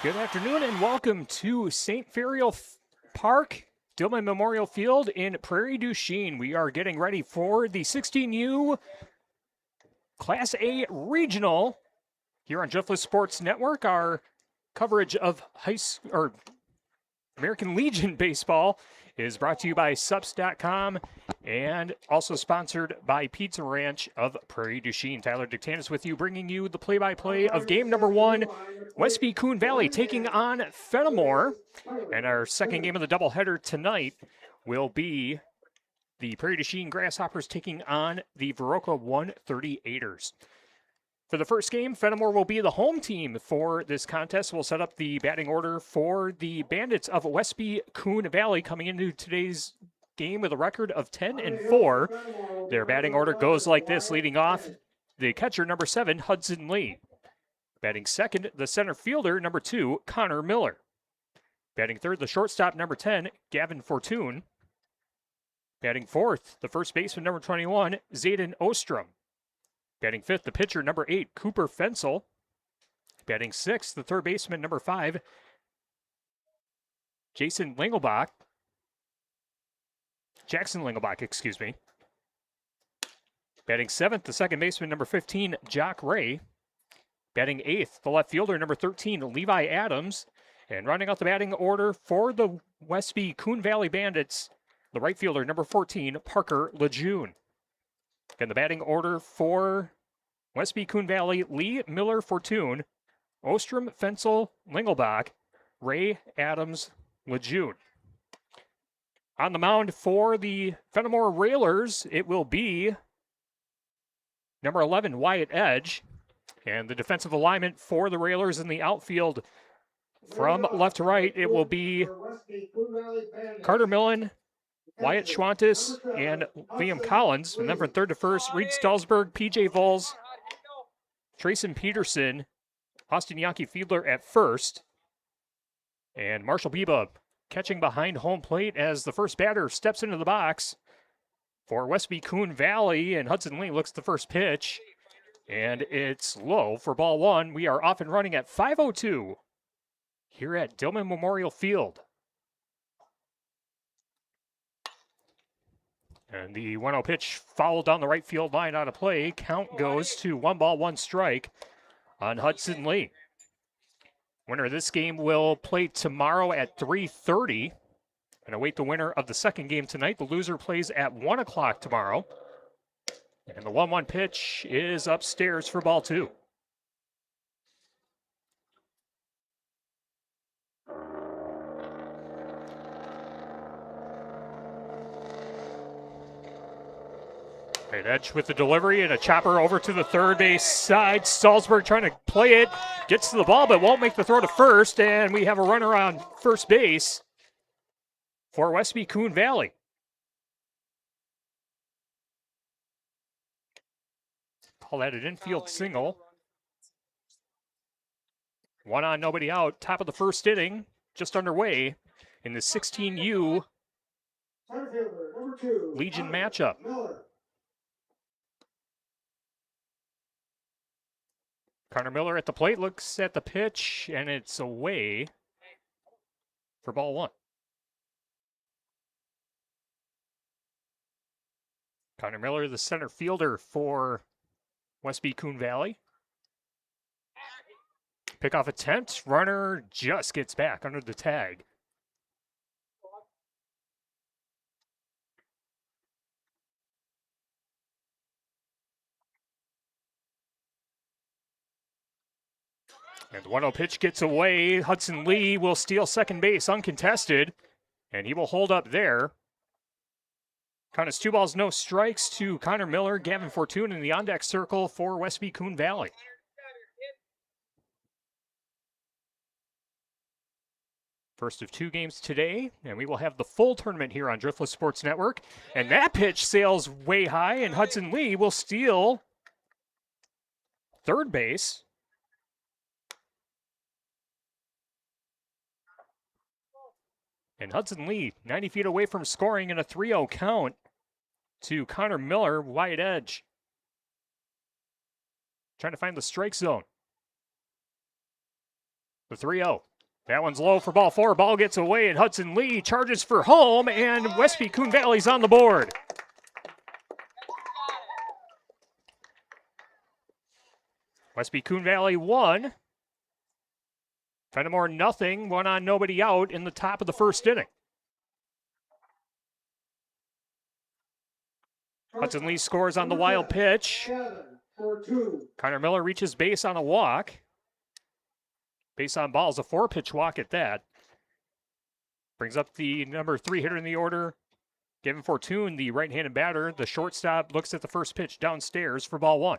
Good afternoon and welcome to St. Ferial Park, Dillman Memorial Field in Prairie du Chien. We are getting ready for the 16U Class A Regional here on Jeffless Sports Network. Our coverage of American Legion baseball is brought to you by Sups.com and also sponsored by Pizza Ranch of Prairie du Chien. Tyler Dictanis with you, bringing you the play-by-play of game number one, Westby Coon Valley taking on Fenimore. And our second game of the doubleheader tonight will be the Prairie du Chien Grasshoppers taking on the Viroqua 138ers. For the first game, Fenimore will be the home team for this contest. We'll set up the batting order for the Bandits of Westby Coon Valley coming into today's game with a record of 10-4. Their batting order goes like this, leading off the catcher, number 7, Hudson Lee. Batting second, the center fielder, number 2, Connor Miller. Batting third, the shortstop, number 10, Gavin Fortune. Batting fourth, the first baseman, number 21, Zayden Ostrom. Batting fifth, the pitcher, number 8, Cooper Fensel. Batting sixth, the third baseman, number 5, Jackson Lingelbach, excuse me. Batting seventh, the second baseman, number 15, Jock Ray. Batting eighth, the left fielder, number 13, Levi Adams. And rounding out the batting order for the Westby Coon Valley Bandits, the right fielder, number 14, Parker Lejeune. Again, the batting order for Westby Coon Valley: Lee, Miller, Fortune, Ostrom, Fensel, Lingelbach, Ray, Adams, Lejeune. On the mound for the Fenimore Railers, it will be number 11, Wyatt Edge. And the defensive alignment for the Railers in the outfield, from left to right, it will be Carter Millen, Wyatt Schwantes, and Liam Collins. And then from third to first, Reed Stalsberg, PJ Vols, Trayson Peterson, Austin Yankee Fiedler at first, and Marshall Biba catching behind home plate as the first batter steps into the box for Westby Coon Valley, and Hudson Lee looks at the first pitch, and it's low for ball one. We are off and running at 5:02 here at Dillman Memorial Field. And the 1-0 pitch fouled down the right field line out of play. Count goes to 1-1 on Hudson Lee. Winner of this game will play tomorrow at 3:30 and await the winner of the second game tonight. The loser plays at 1 o'clock tomorrow. And the 1-1 pitch is upstairs for ball two. Right, Edge with the delivery and a chopper over to the third base side. Stalsberg trying to play it, gets to the ball but won't make the throw to first, and we have a runner on first base for Westby Coon Valley. Call that an infield single. 1 on, nobody out. Top of the first inning, just underway in the 16U Legion matchup. Connor Miller at the plate, looks at the pitch, and it's away for ball one. Connor Miller, the center fielder for Westby Coon Valley. Pickoff attempt, runner just gets back under the tag. And the 1-0 pitch gets away. Hudson Lee will steal second base uncontested, and he will hold up there. Count is 2 balls, no strikes to Connor Miller. Gavin Fortune in the on-deck circle for Westby Coon Valley. First of 2 games today, and we will have the full tournament here on Driftless Sports Network. And that pitch sails way high, and Hudson Lee will steal third base. And Hudson Lee, 90 feet away from scoring in a 3-0 count to Connor Miller, Wyatt Edge. Trying to find the strike zone. The 3-0. That one's low for ball 4. Ball gets away, and Hudson Lee charges for home, and Westby Coon Valley's on the board. Westby Coon Valley 1. Fenimore nothing, 1 on, nobody out in the top of the first inning. Hudson Lee scores on the wild pitch. Connor Miller reaches base on a walk. Base on balls, a 4-pitch walk at that. Brings up the number 3 hitter in the order, Gavin Fortune, the right-handed batter. The shortstop looks at the first pitch downstairs for ball 1.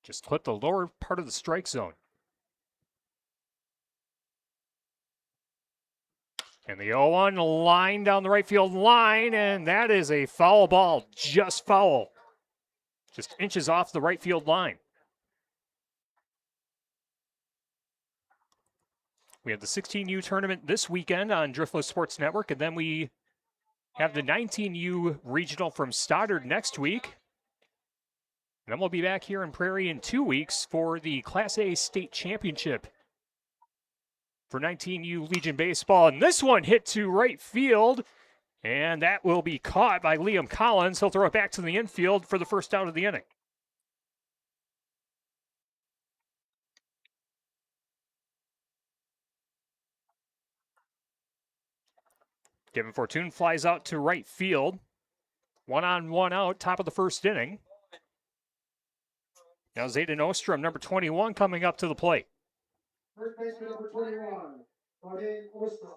Just clip the lower part of the strike zone. And the 0-1 line down the right field line, and that is a foul ball, just foul. Just inches off the right field line. We have the 16U tournament this weekend on Driftless Sports Network, and then we have the 19U regional from Stoddard next week. And then we'll be back here in Prairie in 2 weeks for the Class A State Championship for 19U Legion Baseball. And this one hit to right field, and that will be caught by Liam Collins. He'll throw it back to the infield for the first out of the inning. Devin Fortune flies out to right field. 1 on, 1 out, top of the first inning. Now Zayden Ostrom, number 21, coming up to the plate. First baseman number 21, Zayden Ostrom.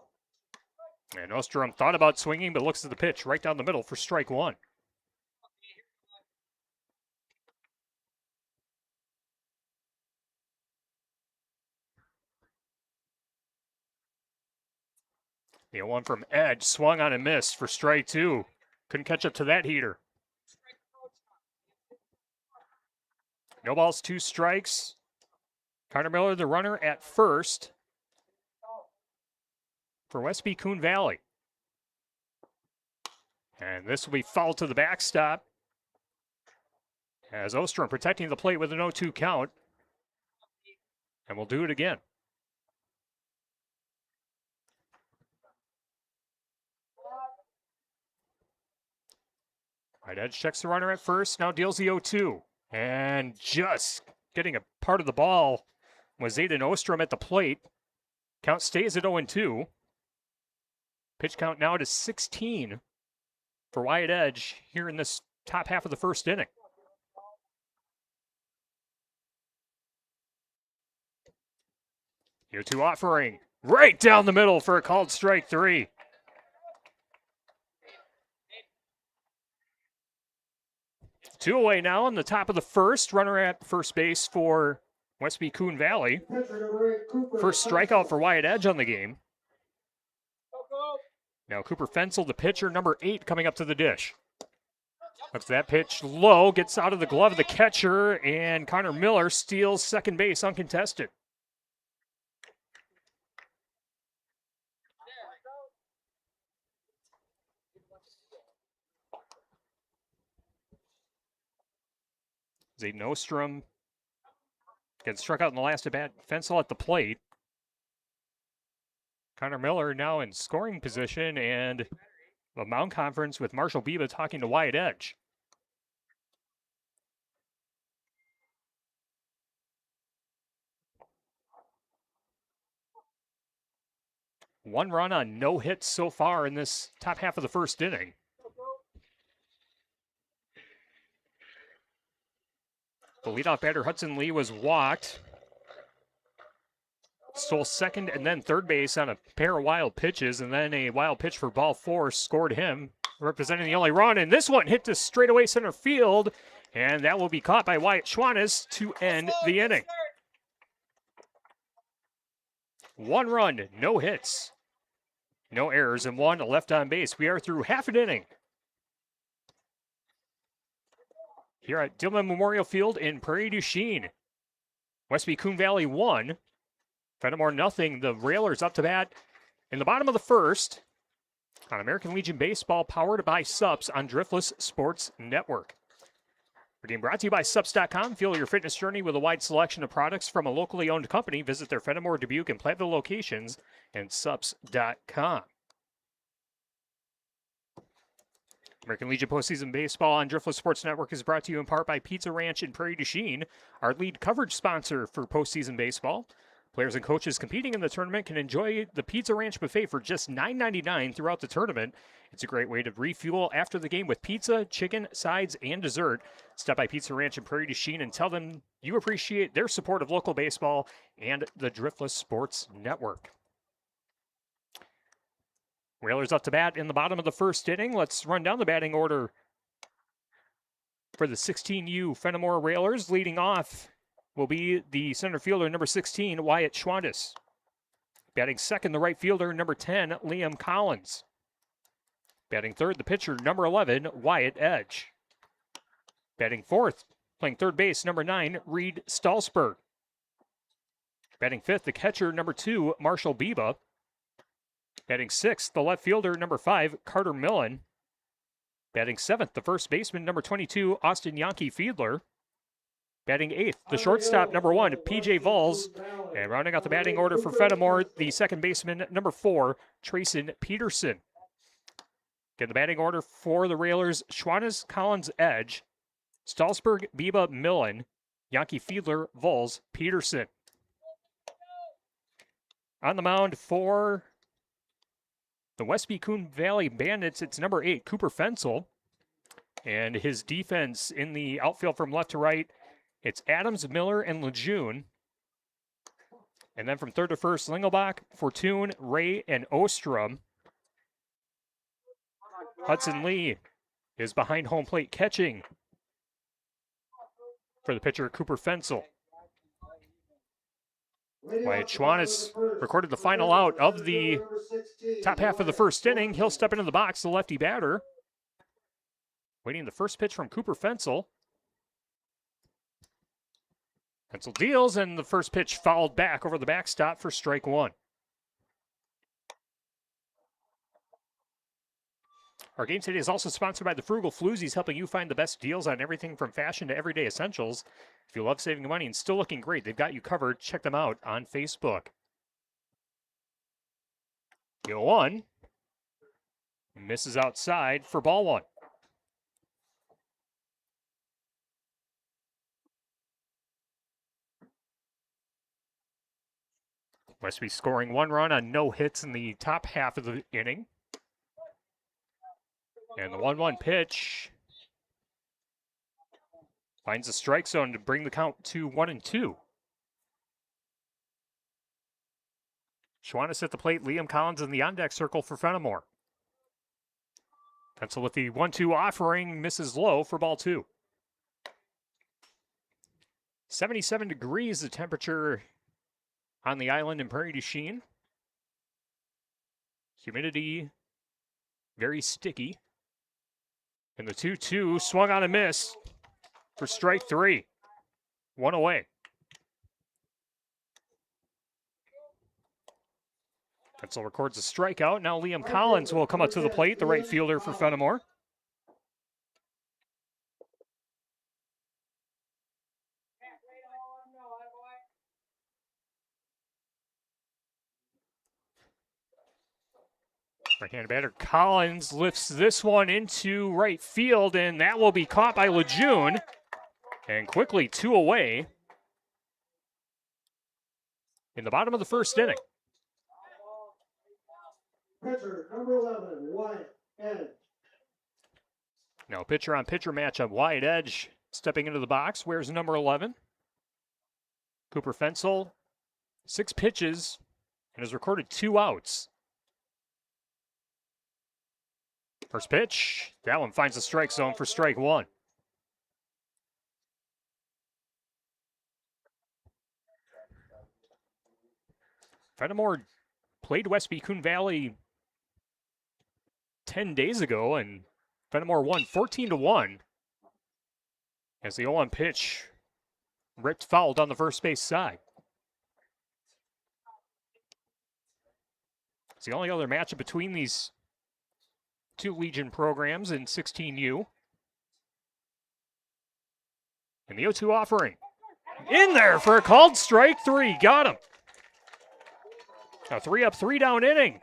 And Ostrom thought about swinging, but looks at the pitch right down the middle for strike 1. The 0-1 from Edge, swung on and missed for strike 2. Couldn't catch up to that heater. No balls, 2 strikes. Connor Miller, the runner at first for Westby Coon Valley. And this will be fouled to the backstop as Ostrom protecting the plate with an 0-2 count. And we'll do it again. Right edge checks the runner at first, now deals the 0-2. And just getting a part of the ball was Zayden Ostrom at the plate. Count stays at 0-2. Pitch count now to 16 for Wyatt Edge here in this top half of the first inning. The 0-2 offering right down the middle for a called strike 3. Two away now on the top of the first. Runner at first base for Westby Coon Valley. First strikeout for Wyatt Edge on the game. Now Cooper Fensel, the pitcher, number 8, coming up to the dish. Looks that pitch low, gets out of the glove of the catcher, and Connor Miller steals second base uncontested. Zayden Ostrom gets struck out in the last at bat. Fensel at the plate. Connor Miller now in scoring position, and a mound conference with Marshall Biba talking to Wyatt Edge. One run on no hits so far in this top half of the first inning. The leadoff batter, Hudson Lee, was walked. Stole second and then third base on a pair of wild pitches, and then a wild pitch for ball 4 scored him, representing the only run. And this one hit to straightaway center field, and that will be caught by Wyatt Schwantes to end the inning. 1 run, no hits, no errors, and 1 left on base. We are through half an inning here at Dillman Memorial Field in Prairie du Chien. Westby Coon Valley 1, Fenimore nothing. The Railers up to bat in the bottom of the first on American Legion Baseball, powered by Sups on Driftless Sports Network. Our game brought to you by Sups.com. Fuel your fitness journey with a wide selection of products from a locally owned company. Visit their Fenimore, Dubuque, and Platteville locations and Sups.com. American Legion Postseason Baseball on Driftless Sports Network is brought to you in part by Pizza Ranch in Prairie du Chien, our lead coverage sponsor for postseason baseball. Players and coaches competing in the tournament can enjoy the Pizza Ranch buffet for just $9.99 throughout the tournament. It's a great way to refuel after the game with pizza, chicken, sides, and dessert. Stop by Pizza Ranch in Prairie du Chien and tell them you appreciate their support of local baseball and the Driftless Sports Network. Railers up to bat in the bottom of the first inning. Let's run down the batting order for the 16U Fenimore Railers. Leading off will be the center fielder, number 16, Wyatt Schwantes. Batting second, the right fielder, number 10, Liam Collins. Batting third, the pitcher, number 11, Wyatt Edge. Batting fourth, playing third base, number 9, Reed Stolzberg. Batting fifth, the catcher, number 2, Marshall Biba. Batting sixth, the left fielder, number 5, Carter Millen. Batting seventh, the first baseman, number 22, Austin Yankee Fiedler. Batting eighth, the shortstop, number 1, PJ Vols. And rounding out the batting order for Fenimore, the second baseman, number 4, Trayson Peterson. Again, the batting order for the Railers: Schwantes, Collins, Edge, Stolzberg, Biba, Millen, Yankee Fiedler, Vols, Peterson. On the mound for the Westby Coon Valley Bandits, it's number 8, Cooper Fensel. And his defense in the outfield from left to right, it's Adams, Miller, and Lejeune. And then from third to first, Lingelbach, Fortune, Ray, and Ostrom. Hudson Lee is behind home plate catching for the pitcher, Cooper Fensel. Wyatt Schwanitz recorded the final out of the top half of the first inning. He'll step into the box, the lefty batter. Waiting the first pitch from Cooper Fensel. Fensel deals, and the first pitch fouled back over the backstop for strike 1. Our game today is also sponsored by the Frugal Floozies, helping you find the best deals on everything from fashion to everyday essentials. If you love saving money and still looking great, they've got you covered. Check them out on Facebook. 0-1. Misses outside for ball 1. Westby scoring 1 run on no hits in the top half of the inning. And the 1-1 pitch finds the strike zone to bring the count to 1-2. Schwanitz at the plate, Liam Collins in the on-deck circle for Fenimore. Fensel with the 1-2 offering, misses low for ball 2. 77 degrees the temperature on the island in Prairie du Chien. Humidity very sticky. And the 2-2 swung on a miss for strike 3. 1 away. Fensel records a strikeout. Now Liam Collins will come up to the plate, the right fielder for Fenimore. Right-handed batter Collins lifts this one into right field, and that will be caught by Lejeune. And quickly 2 away in the bottom of the first inning. Pitcher, number 11, Wyatt Edge. Now pitcher-on-pitcher matchup. Wyatt Edge stepping into the box. Wears number 11. Cooper Fensel, 6 pitches, and has recorded 2 outs. First pitch, that one finds the strike zone for strike 1. Fenimore played Westby Coon Valley 10 days ago, and Fenimore won 14-1 as the 0-1 pitch ripped foul down the first base side. It's the only other matchup between these 2 Legion programs in 16U. And the 0-2 offering. In there for a called strike 3. Got him. A 3 up, 3 down inning.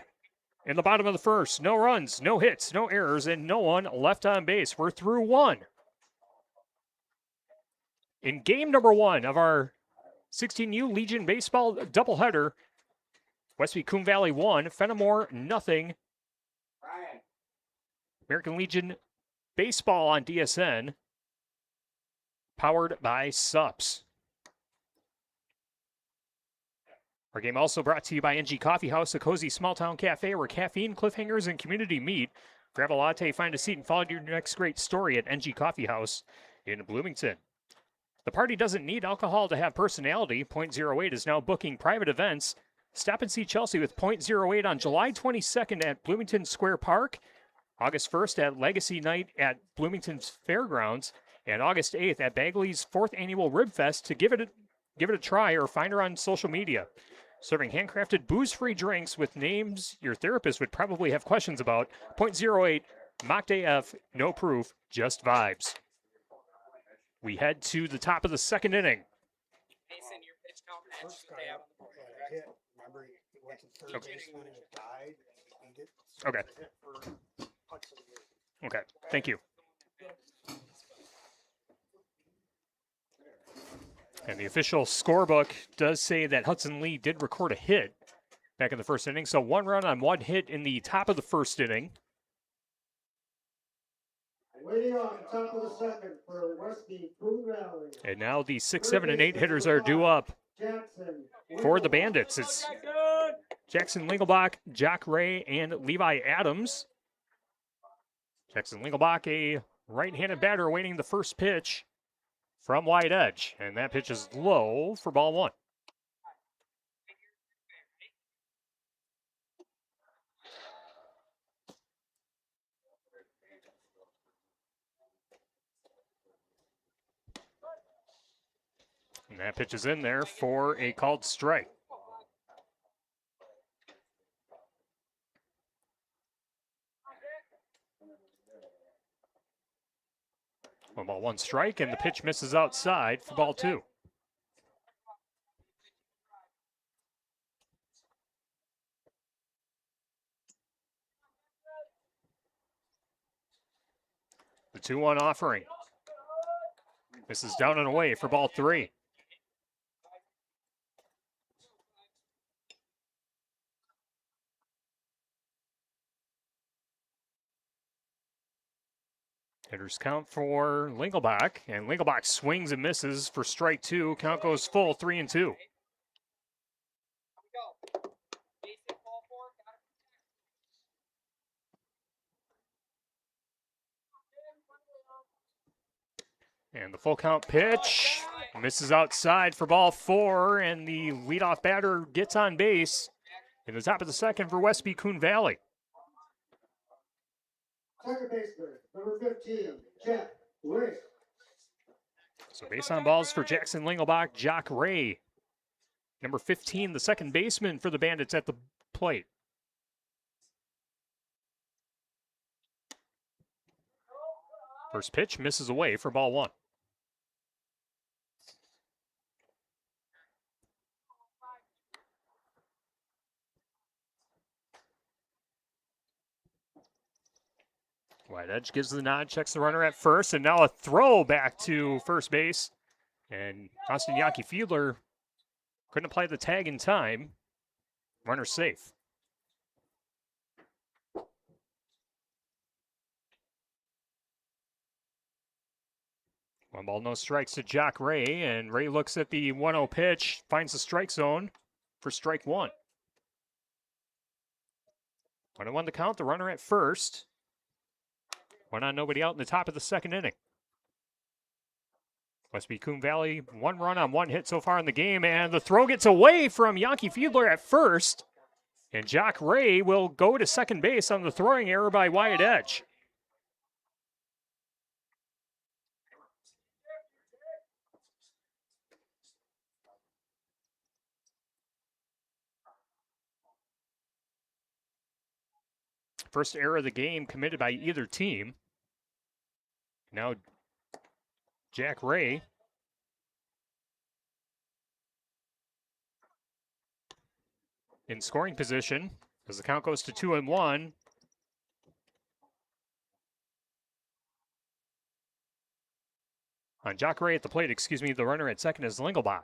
In the bottom of the first. No runs, no hits, no errors, and no one left on base. We're through 1. In game number 1 of our 16U Legion Baseball doubleheader, Westby Coon Valley 1, Fenimore nothing. American Legion Baseball on DSN, powered by SUPS. Our game also brought to you by NG Coffee House, a cozy small-town cafe where caffeine, cliffhangers, and community meet. Grab a latte, find a seat, and follow your next great story at NG Coffee House in Bloomington. The party doesn't need alcohol to have personality. .08 is now booking private events. Stop and see Chelsea with .08 on July 22nd at Bloomington Square Park, August 1st at Legacy Night at Bloomington's Fairgrounds, and August 8th at Bagley's 4th Annual Rib Fest. To give it a try or find her on social media. Serving handcrafted booze-free drinks with names your therapist would probably have questions about. .08, Mock Day F, no proof, just vibes. We head to the top of the second inning. Mason, your pitch count match what they have on the board, correct? Remember, he went to third Okay. base when he died. He did Okay. hit for Hudson Lee. Okay, thank you. And the official scorebook does say that Hudson Lee did record a hit back in the first inning. So 1 run on 1 hit in the top of the first inning. Waiting on top of the second for Westby Coon Valley. And now the 6, 7, and 8 hitters are due up Jackson. for the Bandits. It's Jackson Lingelbach, Jock Ray, and Levi Adams. Jackson Lingelbach, a right-handed batter, awaiting the first pitch from wide edge. And that pitch is low for ball 1. And that pitch is in there for a called strike. One ball, 1 strike, and the pitch misses outside for ball 2. The 2-1 offering. This is down and away for ball 3. Hitters count for Lingelbach, and Lingelbach swings and misses for strike 2. Count goes full, 3-2. And the full count pitch misses outside for ball 4, and the leadoff batter gets on base in the top of the second for Westby Coon Valley. Second baseman, number 15, Jack Ray. So base on balls for Jackson Lingelbach, Jock Ray. Number 15, the second baseman for the Bandits at the plate. First pitch misses away for ball 1. Wide edge gives the nod, checks the runner at first, and now a throw back to first base. And Austin Yankee Fiedler couldn't apply the tag in time. Runner safe. One ball, no strikes to Jock Ray, and Ray looks at the 1-0 pitch, finds the strike zone for strike 1. 1-1 to count, the runner at first. 1 on, nobody out in the top of the second inning. Westby Coon Valley, 1 run on 1 hit so far in the game, and the throw gets away from Yankee Fiedler at first, and Jock Ray will go to second base on the throwing error by Wyatt Edge. First error of the game committed by either team. Now Jack Ray in scoring position as the count goes to 2-1. On Jock Ray at the plate, the runner at second is Lingelbach.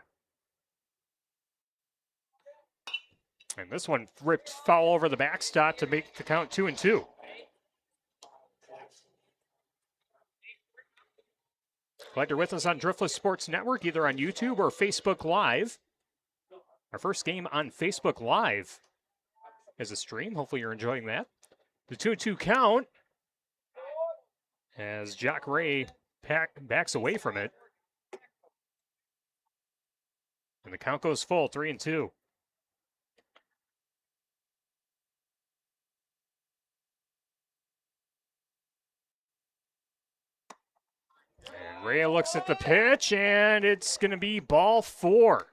And this one ripped foul over the backstop to make the count 2-2. Glad you're with us on Driftless Sports Network, either on YouTube or Facebook Live. Our first game on Facebook Live is a stream. Hopefully you're enjoying that. The 2-2 count as Jock Ray backs away from it. And the count goes full, 3-2. Ray looks at the pitch, and it's going to be ball 4.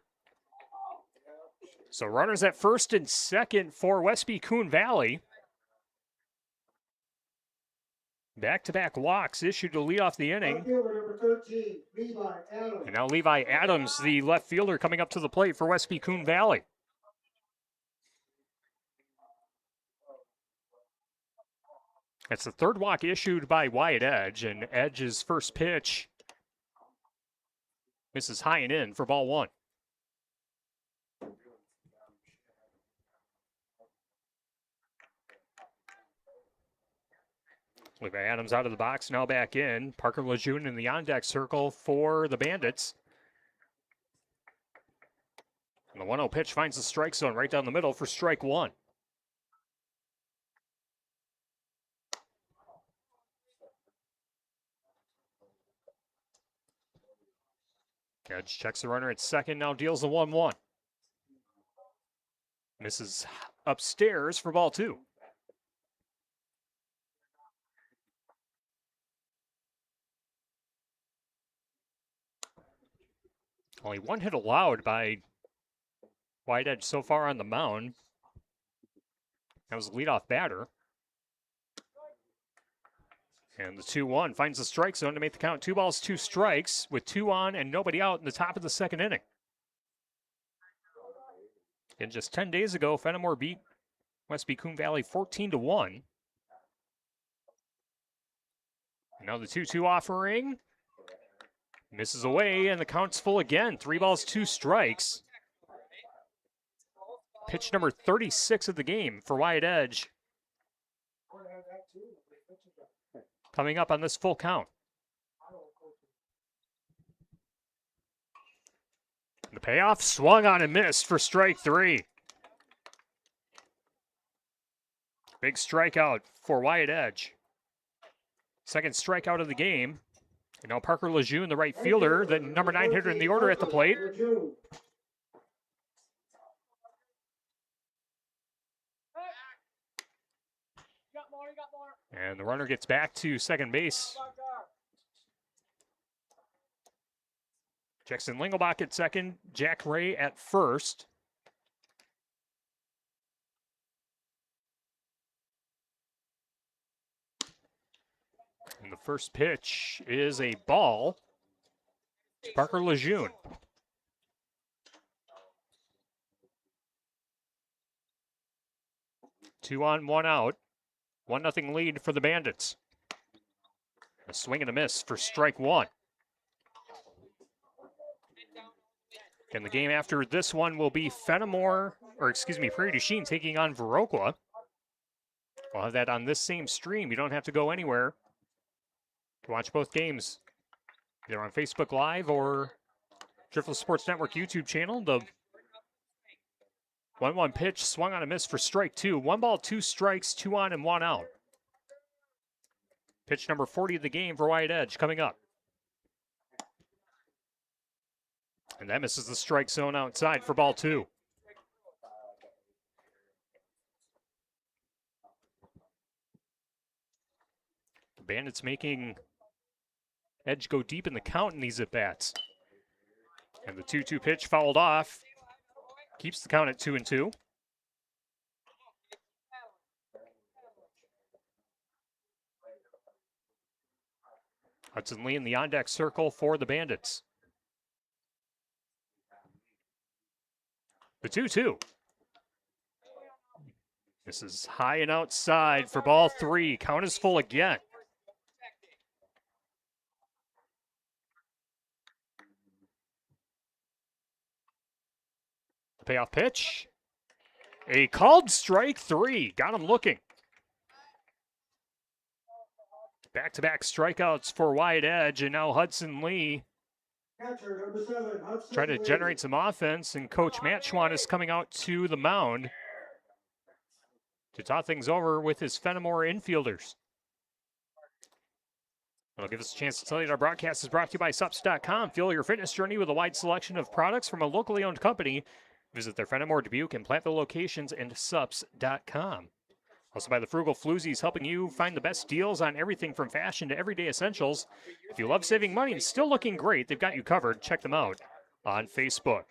So runners at first and second for Westby Coon Valley. Back-to-back walks issued to lead off the inning. Number 13, Levi Adams. And now Levi Adams, the left fielder, coming up to the plate for Westby Coon Valley. That's the third walk issued by Wyatt Edge, and Edge's first pitch misses high and in for ball 1. Levi Adams out of the box, now back in. Parker Lejeune in the on-deck circle for the Bandits. And the 1-0 pitch finds the strike zone right down the middle for strike one. Edge checks the runner at second, now deals the 1-1. Misses upstairs for ball two. Only one hit allowed by Wide Edge so far on the mound. That was the leadoff batter. And the 2-1 finds the strike zone to make the count 2 balls, 2 strikes with 2 on and nobody out in the top of the second inning. And just 10 days ago, Fenimore beat Westby Coon Valley 14-1. Now the 2-2 offering. Misses away and the count's full again. 3 balls, 2 strikes. Pitch number 36 of the game for Wyatt Edge. Coming up on this full count. The payoff swung on and missed for strike 3. Big strikeout for Wyatt Edge. Second strikeout of the game. And now Parker Lejeune, the right fielder, the number 9 hitter in the order at the plate. And the runner gets back to second base. Jackson Lingelbach at second, Jack Ray at first. And the first pitch is a ball to Parker Lejeune. Two on, one out. 1-0 lead for the Bandits. A swing and a miss for strike one. And the game after this one will be Prairie du Chien taking on Viroqua. We'll have that on this same stream. You don't have to go anywhere to watch both games, either on Facebook Live or Driftless Sports Network YouTube channel. The 1-1 pitch swung on a miss for strike two. 1 ball, 2 strikes, 2 on and 1 out. Pitch number 40 of the game for Wyatt Edge coming up. And that misses the strike zone outside for ball 2. The Bandits making Edge go deep in the count in these at-bats. And the 2-2 pitch fouled off. Keeps the count at 2-2. Hudson Lee in the on-deck circle for the Bandits. The 2-2. This is high and outside for ball 3. Count is full again. The payoff pitch. A called strike 3. Got him looking. Back-to-back strikeouts for Wyatt Edge, and now Hudson Lee Catcher, number 7, Hudson trying to Lee. generate some offense, and Coach Matt Schwann is coming out to the mound to talk things over with his Fenimore infielders. That'll give us a chance to tell you that our broadcast is brought to you by Sups.com. Fuel your fitness journey with a wide selection of products from a locally owned company. Visit their Fenimore, Dubuque, and Platteville locations and Sups.com. Also by the Frugal Floozies, helping you find the best deals on everything from fashion to everyday essentials. If you love saving money and still looking great, they've got you covered. Check them out on Facebook.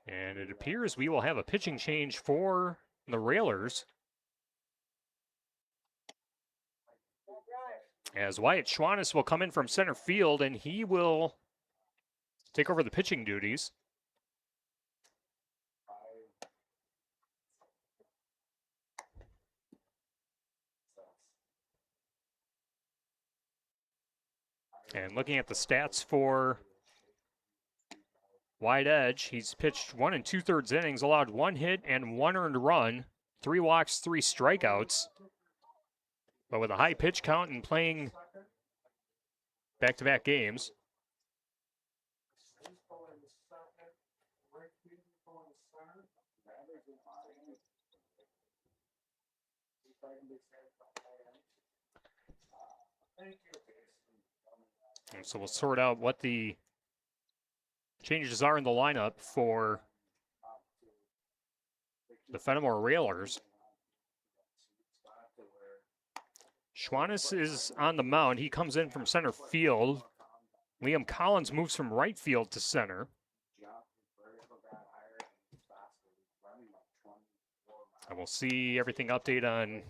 And it appears we will have a pitching change for the Railers, as Wyatt Schwannis will come in from center field, and he will take over the pitching duties. And looking at the stats for wide edge. He's pitched 1 2/3 innings, allowed 1 hit and 1 earned run, 3 walks, 3 strikeouts. But with a high pitch count and playing back-to-back games. And so we'll sort out what the changes are in the lineup for the Fenimore Railers. Schwannis is on the mound. He comes in from center field. Liam Collins moves from right field to center. And we'll see everything update on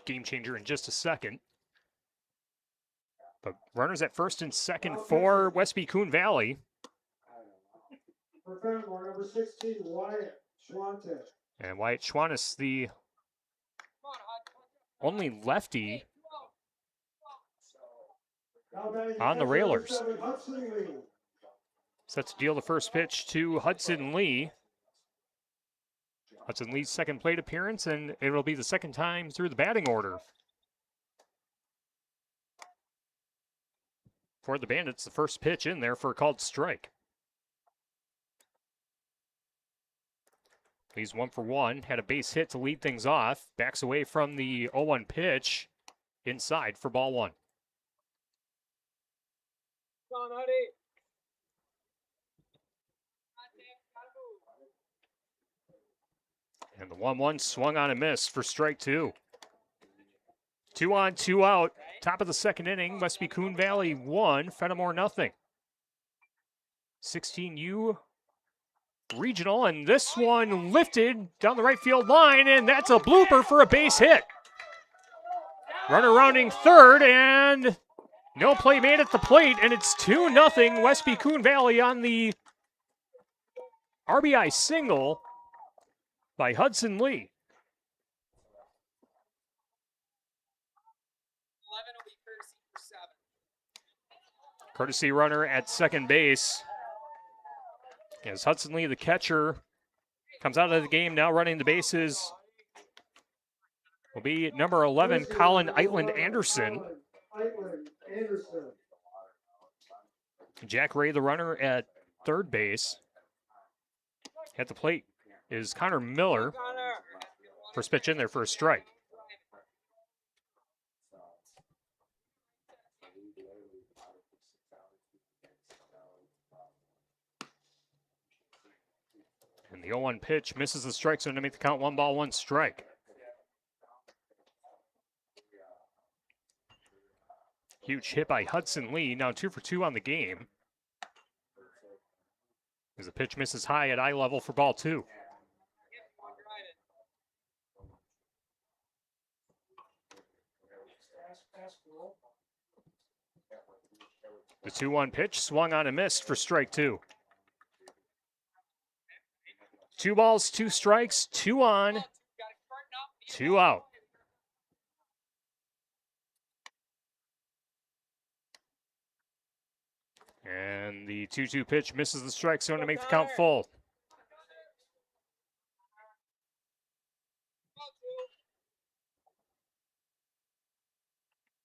Game Changer in just a second. But runners at first and second for Westby Coon Valley. For Fenimore, number 16, Wyatt Schwante. And Wyatt Schwannis, the only lefty on the Railers. Set to deal the first pitch to Hudson Lee. Hudson Lee's second plate appearance, and it will be the second time through the batting order. For the Bandits, the first pitch in there for a called strike. Lee's 1 for 1, had a base hit to lead things off. Backs away from the 0-1 pitch, inside for ball 1. And the 1-1 swung on and missed for strike 2. 2 on, 2 out. Top of the second inning, Westby Coon Valley 1, Fenimore nothing. 16U regional, and this one lifted down the right field line, and that's a blooper for a base hit. Runner rounding third, and no play made at the plate, and it's 2-0 Westby Coon Valley on the RBI single by Hudson Lee. 11 will be courtesy for 7. Courtesy runner at second base. As Hudson Lee, the catcher, comes out of the game now running the bases, will be number 11, Colin Eitland Anderson. Jack Ray, the runner at third base. At the plate is Connor Miller. First pitch in there for a strike. And the 0-1 pitch misses the strike zone to make the count 1 ball, 1 strike. Huge hit by Hudson Lee, now 2 for 2 on the game. As the pitch misses high at eye level for ball 2. The 2-1 pitch swung on and missed for strike 2. 2 balls, 2 strikes, 2 on, 2 out. And the 2-2 pitch misses the strike zone to make the count full.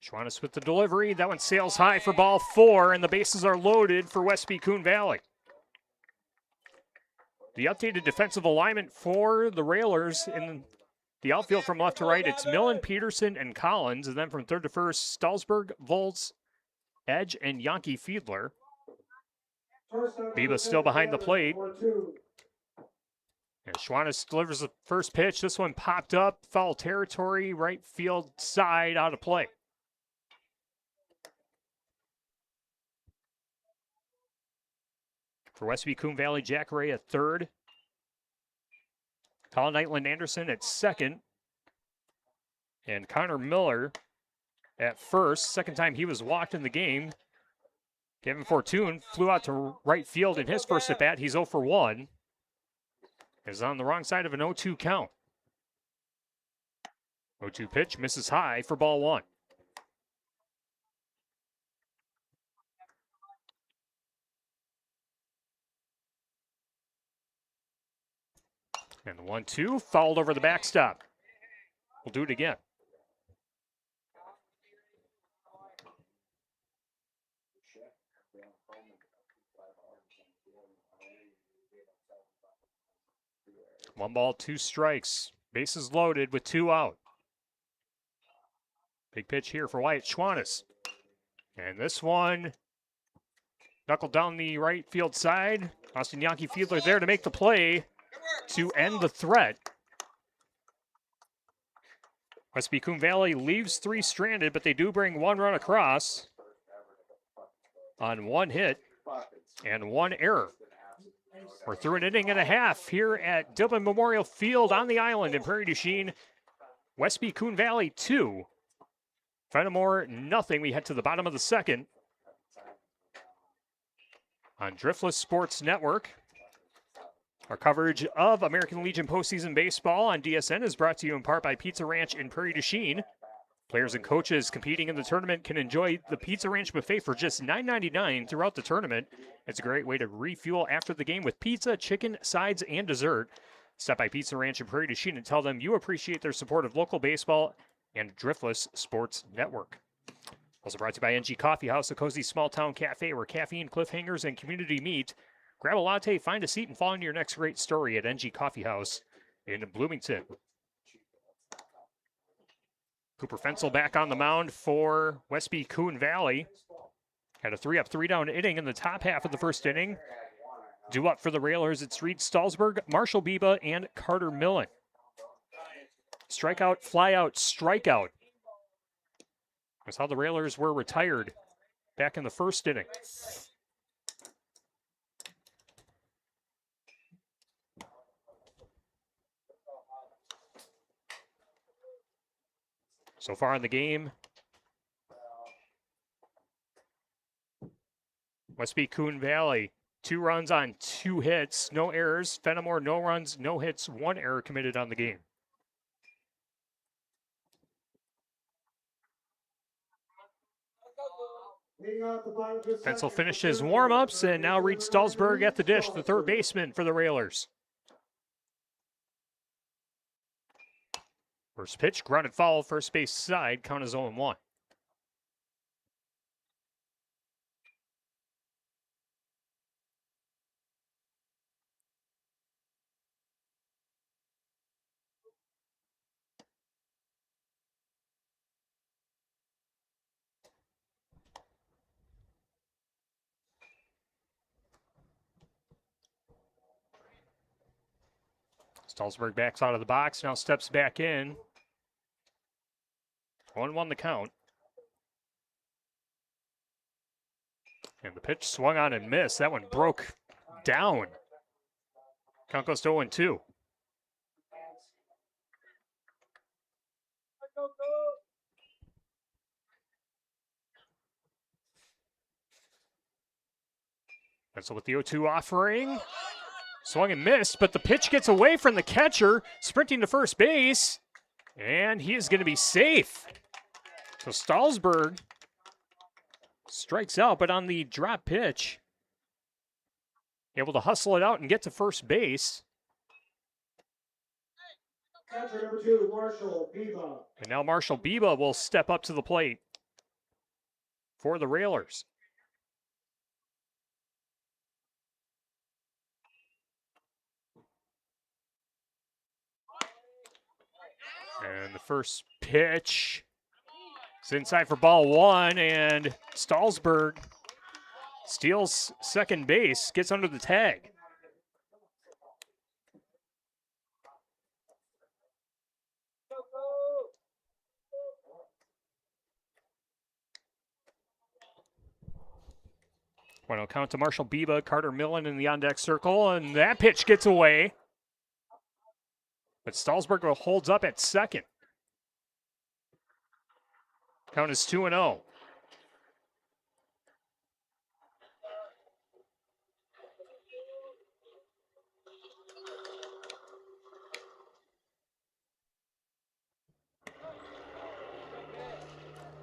Schwannis with the delivery. That one sails high for ball 4, and the bases are loaded for Westby Coon Valley. The updated defensive alignment for the Railers in the outfield from left to right, it's Millen, Peterson, and Collins. And then from third to first, Stalsberg, Volz, Edge, and Yankee Fiedler. Biba still behind the plate. And Schwannis delivers the first pitch. This one popped up, foul territory, right field side, out of play. For Westby Coon Valley, Jack Ray at third. Colin Eitland Anderson at second. And Connor Miller at first. Second time he was walked in the game. Kevin Fortune flew out to right field in his first at bat. He's 0 for 1. Is on the wrong side of an 0-2 count. 0-2 pitch misses high for ball 1. And the 1-2 fouled over the backstop. We'll do it again. One ball, 2 strikes. Bases loaded with 2 out. Big pitch here for Wyatt Schwannis. And this one knuckled down the right field side. Austin Yankee Fiedler there to make the play to end the threat. Westby Coon Valley leaves 3 stranded, but they do bring 1 run across on 1 hit and 1 error. We're through an inning and a half here at Dublin Memorial Field on the island in Prairie du Chien. Westby Coon Valley 2. Fenimore nothing. We head to the bottom of the second. On Driftless Sports Network, our coverage of American Legion postseason baseball on DSN is brought to you in part by Pizza Ranch in Prairie du Chien. Players and coaches competing in the tournament can enjoy the Pizza Ranch buffet for just $9.99 throughout the tournament. It's a great way to refuel after the game with pizza, chicken, sides, and dessert. Stop by Pizza Ranch in Prairie du Chien and tell them you appreciate their support of local baseball and Driftless Sports Network. Also brought to you by NG Coffee House, a cozy small town cafe where caffeine, cliffhangers, and community meet. Grab a latte, find a seat, and fall into your next great story at NG Coffee House in Bloomington. Cooper Fensel back on the mound for Westby Coon Valley. Had a 3-up, 3-down inning in the top half of the first inning. Due up for the Railers, it's Reed Stalsberg, Marshall Biba, and Carter Millen. Strikeout, flyout, strikeout. That's how the Railers were retired back in the first inning. So far in the game, Westby Coon Valley, 2 runs on 2 hits, no errors. Fenimore, no runs, no hits, 1 error committed on the game. Fensel finished his warm-ups, and now Reed Stalsberg at the dish, the third baseman for the Railers. First pitch, grounded foul, first base side, count is 0-1. Stalsberg backs out of the box, now steps back in. 1-1 the count. And the pitch swung on and missed. That one broke down. Count goes to 0-2. And so with the 0-2 offering, swung and missed, but the pitch gets away from the catcher, sprinting to first base, and he is going to be safe. So Stalsberg strikes out, but on the drop pitch, able to hustle it out and get to first base. Catcher number 2, Marshall Biba. And now Marshall Biba will step up to the plate for the Railers. And the first pitch is inside for ball 1, and Stalsberg steals second base, gets under the tag. Well, count to Marshall Biba, Carter Millen in the on-deck circle, and that pitch gets away. But Stalsberg holds up at second. Count is 2-0.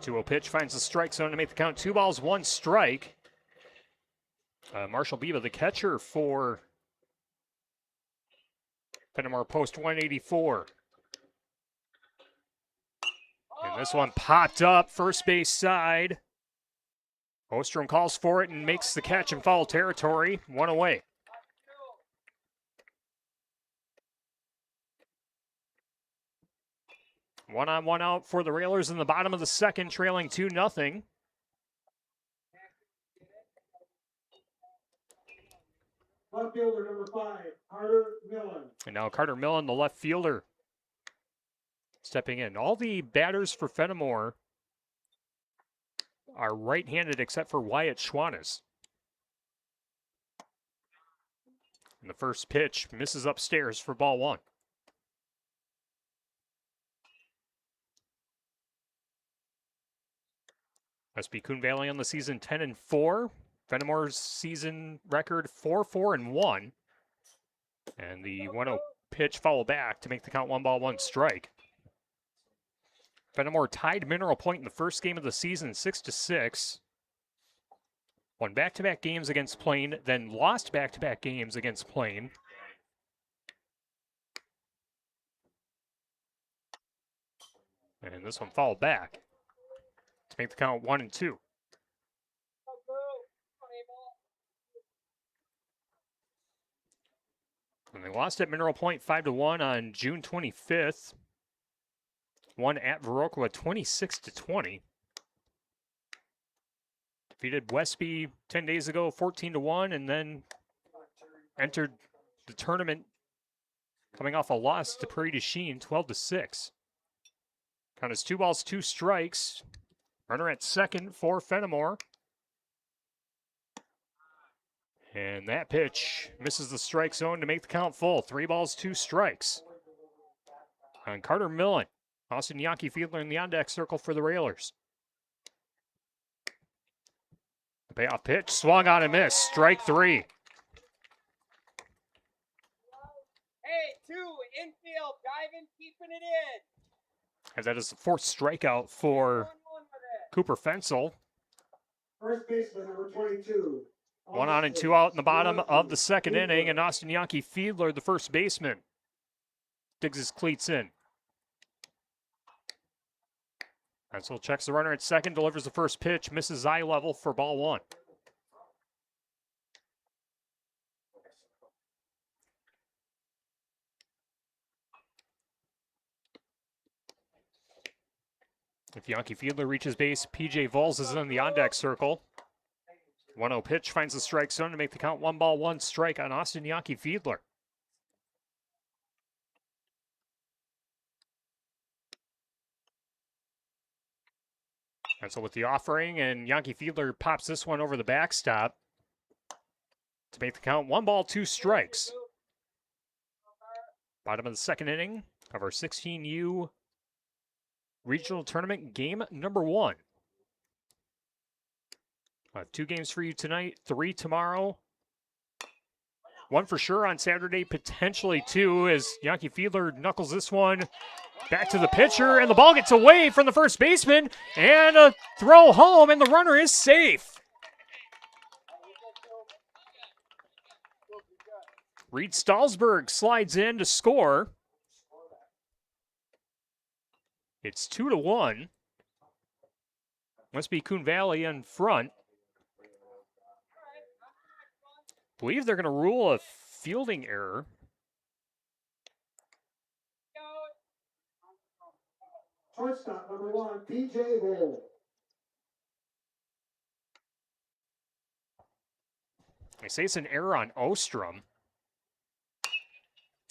Two-0 pitch finds the strike zone to make the count 2 balls, 1 strike. Marshall Biba, the catcher for Fenimore post 184. And this one popped up first base side. Ostrom calls for it and makes the catch in foul territory. One away. One on, one out for the Railers in the bottom of the second, trailing 2-0. Left fielder number 5, Carter Millen. And now Carter Millen, the left fielder, stepping in. All the batters for Fenimore are right-handed except for Wyatt Schwanes. And the first pitch misses upstairs for ball one. SB Coon Valley on the season 10-4. Fenimore's season record 4-4-1. And the 1-0 pitch foul back to make the count 1-1 strike. Fenimore tied Mineral Point in the first game of the season 6-6. Won back-to-back games against Plain, then lost back-to-back games against Plain. And this one fouled back to make the count 1-2. And they lost at Mineral Point 5-1 on June 25th. Won at Viroqua 26-20. Defeated Westby 10 days ago 14-1, and then entered the tournament coming off a loss to Prairie du Chien 12-6. Count is 2 balls, 2 strikes. Runner at second for Fenimore. And that pitch misses the strike zone to make the count full. 3 balls, 2 strikes. On Carter Millen. Austin Yankee Fiedler in the on-deck circle for the Railers. The payoff pitch, swung on and missed. Strike 3. Hey, 2, infield, diving, keeping it in. And that is the 4th strikeout for 1-1 with it. Cooper Fensel. First baseman number 22. 1 on and 2 out in the bottom of the second inning, and Austin Yankee Fiedler, the first baseman, digs his cleats in. Fensel checks the runner at second, delivers the first pitch, misses eye level for ball 1. If Yankee Fiedler reaches base, PJ Vols is in the on-deck circle. 1-0 pitch finds the strike zone to make the count 1-1 strike on Austin Yankee Fiedler. And so with the offering, and Yankee Fiedler pops this one over the backstop to make the count 1-2 strikes. Bottom of the second inning of our 16U regional tournament, game number 1. I have 2 games for you tonight, 3 tomorrow. 1 for sure on Saturday, potentially 2, as Yankee Fiedler knuckles this one back to the pitcher, and the ball gets away from the first baseman, and a throw home, and the runner is safe. Reed Stalsberg slides in to score. It's 2-1. Must be Coon Valley in front. Believe they're going to rule a fielding error. Shortstop number 1, PJ Vols. They say it's an error on Ostrom.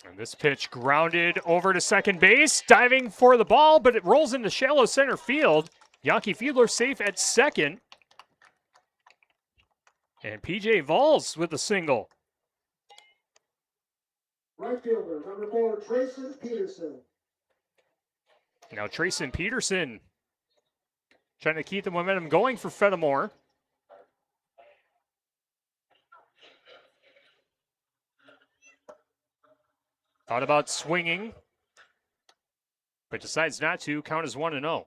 And this pitch grounded over to second base, diving for the ball, but it rolls into shallow center field. Yankee Fiedler safe at second. And PJ Vols with a single. Right fielder number 4, Trayson Peterson. Now Trayson Peterson trying to keep the momentum going for Fenimore. Thought about swinging, but decides not to. Count is 1-0.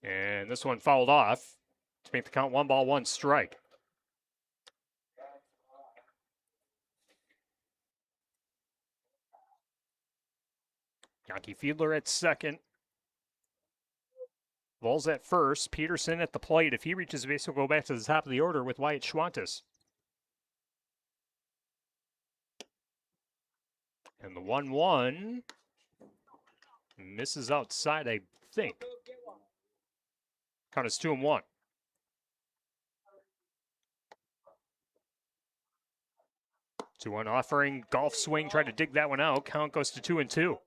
And this one fouled off. make the count 1 ball, 1 strike. Yankee Fiedler at second. Vols at first. Peterson at the plate. If he reaches base, he'll go back to the top of the order with Wyatt Schwantes. And the 1-1 misses outside, I think. Count is 2-1. 2-1 offering. Golf swing. Tried to dig that one out. Count goes to 2-2.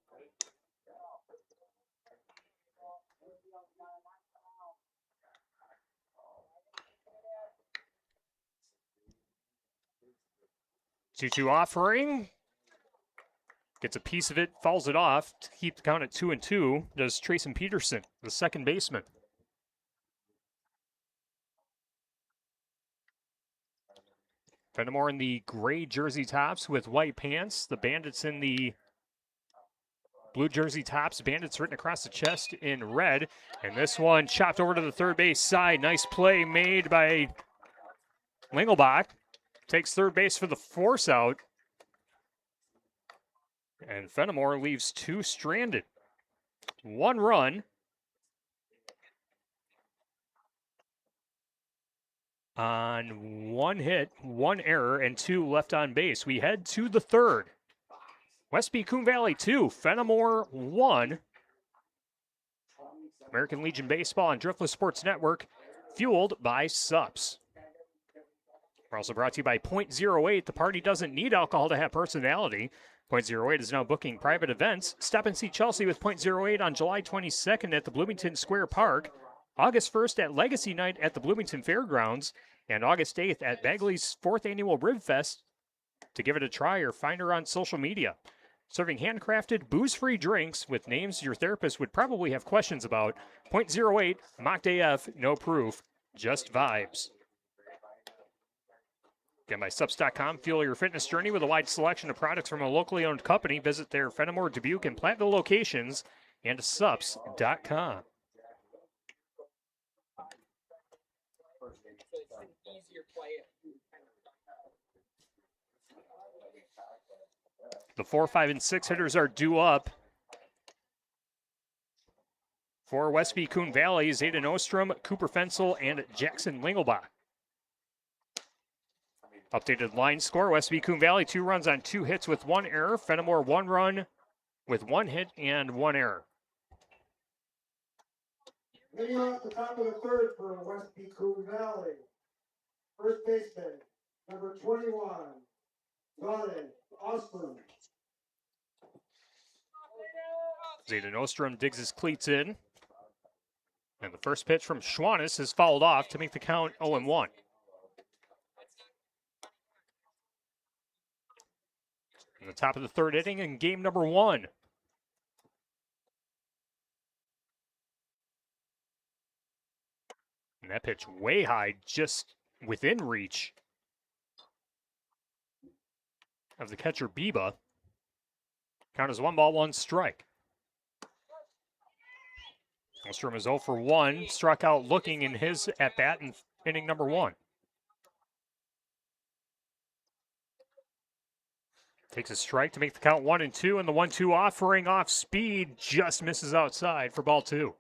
Two offering. Gets a piece of it, fouls it off to keep the count at 2-2. Does Trayson Peterson, the second baseman. Fenimore in the gray jersey tops with white pants. The Bandits in the blue jersey tops. Bandits written across the chest in red. And this one chopped over to the third base side. Nice play made by Lingelbach. Takes third base for the force out. And Fenimore leaves 2 stranded. 1 run. On 1 hit, 1 error, and 2 left on base. We head to the third. Westby Coon Valley 2, Fenimore 1. American Legion Baseball on Driftless Sports Network, fueled by Sups. We're also brought to you by .08. The party doesn't need alcohol to have personality. .08 is now booking private events. Stop and see Chelsea with .08 on July 22nd at the Bloomington Square Park, August 1st at Legacy Night at the Bloomington Fairgrounds, and August 8th at Bagley's 4th Annual Rib Fest. To give it a try or find her on social media. Serving handcrafted, booze-free drinks with names your therapist would probably have questions about. .08, Mocked AF, no proof, just vibes. Again, by Sups.com, fuel your fitness journey with a wide selection of products from a locally owned company. Visit their Fenimore, Dubuque, and Platteville locations and Sups.com. The 4, 5, and 6 hitters are due up. For Westby Coon Valley, Zayden Ostrom, Cooper Fensel, and Jackson Lingelbach. Updated line score, Westby Coon Valley 2 runs on 2 hits with 1 error. Fenimore 1 run with 1 hit and 1 error. Leading off the top of the third for Westby Coon Valley. First baseman, number 21, Zayden Ostrom. Zayden Ostrom digs his cleats in. And the first pitch from Schwantes is fouled off to make the count 0-1. In the top of the third inning in game number 1. And that pitch way high, just within reach of the catcher Biba. Count is 1 ball, 1 strike. Ostrom is 0 for 1, struck out looking in his at-bat in inning number 1. Takes a strike to make the count 1-2, and the 1-2 offering off speed just misses outside for ball 2.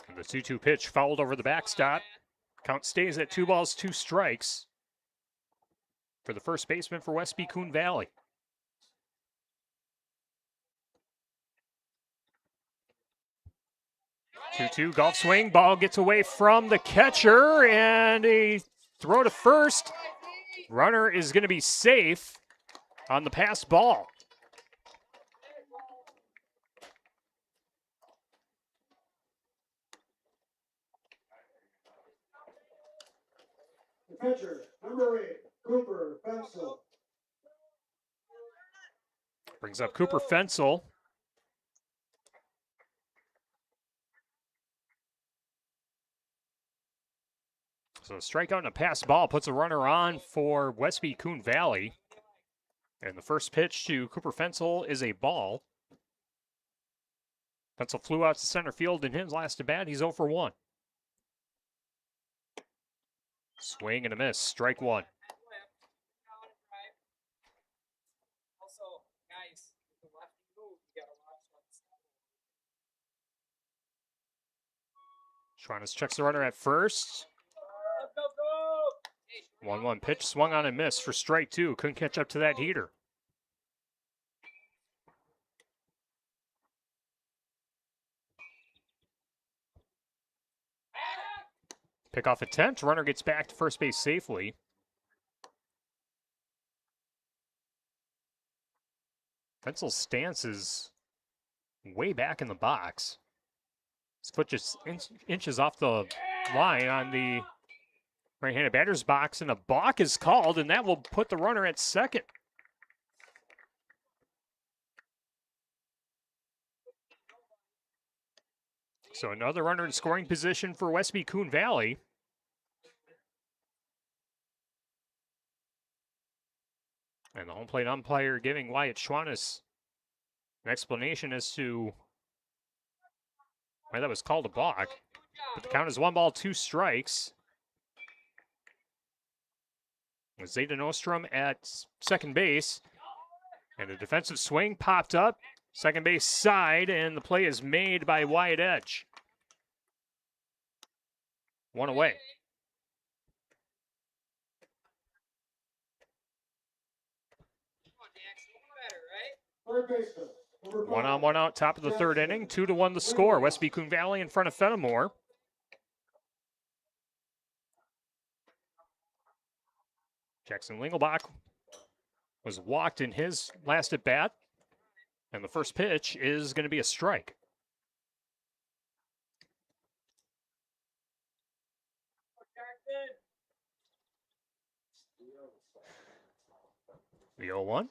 And the 2-2 pitch fouled over the backstop. Count stays at 2 balls, 2 strikes for the first baseman for Westby Coon Valley. Two golf swing. Ball gets away from the catcher and a throw to first. Runner is going to be safe on the pass ball. The pitcher, number 8, Cooper Fensel. Brings up Cooper Fensel. So a strikeout and a pass ball puts a runner on for Westby Coon Valley. And the first pitch to Cooper Fensel is a ball. Fensel flew out to center field in his last at bat. He's 0 for 1. Swing and a miss. Strike one. Also, guys, the lefty move, you gotta watch what's Schwanitz checks the runner at first. go, go, go! Hey, 1-1 pitch, swung on and missed for strike two. Couldn't catch up to that heater. Pickoff attempt. Runner gets back to first base safely. Fensel's stance is way back in the box. His foot just inches off the line on the right-handed batter's box, and a balk is called, and that will put the runner at second. So another runner in scoring position for Westby Coon Valley. And the home plate umpire giving Wyatt Schwanitz an explanation as to why that was called a balk. But the count is 1 ball, 2 strikes. With Zayden Ostrom at second base. And a defensive swing popped up. Second base side, and the play is made by Wyatt Edge. 1 away. Third baseman, number 1 5. on, 1 out, top of the third inning. 2-1 the score. Westby Coon Valley in front of Fenimore. Jackson Lingelbach was walked in his last at bat. And the first pitch is going to be a strike. The 0-1.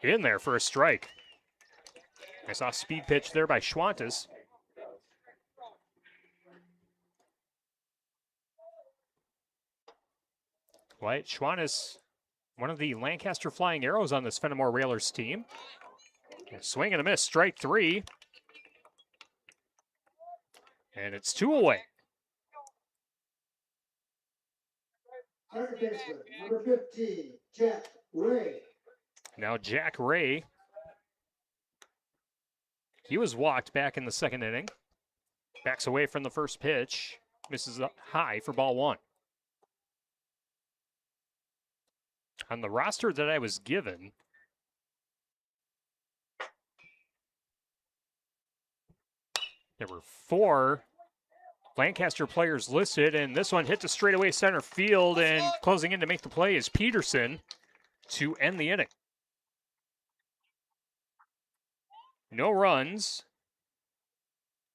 In there for a strike. Nice off-speed pitch there by Schwantes. Wyatt Schwantes, one of the Lancaster Flying Arrows on this Fenimore Railers team. Swing and a miss, strike 3. And it's 2 away. Second baseman, number 15, Jack Ray. Now Jack Ray. He was walked back in the second inning. Backs away from the first pitch. Misses up high for ball 1. On the roster that I was given, there were 4 Lancaster players listed, and this one hit to straightaway center field, and closing in to make the play is Peterson to end the inning. No runs,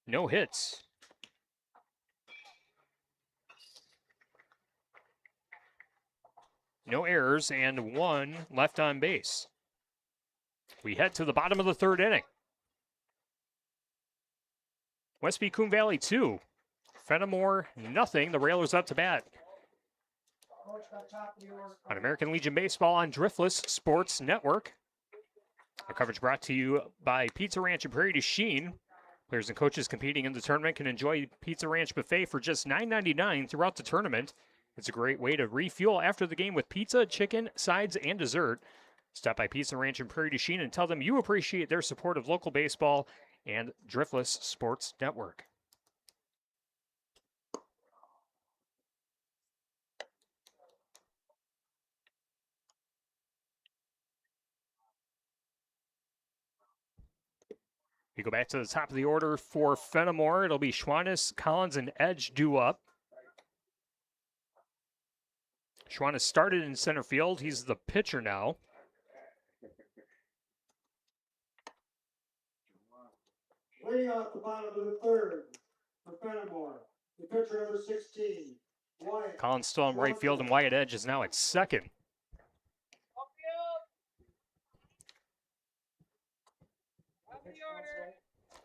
no hits. No errors, and 1 left on base. We head to the bottom of the third inning. Westby Coon Valley 2. Fenimore nothing. The Railers up to bat. On American Legion Baseball on Driftless Sports Network. Our coverage brought to you by Pizza Ranch and Prairie du Chien. Players and coaches competing in the tournament can enjoy Pizza Ranch Buffet for just $9.99 throughout the tournament. It's a great way to refuel after the game with pizza, chicken, sides, and dessert. Stop by Pizza Ranch and Prairie du Chien and tell them you appreciate their support of local baseball and Driftless Sports Network. We go back to the top of the order for Fenimore. It'll be Schwantes, Collins, and Edge due up. Schwantes started in center field. He's the pitcher now. Leading off the bottom of the third for Fenimore, the pitcher number 16, Wyatt. Collins still in right field, and Wyatt Edge is now at second.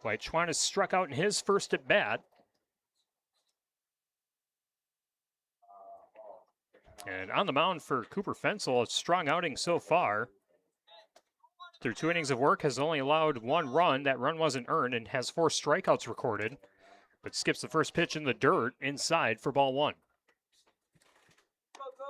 Wyatt Schwantes struck out in his first at bat. And on the mound for Cooper Fensel, a strong outing so far. through 2 innings of work, has only allowed 1 run. That run wasn't earned and has 4 strikeouts recorded, but skips the first pitch in the dirt inside for ball 1. Go, go.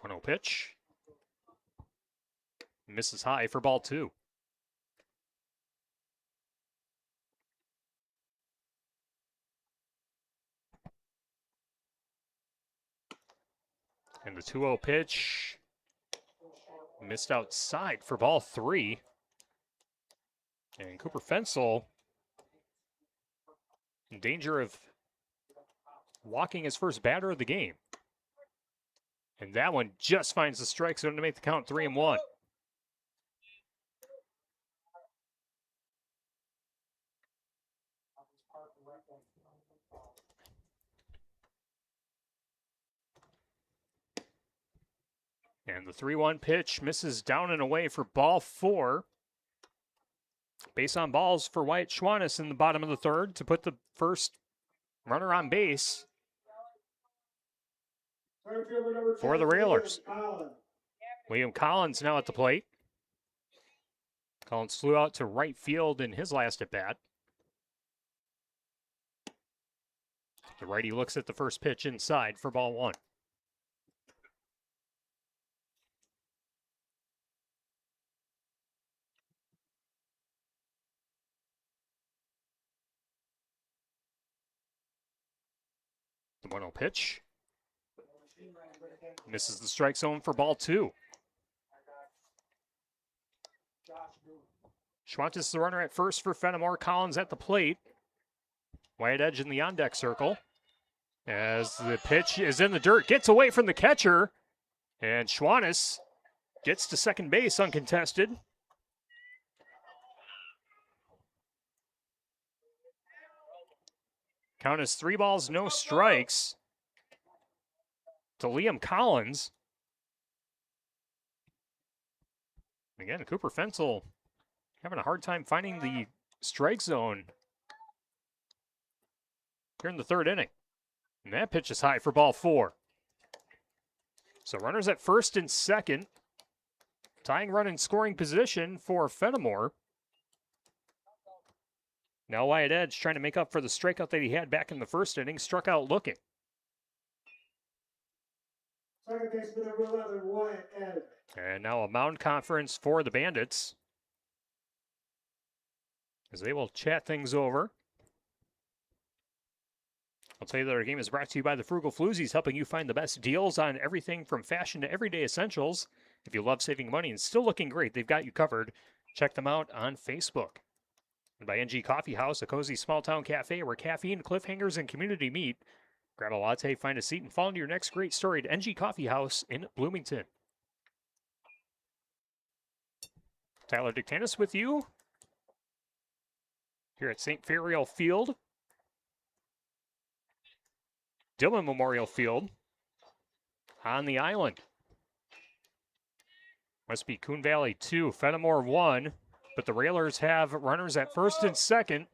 One 0 pitch. Misses high for ball 2. And the 2-0 pitch missed outside for ball 3. And Cooper Fensel in danger of walking his first batter of the game. And that one just finds the strike zone to make the count 3-1. And the 3-1 pitch misses down and away for ball 4. Base on balls for Wyatt Schwannis in the bottom of the 3rd to put the first runner on base for the Railers. William Collins now at the plate. Collins flew out to right field in his last at bat. The righty looks at the first pitch inside for ball 1. The 1-0 pitch misses the strike zone for ball 2. Schwantes is the runner at first for Fenimore. Collins at the plate. Wyatt Edge in the on-deck circle. As the pitch is in the dirt, gets away from the catcher. And Schwantes gets to second base uncontested. Count is 3 balls, no strikes to Liam Collins. Again, Cooper Fensel having a hard time finding the strike zone here in the 3rd inning. And that pitch is high for ball 4. So runners at first and second. Tying run in scoring position for Fenimore. Now Wyatt Edge trying to make up for the strikeout that he had back in the 1st inning. Struck out looking. Second baseman number 11, Wyatt Edge. And now a mound conference for the Bandits, as they will chat things over. I'll tell you that our game is brought to you by the Frugal Floozies, helping you find the best deals on everything from fashion to everyday essentials. If you love saving money and still looking great, they've got you covered. Check them out on Facebook. And by NG Coffee House, a cozy small-town cafe where caffeine, cliffhangers, and community meet. Grab a latte, find a seat, and fall into your next great story at NG Coffee House in Bloomington. Tyler Dictanis with you here at St. Ferial Field. Dillon Memorial Field on the island. Must be Coon Valley 2, Fenimore 1, but the Railers have runners at first and second.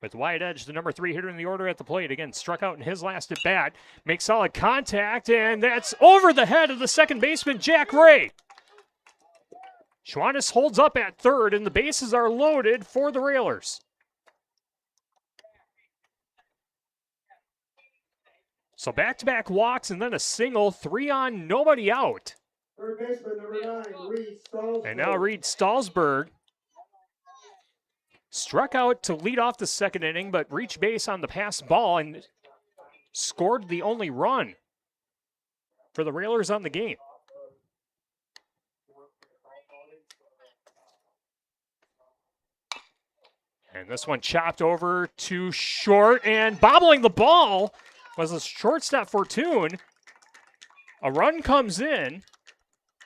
With Wyatt Edge, the number 3 hitter in the order at the plate. Again, struck out in his last at bat. Makes solid contact, and that's over the head of the second baseman, Jack Ray. Schwantes holds up at 3rd, and the bases are loaded for the Railers. So back-to-back walks and then a single, 3 on, nobody out. Third baseman number 9, Reed Stallsburg. And now Reed Stallsburg struck out to lead off the 2nd inning, but reached base on the pass ball and scored the only run for the Railers on the game. And this one chopped over to short, and bobbling the ball was a shortstop Fortune. A run comes in,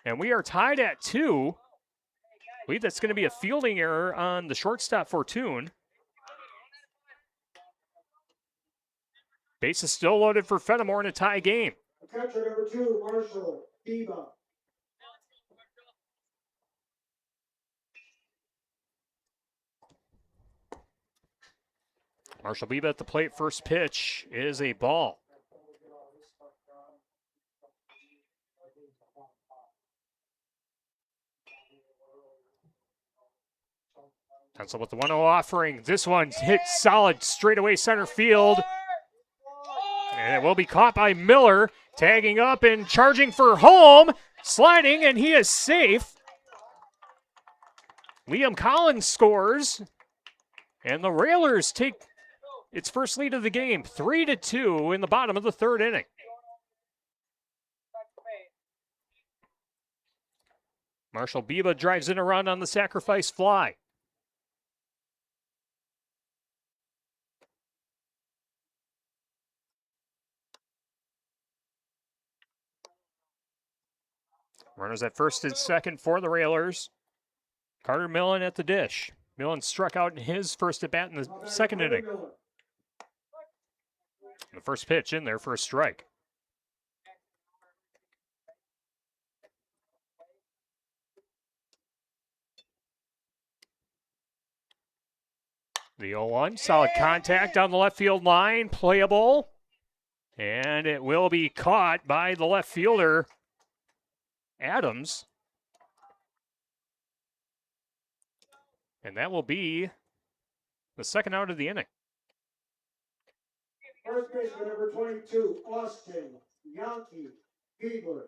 and we are tied at 2. I believe that's going to be a fielding error on the shortstop Fortune. Base is still loaded for Fenimore in a tie game. Catcher number 2, Marshall Biba. Marshall Biba at the plate. First pitch is a ball. Pencil with the 1-0 offering. This one hit solid straightaway center field. And it will be caught by Miller, tagging up and charging for home, sliding, and he is safe. Liam Collins scores, and the Railers take its first lead of the game, 3-2 in the bottom of the third inning. Marshall Biba drives in a run on the sacrifice fly. Runners at first and second for the Railers. Carter Millen at the dish. Millen struck out in his first at bat in the second inning. The first pitch in there for a strike. The 0-1, solid contact on the left field line, playable. And it will be caught by the left fielder, Adams. And that will be the second out of the inning. First baseman number 22, Austin Yankee Fiedler.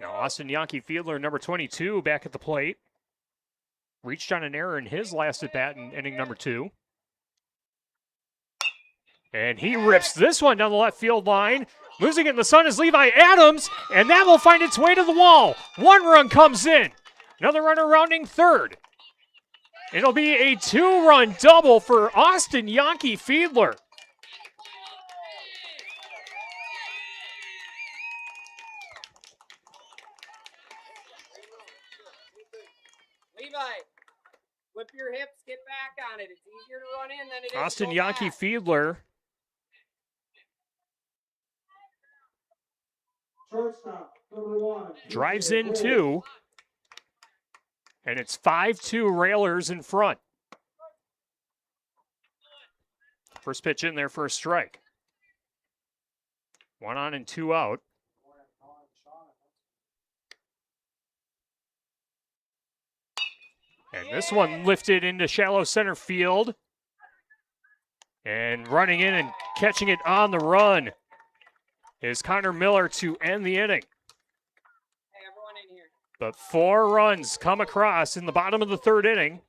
Now Austin Yankee Fiedler, number 22, back at the plate. Reached on an error in his last at bat in inning number 2. And he rips this one down the left field line. Losing it in the sun is Levi Adams, and that will find its way to the wall. One run comes in. Another runner rounding third. It'll be a 2-run double for Austin Yankee Fiedler. Levi, whip your hips, get back on it. It's easier to run in than it is Austin to go Yankee back. Fiedler. Shortstop number 1. Drives in 2. And it's 5-2 Railers in front. First pitch in there for a strike. 1 on and 2 out. And this one lifted into shallow center field. And running in and catching it on the run is Connor Miller to end the inning. Hey, everyone in here. But 4 runs come across in the bottom of the third inning.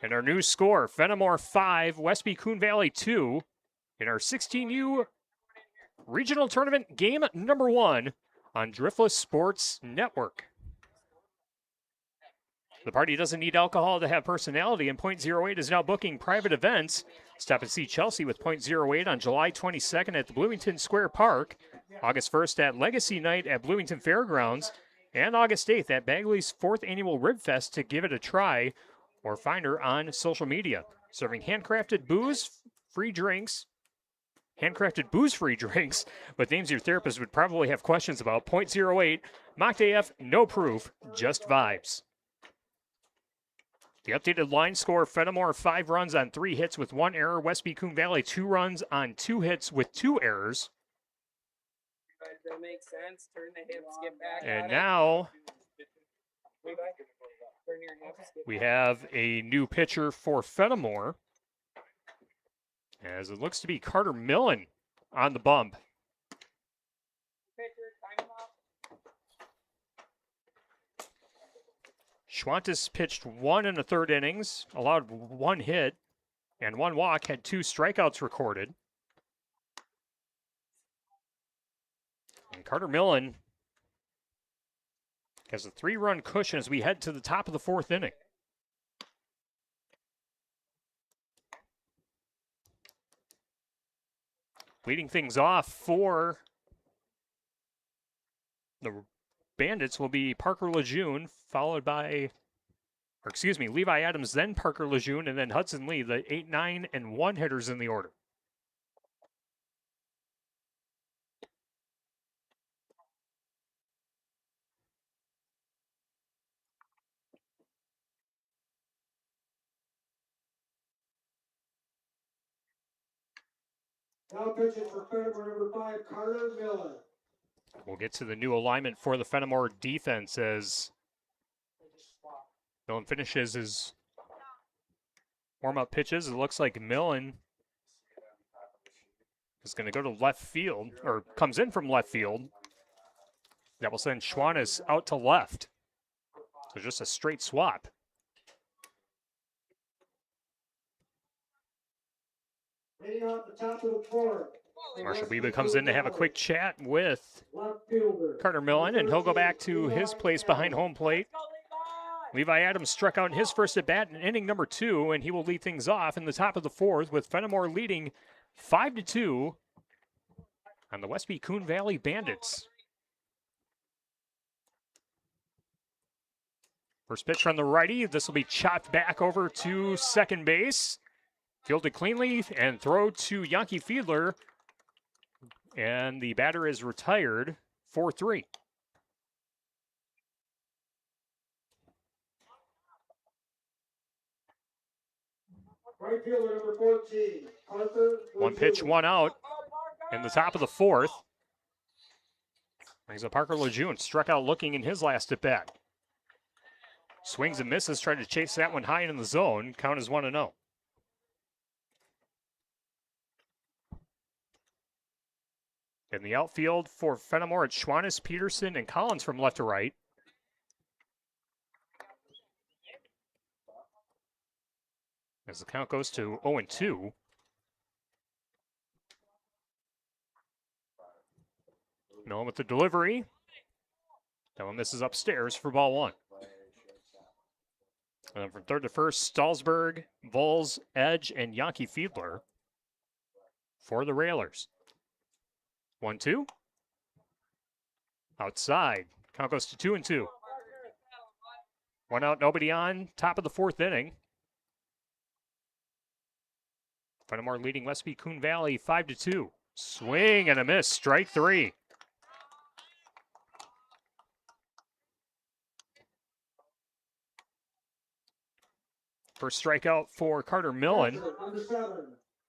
And our new score, Fenimore 5, Westby Coon Valley 2 in our 16U Regional Tournament game number 1 on Driftless Sports Network. The party doesn't need alcohol to have personality, and .08 is now booking private events. Stop and see Chelsea with .08 on July 22nd at the Bloomington Square Park, August 1st at Legacy Night at Bloomington Fairgrounds, and August 8th at Bagley's 4th Annual Rib Fest to give it a try, or find her on social media. Serving handcrafted booze-free drinks, but names your therapist would probably have questions about. .08, Mock AF, no proof, just vibes. The updated line score, Fenimore 5 runs on 3 hits with 1 error. Westby Coon Valley 2 runs on 2 hits with 2 errors. That makes sense. Turn the hips, get back on And it. now Levi, turn your hips, get we back. have a new pitcher for Fenimore, as it looks to be Carter Millen on the bump. Pitcher, time him out. Schwantes pitched 1 1/3 innings, allowed 1 hit and 1 walk, had 2 strikeouts recorded. And Carter Millen has a 3-run cushion as we head to the top of the 4th inning. Leading things off for the Bandits will be Parker Lejeune, followed by, Levi Adams, then Parker Lejeune, and then Hudson Lee, the 8, 9, and 1 hitters in the order. Now pitching for Fenimore, number 5, Carter Miller. We'll get to the new alignment for the Fenimore defense as Millen finishes his warm-up pitches. It looks like Millen is going to go to left field, or comes in from left field. That will send Schwannis out to left. So just a straight swap. Hitting off the top of the fourth. Marshall Biba comes in to have a quick chat with Left fielder. Carter Millen, and he'll go back to his place behind home plate. Levi Adams struck out in his first at bat in inning number 2, and he will lead things off in the top of the 4th with Fenimore leading 5-2 on the Westby Coon Valley Bandits. First pitch from the righty. This will be chopped back over to second base. Fielded cleanly and throw to Yankee Fiedler. And the batter is retired, 4-3. Right fielder, number 14, Arthur. One pitch, Lejeune. one out in the top of the 4th. Brings up Parker Lejeune, struck out looking in his last at bat. Swings and misses, trying to chase that one high in the zone. Count is 1-0. In the outfield for Fenimore, it's Schwannis, Peterson, and Collins from left to right. As the count goes to 0-2. Millen with the delivery. That one misses upstairs for ball 1. And then from third to first, Stalsberg, Vols, Edge, and Yankee Fiedler for the Railers. 1-2. Outside. Count goes to 2-2. One out, nobody on. Top of the 4th inning. Fenimore leading Westby Coon Valley 5-2. Swing and a miss. Strike 3. First strikeout for Carter Millen. Number 7,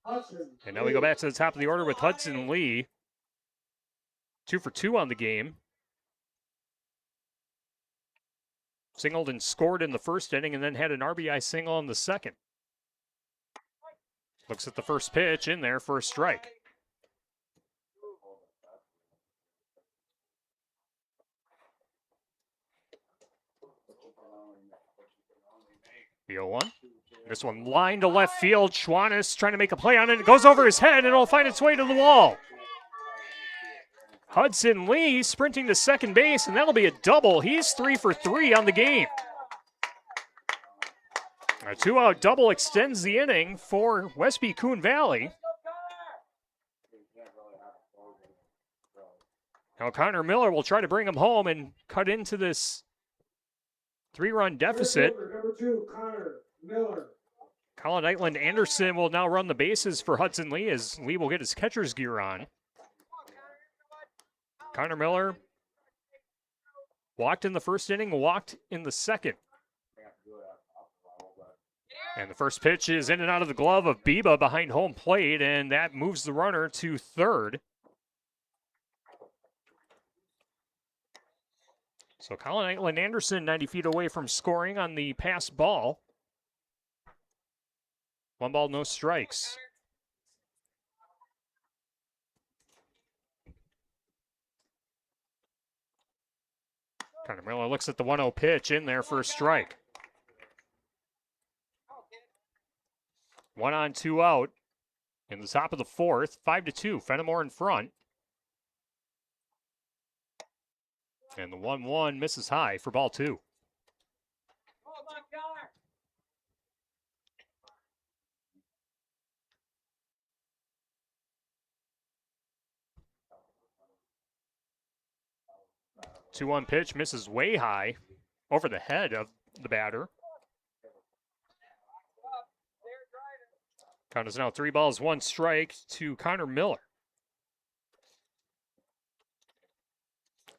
Hudson. And now we go back to the top of the order with Hudson Lee. 2 for 2 on the game. Singled and scored in the first inning and then had an RBI single in the second. Looks at the first pitch in there for a strike. The 0-1. This one line to left field. Schwannis trying to make a play on it. It goes over his head and it'll find its way to the wall. Hudson Lee sprinting to second base, and that'll be a double. He's 3 for 3 on the game. A 2-out double extends the inning for Westby Coon Valley. Now Connor Miller will try to bring him home and cut into this 3-run deficit. Number 2, Connor Miller. Colin Eitland Anderson will now run the bases for Hudson Lee as Lee will get his catcher's gear on. Connor Miller walked in the first inning, walked in the second. And the first pitch is in and out of the glove of Biba behind home plate, and that moves the runner to third. So Colin Eitland Anderson 90 feet away from scoring on the pass ball. 1 ball, no strikes. Connor Miller looks at the 1-0 pitch in there for a strike. 1 on, 2 out in the top of the 4th. 5-2, Fenimore in front. And the 1-1 misses high for ball 2. Two-one pitch misses way high over the head of the batter. Count is now 3 balls, 1 strike to Connor Miller.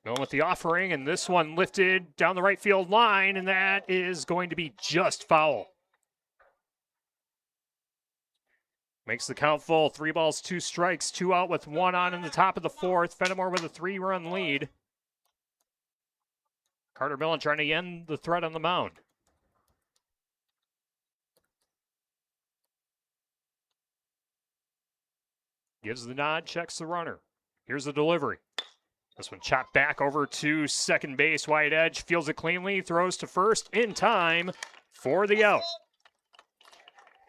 Going with the offering, and this one lifted down the right field line, and that is going to be just foul. Makes the count full. 3 balls, 2 strikes, 2 out with 1 on in the top of the 4th. Fenimore with a 3-run lead. Carter Millen trying to end the threat on the mound. Gives the nod, checks the runner. Here's the delivery. This one chopped back over to second base. Wide edge, fields it cleanly, throws to first in time for the out.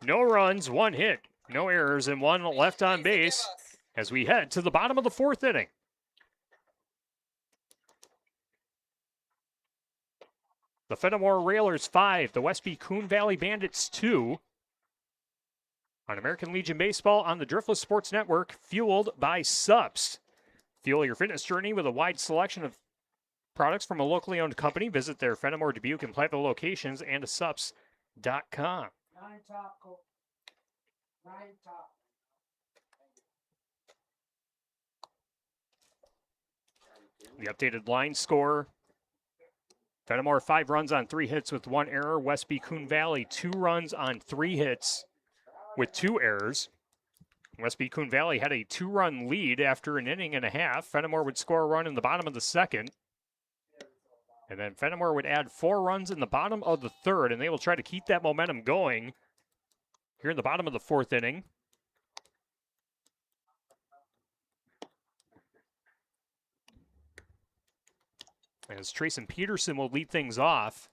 No runs, 1 hit, no errors, and 1 left on base as we head to the bottom of the 4th inning. The Fenimore Railers 5, the Westby Coon Valley Bandits 2. On American Legion Baseball on the Driftless Sports Network, fueled by Subs. Fuel your fitness journey with a wide selection of products from a locally owned company. Visit their Fenimore, Dubuque, and Platteville locations and subs.com. 9 top, Coach. 9 top. The updated line score. Fenimore 5 runs on 3 hits with 1 error. Westby Coon Valley 2 runs on 3 hits with 2 errors. Westby Coon Valley had a 2-run lead after an inning and a half. Fenimore would score a run in the bottom of the 2nd. And then Fenimore would add 4 runs in the bottom of the 3rd, and they will try to keep that momentum going here in the bottom of the 4th inning. As Trayson Peterson will lead things off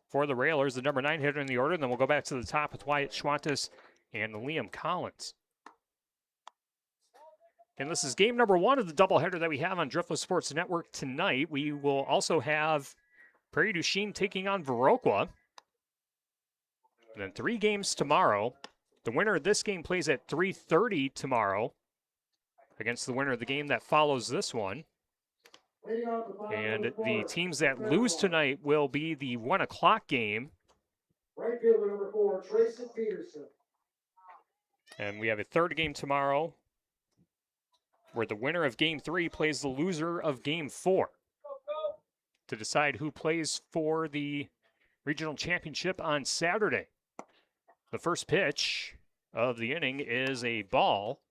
for the Railers, the number 9 hitter in the order. And then we'll go back to the top with Wyatt Schwantes and Liam Collins. And this is game number 1 of the doubleheader that we have on Driftless Sports Network tonight. We will also have Prairie du Chien taking on Viroqua. And then 3 games tomorrow. The winner of this game plays at 3:30 tomorrow against the winner of the game that follows this one. And the teams that lose tonight will be the 1 o'clock game. Right fielder number 4, Trayson Peterson. And we have a 3rd game tomorrow where the winner of game 3 plays the loser of game 4 to decide who plays for the regional championship on Saturday. The first pitch of the inning is a ball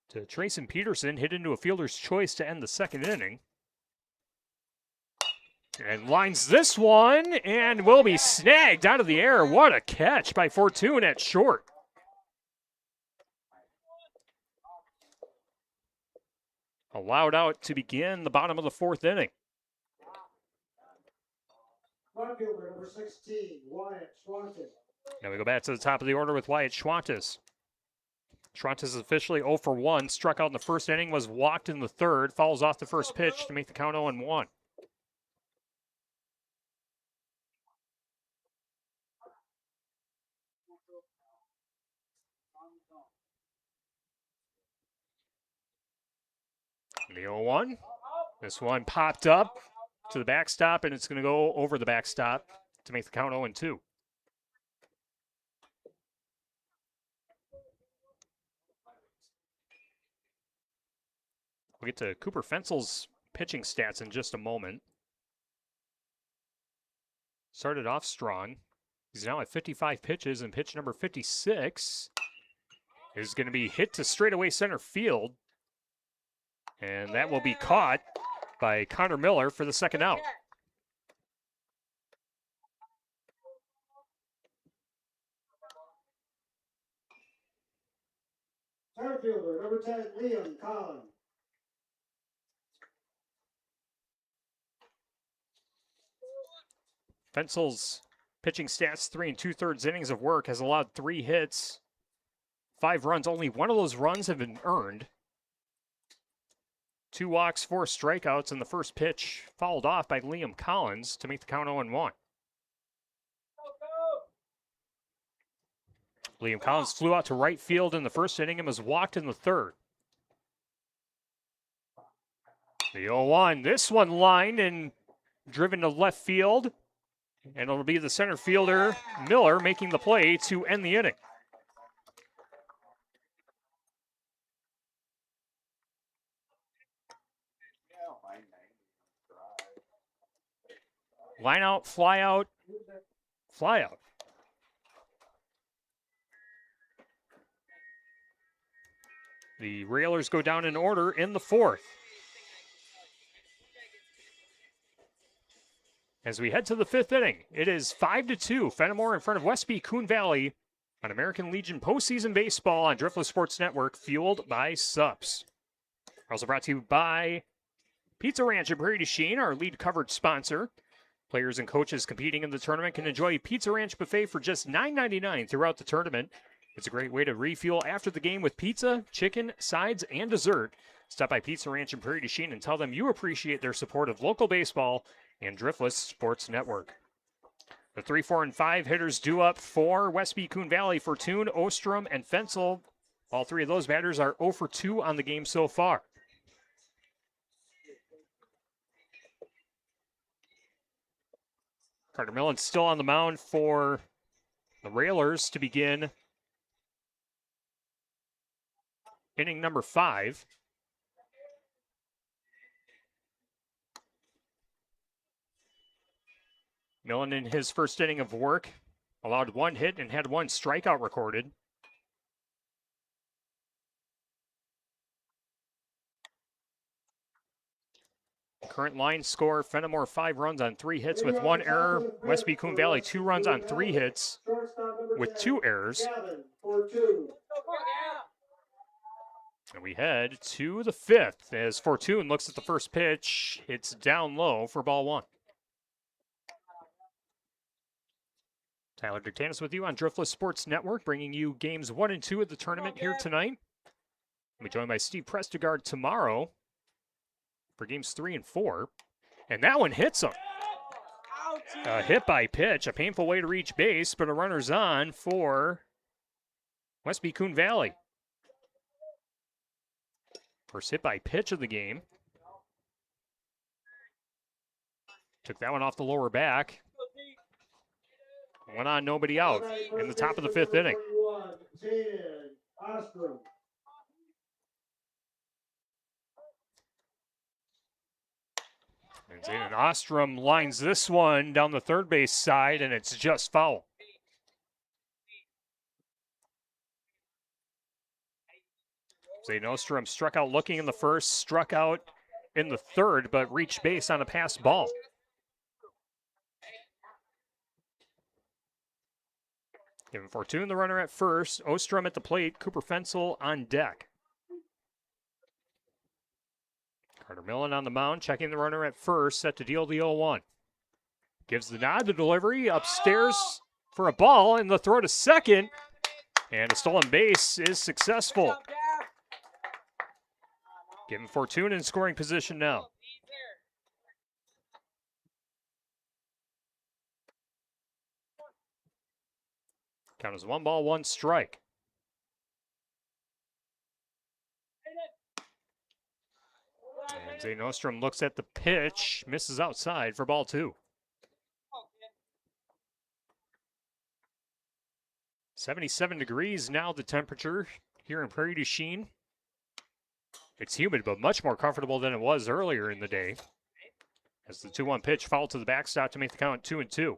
to Trayson Peterson, hit into a fielder's choice to end the 2nd inning. And lines this one and will be snagged out of the air. What a catch by Fortune at short. Allowed out to begin the bottom of the 4th inning. Right fielder number 16, Wyatt Schwantes. Now we go back to the top of the order with Wyatt Schwantes. Schwantes is officially 0 for 1. Struck out in the 1st inning, was walked in the 3rd. Fouls off the first pitch to make the count 0-1. The 0-1. This one popped up to the backstop, and it's going to go over the backstop to make the count 0-2. We'll get to Cooper Fensel's pitching stats in just a moment. Started off strong. He's now at 55 pitches, and pitch number 56 is going to be hit to straightaway center field. And that will be caught by Connor Miller for the 2nd out. Center fielder number 10, Liam Collins. Fensel's pitching stats, 3 2/3 innings of work, has allowed 3 hits, 5 runs. Only 1 of those runs have been earned. 2 walks, 4 strikeouts, and the first pitch fouled off by Liam Collins to make the count 0-1. Liam Collins flew out to right field in the 1st inning and was walked in the 3rd. The 0-1, this one lined and driven to left field. And it'll be the center fielder, Miller, making the play to end the inning. Line out, fly out, fly out. The Railers go down in order in the fourth. As we head to the fifth inning, it is 5-2, Fenimore in front of Westby Coon Valley on American Legion postseason baseball on Driftless Sports Network, fueled by Sups. Also brought to you by Pizza Ranch at Prairie du Chien, our lead coverage sponsor. Players and coaches competing in the tournament can enjoy a Pizza Ranch buffet for just $9.99 throughout the tournament. It's a great way to refuel after the game with pizza, chicken, sides, and dessert. Stop by Pizza Ranch in Prairie du Chien and tell them you appreciate their support of local baseball and Driftless Sports Network. The 3, 4, and 5 hitters due up for Westby Coon Valley: Fortune, Ostrom, and Fensel. All three of those batters are 0 for 2 on the game so far. Carter Millen still on the mound for the Railers to begin inning number 5. Millen in his first inning of work allowed 1 hit and had 1 strikeout recorded. Current line score, Fenimore 5 runs on 3 hits with 1 error. Westby Coon Valley 2 runs on 3 hits with 2 errors. And we head to the 5th as Fortune looks at the first pitch. It's down low for ball 1. Tyler Dictanis with you on Driftless Sports Network, bringing you games 1 and 2 of the tournament here tonight. We'll be joined by Steve Prestegard tomorrow for games 3 and 4. And that one hits him. A hit by pitch, a painful way to reach base, but a runner's on for Westby Coon Valley. First hit by pitch of the game. Took that one off the lower back. Went on, nobody out in the top of the 5th inning. And Zayden Ostrom lines this one down the third base side, and it's just foul. Zayden Ostrom struck out looking in the first, struck out in the third, but reached base on a pass ball. Giving Fortune the runner at first, Ostrom at the plate, Cooper Fensel on deck. Carter Millen on the mound, checking the runner at first, set to deal the 0-1. Gives the nod to delivery, upstairs for a ball, and the throw to second. And a stolen base is successful. Giving Fortune in scoring position now. Count as 1 ball, 1 strike. And Zayden Ostrom looks at the pitch, misses outside for ball 2. 77 degrees now the temperature here in Prairie du Chien. It's humid, but much more comfortable than it was earlier in the day. As the 2-1 pitch fouled to the backstop to make the count 2-2.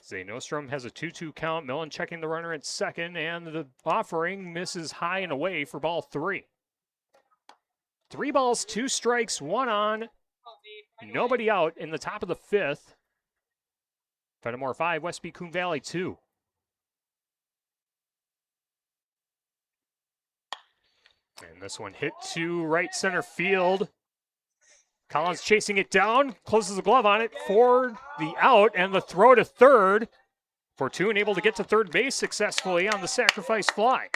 Zayden Ostrom has a 2-2 count. Millen checking the runner at second, and the offering misses high and away for ball 3. 3 balls, 2 strikes, 1 on. Nobody out in the top of the 5th. Fenimore 5, Westby Coon Valley 2. And this one hit to right center field. Collins chasing it down, closes the glove on it for the out, and the throw to third. Fortune able to get to third base successfully on the sacrifice fly.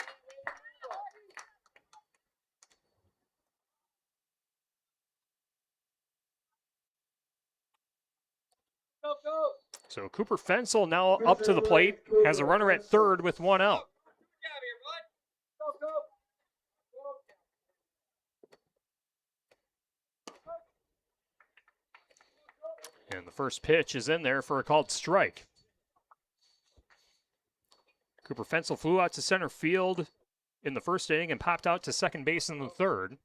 So Cooper Fensel now up to the plate, has a runner at third with 1 out. And the first pitch is in there for a called strike. Cooper Fensel flew out to center field in the first inning and popped out to second base in the third.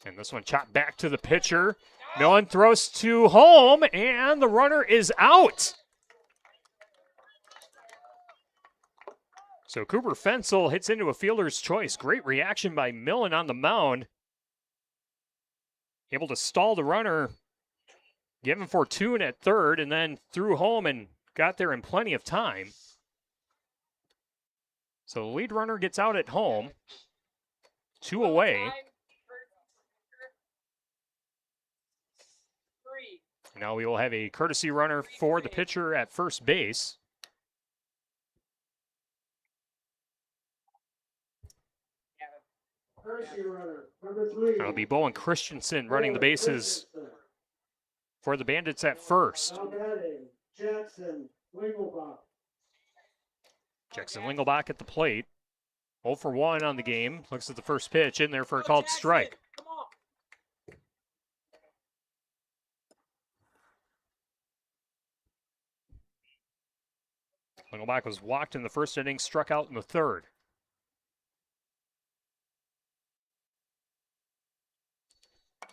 And this one chopped back to the pitcher. Millen throws to home, and the runner is out. So Cooper Fensel hits into a fielder's choice. Great reaction by Millen on the mound. Able to stall the runner, give him Fortune at third, and then threw home and got there in plenty of time. So the lead runner gets out at home. 2 away. Now we will have a courtesy runner for the pitcher at first base. Courtesy runner, number 3. That'll be Bowen Christensen running the bases for the Bandits at first. Now batting, Jackson Wingelbach. Jackson Wingelbach at the plate. 0 for 1 on the game. Looks at the first pitch in there for a called strike. Come on. Wingelbach was walked in the first inning, struck out in the third.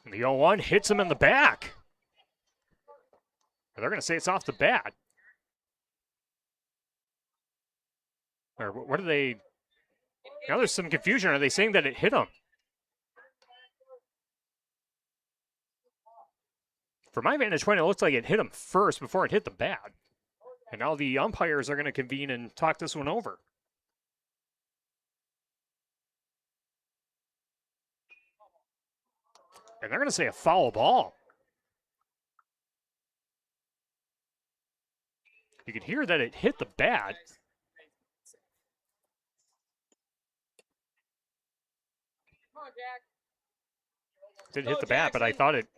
And the 0-1 hits him in the back. They're going to say it's off the bat. Or what are they? Now there's some confusion. Are they saying that it hit him? From my vantage point, it looks like it hit him first before it hit the bat. And now the umpires are going to convene and talk this one over. And they're going to say a foul ball. You can hear that it hit the bat. Come on, Jack. Did hit the bat, but I thought it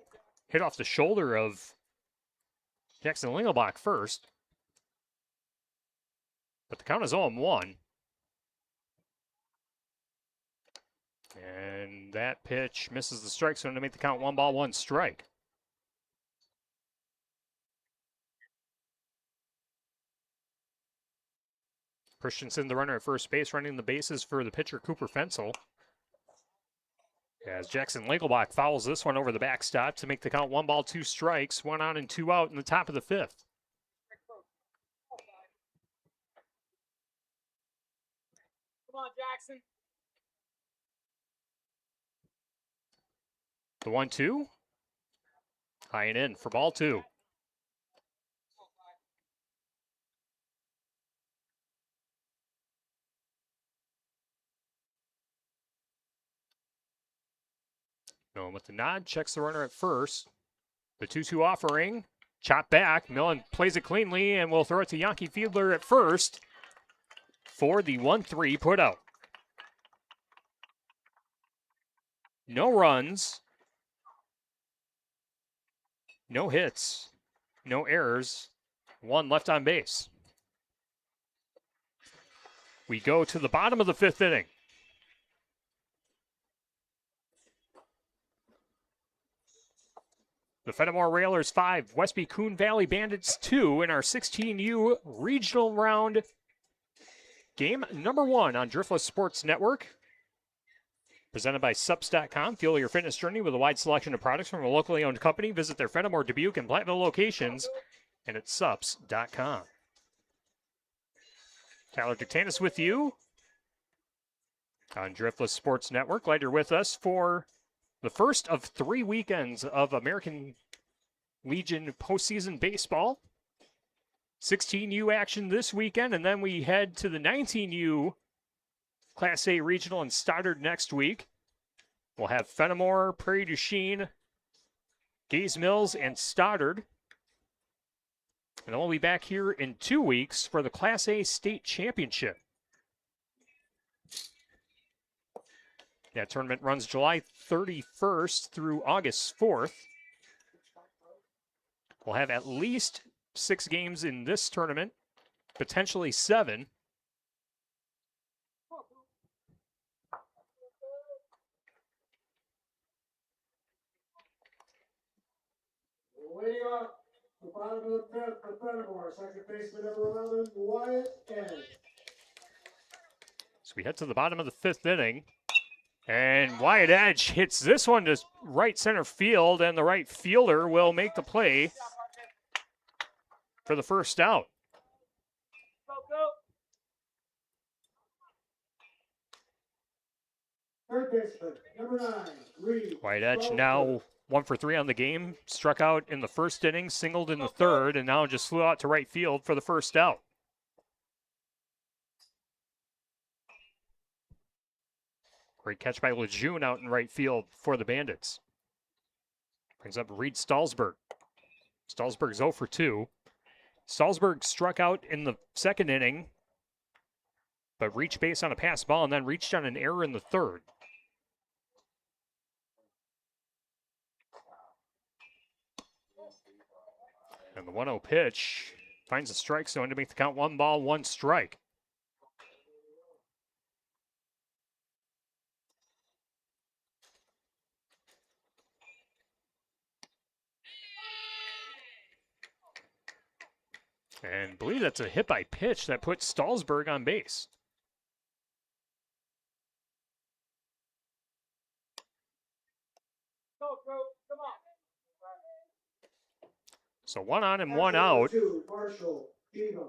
hit off the shoulder of Jackson Lingelbach first. But the count is 0-1. And that pitch misses the strike zone to make the count 1 ball, 1 strike. Christensen, the runner at first base, running the bases for the pitcher Cooper Fensel. As Jackson Lingelbach fouls this one over the backstop to make the count 1 ball, 2 strikes, 1 on and 2 out in the top of the 5th. Come on, Jackson. The 1-2. High and in for ball 2. Millen with the nod, checks the runner at first. The 2-2 offering, chop back. Millen plays it cleanly and will throw it to Yankee Fiedler at first for the 1-3 put out. No runs, no hits, no errors, 1 left on base. We go to the bottom of the 5th inning. The Fenimore Railers 5, Westby Coon Valley Bandits 2 in our 16U regional round game number 1 on Driftless Sports Network. Presented by Sups.com. Fuel your fitness journey with a wide selection of products from a locally owned company. Visit their Fenimore, Dubuque, and Platteville locations and at Sups.com. Tyler Dictanis with you on Driftless Sports Network. Glad you're with us for the first of 3 weekends of American Legion postseason baseball. 16U action this weekend, and then we head to the 19U Class A Regional in Stoddard next week. We'll have Fenimore, Prairie du Chien, Gaze Mills, and Stoddard. And then we'll be back here in 2 weeks for the Class A State Championship. That tournament runs July 31st through August 4th. We'll have at least 6 games in this tournament, potentially 7. Waiting off the bottom of the 5th for Fenimore, second baseman number 11, Wyatt Edge. So we head to the bottom of the 5th inning. And Wyatt Edge hits this one to right center field, and the right fielder will make the play for the first out. Go, go. Third baseman, number 9, Reed. Wyatt Edge Stalsberg. now 1 for 3 on the game. Struck out in the first inning, singled in the third, and now just flew out to right field for the first out. Great catch by Lejeune out in right field for the Bandits. Brings up Reed Stalsberg. Stalsberg's 0 for 2. Stalsberg struck out in the second inning, but reached base on a pass ball and then reached on an error in the third. And the 1-0 pitch finds a strike zone to make the count 1 ball, 1 strike. And I believe that's a hit by pitch that puts Stalsberg on base. Go, go. Come on. So 1 on and Batter 1 number out. 2, Marshall, Diva.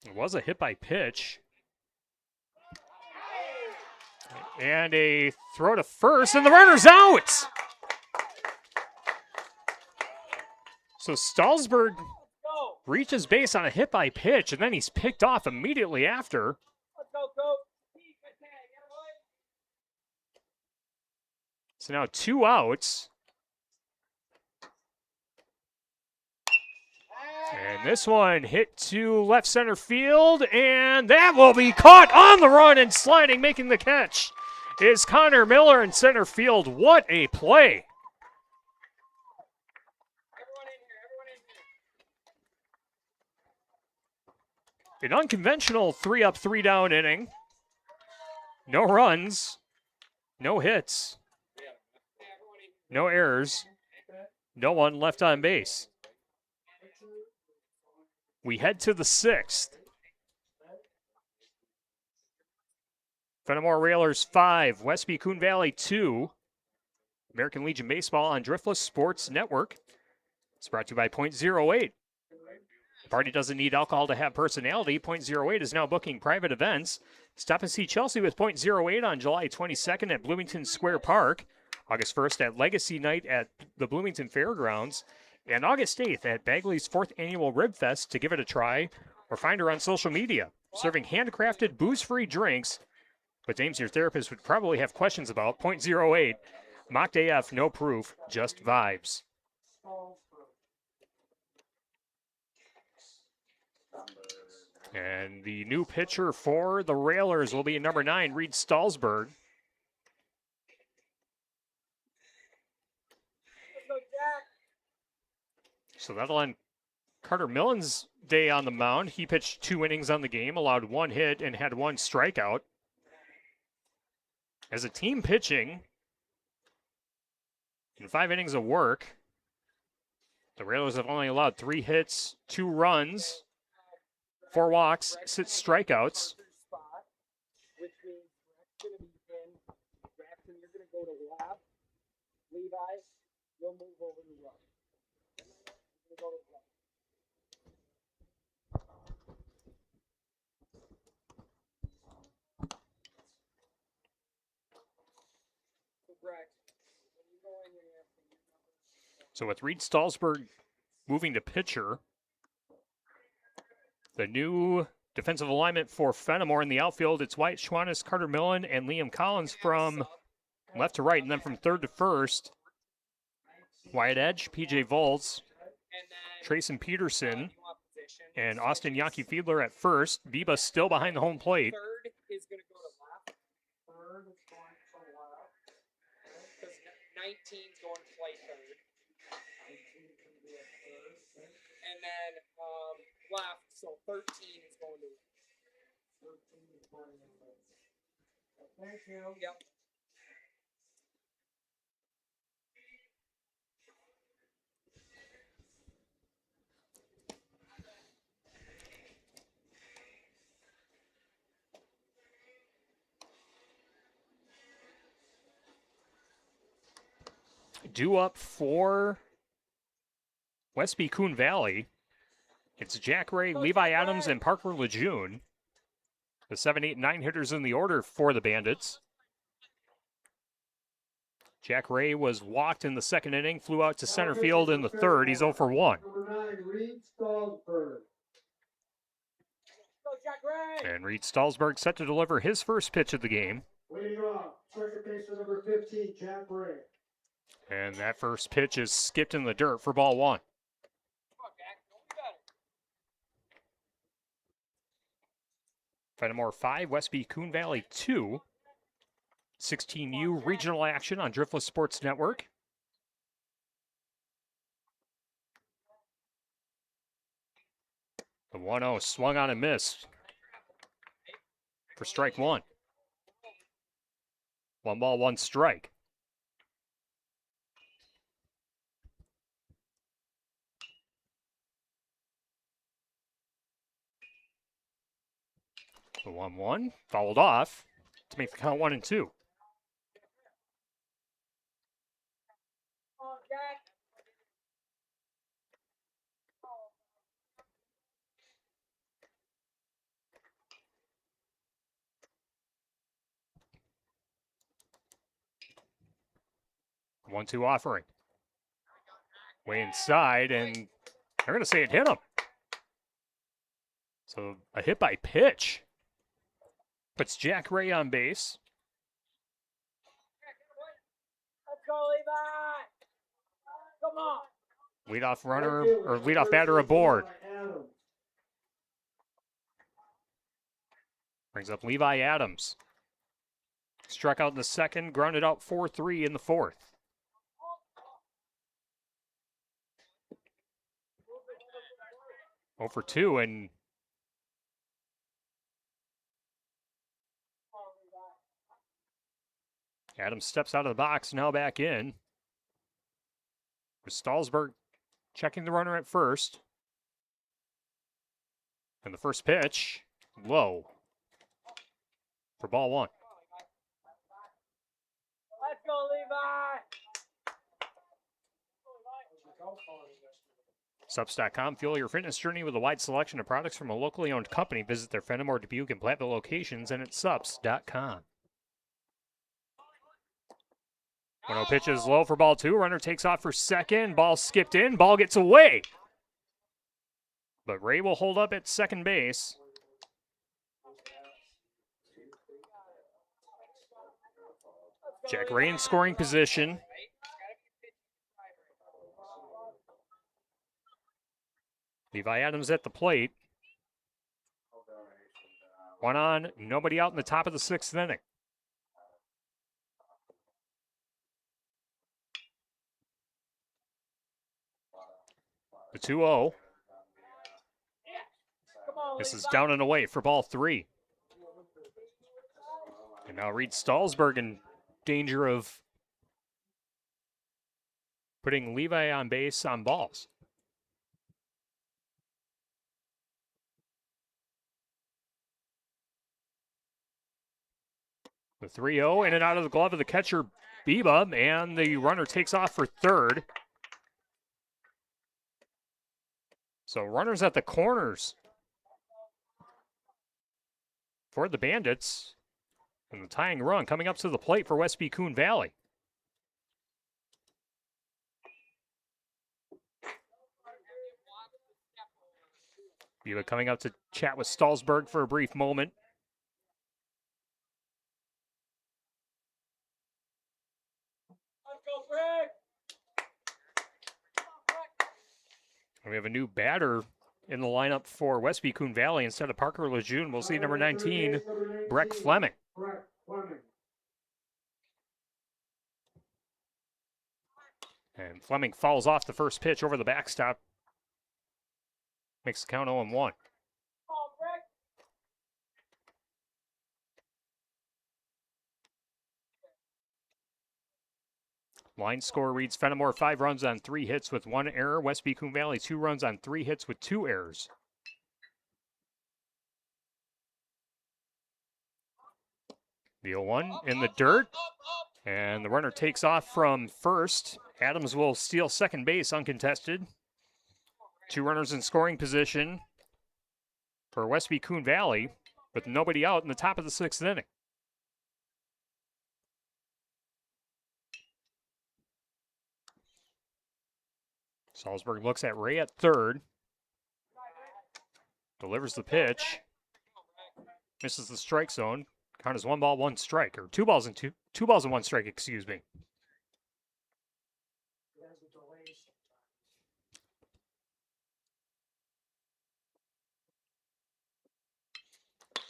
It was a hit by pitch. And a throw to first, and the runner's out! So Stalsberg Go. reaches base on a hit by pitch, and then he's picked off immediately after. Let's go, go. Good tag. Get away. So now 2 outs. And this one hit to left center field, and that will be caught on the run and sliding, making the catch is Connor Miller in center field. What a play! Everyone in here. Everyone in here. An unconventional 3-up, 3-down inning. No runs, no hits, Everyone in here. no errors, no one left on base. We head to the 6th. Fenimore Railers 5, Westby Coon Valley 2. American Legion Baseball on Driftless Sports Network. It's brought to you by .08. The party doesn't need alcohol to have personality. .08 is now booking private events. Stop and see Chelsea with .08 on July 22nd at Bloomington Square Park, August 1st at Legacy Night at the Bloomington Fairgrounds, and August 8th at Bagley's 4th Annual Rib Fest. To give it a try, or find her on social media. Serving handcrafted, booze-free drinks, but names your therapist would probably have questions about. .08, mocked AF, no proof, just vibes. And the new pitcher for the Railers will be number 9, Reed Stalsberg. Let's go, Jack. So that'll end Carter Millen's day on the mound. He pitched 2 innings on the game, allowed 1 hit, and had 1 strikeout. As a team pitching, in 5 innings of work, the Railers have only allowed 3 hits, 2 runs, 4 walks, 6 strikeouts. Spot, which means Rex going to be in. Jackson, you're going to go to left. Levi, you'll move over to right. You're going to go to left. So, Rex, when you go in, you're going to have to use number. So with Reed Stalsberg moving to pitcher, the new defensive alignment for Fenimore in the outfield, it's Wyatt Schwannis, Carter Millen, and Liam Collins from left to right, and then from third to first, Wyatt Edge, PJ Volz, And then Trayson Peterson, you want position. and Austin Yaki Fiedler at first. Biba still behind the home plate. Third is going to go to left. Third is going to left. Because 19's going to play third. And then left, so 13 is going to left. Thank you. Yep. due up for Westby Coon Valley. It's Jack Ray, Levi Adams, and Parker Lejeune. The 7, 8, 9 hitters in the order for the Bandits. Jack Ray was walked in the second inning, flew out to center field in the third. He's 0 for 1. Number 9, Reed Stallsburg. Go, Jack Ray! And Reed Stallsburg set to deliver his first pitch of the game. Leading off, second baseman number 15, Jack Ray. And that first pitch is skipped in the dirt for ball 1. Come on, Jack. Don't be better. Fenimore 5, Westby Coon Valley 2. 16U regional action on Driftless Sports Network. The 1-0 swung on and missed for strike 1. 1 ball, 1 strike. The 1-1 fouled off to make the count 1 and 2. Come on, Jack. One, 2 offering. Way inside, and they're going to say it hit him. So a hit by pitch puts Jack Ray on base. Let's go, Levi! Come on! Leadoff runner, or leadoff batter aboard. Adams. Brings up Levi Adams. Struck out in the second, grounded out 4-3 in the fourth. Oh for 2, and Adams steps out of the box, now back in. With Stallsburg checking the runner at first. And the first pitch, low for ball 1. Let's go, Levi! Subs.com, fuel your fitness journey with a wide selection of products from a locally owned company. Visit their Fenimore, Dubuque, and Platteville locations and at subs.com. 1-0 pitch is low for ball 2. Runner takes off for second. Ball skipped in. Ball gets away. But Ray will hold up at second base. Jack Ray in scoring position. Levi Adams at the plate. 1 on, nobody out in the top of the 6th inning. The 2-0. Come on, This is Levi. down and away for ball 3. And now Reed Stallsburg in danger of putting Levi on base on balls. The 3-0 in and out of the glove of the catcher, Biba, and the runner takes off for third. So runners at the corners for the Bandits. And the tying run coming up to the plate for Westby Coon Valley. Biba coming up to chat with Stallsburg for a brief moment. Let's go, Greg! And we have a new batter in the lineup for Westby Coon Valley. Instead of Parker Lejeune, we'll see number 19, Breck Fleming. Breck Fleming. And Fleming fouls off the first pitch over the backstop. Makes the count 0-1. Come on, Greg! Line score reads Fenimore 5 runs on 3 hits with 1 error. Westby Coon Valley 2 runs on 3 hits with 2 errors. The 0-1 in the dirt. And the runner takes off from first Adams will steal second base uncontested. 2 runners in scoring position for Westby Coon Valley, with nobody out in the top of the 6th inning. Salzburg looks at Ray at third. Delivers the pitch. Misses the strike zone. Count is 1 ball, 1 strike, or 2 balls and 1 strike, excuse me.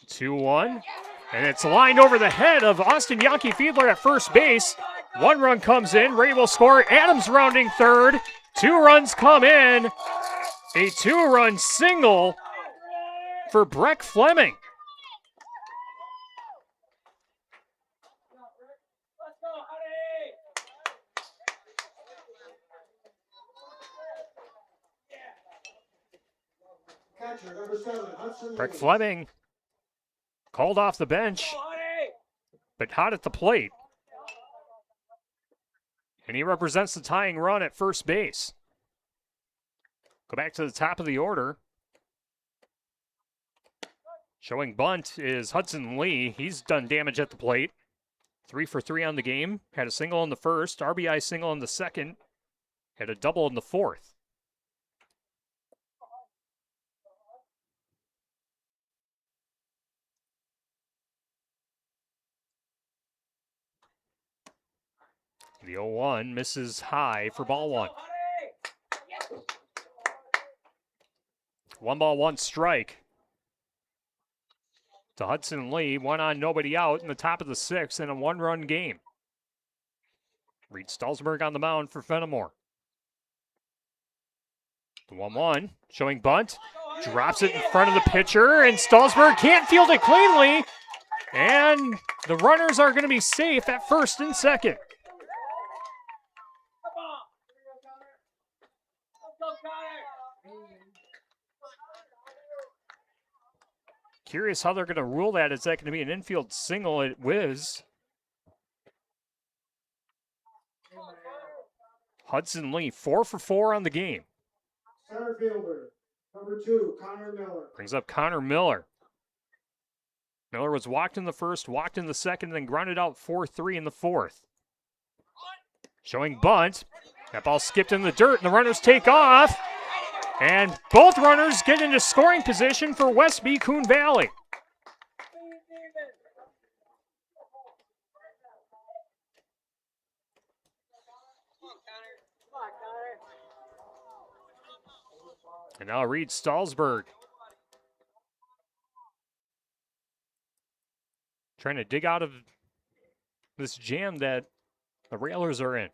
2-1, and it's lined over the head of Austin Yankee Fiedler at first base. 1 run comes in. Ray will score. Adams rounding third. 2 runs come in. A 2-run single for Breck Fleming. Catcher, number 7, Hudson Breck Lee. Fleming called off the bench, but hot at the plate. And he represents the tying run at first base. Go back to the top of the order. Showing bunt is Hudson Lee. He's done damage at the plate. 3 for 3 on the game. Had a single in the first, RBI single in the second, had a double in the fourth. The 0-1 misses high for ball 1. 1 ball, 1 strike to Hudson Lee. 1 on, nobody out in the top of the 6th in a 1-run game. Reed Stalsberg on the mound for Fenimore. The 1-1 showing bunt. Drops it in front of the pitcher, and Stalsberg can't field it cleanly. And the runners are going to be safe at first and second. Curious how they're going to rule that. Is that going to be an infield single at Wiz? Hudson Lee, 4 for 4 on the game. Center fielder, number 2, Connor Miller. Brings up Connor Miller. Miller was walked in the first, walked in the second, then grounded out 4-3 in the fourth. Showing bunt. That ball skipped in the dirt, and the runners take off. And both runners get into scoring position for Westby Coon Valley. And now Reed Stalsberg trying to dig out of this jam that the Railers are in.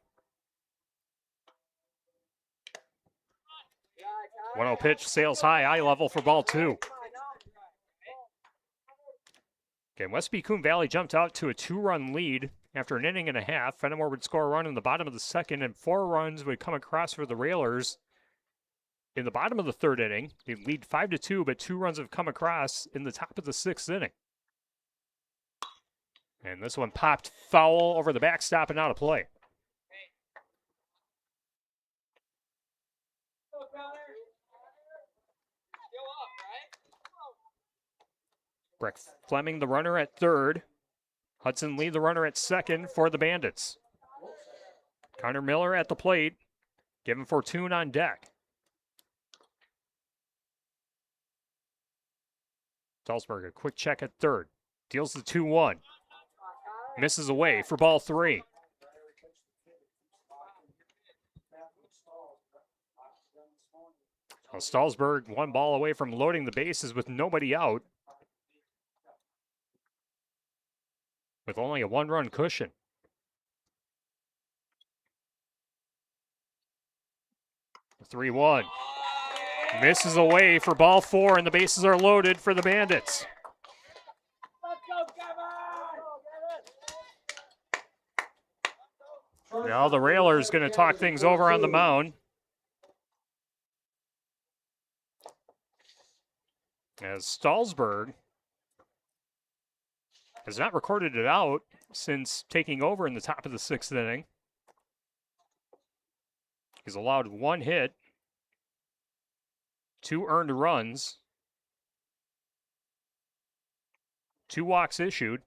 1-0 pitch, sails high, eye level for ball 2. Again, Westby Coon Valley jumped out to a 2-run lead after an inning and a half. Fenimore would score a run in the bottom of the second, and 4 runs would come across for the Railers in the bottom of the third inning. They lead 5-2, but 2 runs have come across in the top of the 6th inning. And this one popped foul over the backstop and out of play. Breck Fleming, the runner at third. Hudson Lee, the runner at second for the Bandits. Connor Miller at the plate. Given Fortune on deck. Salzburg, a quick check at third. Deals the 2-1. Misses away for ball 3. Well, Stalsberg, 1 ball away from loading the bases with nobody out. With only a 1-run cushion. The 3-1. Misses away for ball 4, and the bases are loaded for the Bandits. Now the Railers going to talk things over on the mound. As Stalsberg has not recorded it out since taking over in the top of the 6th inning. He's allowed 1 hit, 2 earned runs, 2 walks issued.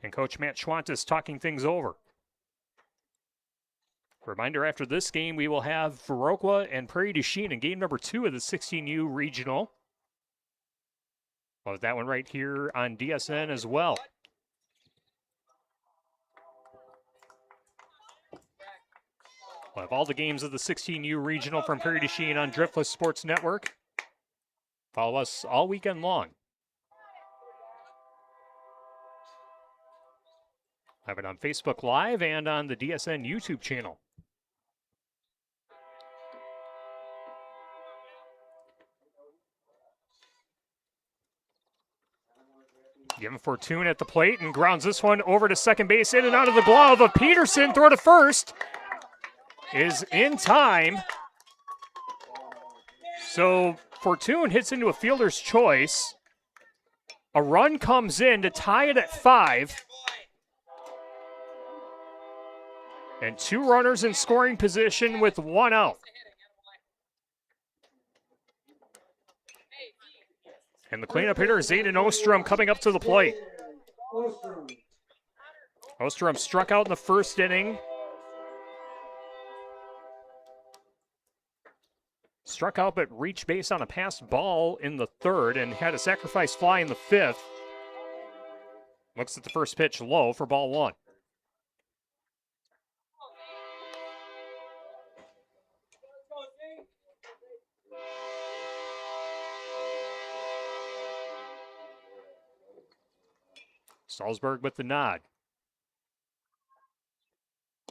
And Coach Matt Schwantes talking things over. Reminder, after this game, we will have Viroqua and Prairie du Chien in game number 2 of the 16U Regional. We'll have that one right here on DSN as well. We'll have all the games of the 16U Regional from Prairie du Chien on Driftless Sports Network. Follow us all weekend long. Have it on Facebook Live and on the DSN YouTube channel. Given Fortune at the plate and grounds this one over to second base, in and out of the glove of Peterson. Throw to first is in time. So Fortune hits into a fielder's choice. A run comes in to tie it at 5. And 2 runners in scoring position with 1 out. And the cleanup hitter is Zayden Ostrom coming up to the plate. Ostrom struck out in the first inning. Struck out but reached base on a passed ball in the 3rd and had a sacrifice fly in the 5th. Looks at the first pitch low for ball 1. Salzburg with the nod.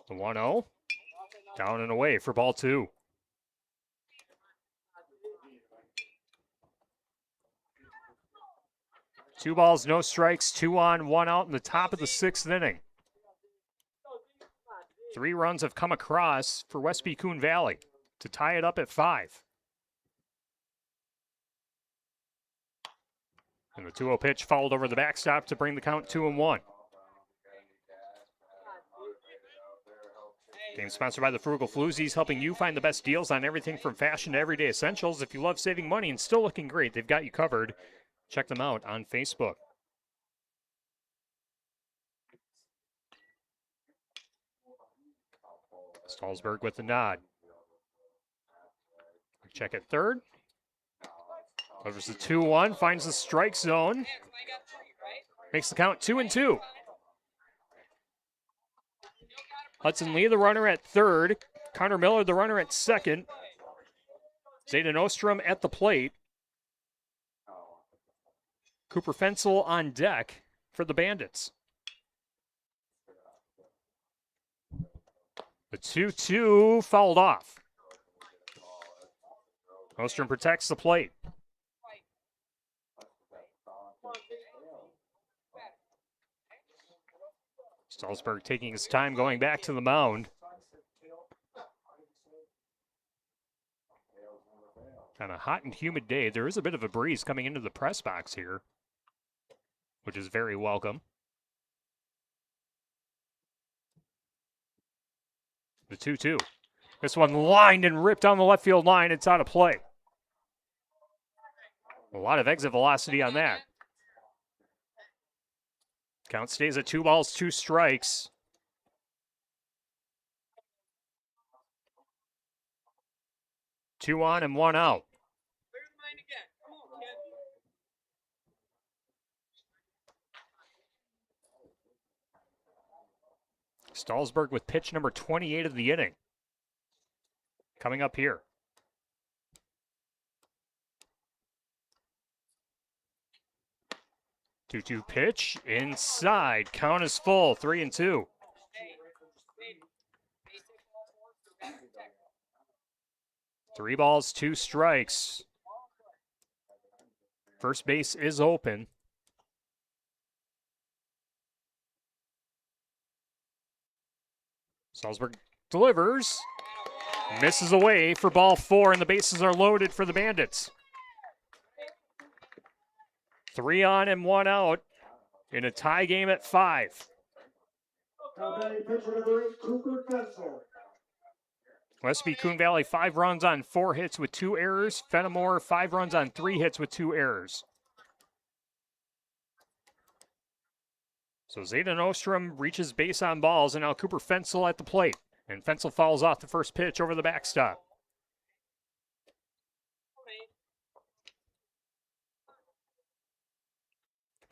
The 1-0. Down and away for ball 2. Two balls, no strikes, 2 on, 1 out in the top of the 6th inning. 3 runs have come across for Westby Coon Valley to tie it up at 5. And the 2-0 pitch fouled over the backstop to bring the count 2-1. Game sponsored by the Frugal Floozies, helping you find the best deals on everything from fashion to everyday essentials. If you love saving money and still looking great, they've got you covered. Check them out on Facebook. Salzburg with the nod. Check at third. Delivers the 2-1, finds the strike zone. Makes the count 2-2. Hudson Lee, the runner at third. Connor Miller, the runner at second. Zayden Ostrom at the plate. Cooper Fensel on deck for the Bandits. The 2-2 fouled off. Ostrom protects the plate. Salzburg taking his time going back to the mound. On a hot and humid day, there is a bit of a breeze coming into the press box here, which is very welcome. The 2-2. This one lined and ripped down the left field line. It's out of play. A lot of exit velocity on that. Count stays at 2 balls, 2 strikes. Two on and 1 out. Salzburg with pitch number 28 of the inning. Coming up here. 2-2 pitch inside. Count is full. 3-2. Three balls, 2 strikes. First base is open. Salzburg delivers. Misses away for ball 4, and the bases are loaded for the Bandits. 3 on and 1 out in a tie game at 5. Now batting pitcher number 8, Cooper Fensel. Westby Coon Valley, 5 runs on 4 hits with 2 errors. Fenimore, 5 runs on 3 hits with 2 errors. So Zayden Ostrom reaches base on balls, and now Cooper Fensel at the plate. And Fensel fouls off the first pitch over the backstop.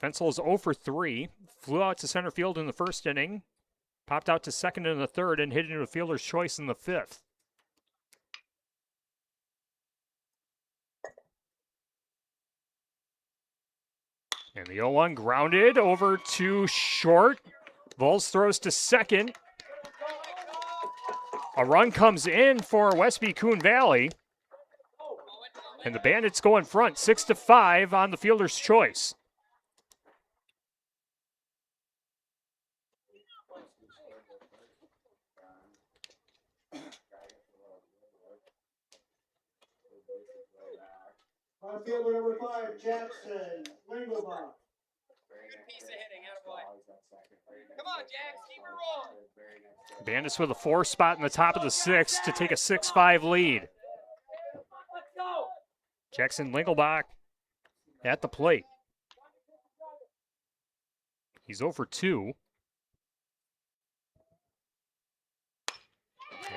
Fensel is 0 for 3. Flew out to center field in the first inning. Popped out to second in the third and hit into a fielder's choice in the fifth. And the 0-1 grounded over to short. Vols throws to second. A run comes in for Westby Coon Valley. And the Bandits go in front 6-5 on the fielder's choice. On fielder number 5, Jackson Lingelbach. Good piece of hitting, attaboy. Come on, Jax, keep her rolling. Bandits with a 4 spot in the top of the 6th to take a 6-5 lead. Let's go. Jackson Lingelbach at the plate. He's 0 for 2.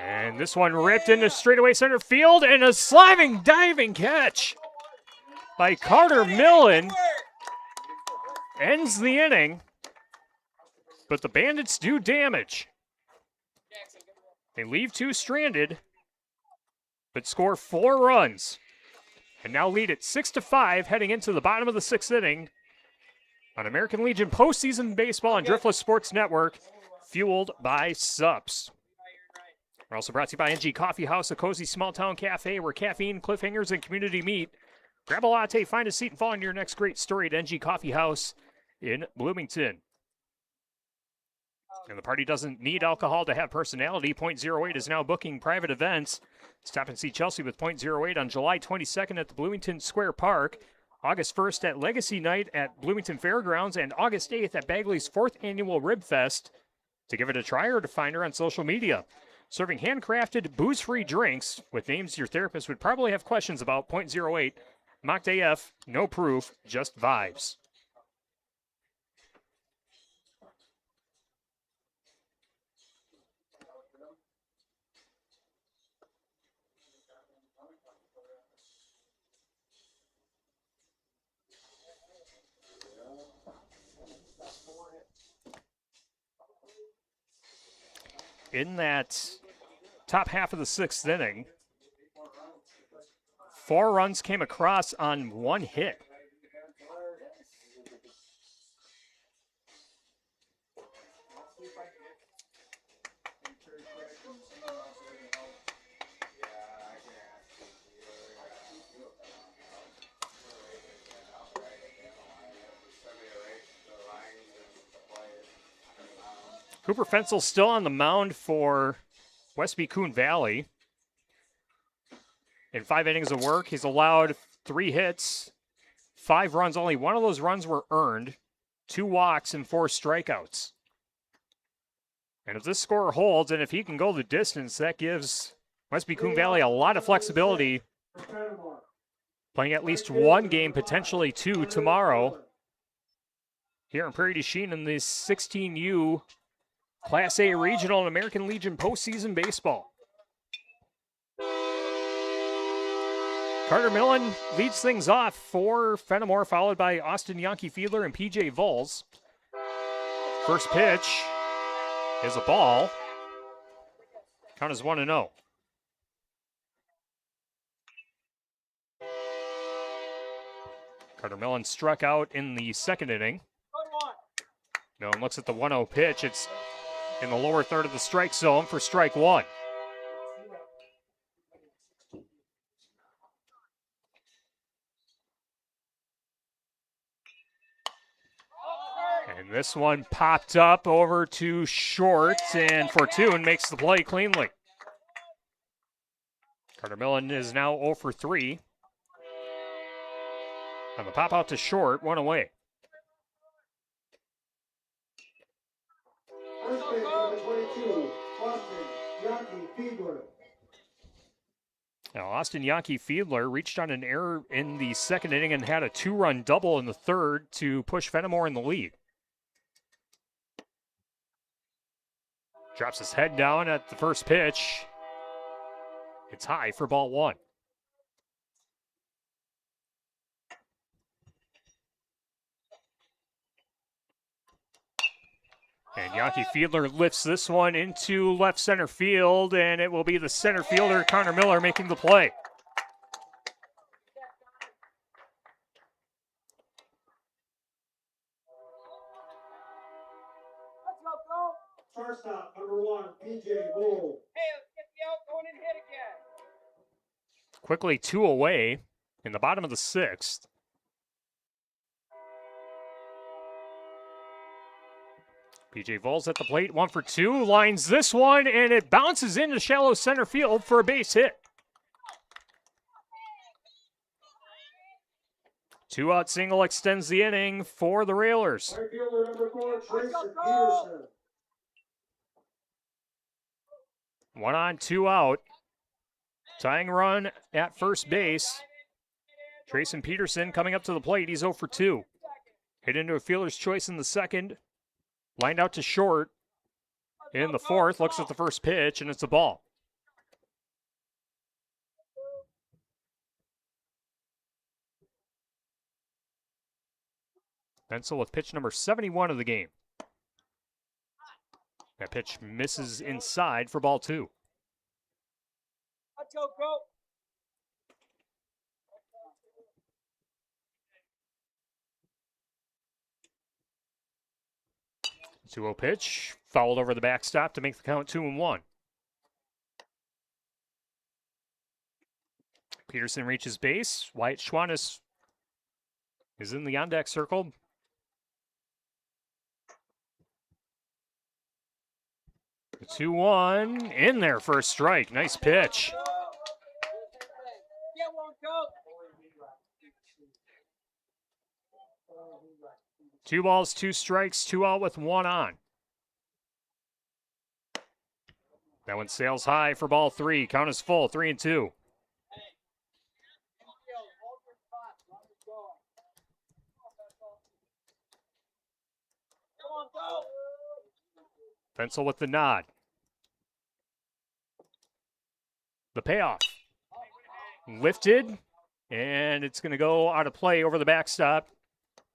And this one ripped into straightaway center field, and a sliding diving catch by Carter Millen ends the inning. But the Bandits do damage. They leave 2 stranded, but score 4 runs. And now lead it 6-5 heading into the bottom of the 6th inning on American Legion postseason baseball and Driftless Sports Network, fueled by Subs. We're also brought to you by NG Coffee House, a cozy small-town cafe where caffeine, cliffhangers, and community meet. Grab a latte, find a seat, and fall into your next great story at NG Coffee House in Bloomington. And the party doesn't need alcohol to have personality. .08 is now booking private events. Stop and see Chelsea with .08 on July 22nd at the Bloomington Square Park, August 1st at Legacy Night at Bloomington Fairgrounds, and August 8th at Bagley's 4th Annual Rib Fest. To give it a try or to find her on social media. Serving handcrafted, booze-free drinks with names your therapist would probably have questions about. .08, Mocked AF, no proof, just vibes. In that top half of the 6th inning, 4 runs came across on 1 hit. Cooper Fensel still on the mound for Westby Coon Valley. In 5 innings of work, he's allowed 3 hits, 5 runs. Only one of those runs were earned, 2 walks and 4 strikeouts. And if this score holds, and if he can go the distance, that gives Westby Coon Valley a lot of flexibility, playing at least 1 game, potentially 2 tomorrow here in Prairie du Chien in the 16U Class A Regional and American Legion postseason baseball. Carter Millen leads things off for Fenimore, followed by Austin Yankee Fiedler and PJ Vols. First pitch is a ball. Count is 1-0. Carter Millen struck out in the 2nd inning. Millen looks at the 1-0 pitch. It's in the lower third of the strike zone for strike 1. And this one popped up over to short, and Fortune makes the play cleanly. Carter Millen is now 0 for 3. On the pop out to short, 1 away. First baseman, 2, Austin Yankee Fiedler. Now, Austin Yankee Fiedler reached on an error in the second inning and had a 2-run double in the third to push Fenimore in the lead. Drops his head down at the first pitch. It's high for ball 1. And Yankee Fiedler lifts this one into left center field, and it will be the center fielder, Connor Miller, making the play. Let's go, go. Shortstop, number 1, PJ Bull. Hey, let's get the out going and hit again. Quickly 2 away in the bottom of the 6th. PJ Vols at the plate, 1 for 2, lines this one, and it bounces into shallow center field for a base hit. 2-out single extends the inning for the Railers. Right fielder, number 4, Tracy go. Peterson. 1 on, 2 out. Tying run at first base. Trayson Peterson coming up to the plate. He's 0 for 2. Hit into a fielder's choice in the second. Lined out to short in the fourth. Looks at the first pitch, and it's a ball. Pencil with pitch number 71 of the game. That pitch misses inside for ball 2. Let's go, go. 2-0 pitch, fouled over the backstop to make the count 2-1. Peterson reaches base. Wyatt Schwannis is in the on-deck circle. The 2-1 in there for a strike. Nice pitch. Get one, go. 2 balls, 2 strikes, 2 out with 1 on. That one sails high for ball 3. Count is full, 3-2. Pencil with the nod. The payoff. Lifted, and it's going to go out of play over the backstop.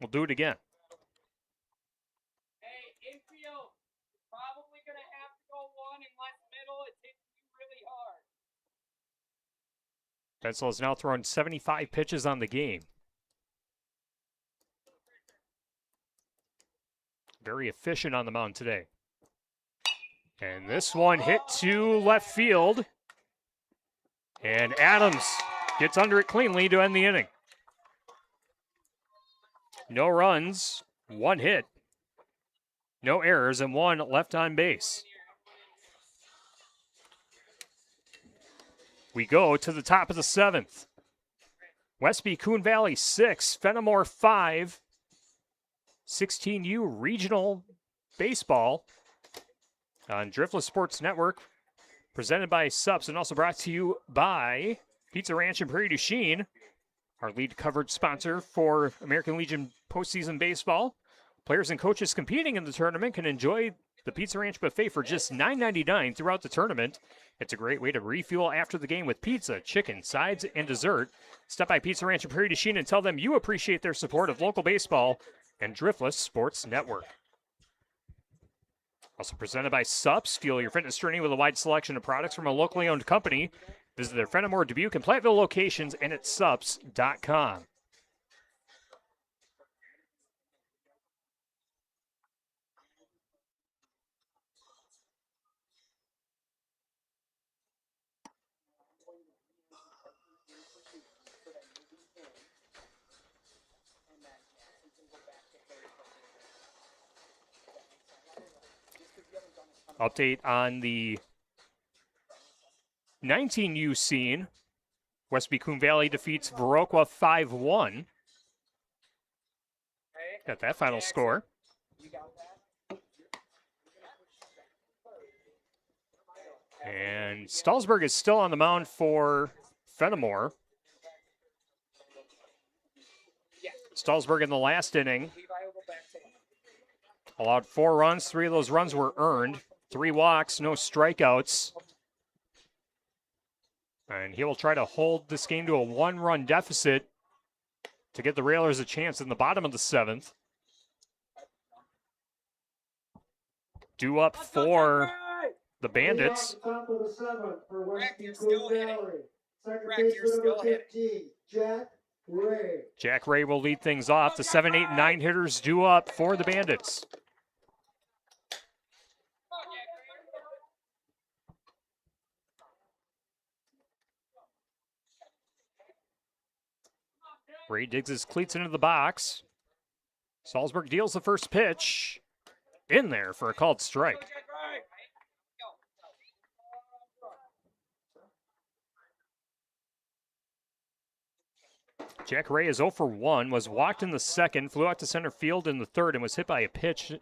We'll do it again. Hey, infield, probably going to have to go one unless middle is hitting you really hard. Pencil has now thrown 75 pitches on the game. Very efficient on the mound today. And this one hit to left field. And Adams gets under it cleanly to end the inning. No runs, 1 hit, no errors, and 1 left on base. We go to the top of the 7th. Westby Coon Valley 6, Fenimore 5. 16U Regional Baseball on Driftless Sports Network, presented by Sups, and also brought to you by Pizza Ranch and Prairie du Chien, our lead coverage sponsor for American Legion postseason baseball. Players and coaches competing in the tournament can enjoy the Pizza Ranch buffet for just $9.99 throughout the tournament. It's a great way to refuel after the game with pizza, chicken, sides, and dessert. Stop by Pizza Ranch and Prairie du Chien and tell them you appreciate their support of local baseball and Driftless Sports Network. Also presented by Sups. Fuel your fitness journey with a wide selection of products from a locally owned company. Visit their Fenimore, Dubuque, and Platteville locations and at sups.com. Update on the 19U scene. Westby Coon Valley defeats Viroqua 5-1. Got that final score. And Stallsburg is still on the mound for Fenimore. Stallsburg in the last inning Levi will go back to him. allowed 4 runs. 3 of those runs were earned. 3 walks, no strikeouts. And he will try to hold this game to a 1-run deficit to get the Railers a chance in the bottom of the 7th. Due up for the Bandits. Top of the 7th for West You're Coon still hitting. Valley. Second Correct, baseman you're still number hitting. 15, Jack Ray. Jack Ray will lead things off. The 7, 8, and 9 hitters due up for the Bandits. Ray digs his cleats into the box. Salzburg deals the first pitch. In there for a called strike. Jack Ray is 0 for 1, was walked in the second, flew out to center field in the third, and was hit by a pitch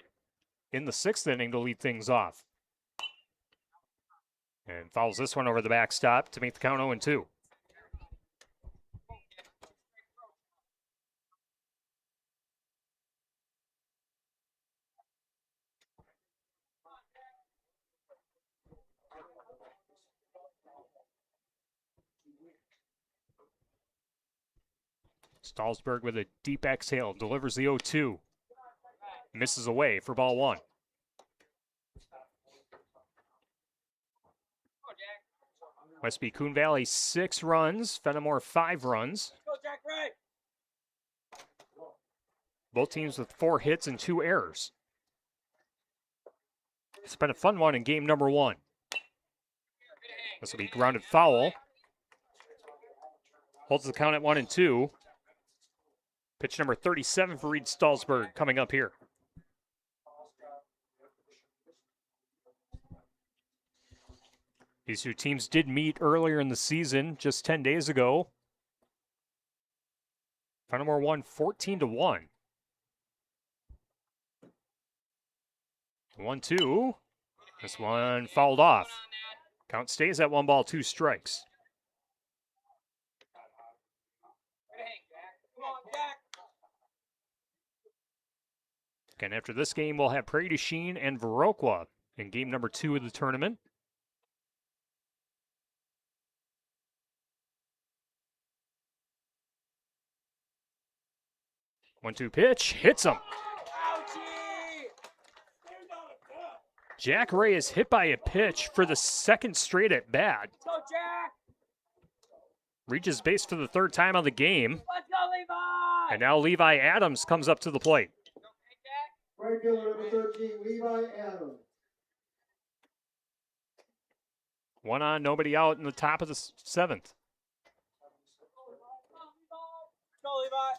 in the 6th inning to lead things off. And fouls this one over the backstop to make the count 0-2. Stallsburg with a deep exhale, delivers the 0-2. Misses away for ball 1. Westby Coon Valley 6 runs, Fenimore 5 runs. Go, Jack Ray. Both teams with 4 hits and 2 errors. It's been a fun one in game number 1. This will be grounded foul. Holds the count at 1-2. Pitch number 37 for Reed Stallsburg coming up here. These two teams did meet earlier in the season, just 10 days ago. Fenimore won 14-1. 1-2. This one fouled off. Count stays at 1 ball, 2 strikes. Come on, Jack. Again, after this game, we'll have Prairie du Chien and Viroqua in game number 2 of the tournament. One-two pitch, hits him. Ouchie! Jack Ray is hit by a pitch for the 2nd straight at bat. Go, Jack. Reaches base for the 3rd time on the game. Let's go, Levi. And now Levi Adams comes up to the plate. Okay, Jack. Right fielder number 13, Levi Adams. 1 on, nobody out in the top of the 7th. Go, Levi.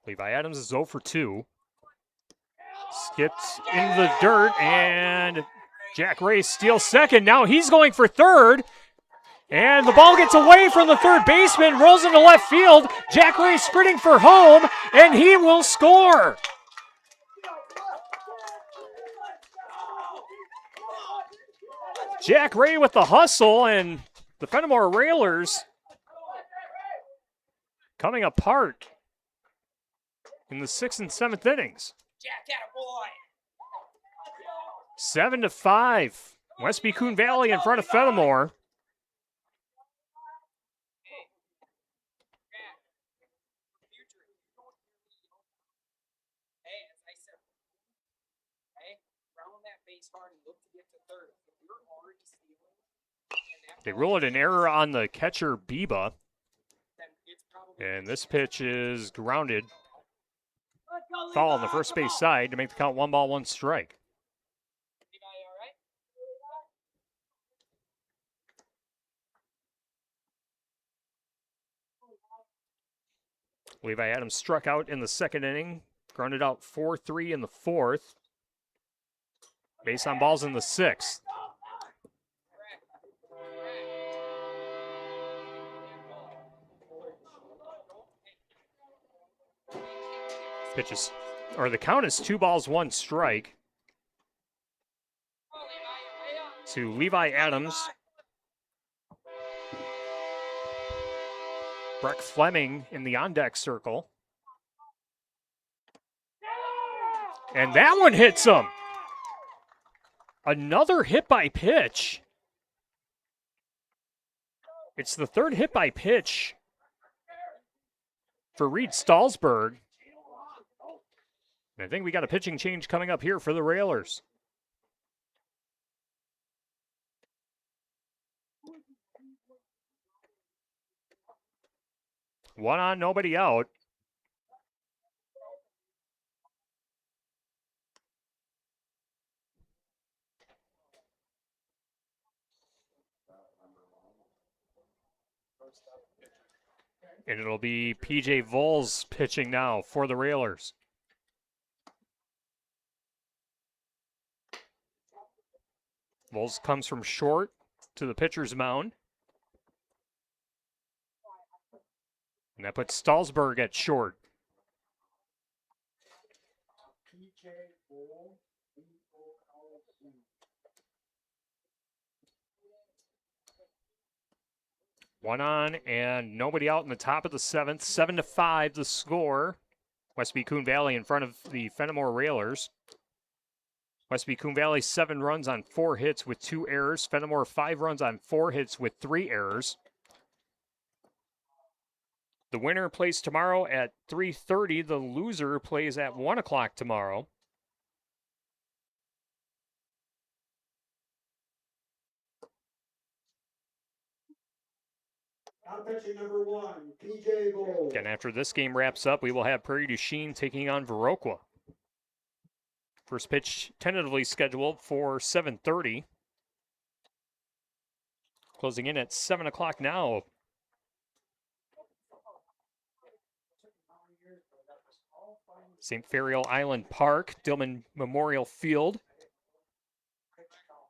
Levi Adams is 0 for 2. Skipped into the dirt, and Jack Ray steals second. Now he's going for third. And the ball gets away from the third baseman, rolls into left field. Jack Ray sprinting for home, and he will score. Jack Ray with the hustle, and the Fenimore Railers coming apart in the 6th and 7th innings. Jack, attaboy. 7-5. Westby Coon Valley in front of Fenimore. Hey, as I said, hey, round that base hard and look to get to third. If you're already stealing, and that They ball rule it an error on the catcher, Biba. then it's probably And this pitch is grounded. Let's go, Foul on Levi, the first come base on. side to make the count 1 ball, 1 strike. Levi, all right? Levi Adams struck out in the 2nd inning. Grounded out 4-3 in the 4th. Base on balls in the 6th. Pitches or the count is 2 balls, 1 strike to Levi Adams. Breck Fleming in the on-deck circle. And that one hits him. Another hit by pitch. It's the 3rd hit by pitch for Reed Stalsberg. And I think we got a pitching change coming up here for the Railers. One on, nobody out. And it'll be PJ Vols pitching now for the Railers. Vols comes from short to the pitcher's mound. And that puts Stalsberg at short. PJ Bull, B-O-L-C. One on and nobody out in the top of the 7th. 7-5 the score. Westby Coon Valley in front of the Fenimore Railers. Westby Coon Valley 7 runs on 4 hits with 2 errors. Fenimore 5 runs on 4 hits with 3 errors. The winner plays tomorrow at 3:30. The loser plays at 1 o'clock tomorrow. Now pitching number 1, PJ Bull. Again, after this game wraps up, we will have Prairie du Chien taking on Viroqua. First pitch tentatively scheduled for 7:30. Closing in at 7 o'clock now. St. Ferial Island Park, Dillman Memorial Field.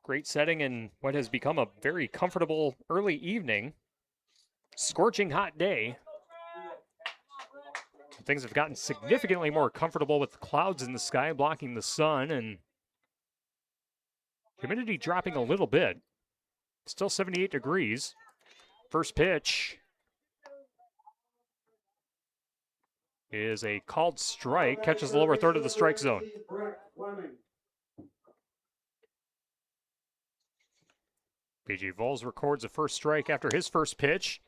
Great setting in what has become a very comfortable early evening. Scorching hot day. Things have gotten significantly more comfortable with the clouds in the sky blocking the sun and humidity dropping a little bit. Still 78 degrees. First pitch is a called strike. Catches the lower third of the strike zone. Breck Fleming. PJ Vols records a first strike after his first pitch.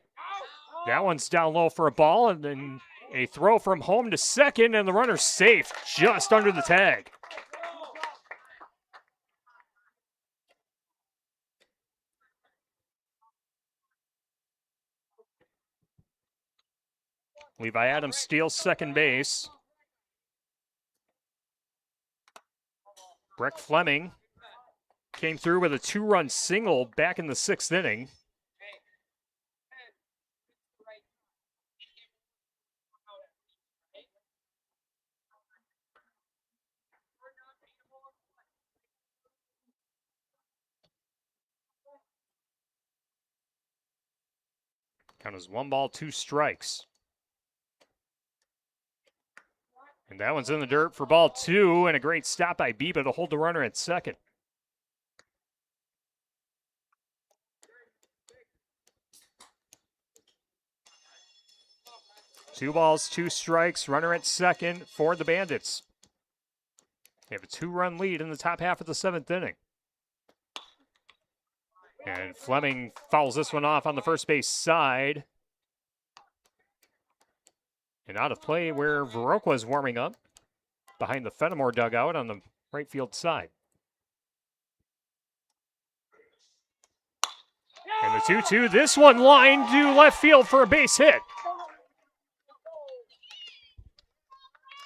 That one's down low for a ball, and then a throw from home to second, and the runner's safe just under the tag. Levi Adams steals second base. Breck Fleming came through with a 2-run single back in the 6th inning. Count is 1 ball, 2 strikes. And that one's in the dirt for ball 2, and a great stop by Biba to hold the runner at second. Two balls, 2 strikes, runner at second for the Bandits. They have a 2-run lead in the top half of the 7th inning. And Fleming fouls this one off on the first base side. And out of play where Viroqua is warming up behind the Fenimore dugout on the right field side. And the 2-2, this one lined to left field for a base hit.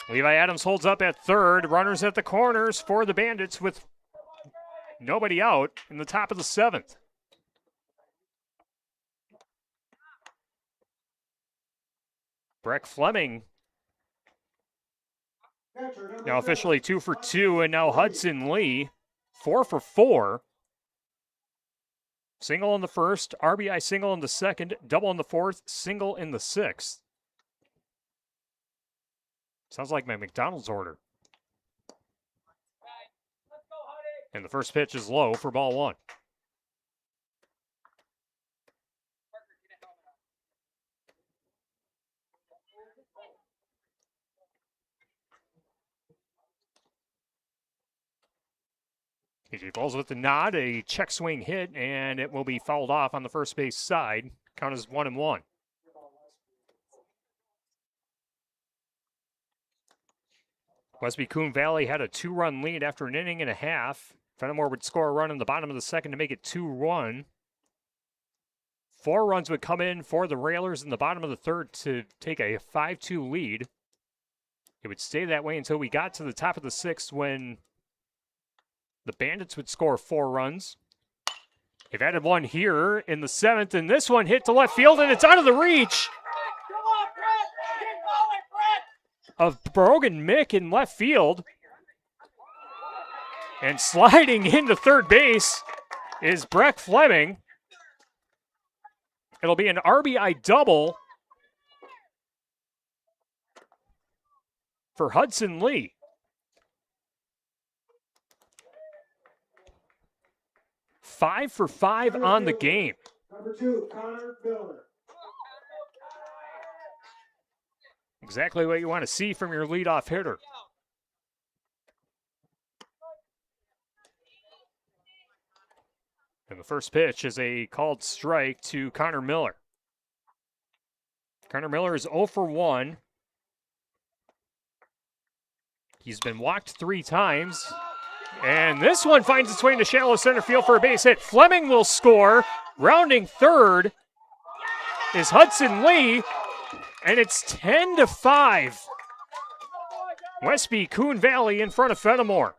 Levi Adams holds up at third. Runners at the corners for the Bandits with nobody out in the top of the 7th. Breck Fleming now officially 2 for 2, and now Hudson Lee 4 for 4. Single in the first, RBI single in the second, double in the fourth, single in the 6th. Sounds like my McDonald's order. And the first pitch is low for ball one. AJ Balls with the nod, a check swing hit, and it will be fouled off on the first base side. Count is 1-1. Westby Coon Valley had a 2-run lead after an inning and a half. Fenimore would score a run in the bottom of the second to make it 2-1. 4 runs would come in for the Railers in the bottom of the third to take a 5-2 lead. It would stay that way until we got to the top of the sixth when the Bandits would score 4 runs. They've added one here in the seventh, and this one hit to left field, and it's out of the reach of Brogan Mick in left field. And sliding into third base is Breck Fleming. It'll be an RBI double for Hudson Lee. 5 for 5 on the game. Number 2, Connor Miller. Exactly what you want to see from your leadoff hitter. And the first pitch is a called strike to Connor Miller. Connor Miller is 0 for 1. He's been walked 3 times. And this one finds its way into shallow center field for a base hit. Fleming will score. Rounding third is Hudson Lee. And it's 10-5. Westby Coon Valley in front of Fenimore.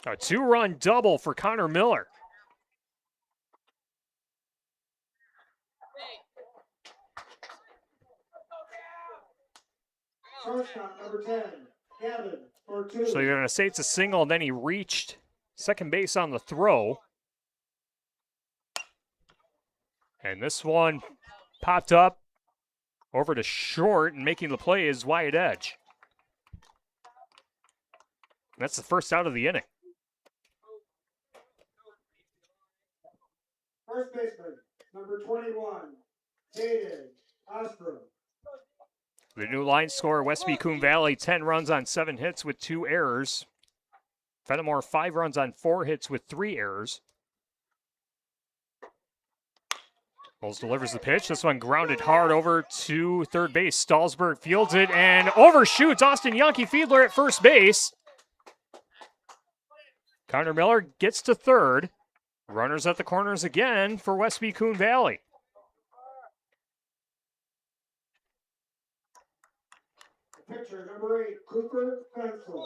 A 2-run double for Connor Miller. Shortstop, number 10, Gavin, for 2. So you're going to say it's a single, and then he reached second base on the throw. And this one popped up over to short, and making the play is Wyatt Edge. That's the first out of the inning. First baseman, number 21, Jaden Ostrom. The new line scorer, Westby Coon Valley, 10 runs on 7 hits with 2 errors. Fenimore, 5 runs on 4 hits with 3 errors. Bowles delivers the pitch. This one grounded hard over to third base. Stahlsberg fields it and overshoots Austin Yankee Fiedler at first base. Connor Miller gets to third. Runners at the corners again for Westby Coon Valley. Pitcher, number 8, Cooper Fensel.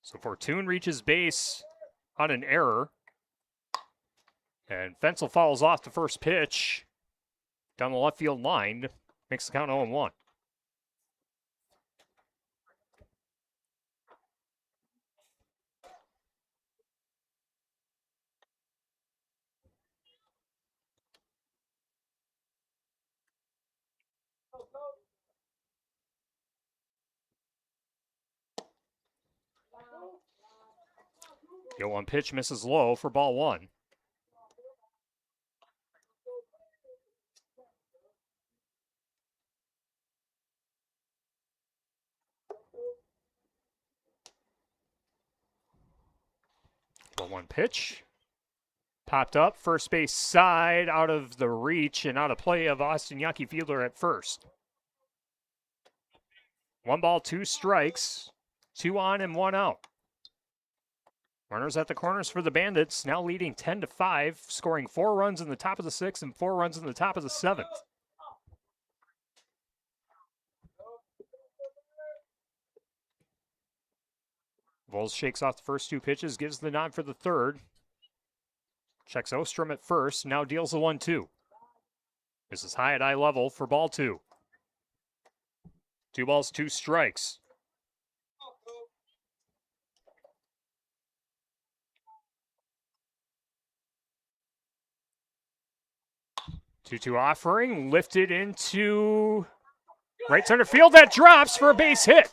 So Fortune reaches base on an error. And Fensel fouls off the first pitch down the left field line. Makes the count 0-1. The 0-1 pitch misses low for ball 1. Ball 1 pitch. Popped up, first base side, out of the reach and out of play of Austin Yankee Fiedler at first. 1 ball, 2 strikes, 2 on and 1 out. Runners at the corners for the Bandits, now leading 10-5, scoring 4 runs in the top of the 6th and 4 runs in the top of the 7th. Vols shakes off the first 2 pitches, gives the nod for the third. Checks Ostrom at first, now deals the 1-2. This is high at eye level for ball 2. 2 balls, 2 strikes. 2-2 offering, lifted into right center field. That drops for a base hit.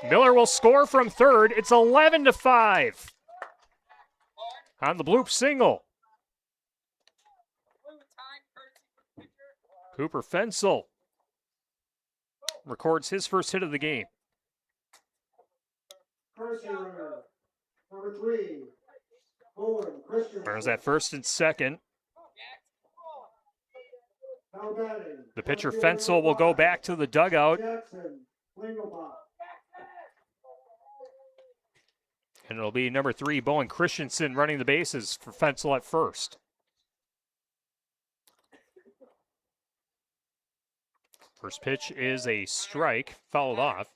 Miller will score from third. It's 11-5 on the bloop single. Cooper Fensel records his first hit of the game. Courtesy runner, number 3, Bowen Christensen. There's that first and second. Now batting. The pitcher Left fielder Fensel will go five, back to the dugout, Jackson Lingelbach. and it'll be number 3, Bowen Christensen, running the bases for Fensel at first. First pitch is a strike, fouled off.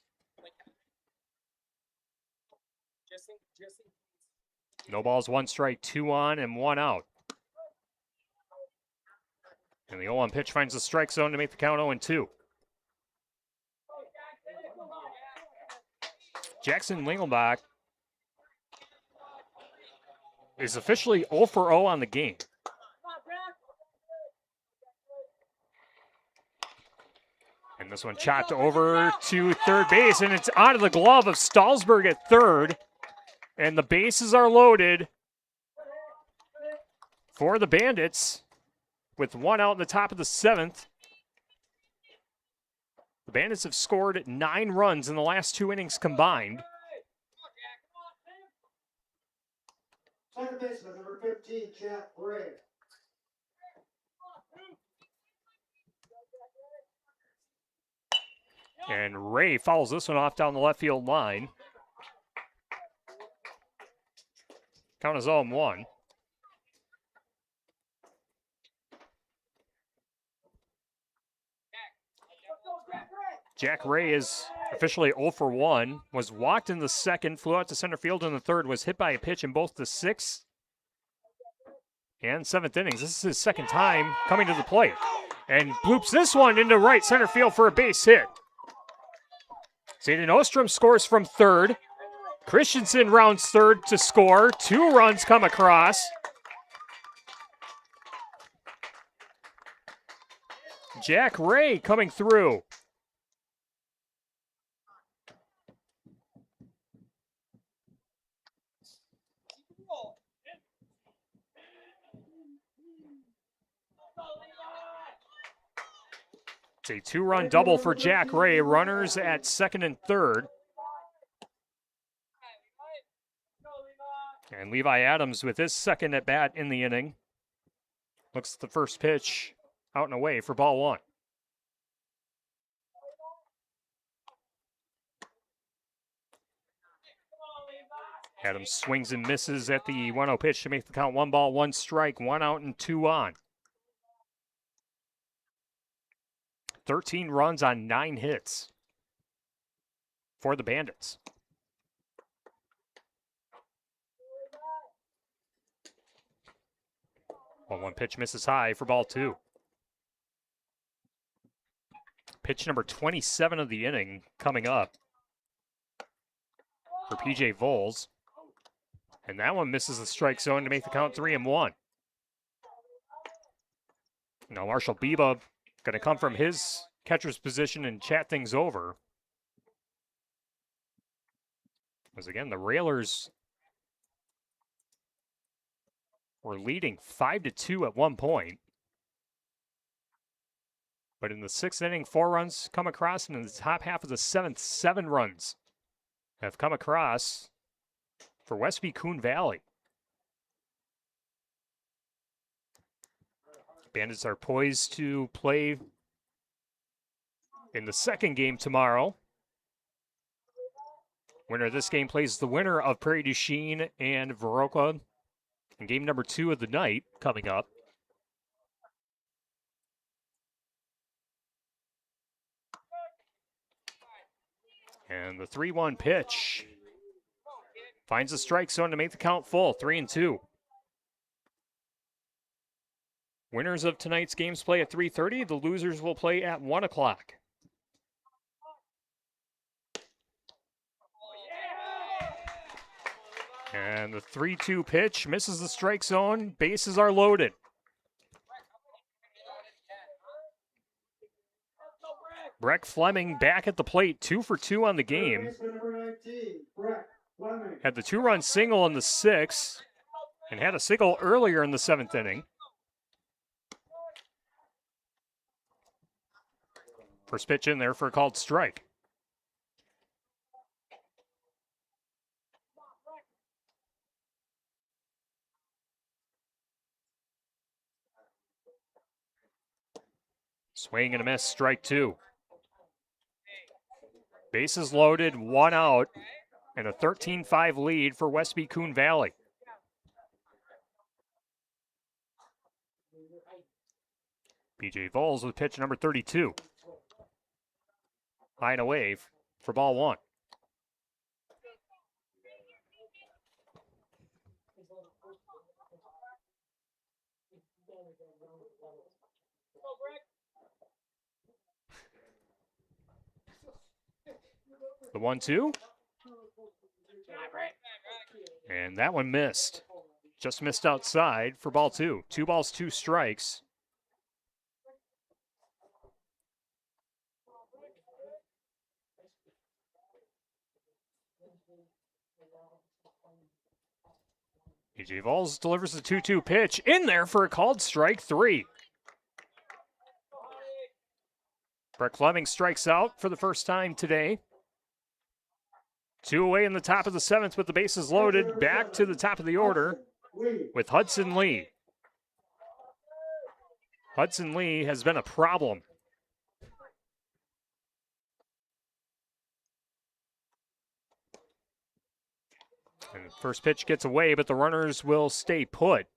No balls, 1 strike, 2 on, and 1 out. And the 0-1 pitch finds the strike zone to make the count 0-2. Jackson Lingelbach is officially 0 for 0 on the game. And this one chopped over to third base, and it's out of the glove of Stahlsberg at third. And the bases are loaded for the Bandits with 1 out in the top of the 7th. The Bandits have scored 9 runs in the last 2 innings combined. Second baseman, number 15, Jack Gray. And Ray fouls this one off down the left field line. Count is 0-1. Jack Ray is officially 0 for 1. Was walked in the second, flew out to center field in the third, was hit by a pitch in both the 6th and 7th innings. This is his second time coming to the plate. And bloops this one into right center field for a base hit. Zayden Ostrom scores from third. Christensen rounds third to score. 2 runs come across. Jack Ray coming through. It's a 2-run double for Jack Ray. Runners at second and third. And Levi Adams with his second at bat in the inning. Looks at the first pitch out and away for ball 1. Adams swings and misses at the 1-0 pitch to make the count 1 ball, 1 strike, 1 out and 2 on. 13 runs on 9 hits for the Bandits. 1-1 pitch misses high for ball 2. Pitch number 27 of the inning coming up for PJ Voles. And that one misses the strike zone to make the count 3-1. Now Marshall Biba going to come from his catcher's position and chat things over. As again, the Railers were leading 5-2 at one point. But in the 6th inning, 4 runs come across, and in the top half of the 7th, 7 runs have come across for Westby Coon Valley. Bandits are poised to play in the second game tomorrow. Winner of this game plays the winner of Prairie du Chien and Viroqua in game number 2 of the night coming up. And the 3-1 pitch finds the strike zone to make the count full, 3-2. Winners of tonight's games play at 3:30. The losers will play at 1 o'clock. And the 3-2 pitch misses the strike zone. Bases are loaded. Breck Fleming back at the plate, 2 for 2 on the Third game. baseman number 19, Breck Fleming. Had the 2-run single in the 6th and had a single earlier in the 7th inning. First pitch in there for a called strike. Swing and a miss, strike 2. Bases loaded, 1 out, and a 13-5 lead for Westby Coon Valley. PJ Vols with pitch number 32. High and away for ball 1. The 1-2. And that one missed. Just missed outside for ball 2. 2 balls, 2 strikes. PJ Vols delivers the 2-2 pitch in there for a called strike 3. Breck Fleming strikes out for the first time today. 2 away in the top of the 7th with the bases loaded. Back to the top of the order with Hudson Lee. Hudson Lee has been a problem. And the first pitch gets away, but the runners will stay put.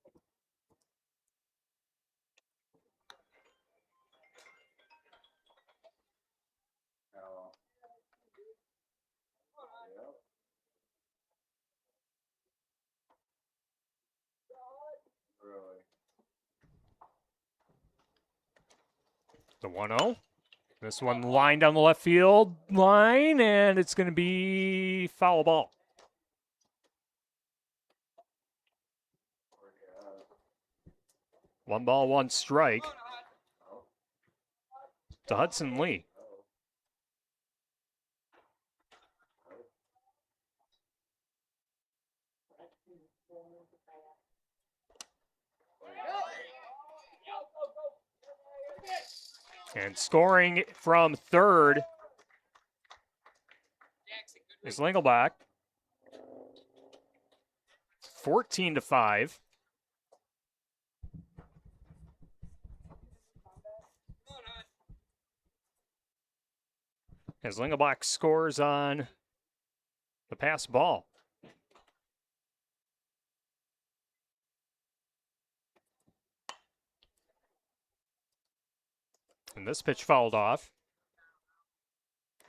The 1-0. This one lined down the left field line, and it's going to be foul ball. One ball, 1 strike to Hudson Lee. And scoring from third is Lingelbach. 14-5. As Lingelbach scores on the pass ball. And this pitch fouled off.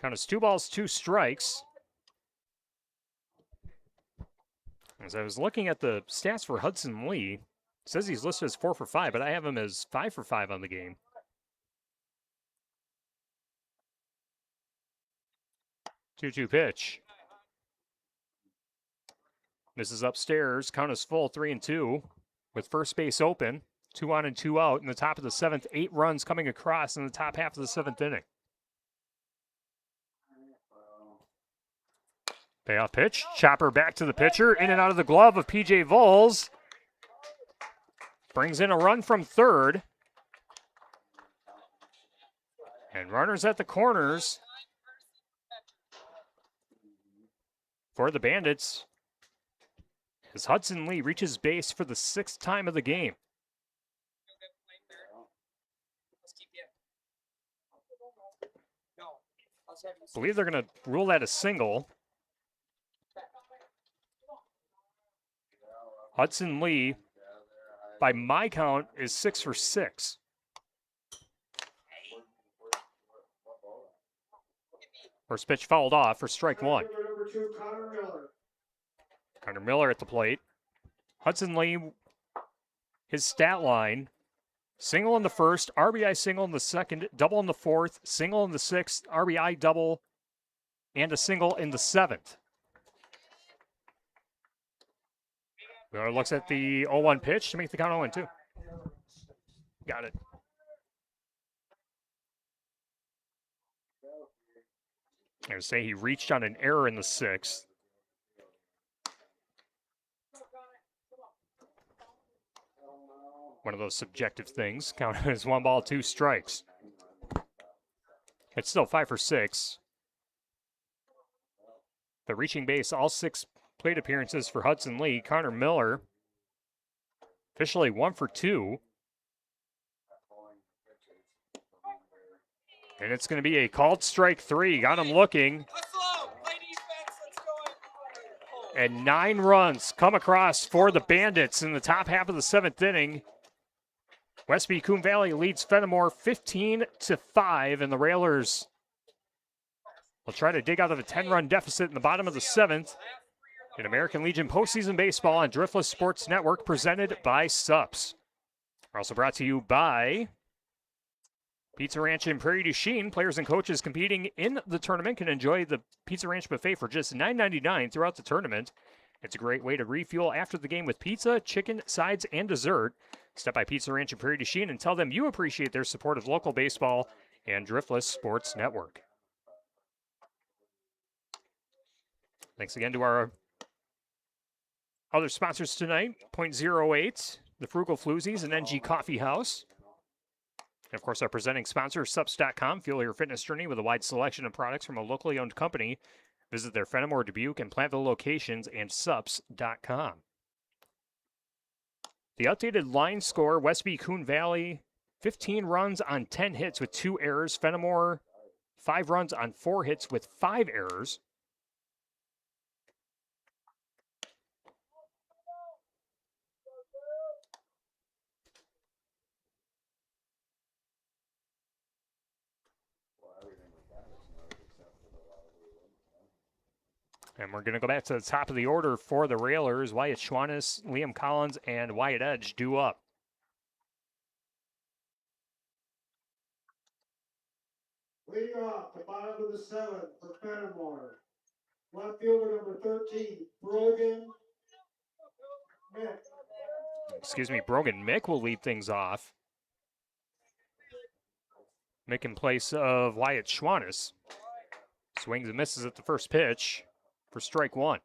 Count is 2 balls, 2 strikes. As I was looking at the stats for Hudson Lee, it says he's listed as 4 for 5, but I have him as 5 for 5 on the game. 2-2 pitch. This is upstairs. Count is full, 3-2, with first base open. 2 on and 2 out in the top of the 7th. 8 runs coming across in the top half of the 7th inning. Payoff pitch. Chopper back to the pitcher. In and out of the glove of PJ Vols. Brings in a run from third. And runners at the corners for the Bandits as Hudson Lee reaches base for the 6th time of the game. I believe they're going to rule that a single. Hudson Lee, by my count, is 6 for 6. First pitch fouled off for strike 1. Number 2, Connor Miller. Connor Miller at the plate. Hudson Lee, his stat line: single in the first, RBI single in the second, double in the fourth, single in the sixth, RBI double, and a single in the 7th. Miller looks at the 0-1 pitch to make the count 0-2. Got it. I would say he reached on an error in the 6th. One of those subjective things. Counted as 1 ball, 2 strikes. It's still 5 for 6. The reaching base, all 6 plate appearances for Hudson Lee. Connor Miller, officially 1 for 2. And it's going to be a called strike 3. Got him looking. And 9 runs come across for the Bandits in the top half of the 7th inning. Westby Coon Valley leads Fenimore 15-5, and the Railers will try to dig out of a 10-run deficit in the bottom of the 7th. In American Legion postseason baseball on Driftless Sports Network, presented by Sups. We're also brought to you by Pizza Ranch in Prairie du Chien. Players and coaches competing in the tournament can enjoy the Pizza Ranch buffet for just $9.99 throughout the tournament. It's a great way to refuel after the game with pizza, chicken, sides, and dessert. Step by Pizza Ranch in Prairie du Chien and tell them you appreciate their support of local baseball and Driftless Sports Network. Thanks again to our other sponsors tonight, .08, the Frugal Floozies, and NG Coffee House. And of course, our presenting sponsor, Sups.com. Fuel your fitness journey with a wide selection of products from a locally owned company. Visit their Fenimore, Dubuque, and Platteville locations and Sups.com. The updated line score, Westby Coon Valley, 15 runs on 10 hits with 2 errors. Fenimore, 5 runs on 4 hits with 5 errors. And we're going to go back to the top of the order for the Railers. Wyatt Schwannis, Liam Collins, and Wyatt Edge due up. Leading off, the bottom of the 7th for Fenimore. Left fielder number 13, Brogan Mick. Excuse me, Brogan Mick will lead things off. Mick in place of Wyatt Schwannis. Swings and misses at the first pitch for strike 1.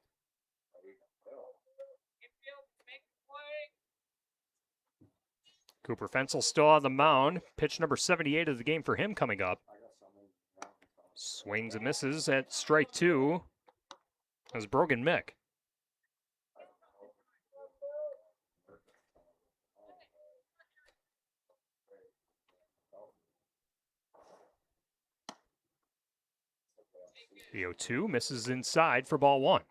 Cooper Fensel still on the mound. Pitch number 78 of the game for him coming up. Swings and misses at strike 2 as Brogan Mick. The 0-2 misses inside for ball 1.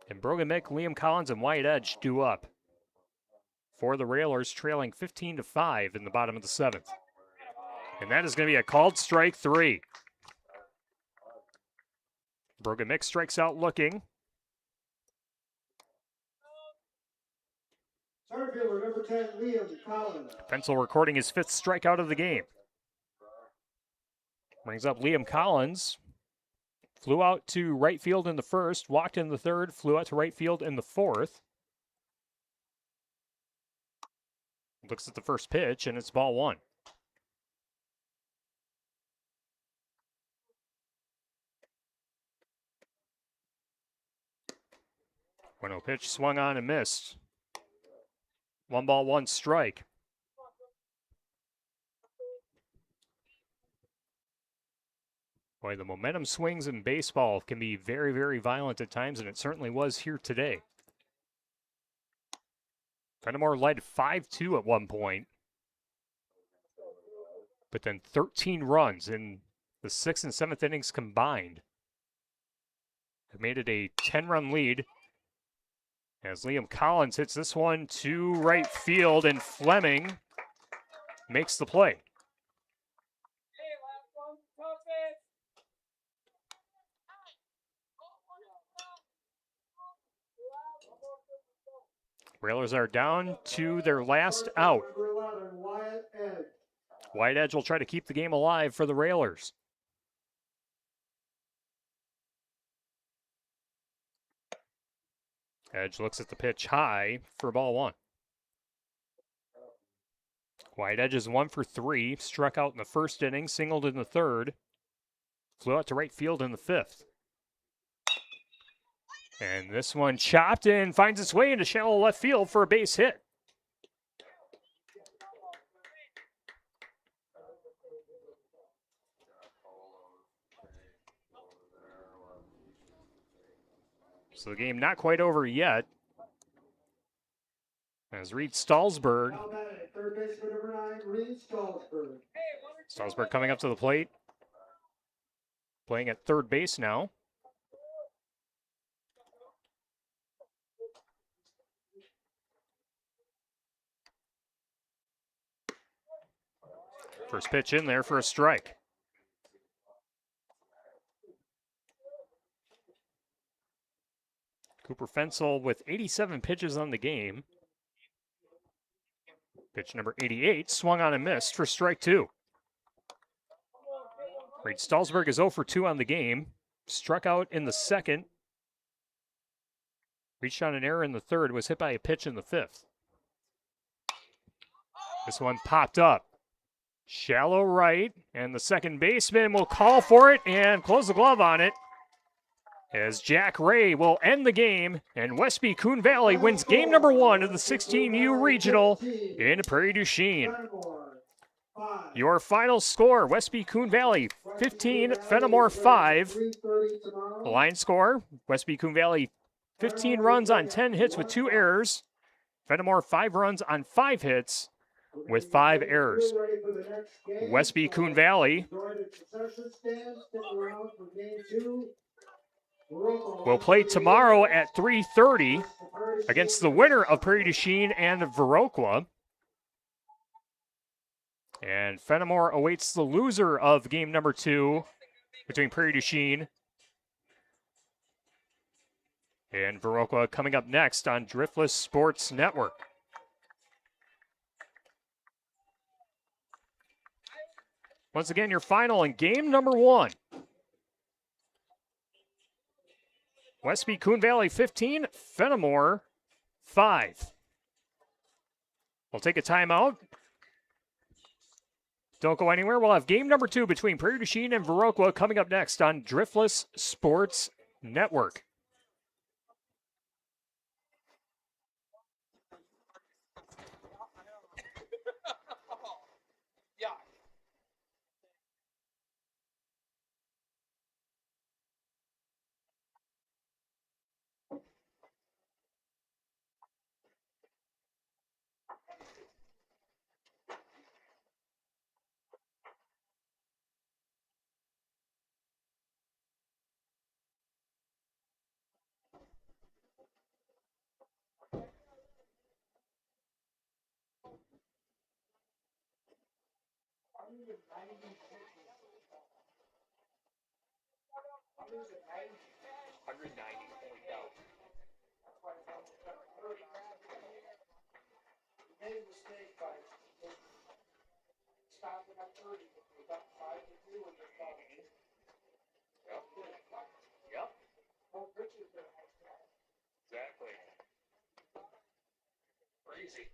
And Brogan Mick, Liam Collins, and Wyatt Edge due up for the Railers, trailing 15-5 in the bottom of the 7th. And that is going to be a called strike 3. Brogan Mick strikes out looking. Center fielder number 10, Liam Collins. Fensel recording his 5th strikeout of the game. Brings up Liam Collins. Flew out to right field in the 1st, walked in the 3rd, flew out to right field in the 4th. Looks at the first pitch, and it's ball 1. When a pitch swung on and missed. 1 ball, 1 strike. Boy, the momentum swings in baseball can be very, very violent at times, and it certainly was here today. Fenimore led 5-2 at one point, but then 13 runs in the 6th and 7th innings combined have made it a 10-run lead as Liam Collins hits this one to right field, and Fleming makes the play. Railers are down to their last out. Number 11, Wyatt Edge. Wyatt Edge will try to keep the game alive for the Railers. Edge looks at the pitch high for ball 1. White Edge is 1 for 3. Struck out in the first inning, singled in the third. Flew out to right field in the fifth. And this one chopped and finds its way into shallow left field for a base hit. So the game not quite over yet. As Reed Stallsburg. Now batting, third baseman number 9, Reed Stallsburg. Stallsburg coming up to the plate. Playing at third base now. First pitch in there for a strike. Cooper Fensel with 87 pitches on the game. Pitch number 88, swung on and missed for strike 2. Reed Stallsburg is 0 for 2 on the game. Struck out in the second. Reached on an error in the third, was hit by a pitch in the fifth. This one popped up. Shallow right, and the second baseman will call for it and close the glove on it. As Jack Ray will end the game, and Westby Coon Valley wins game number 1 of the 16U Regional in Prairie du Chien. Your final score, Westby Coon Valley 15, Fenimore 5. The line score, Westby Coon Valley 15 runs on 10 hits with 2 errors. Fenimore 5 runs on 5 hits with 5 errors. Westby Coon Valley will play tomorrow at 3:30 against the winner of Prairie du Chien and Viroqua. And Fenimore awaits the loser of game number 2 between Prairie du Chien and Viroqua coming up next on Driftless Sports Network. Once again, your final in game number 1. Westby Coon Valley 15, Fenimore 5. We'll take a timeout. Don't go anywhere. We'll have game number 2 between Prairie du Chien and Viroqua coming up next on Driftless Sports Network. Exactly. Crazy.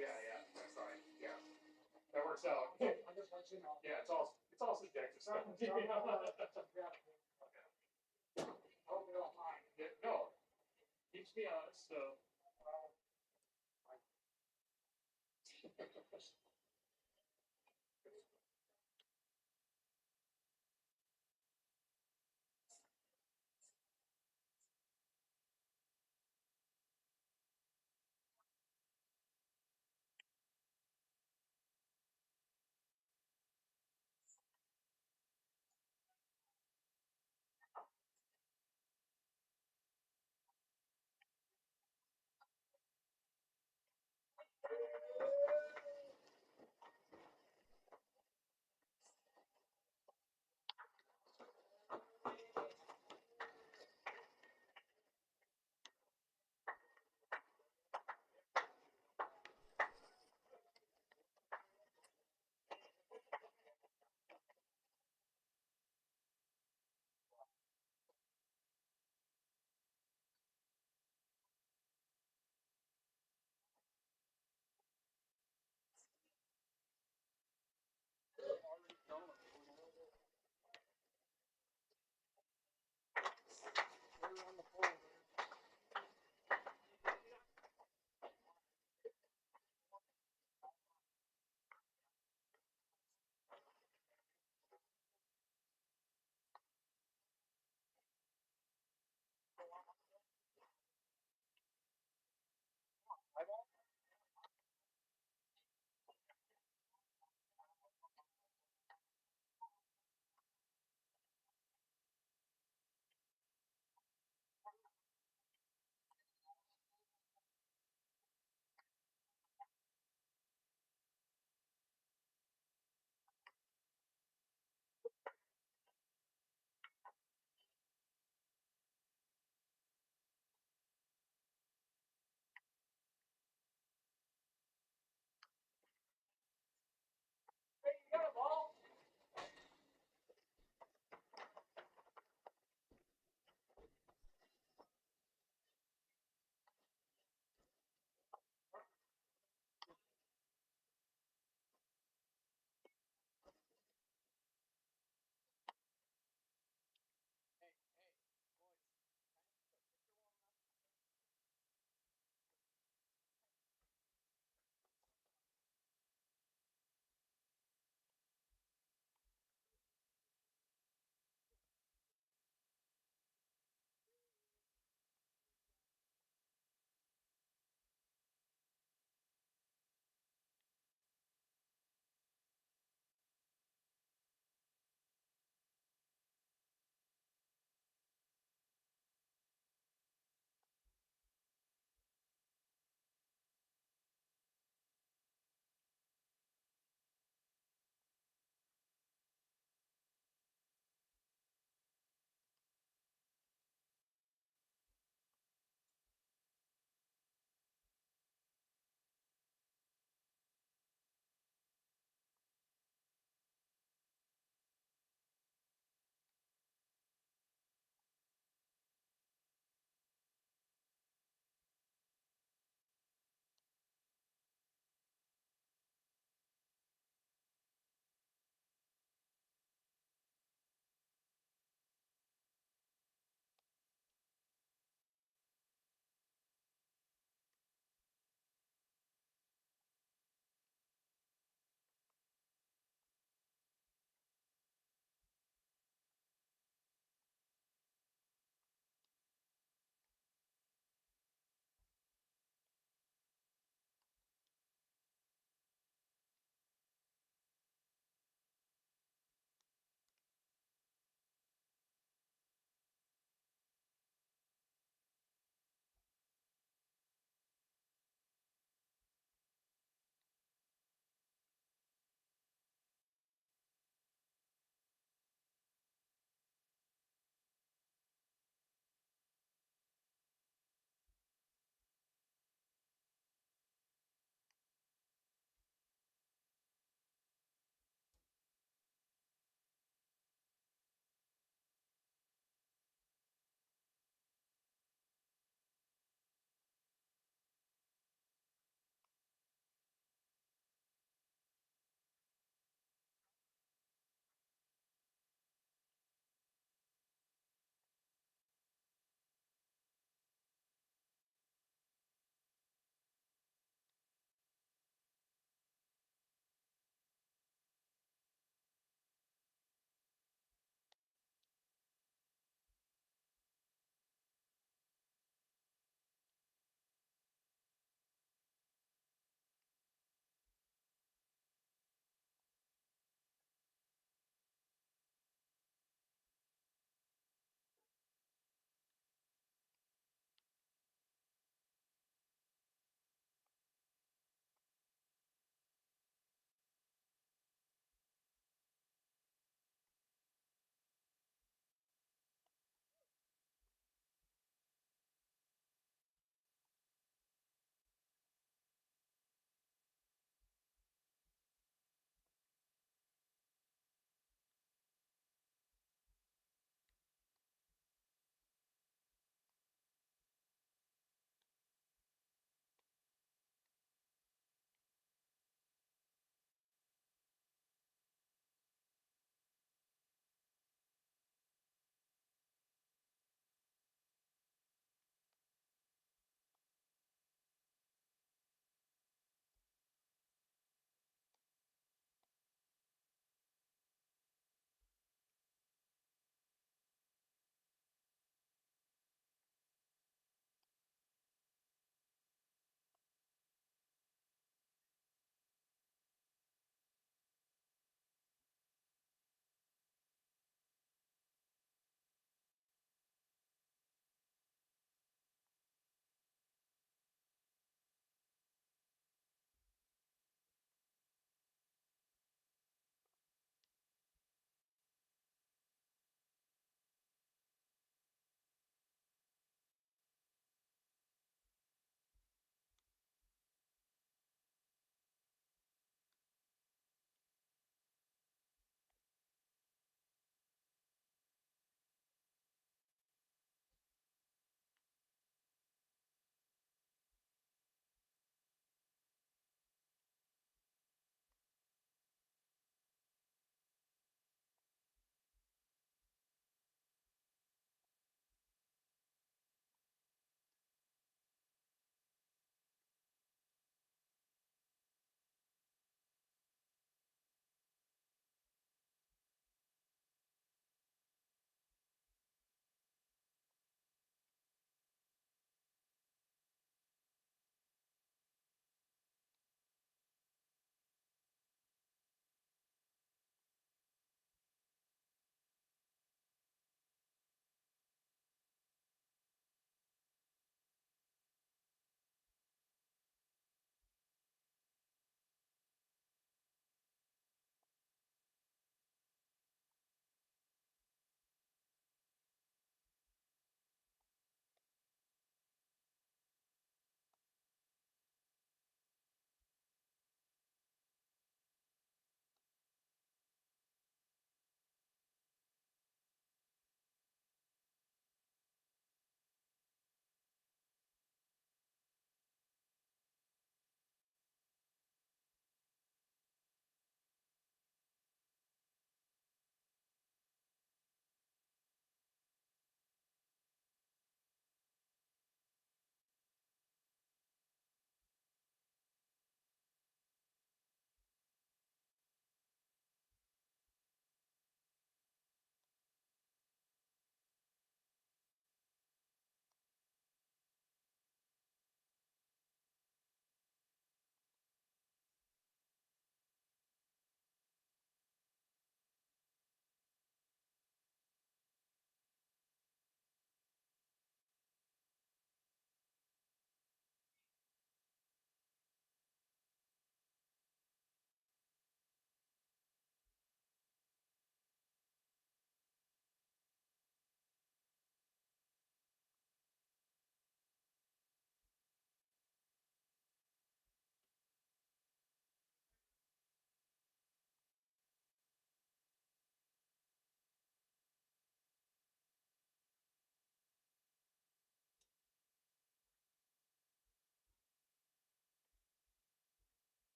Yeah, that's fine. Yeah, that works out. I'll just let you know. Yeah, it's all subjective stuff. I hope you don't mind. Yeah, no, keeps me honest. So.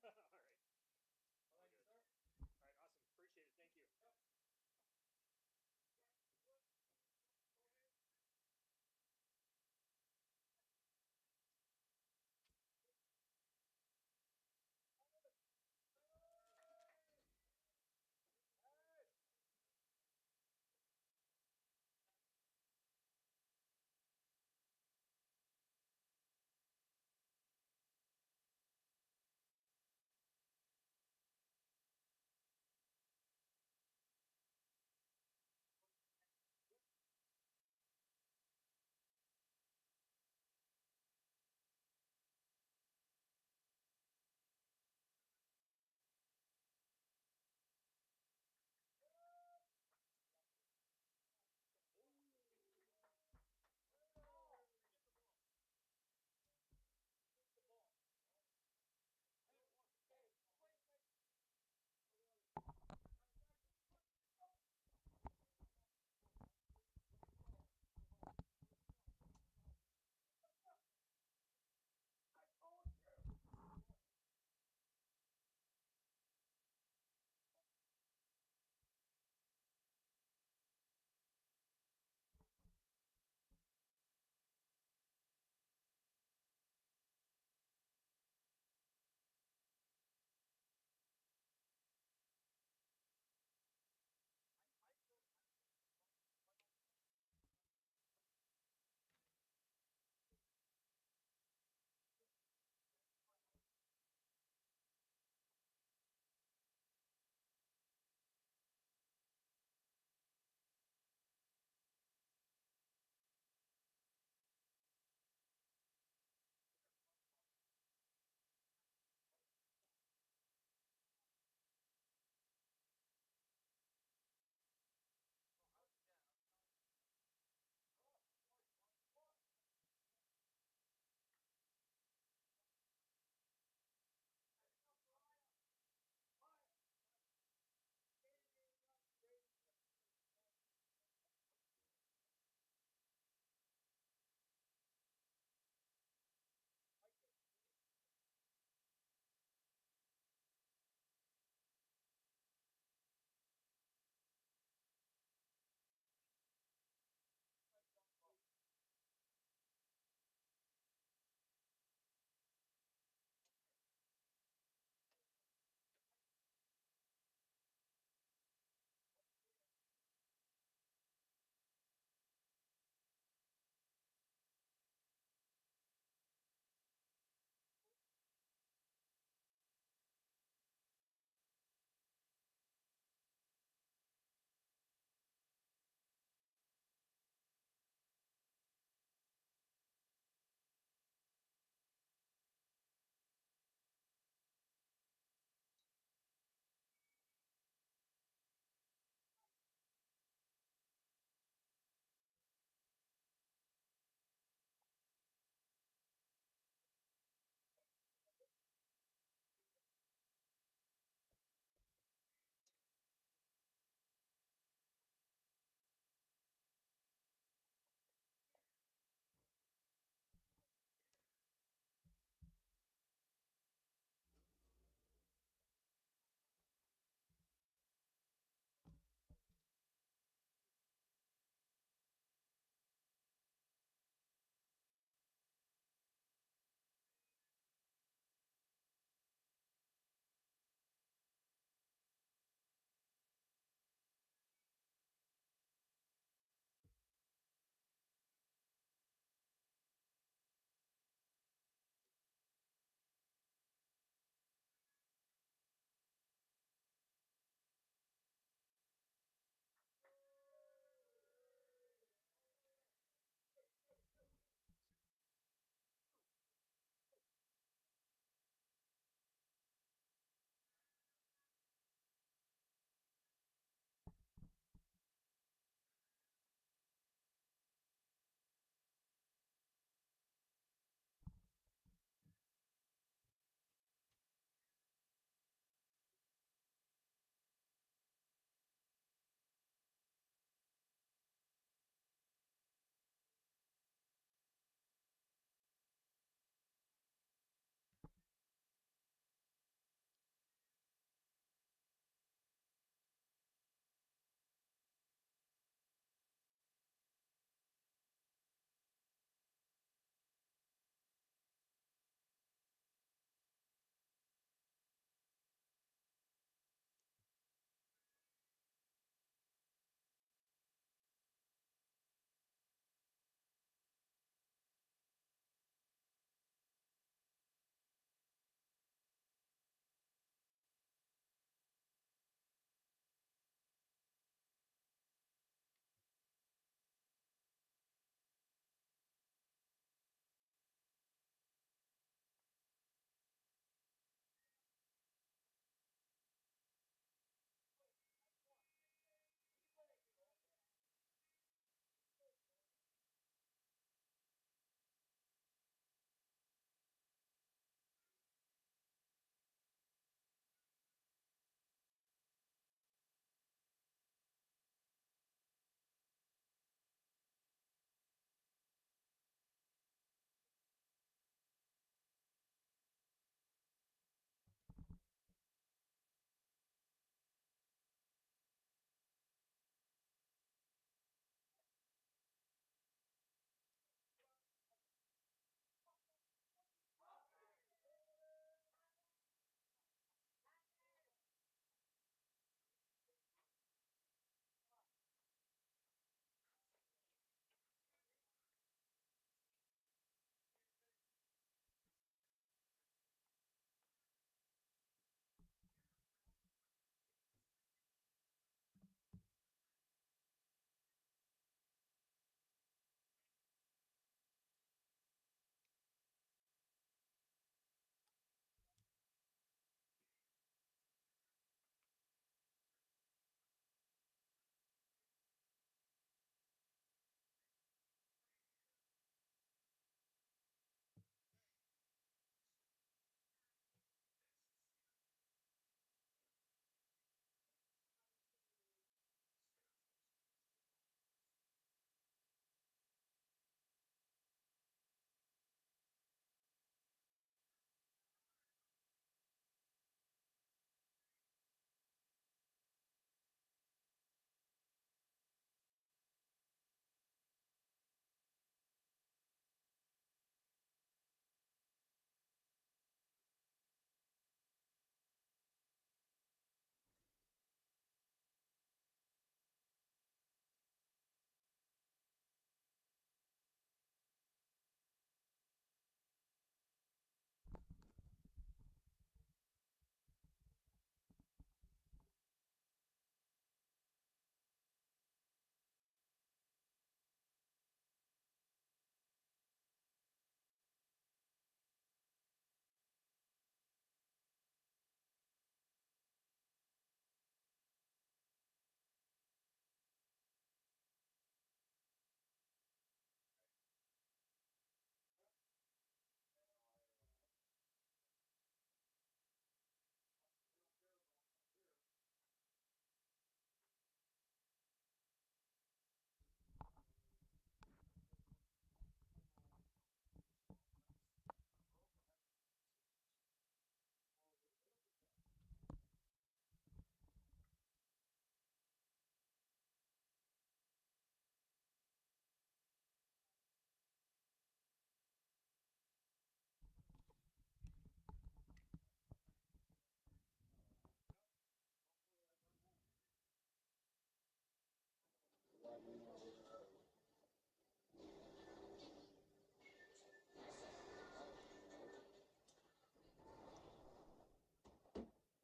All right. All right, Good. sir. All right, awesome. Appreciate it. Thank you.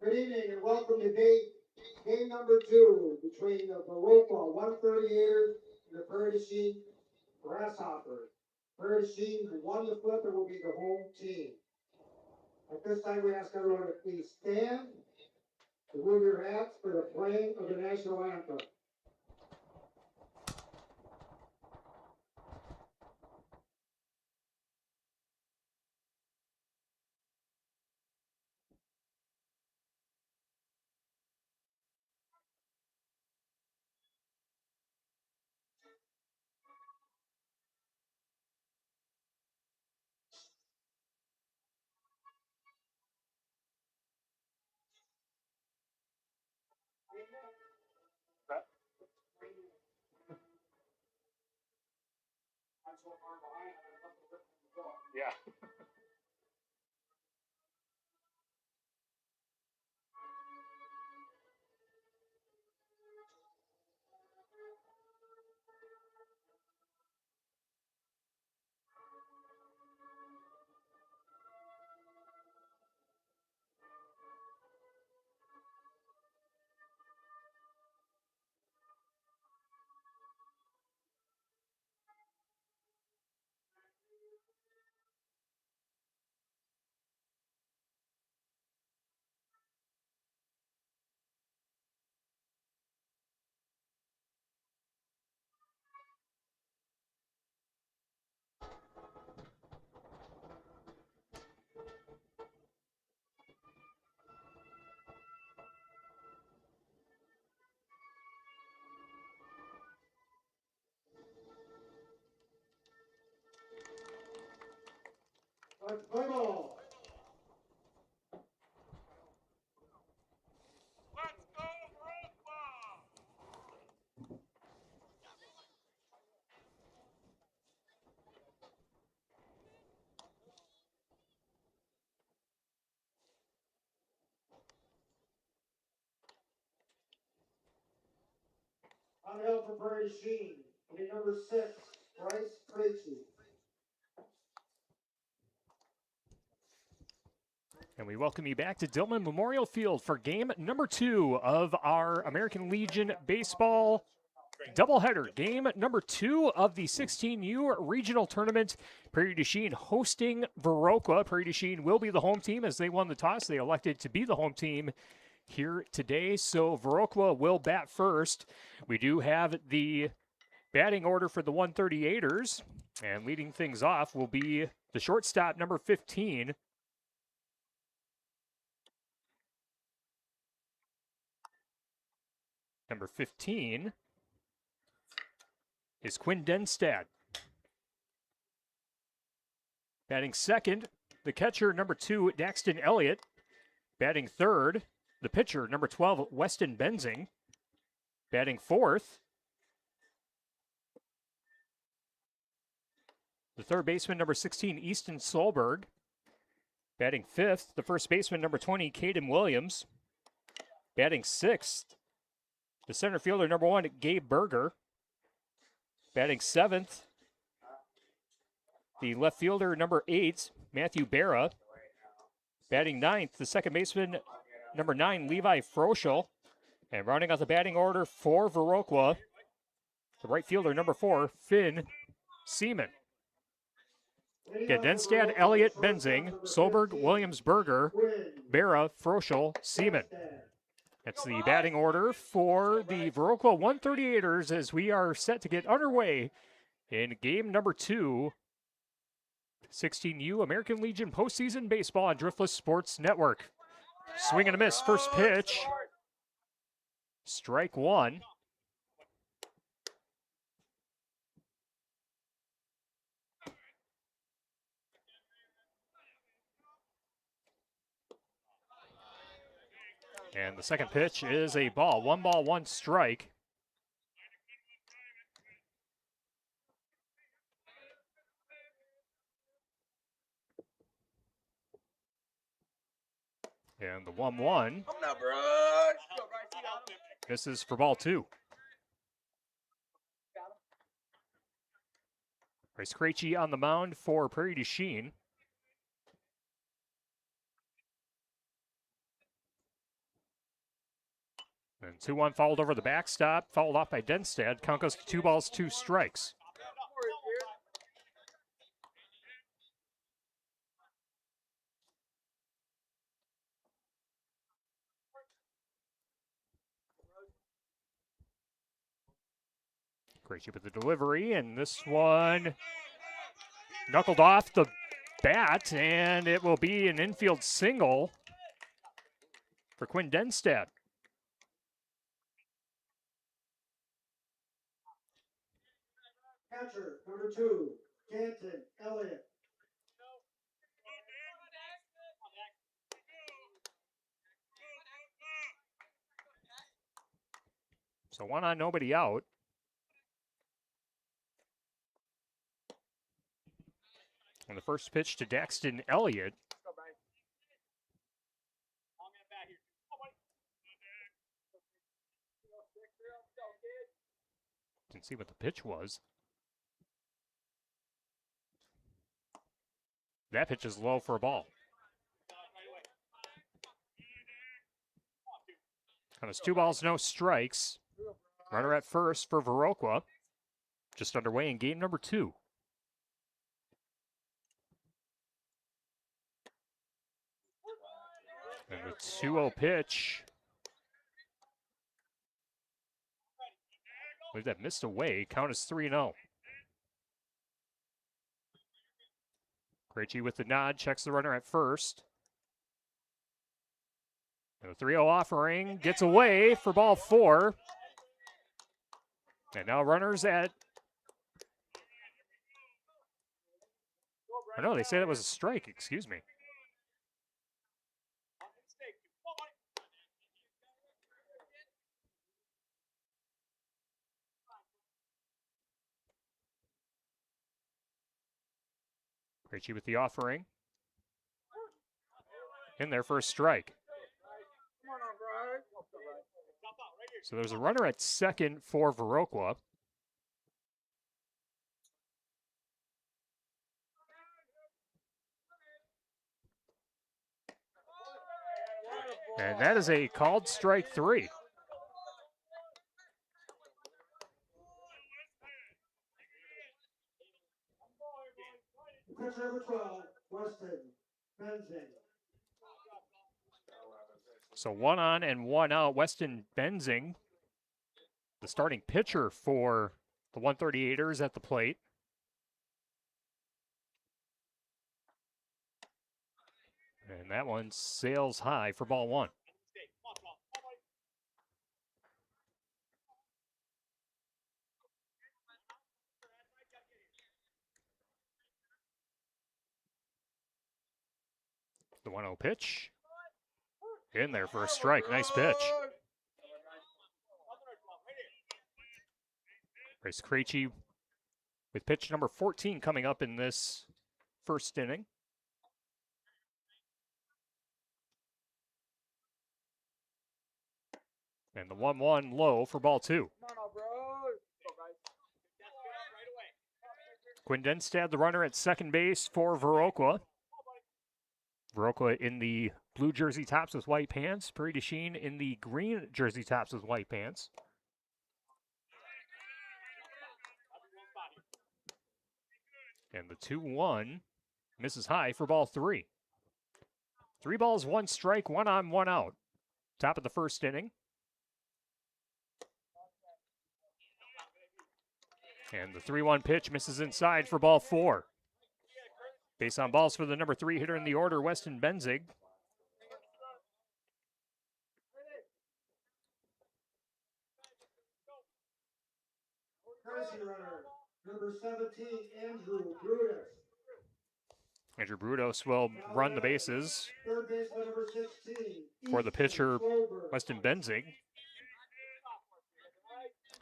Good evening and welcome to game number 2 between the Viroqua 138ers and the Prairie du Chien Grasshoppers. Prairie du Chien, who won the flipper, will be the home team. At this time, we ask everyone to please stand, remove your hats for the playing of the national anthem. Yeah. Let's play ball. On the hill for Prairie du Chien, will be number 6, Bryce Krejci. And we welcome you back to Dillman Memorial Field for game number 2 of our American Legion Baseball doubleheader. Game number 2 of the 16U regional tournament. Prairie du Chien hosting Viroqua. Prairie du Chien will be the home team as they won the toss. They elected to be the home team here today. So Viroqua will bat first. We do have the batting order for the 138ers. And leading things off will be the shortstop, number 15. Number 15 is Quinn Denstad. Batting second, the catcher, number 2, Daxton Elliott. Batting third, the pitcher, number 12, Weston Benzing. Batting fourth, the third baseman, number 16, Easton Solberg. Batting fifth, the first baseman, number 20, Caden Williams. Batting sixth, the center fielder, number 1, Gabe Berger. Batting seventh, the left fielder, number 8, Matthew Barra. Batting ninth, the second baseman, number 9, Levi Froschel. And rounding out the batting order for Viroqua, the right fielder, number 4, Finn Seaman. Get Denstad, Elliott, Benzing, Solberg, Williams, Berger, Barra, Froschel, Seaman. That's the batting order for the Viroqua 138ers as we are set to get underway in game number 2, 16U American Legion postseason baseball on Driftless Sports Network. Swing and a miss, first pitch. Strike one. And the second pitch is a ball. 1 ball, 1 strike. And the 1-1. This is for ball 2. Bryce Krejci on the mound for Prairie du Chien. And 2-1 fouled over the backstop, fouled off by Denstead. Count goes to 2 balls, 2 strikes. Krejci with the delivery, and this one knuckled off the bat, and it will be an infield single for Quinn Denstead. Catcher, number 2, Canton Elliott. So 1 on, nobody out. And the first pitch to Daxton Elliott. Didn't see what the pitch was. That pitch is low for a ball. And it's 2 balls, no strikes. Runner at first for Viroqua. Just underway in game number 2. And the 2-0 pitch. I believe that missed away. Count is 3-0. Krejci with the nod, checks the runner at first. And the 3-0 offering gets away for ball 4. And now runners at... Oh, no, they say that was a strike. Excuse me. Krejci with the offering. In there for a strike. So there's a runner at second for Viroqua. And that is a called strike 3. Pitcher number 12, Weston Benzing. So 1 on and 1 out. Weston Benzing, the starting pitcher for the 138ers at the plate. And that one sails high for ball 1. The 1-0 pitch. In there for a strike. Nice pitch. Bryce Krejci with pitch number 14 coming up in this first inning. And the 1-1 low for ball 2. Quinn Denstead, the runner at second base for Viroqua. Viroqua in the blue jersey tops with white pants. Prairie du Chien in the green jersey tops with white pants. And the 2-1 misses high for ball 3. 3 balls, 1 strike, 1 on, 1 out. Top of the first inning. And the 3-1 pitch misses inside for ball 4. Base on balls for the number 3 hitter in the order, Weston Benzing. Courtesy runner, number 17, Andrew Brutus. Andrew Brutus will run the bases Third baseman, number 16, for the pitcher, Solberg. Weston Benzing.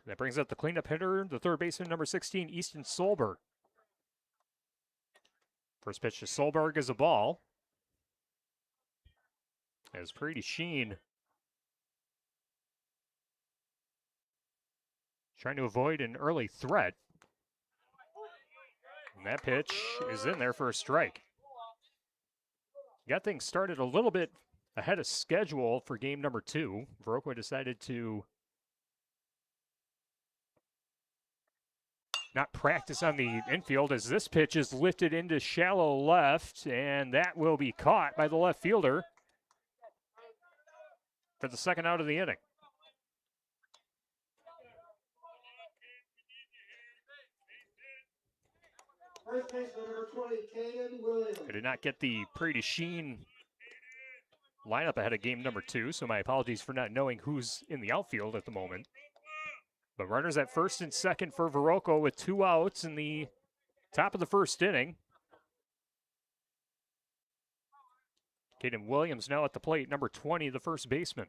That brings up the cleanup hitter, the third baseman, number 16, Easton Solberg. First pitch to Solberg is a ball. As Prairie du Chien trying to avoid an early threat. And that pitch is in there for a strike. Got things started a little bit ahead of schedule for game number 2. Viroqua decided to not practice on the infield as this pitch is lifted into shallow left, and that will be caught by the left fielder for the second out of the inning. First baseman number 20, Caden Williams. I did not get the Prairie du Chien lineup ahead of game number 2, so my apologies for not knowing who's in the outfield at the moment. But runners at first and second for Viroqua with 2 outs in the top of the first inning. Caden Williams now at the plate, number 20, the first baseman.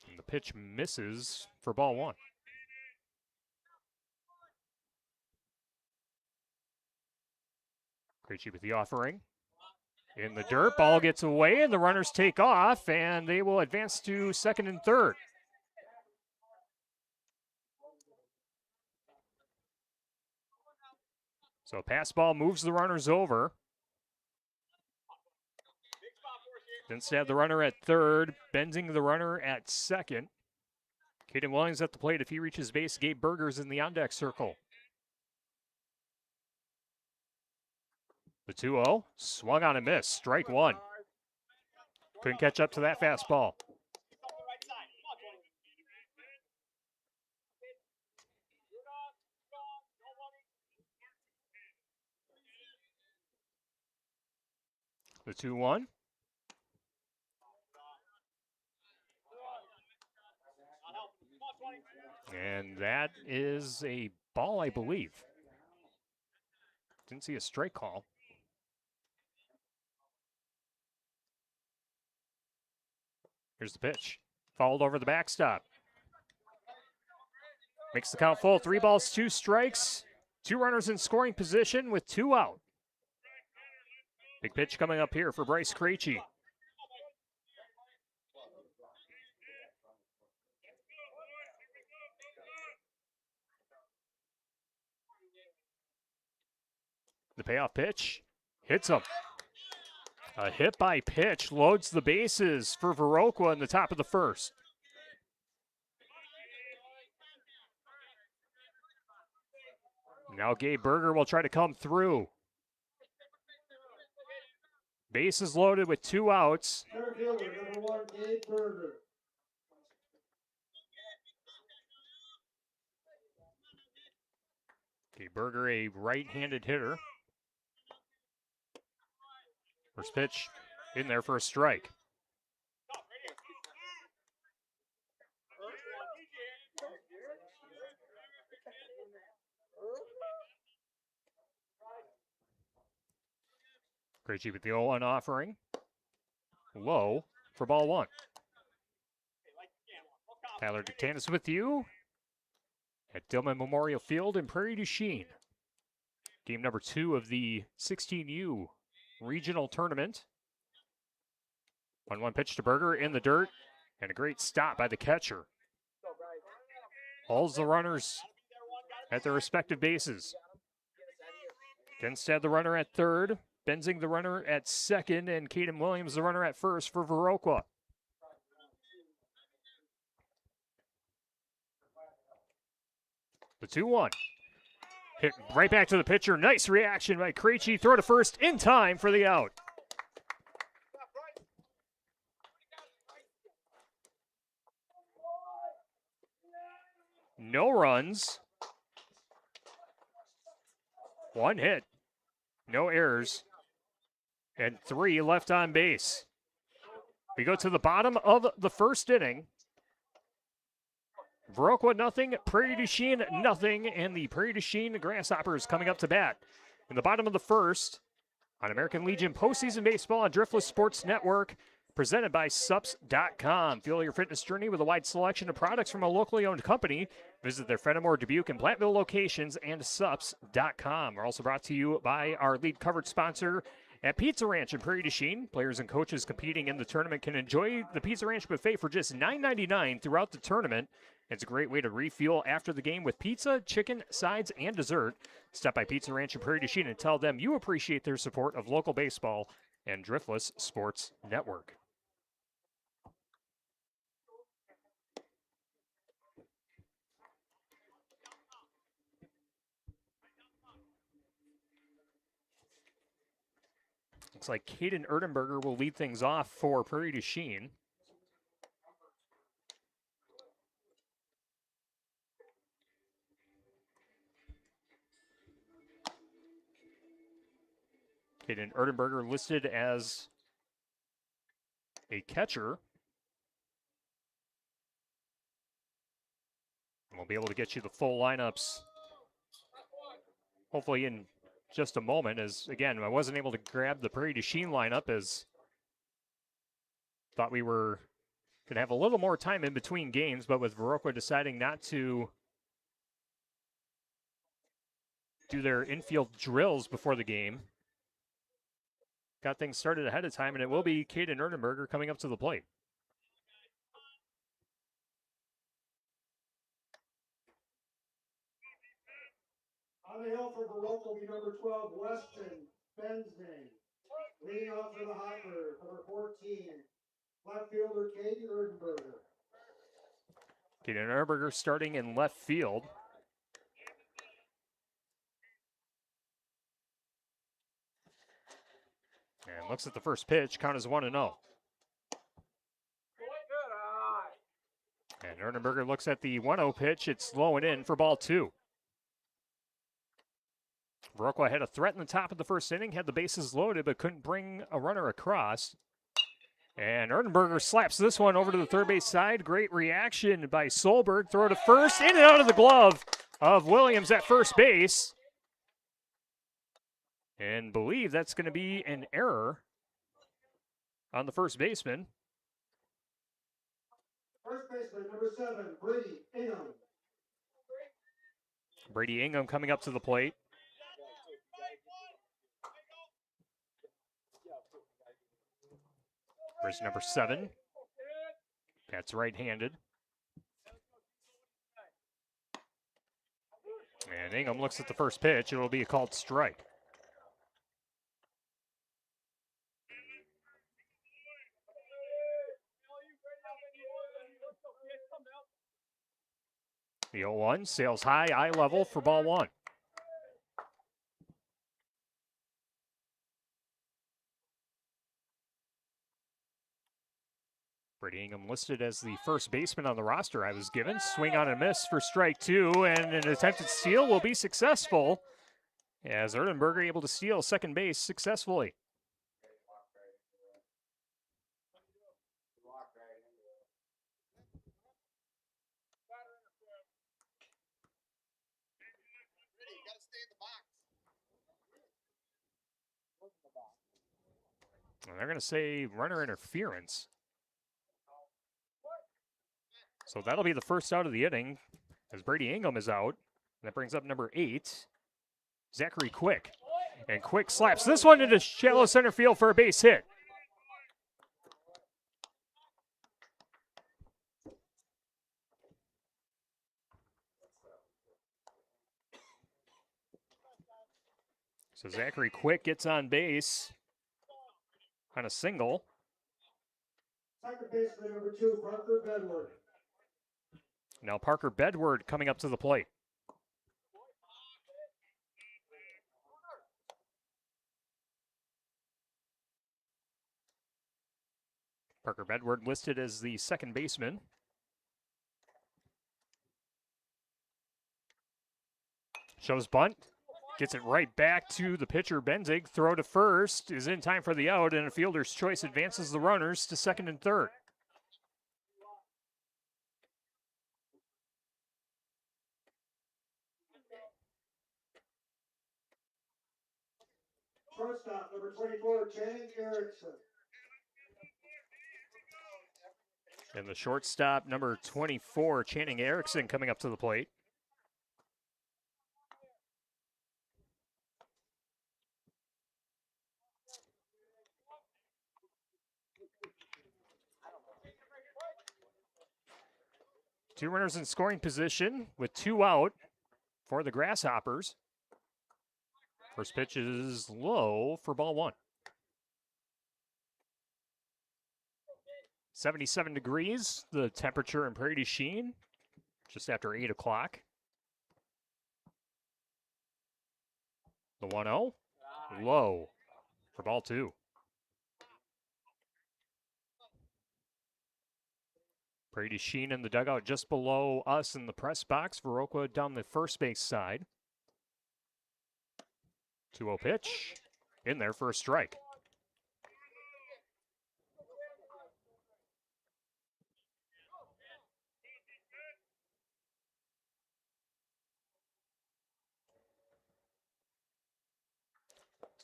And the pitch misses for ball 1. Krejci with the offering. In the dirt, ball gets away, and the runners take off, and they will advance to second and third. So pass ball moves the runners over. Instead, the runner at third, bending the runner at second. Caden Williams at the plate. If he reaches base, Gabe Berger's in the on-deck circle. The 2-0, swung on a miss, strike 1. Couldn't catch up to that fastball. The 2-1. And that is a ball, I believe. Didn't see a strike call. Here's the pitch. Fouled over the backstop. Makes the count full. 3 balls, 2 strikes. 2 runners in scoring position with 2 out. Big pitch coming up here for Bryce Krejci. The payoff pitch hits him. A hit by pitch loads the bases for Viroqua in the top of the first. Now Gabe Berger will try to come through. Bases loaded with 2 outs. Center fielder number 1, Gabe Berger. Gabe Berger, a right-handed hitter. First pitch in there for a strike. Krejci with the 0-1 offering. Low for ball 1. Tyler Dictanis with you at Dillman Memorial Field in Prairie du Chien. Game number 2 of the 16U regional tournament. 1-1 pitch to Berger in the dirt, and a great stop by the catcher. Holds the runners at their respective bases. Genstad the runner at third, Benzing the runner at second, and Caden Williams the runner at first for Viroqua. The 2-1. Hit right back to the pitcher. Nice reaction by Krejci. Throw to first in time for the out. No runs. 1 hit. No errors. And 3 left on base. We go to the bottom of the first inning. Viroqua nothing, Prairie du Chien nothing, and the Prairie du Chien Grasshoppers coming up to bat. In the bottom of the first, on American Legion Postseason Baseball on Driftless Sports Network, presented by Sups.com. Fuel your fitness journey with a wide selection of products from a locally owned company. Visit their Fenimore, Dubuque, and Platteville locations and Sups.com. We're also brought to you by our lead covered sponsor at Pizza Ranch in Prairie du Chien. Players and coaches competing in the tournament can enjoy the Pizza Ranch buffet for just $9.99 throughout the tournament. It's a great way to refuel after the game with pizza, chicken, sides, and dessert. Stop by Pizza Ranch in Prairie du Chien and tell them you appreciate their support of local baseball and Driftless Sports Network. Looks like Caden Erdenberger will lead things off for Prairie du Chien. Caden Erdenberger listed as a catcher. We'll be able to get you the full lineups hopefully in just a moment, as again, I wasn't able to grab the Prairie du Chien lineup as thought we were going to have a little more time in between games, but with Viroqua deciding not to do their infield drills before the game, got things started ahead of time, and it will be Caden Erdenberger coming up to the plate. On the hill for Viroqua will be number 12, Weston Bensney. Leading off for the Hoppers, number 14, left fielder Caden Erdenberger. Caden Erdenberger starting in left field. And looks at the first pitch, count is 1-0. And Erdenberger looks at the 1-0 pitch, it's low and in for ball 2. Viroqua had a threat in the top of the first inning, had the bases loaded, but couldn't bring a runner across. And Erdenberger slaps this one over to the third base side. Great reaction by Solberg. Throw to first, in and out of the glove of Williams at first base. And believe that's going to be an error on the first baseman. First baseman, number 7, Brady Ingham. Brady Ingham coming up to the plate. Here's number 7. That's right-handed. And Ingham looks at the first pitch. It'll be a called strike. The 0-1 sails high, eye level for ball 1. Brady Ingham listed as the first baseman on the roster I was given. Swing on and miss for strike 2, and an attempted steal will be successful as Erdenberger able to steal second base successfully. And they're going to say runner interference. So that'll be the first out of the inning as Brady Ingham is out. That brings up number 8, Zachary Quick. And Quick slaps this one into shallow center field for a base hit. So Zachary Quick gets on base on a single. Second baseman, number 2, Parker Bedward. Now Parker Bedward coming up to the plate. Parker Bedward listed as the second baseman. Shows bunt. Gets it right back to the pitcher, Benzig. Throw to first is in time for the out, and a fielder's choice advances the runners to second and third. Shortstop, number 24, Channing Erickson. And the shortstop, number 24, Channing Erickson, coming up to the plate. Two runners in scoring position with 2 out for the Grasshoppers. First pitch is low for ball 1. 77 degrees, the temperature in Prairie du Chien, just after 8 o'clock. The 1-0, low for ball 2. Prairie du Chien in the dugout just below us in the press box. Viroqua down the first base side. 2-0 pitch, in there for a strike.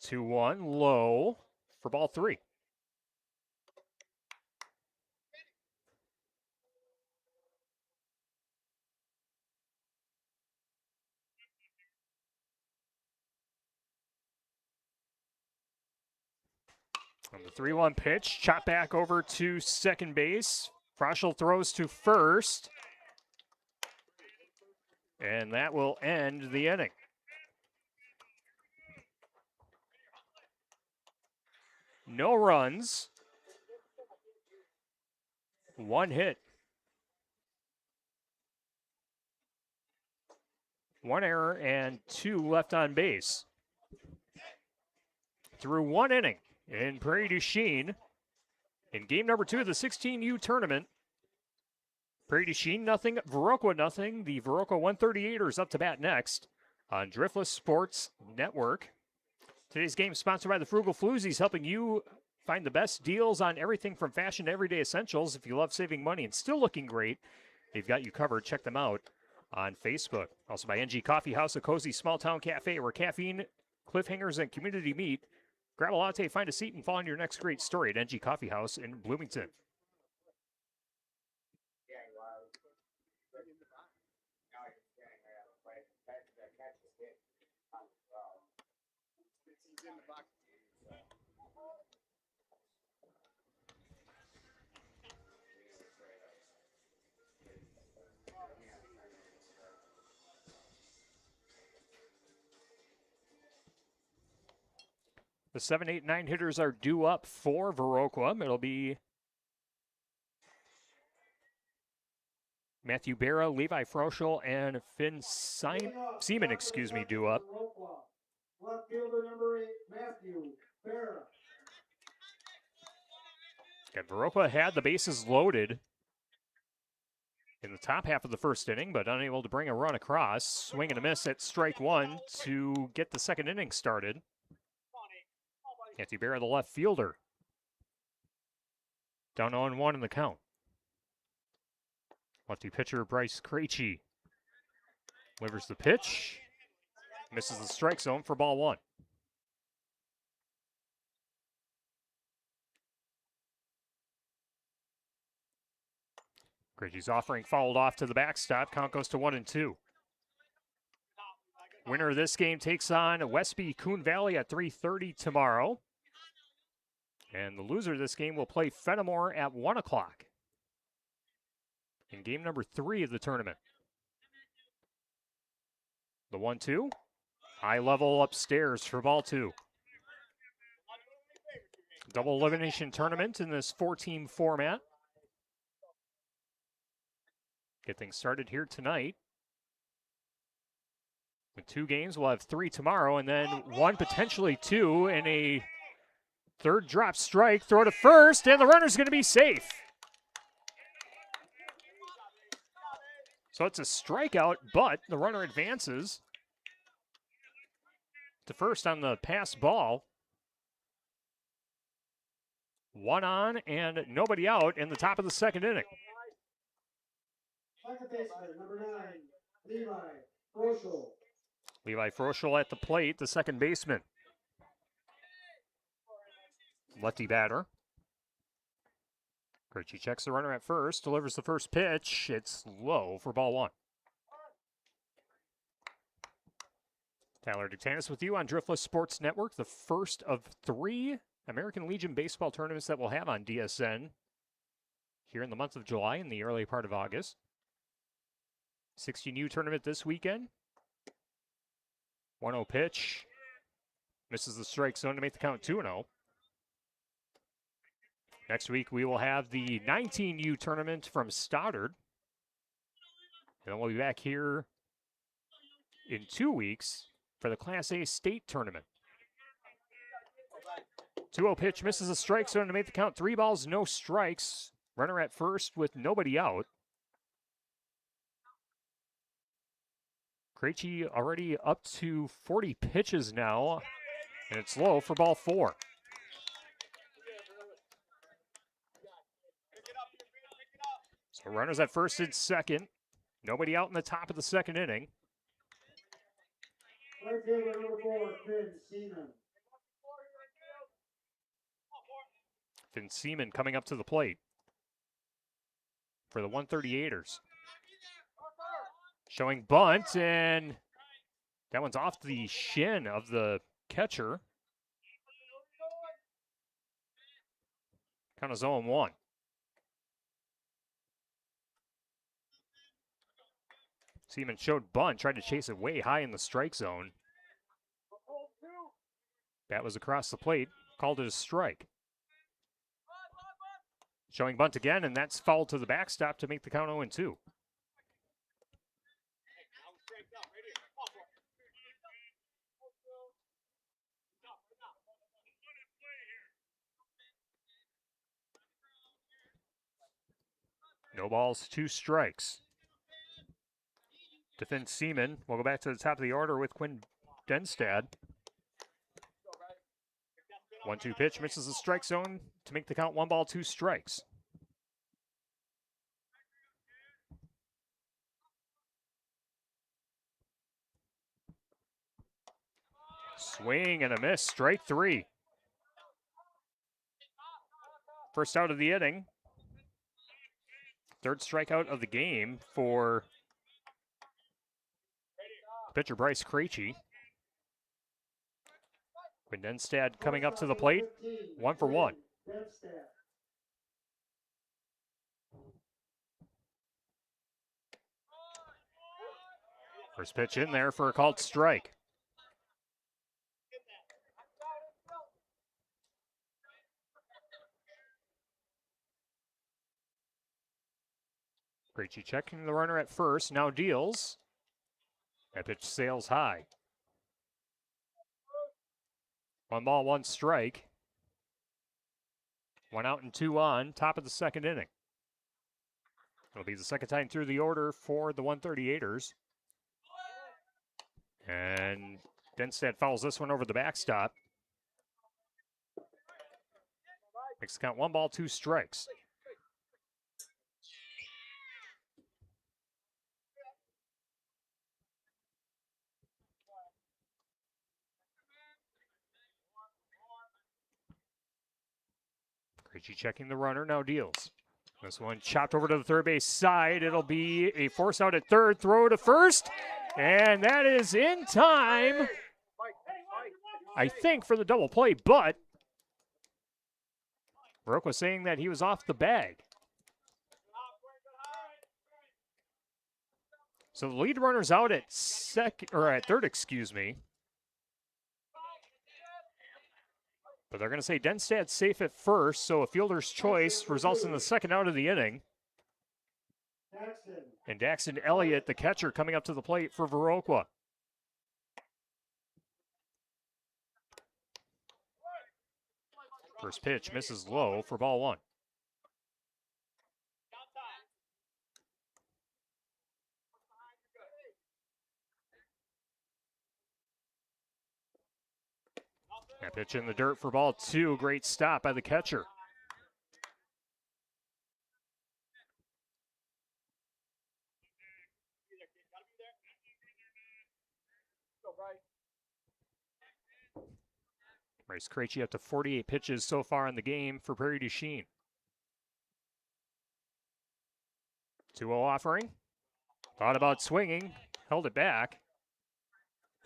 Two one low for ball 3. On the 3-1 pitch, chop back over to second base. Froschel throws to first. And that will end the inning. No runs. 1 hit. 1 error and 2 left on base. Through 1 inning in Prairie du Chien in game number 2 of the 16U tournament. Prairie du Chien nothing, Viroqua nothing. The Viroqua 138ers up to bat next on Driftless Sports Network. Today's game is sponsored by the Frugal Floozies, helping you find the best deals on everything from fashion to everyday essentials. If you love saving money and still looking great, they've got you covered. Check them out on Facebook. Also by NG Coffee House, a cozy small town cafe where caffeine, cliffhangers, and community meet. Grab a latte, find a seat, and follow on your next great story at NG Coffee House in Bloomington. The 7, 8, 9 hitters are due up for Viroqua. It'll be Matthew Barra, Levi Froschel, and Finn Seaman, due up. Left fielder number 8, Matthew Barra. And Viroqua had the bases loaded in the top half of the first inning, but unable to bring a run across. Swing and a miss at strike 1 to get the second inning started. Matthew Barra, the left fielder. Down 0-1 in the count. Lefty pitcher Bryce Krejci delivers the pitch. Misses the strike zone for ball 1. Krejci's offering fouled off to the backstop. Count goes to 1-2. Winner of this game takes on Westby Coon Valley at 3:30 tomorrow. And the loser of this game will play Fenimore at 1 o'clock in game number 3 of the tournament. The 1-2. High level upstairs for ball 2. Double elimination tournament in this 4-team format. Get things started here tonight. With 2 games, we'll have 3 tomorrow, and then 1, potentially 2, in a third drop strike. Throw to first, and the runner's going to be safe. So it's a strikeout, but the runner advances to first on the pass ball. 1 on and nobody out in the top of the second inning. Second baseman, number 9, Levi Froschel. Levi Froschel at the plate, the second baseman. Lefty batter. Krejci checks the runner at first, delivers the first pitch. It's low for ball 1. Tyler Dictanis with you on Driftless Sports Network, the first of 3 American Legion baseball tournaments that we'll have on DSN here in the month of July and the early part of August. 16U tournament this weekend. 1-0 pitch. Misses the strike zone to make the count 2-0. Next week, we will have the 19U tournament from Stoddard. And then we'll be back here in 2 weeks for the Class A state tournament. 2-0 pitch, misses a strike zone to make the count 3 balls, no strikes. Runner at first with nobody out. Krejci already up to 40 pitches now, and it's low for ball 4. So runners at first and second. Nobody out in the top of the second inning. Right fielder number 4, Finn Seaman. Finn Seaman coming up to the plate for the 138ers. Showing bunt, and that one's off the shin of the catcher. Count is 0-1. Seaman showed bunt, tried to chase it way high in the strike zone. Bat was across the plate, called it a strike. Showing bunt again, and that's fouled to the backstop to make the count 0-2. No balls, 2 strikes. To Finn Seaman. We'll go back to the top of the order with Quinn Denstad. 1-2 pitch, misses the strike zone to make the count 1 ball, 2 strikes. Swing and a miss, strike 3. First out of the inning. 3rd strikeout of the game for pitcher Bryce Krejci. Quinn Denstad coming up to the plate, 1 for 1. First pitch in there for a called strike. Krejci checking the runner at first, now deals. That pitch sails high. 1 ball, 1 strike. 1 out and 2 on, top of the second inning. It'll be the second time through the order for the 138ers. And Denstad fouls this one over the backstop. Makes the count 1 ball, 2 strikes. Krejci checking the runner, now deals. This one chopped over to the third base side. It'll be a force out at third, throw to first, and that is in time, I think, for the double play, but Roque was saying that he was off the bag. So the lead runner's out at third, excuse me. But they're going to say Denstad's safe at first, so a fielder's choice results in the second out of the inning. And Daxton Elliott, the catcher, coming up to the plate for Viroqua. First pitch misses low for ball 1. That pitch in the dirt for ball 2. Great stop by the catcher. Bryce Krejci up to 48 pitches so far in the game for Prairie du Chien. 2-0 offering. Thought about swinging, held it back.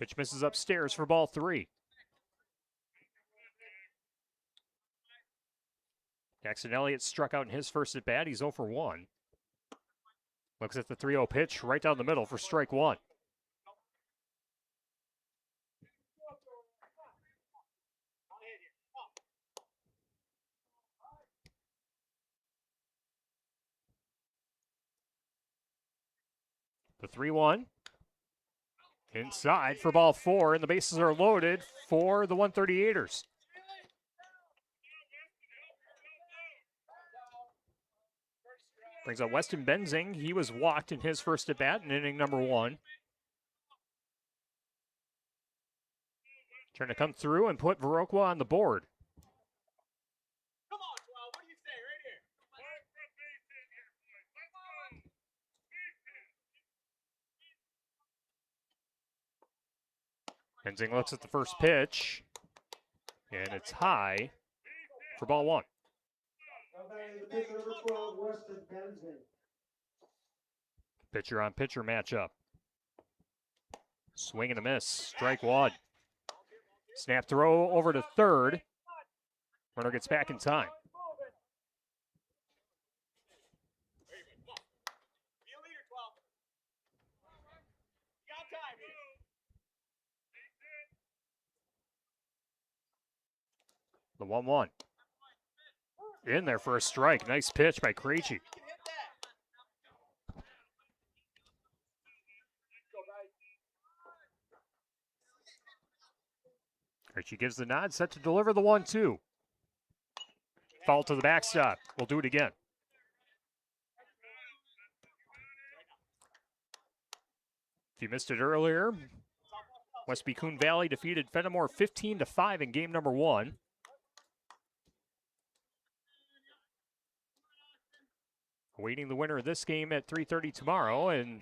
Pitch misses upstairs for ball 3. Daxton Elliott struck out in his first at bat. He's 0 for 1. Looks at the 3-0 pitch right down the middle for strike one. The 3-1. Inside for ball four, and the bases are loaded for the 138ers. Brings up Weston Benzing. He was walked in his first at bat in inning number one. Trying to come through and put Viroqua on the board. Come on, 12. What do you say right here? Benzing looks at the first pitch, and it's high for ball one. Now batting the pitcher number 12, Weston Benzing. Pitcher on pitcher matchup. Swing and a miss. Strike one. Snap throw over to third. Runner gets back in time. Be a leader, 12. You got time here. The 1-1. In there for a strike. Nice pitch by Krejci. You can hit that. Go, guys. Krejci gives the nod, set to deliver the 1-2. Foul to the backstop. We'll do it again. If you missed it earlier, Westby Coon Valley defeated Fenimore 15-5 in game number one. Awaiting the winner of this game at 3:30 tomorrow, and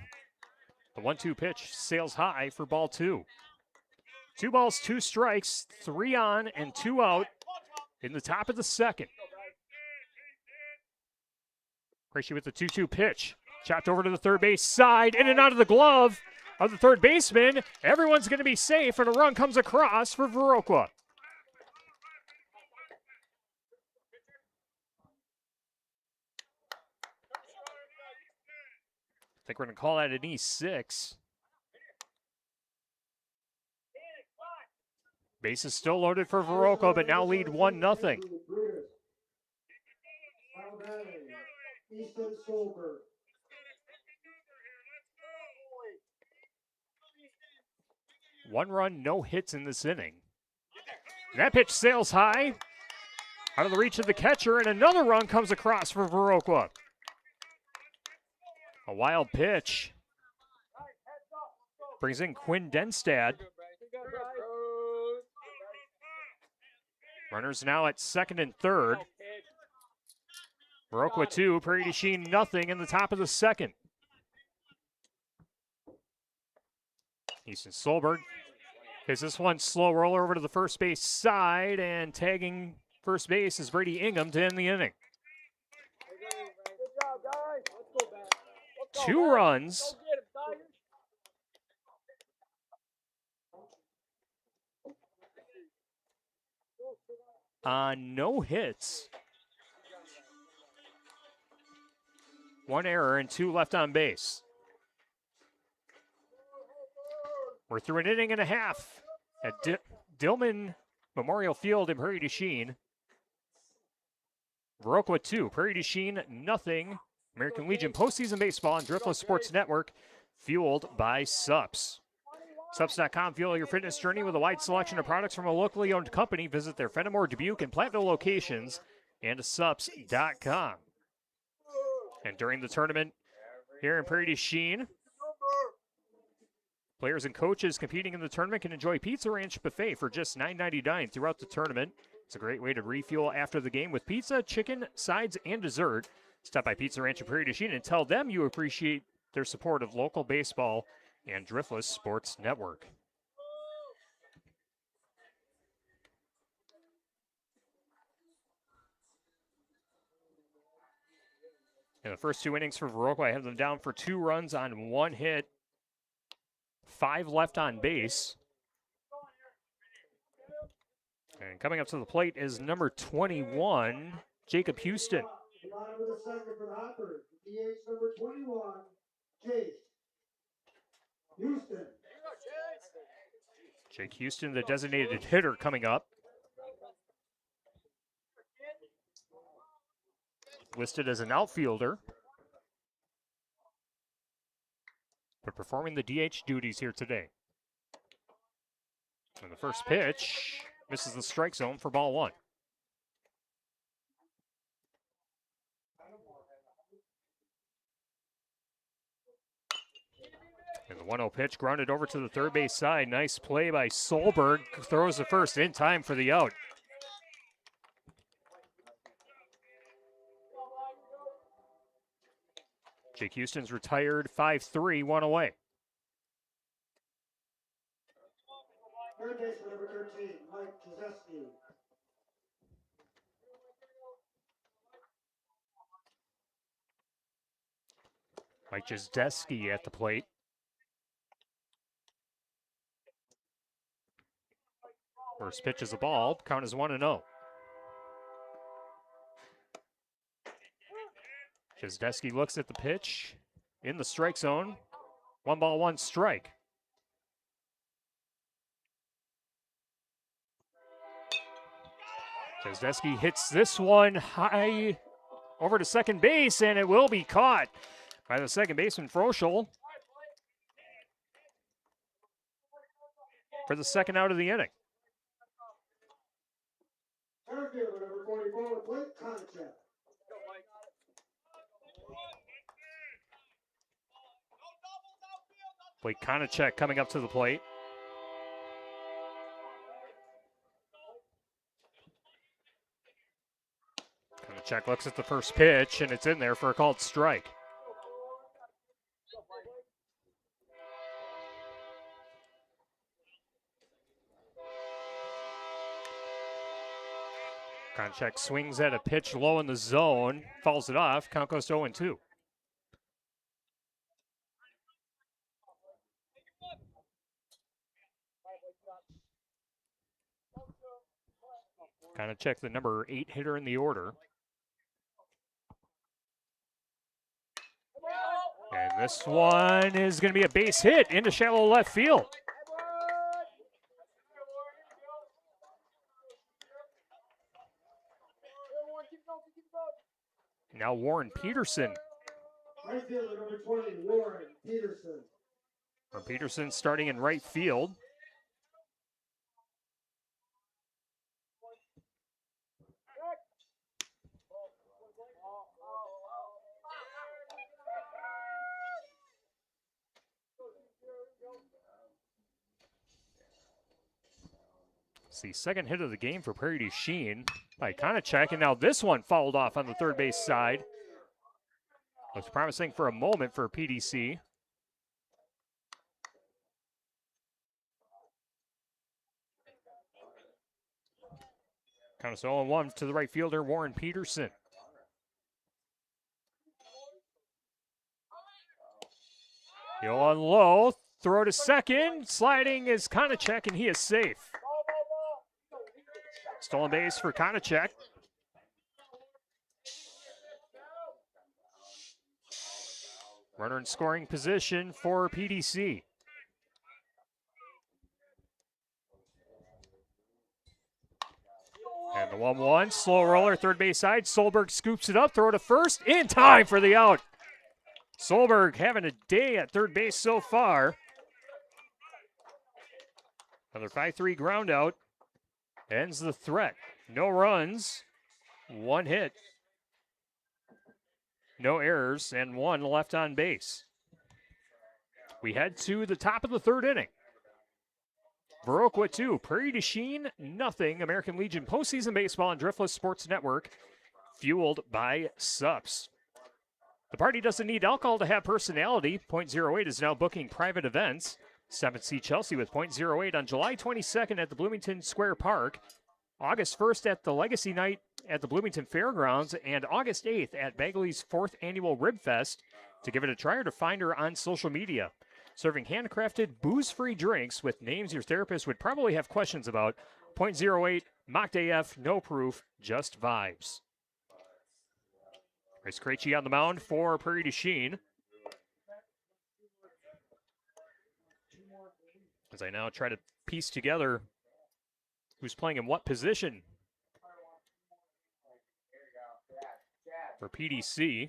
the 1-2 pitch sails high for ball two. 2 balls, 2 strikes, 3 on and 2 out in the top of the second. Krejci with the 2-2 pitch. Chopped over to the third base side, in and out of the glove of the third baseman. Everyone's going to be safe, and a run comes across for Viroqua. I think we're going to call that an E6. Base is still loaded for Viroqua, but now lead 1-0. Now batting, Easton Solberg. One run, no hits in this inning. And that pitch sails high, out of the reach of the catcher, and another run comes across for Viroqua. A wild pitch. Brings in Quinn Denstad. Runners now at second and third. Viroqua 2, Prairie du Chien nothing in the top of the second. Easton Solberg hits this one slow roller over to the first base side, and tagging first base is Brady Ingham to end the inning. Good job, guys. Let's go back. Let's go, 2 guys. runs. Go get him, Tigers. On no hits. 1 error and 2 left on base. We're through an inning and a half at Dillman Memorial Field in Prairie du Chien. Viroqua 2, Prairie du Chien nothing. American Legion postseason baseball on Driftless Sports Network, fueled by Sups. Sups.com, fuel your fitness journey with a wide selection of products from a locally owned company. Visit their Fenimore, Dubuque, and Platteville locations, and Sups.com. And during the tournament here in Prairie du Chien, players and coaches competing in the tournament can enjoy Pizza Ranch Buffet for just $9.99 throughout the tournament. It's a great way to refuel after the game with pizza, chicken, sides, and dessert. Stop by Pizza Ranch in Prairie du Chien and tell them you appreciate their support of local baseball and Driftless Sports Network. In the first 2 innings for Viroqua, I have them down for 2 runs on 1 hit. 5 left on base. And coming up to the plate is number 21, Jacob Houston. Bottom of the second for the Hoppers. DH number 21, Chase Houston. Jake Houston, the designated hitter, coming up. Listed as an outfielder, but performing the DH duties here today. And the first pitch misses the strike zone for ball one. And the 1-0 pitch grounded over to the third base side. Nice play by Solberg. Throws the first in time for the out. Jake Houston's retired 5-3, one away. Third baseman number 13, Mike Krzyzewski. Mike Krzyzewski at the plate. First pitch is a ball. Count is 1-0. Krzyzewski looks at the pitch in the strike zone. 1 ball, 1 strike. Krzyzewski hits this one high over to second base, and it will be caught by the second baseman, Froschel, for the second out of the inning. Center fielder number 44, Blake Konachek. Blake Konachek coming up to the plate. Konachek looks at the first pitch, and it's in there for a called strike. Konachek swings at a pitch low in the zone, fouls it off. Count goes to 0-2. Konachek, the number 8 hitter in the order. And this one is going to be a base hit into shallow left field. Now Warren Peterson. Right fielder number 20, Warren Peterson. Peterson starting in right field. It's the second hit of the game for Prairie du Chien by Konachek, and now this one fouled off on the third base side. Looks promising for a moment for PDC. Kind of 0-1 to the right fielder, Warren Peterson. Go on low, throw to second, sliding is Konachek, and he is safe. Stolen base for Konachek. Runner in scoring position for PDC. And the 1-1, slow roller, third base side. Solberg scoops it up, throw to first, in time for the out. Solberg having a day at third base so far. Another 5-3 ground out. Ends the threat. No runs, 1 hit, no errors, and 1 left on base. We head to the top of the third inning. Viroqua 2, Prairie du Chien nothing. American Legion postseason baseball on Driftless Sports Network, fueled by SUPS. The party doesn't need alcohol to have personality. .08 is now booking private events. 7th Sea Chelsea with .08 on July 22nd at the Bloomington Square Park, August 1st at the Legacy Night at the Bloomington Fairgrounds, and August 8th at Bagley's 4th Annual Rib Fest. To give it a try or to find her on social media. Serving handcrafted, booze-free drinks with names your therapist would probably have questions about. .08, mocked AF, no proof, just vibes. Bryce Krejci on the mound for Prairie du Chien. As I now try to piece together who's playing in what position for PDC.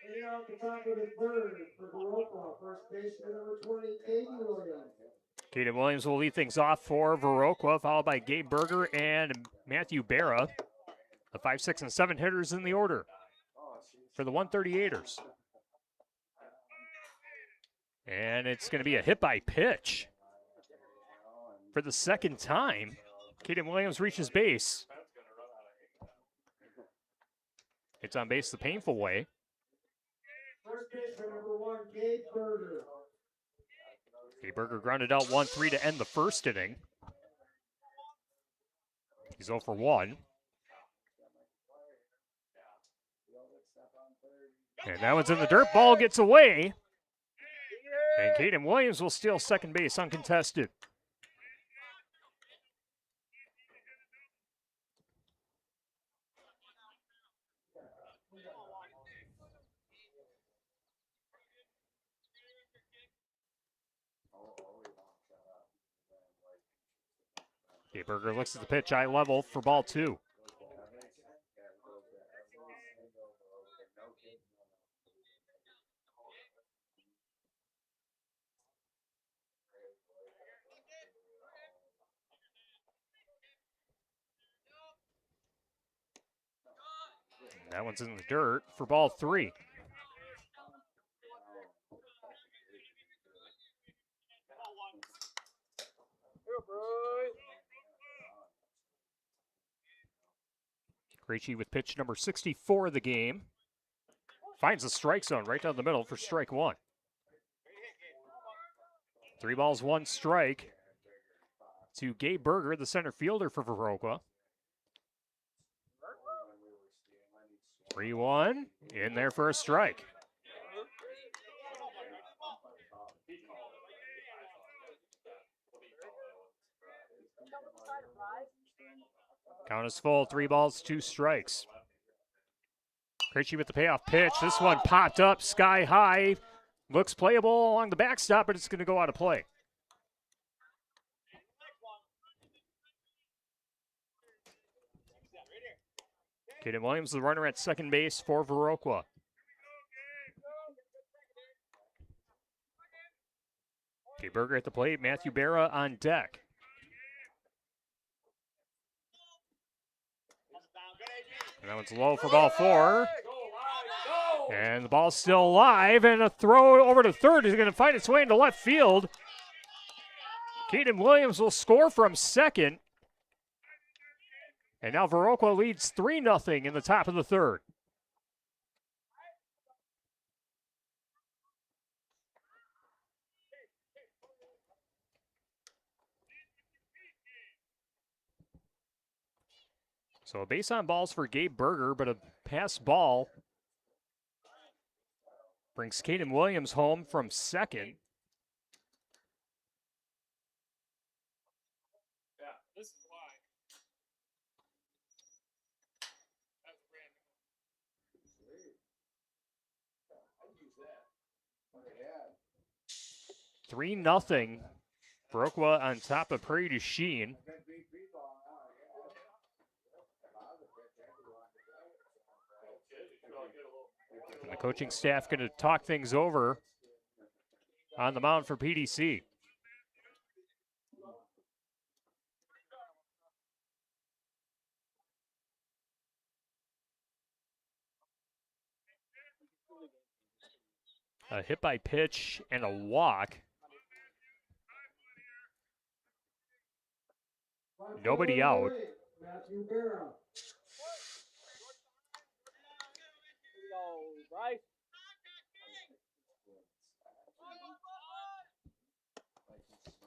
Leading off the top of the third for Baroka, first baseman number 20, Caden Williams. Caden Williams will lead things off for Viroqua, followed by Gabe Berger and Matthew Barra. The 5, 6, and 7 hitters in the order for the 138ers. And it's going to be a hit by pitch. For the second time, Caden Williams reaches base. It's on base the painful way. First baseman number 1, Gabe Berger. Gabe Berger grounded out 1-3 to end the first inning. He's 0 for 1. And that one's in the dirt. Ball gets away. And Caden Williams will steal second base uncontested. Gabe Berger looks at the pitch, eye level for ball 2. That one's in the dirt for ball 3. Krejci with pitch number 64 of the game. Finds the strike zone right down the middle for strike 1. 3 balls, 1 strike to Gabe Berger, the center fielder for Viroqua. 3-1 in there for a strike. Count is full, 3 balls, 2 strikes. Krejci with the payoff pitch. This one popped up sky high. Looks playable along the backstop, but it's going to go out of play. Caden Williams, the runner at second base for Viroqua. Gabe Berger at the plate, Matthew Barra on deck. And that one's low for ball 4. And the ball's still alive, and a throw over to third is going to find its way into left field. Caden Williams will score from second. And now Viroqua leads 3-0 in the top of the third. So a base on balls for Gabe Berger, but a pass ball brings Caden Williams home from second. This is why. That's random. 3-0. Viroqua on top of Prairie du Chien. And the coaching staff going to talk things over on the mound for PDC. A hit by pitch and a walk. Nobody out. Matthew Barra. Bryce.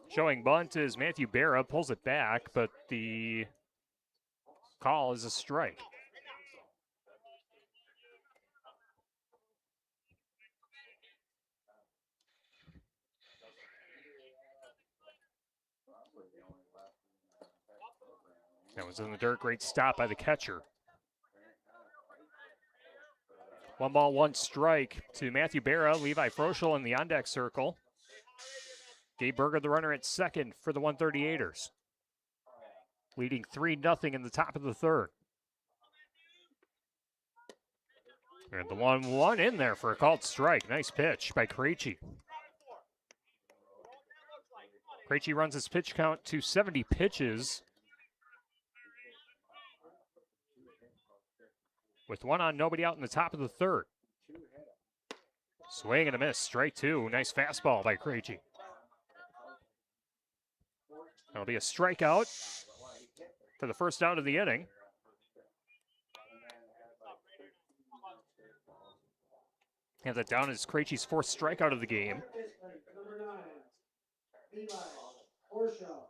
Showing bunt is Matthew Barra, pulls it back, but the call is a strike. That was in the dirt. Great stop by the catcher. 1 ball, 1 strike to Matthew Barra, Levi Froschel in the on-deck circle. Gabe Berger, the runner at second for the 138ers. Leading 3-0 in the top of the third. And the 1-1 in there for a called strike. Nice pitch by Krejci. Krejci runs his pitch count to 70 pitches. With 1 on, nobody out in the top of the third. Swing and a miss, strike 2. Nice fastball by Krejci. That'll be a strikeout for the first out of the inning. Have that down as Krejci's 4th strikeout of the game. Number 9, Levi Horschel.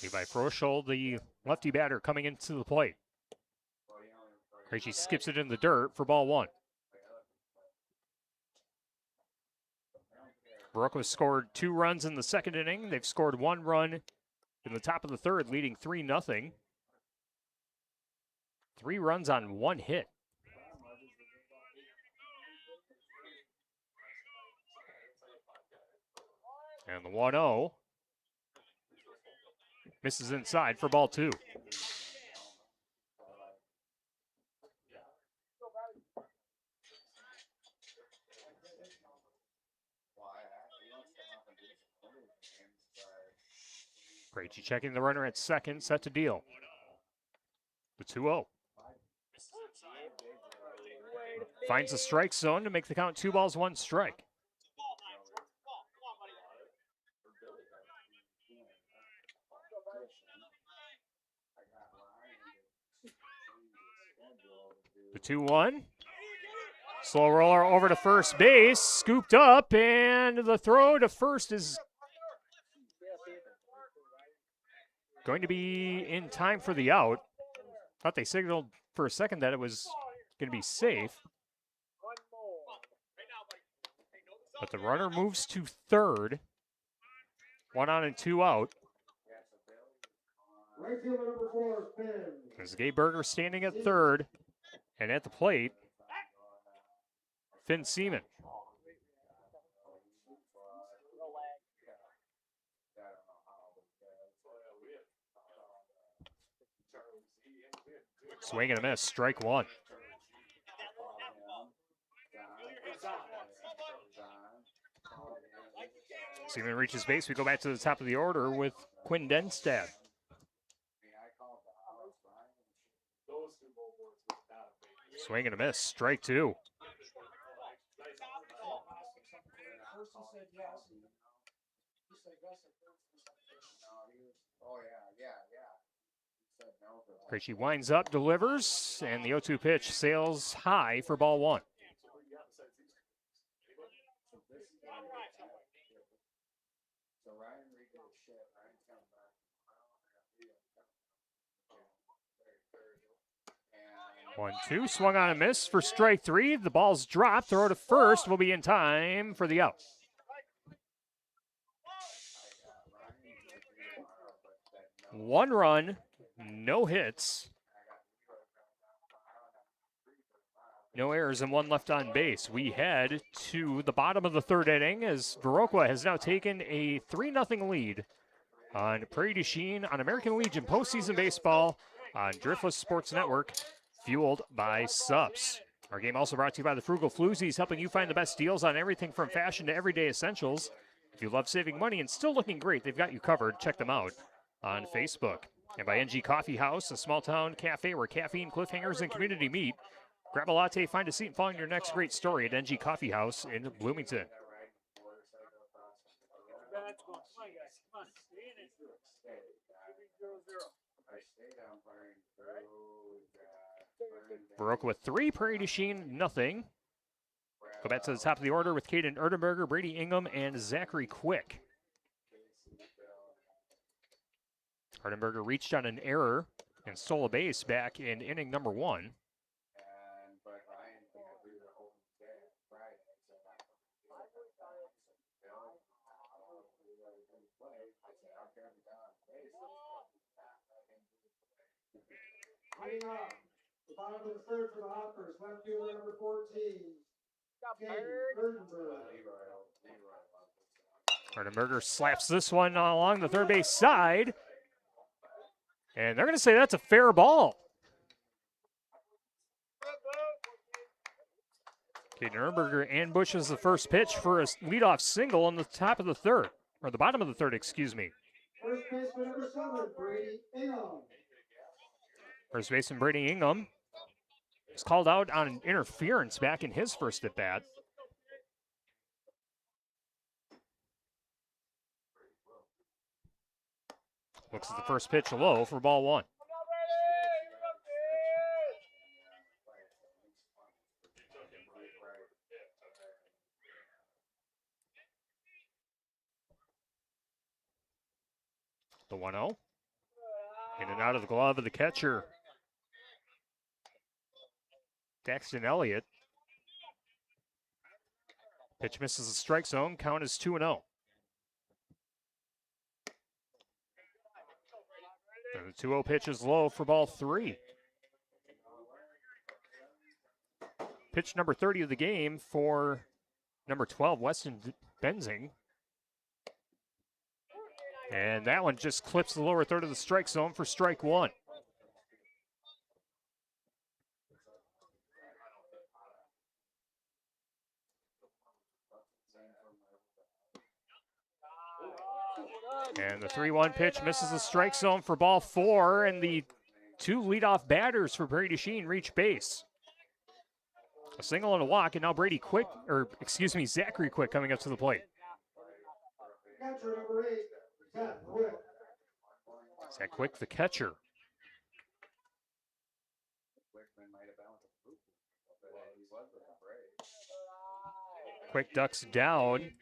Levi Froschel, the lefty batter, coming into the plate. Krejci skips it in the dirt for ball 1. Baroque scored 2 runs in the second inning. They've scored 1 run in the top of the third, leading 3-0. 3 runs on 1 hit. And the 1-0 misses inside for ball 2. Krejci checking the runner at second, set to deal. The 2-0. Finds the strike zone to make the count 2 balls, 1 strike. The 2-1. Slow roller over to first base, scooped up, and the throw to first is going to be in time for the out. Thought they signaled for a second that it was going to be safe. But the runner moves to third. 1 on and 2 out. Right fielder number 4, Finn. There's Gabe Berger standing at third. And at the plate, Finn Seaman. Swing and a miss, strike 1. Seaman reaches base. We go back to the top of the order with Quinn Denstad. Swing and a miss, strike 2. Krejci winds up, delivers, and the 0-2 pitch sails high for ball 1. One, two, swung on a miss for strike 3. The ball's dropped. Throw to first will be in time for the out. One run, no hits, no errors, and 1 left on base. We head to the bottom of the third inning as Viroqua has now taken a 3-0 lead on Prairie du Chien on American Legion postseason baseball on Driftless Sports Network, fueled by Subs. Our game also brought to you by the Frugal Floozies, helping you find the best deals on everything from fashion to everyday essentials. If you love saving money and still looking great, they've got you covered. Check them out on Facebook. And by NG Coffee House, a small-town cafe where caffeine, cliffhangers, and community meet. Grab a latte, find a seat, and follow your next great story at NG Coffee House in Bloomington. Viroqua with 3, Prairie du Chien, nothing. Go back to the top of the order with Caden Erdenberger, Brady Ingham, and Zachary Quick. Erdenberger reached on an error and stole a base back in inning number 1. Leading off, the bottom of the third for the Hoppers, left fielder number 14, Caden Erdenberg. Erdenberger slaps this one along the third base side. And they're going to say that's a fair ball. Caden Erdenberger ambushes the first pitch for a leadoff single on the top of the third, or the bottom of the third, excuse me. First baseman number 7, Brady Ingham. First baseman Brady Ingham was called out on an interference back in his first at bat. Looks at the first pitch low for ball one. The 1-0. In and out of the glove of the catcher, Daxton Elliott. Pitch misses the strike zone. Count is 2-0. And the 2-0 pitch is low for ball three. Pitch number 30 of the game for number 12, Weston Benzing. And that one just clips the lower third of the strike zone for strike one. And the 3-1 pitch misses the strike zone for ball four, and the two leadoff batters for Prairie du Chien reach base. A single and a walk, and now Zachary Quick coming up to the plate. Catcher number 8, Zach Quick. Zach Quick, the catcher. Quick ducks down.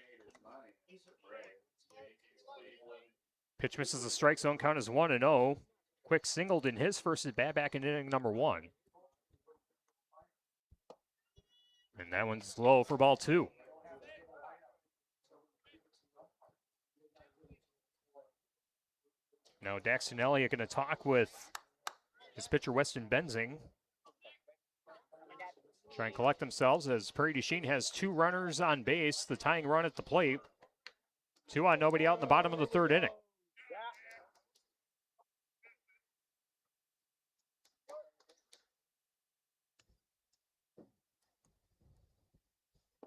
Pitch misses the strike zone. Count is 1-0. Quick singled in his first at bat back in inning number one. And that one's low for ball two. Now Daxton Elliott going to talk with his pitcher Weston Benzing. Try and collect themselves as Prairie du Chien has two runners on base, the tying run at the plate. 2 on, nobody out in the bottom of the third inning.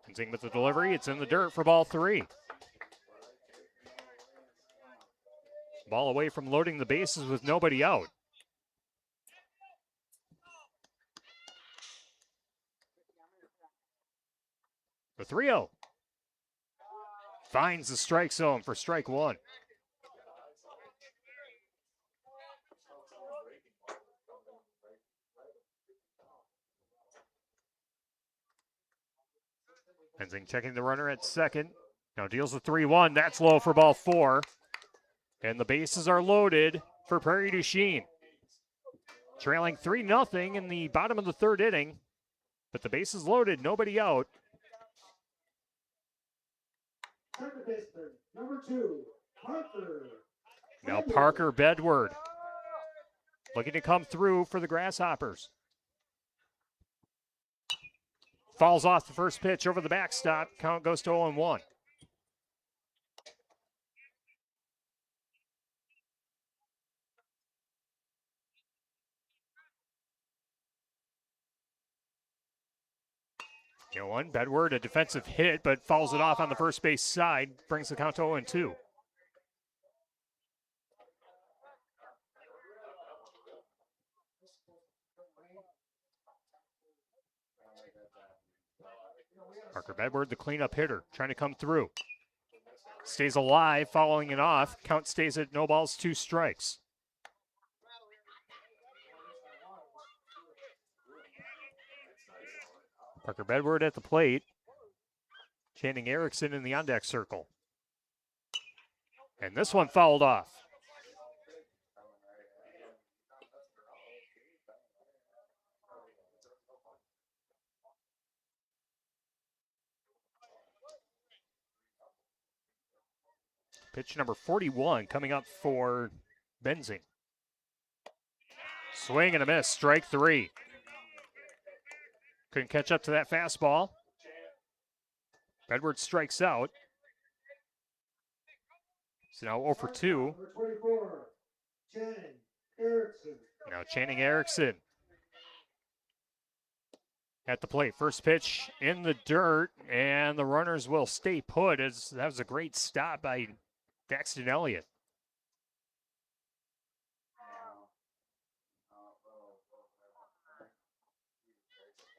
Benzing with the delivery, it's in the dirt for ball three. Ball away from loading the bases with nobody out. The 3-0 finds the strike zone for strike one. Benzing checking the runner at second. Now deals the 3-1. That's low for ball four. And the bases are loaded for Prairie du Chien. Trailing 3-0 in the bottom of the third inning. But the bases loaded, nobody out. Second baseman number 2, Parker. Now Parker Bedward looking to come through for the Grasshoppers. Falls off the first pitch over the backstop. Count goes to 0-1. One, Bedward, a defensive hit, but fouls it off on the first base side, brings the count to 0-2. Parker Bedward, the cleanup hitter, trying to come through. Stays alive, following it off. Count stays at no balls, 2 strikes. Parker Bedward at the plate. Channing Erickson in the on-deck circle. And this one fouled off. Pitch number 41 coming up for Benzing. Swing and a miss, strike 3. Couldn't catch up to that fastball. Edwards strikes out. So now 0 for 2. Number 24, Channing Erickson. Now Channing Erickson at the plate. First pitch in the dirt, and the runners will stay put. As that was a great stop by Daxton Elliott.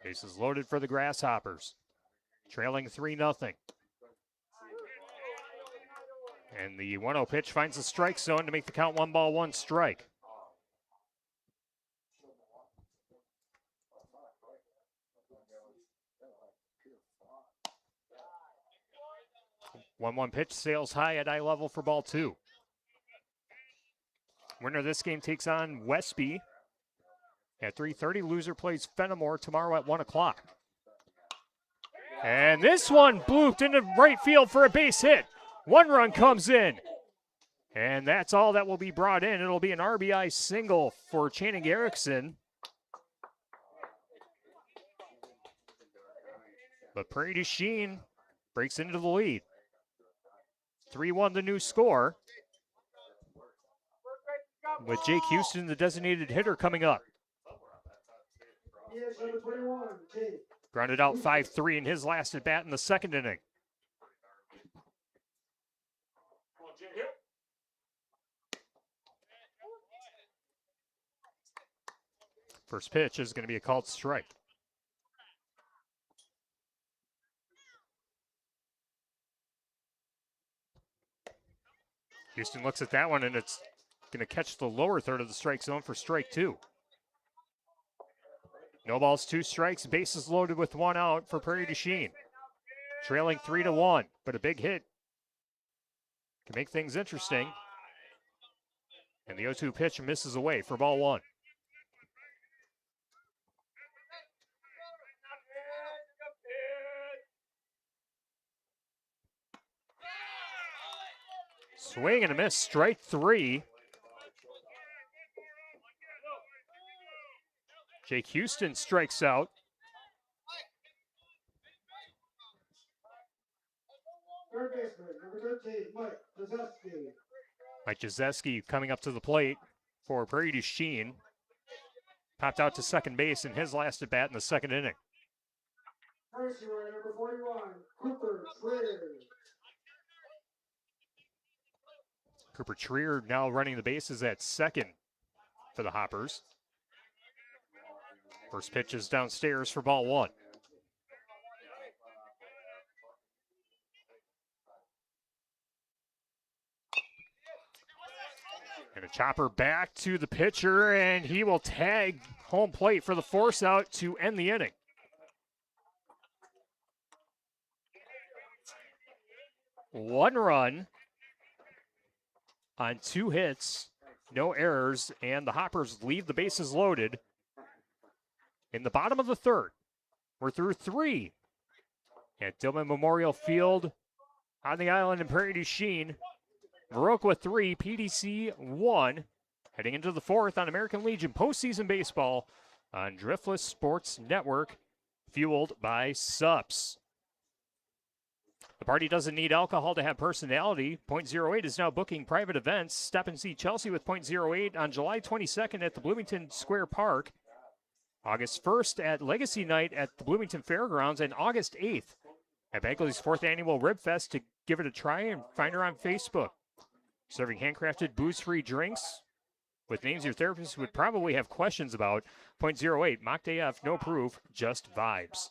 Bases loaded for the Grasshoppers. Trailing 3-0. And the 1-0 pitch finds the strike zone to make the count 1-1 strike. One pitch sails high at eye level for ball 2. Winner of this game takes on Westby at 3:30. Loser plays Fenimore tomorrow at 1 o'clock. And this one blooped into right field for a base hit. 1 run comes in. And that's all that will be brought in. It'll be an RBI single for Channing Erickson. But Prairie du Chien breaks into the lead. 3-1 the new score. With Jake Houston, the designated hitter, coming up. Yes, number 21, Jake. Grounded out 5-3 in his last at bat in the 2nd inning. First pitch is going to be a called strike. Houston looks at that one, and it's going to catch the lower third of the strike zone for strike 2. No balls, 2 strikes, bases loaded with 1 out for Prairie du Chien. Trailing 3-1, but a big hit can make things interesting. And the 0-2 pitch misses away for ball 1. Swing and a miss, strike 3. Jake Houston strikes out. Third baseman, number 13, Mike Jazeski. Mike Jazeski coming up to the plate for Prairie du Chien. Popped out to second base in his last at bat in the 2nd inning. First hero, number 41, Cooper Trier. Cooper Trier now running the bases at second for the Hoppers. First pitch is downstairs for ball 1. And a chopper back to the pitcher, and he will tag home plate for the force out to end the inning. One run on 2 hits, no errors, and the Hoppers leave the bases loaded in the bottom of the 3rd. We're through 3 at Dillman Memorial Field on the island in Prairie du Chien. Viroqua 3, PDC 1. Heading into the 4th on American Legion postseason baseball on Driftless Sports Network, fueled by SUPS. The party doesn't need alcohol to have personality. .08 is now booking private events. Step and see Chelsea with .08 on July 22nd at the Bloomington Square Park. August 1st at Legacy Night at the Bloomington Fairgrounds, and August 8th at Bagley's 4th annual Rib Fest. To give it a try and find her on Facebook. Serving handcrafted booze-free drinks with names your therapist would probably have questions about. .08, mocked AF, no proof, just vibes.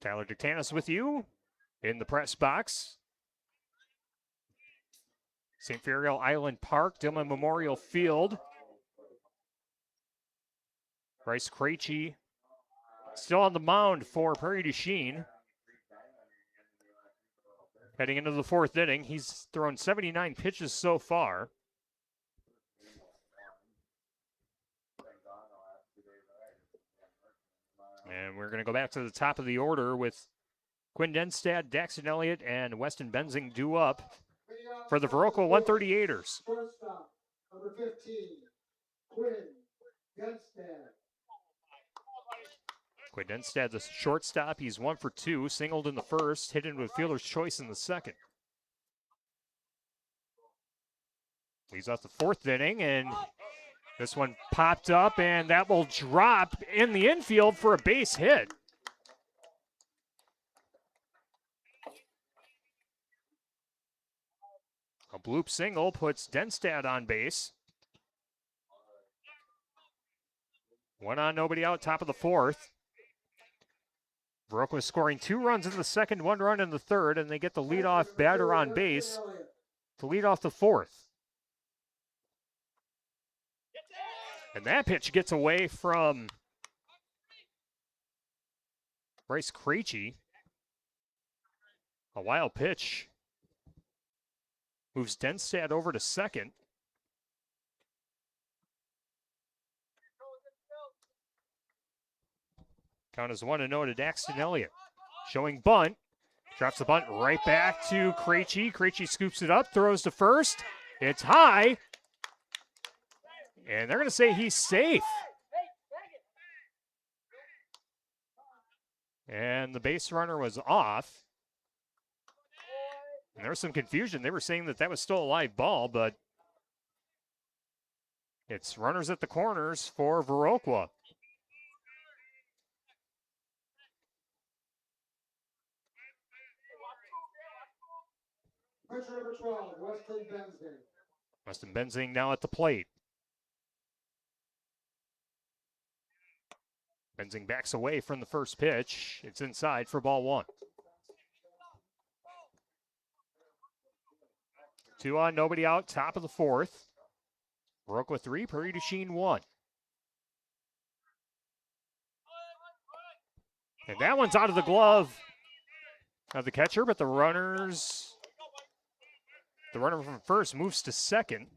Tyler Dictanis with you in the press box. St. Ferial Island Park, Dillman Memorial Field. Bryce Krejci still on the mound for Prairie du Chien. Heading into the 4th inning, he's thrown 79 pitches so far. And we're going to go back to the top of the order with Quinn Denstad, Daxton Elliott, and Weston Benzing due up for the Viroqua 138ers. Shortstop, number 15, Quinn Gunstad. Quinn Denstad, the shortstop, he's 1 for 2, singled in the first, hit into a fielder's choice in the second. Leads off the 4th inning, and this one popped up, and that will drop in the infield for a base hit. A bloop single puts Denstad on base. 1 on, nobody out, top of the 4th. Viroqua scoring 2 runs in the second, 1 run in the third, and they get the leadoff batter on base to lead off the 4th. And that pitch gets away from Bryce Krejci. A wild pitch. Moves Denstad over to second. Count is 1-0 to Daxton Elliott. Showing bunt. Drops the bunt right back to Krejci. Krejci scoops it up, throws to first. It's high. And they're going to say he's safe. And the base runner was off. And there was some confusion. They were saying that that was still a live ball, but it's runners at the corners for Viroqua. Pitcher number 12, Weston Bensing. Weston Benzing now at the plate. Benzing backs away from the first pitch. It's inside for ball 1. 2 on, nobody out, top of the 4th. Viroqua 3, Prairie du Chien 1. And that one's out of the glove of the catcher, but the runner from first moves to second.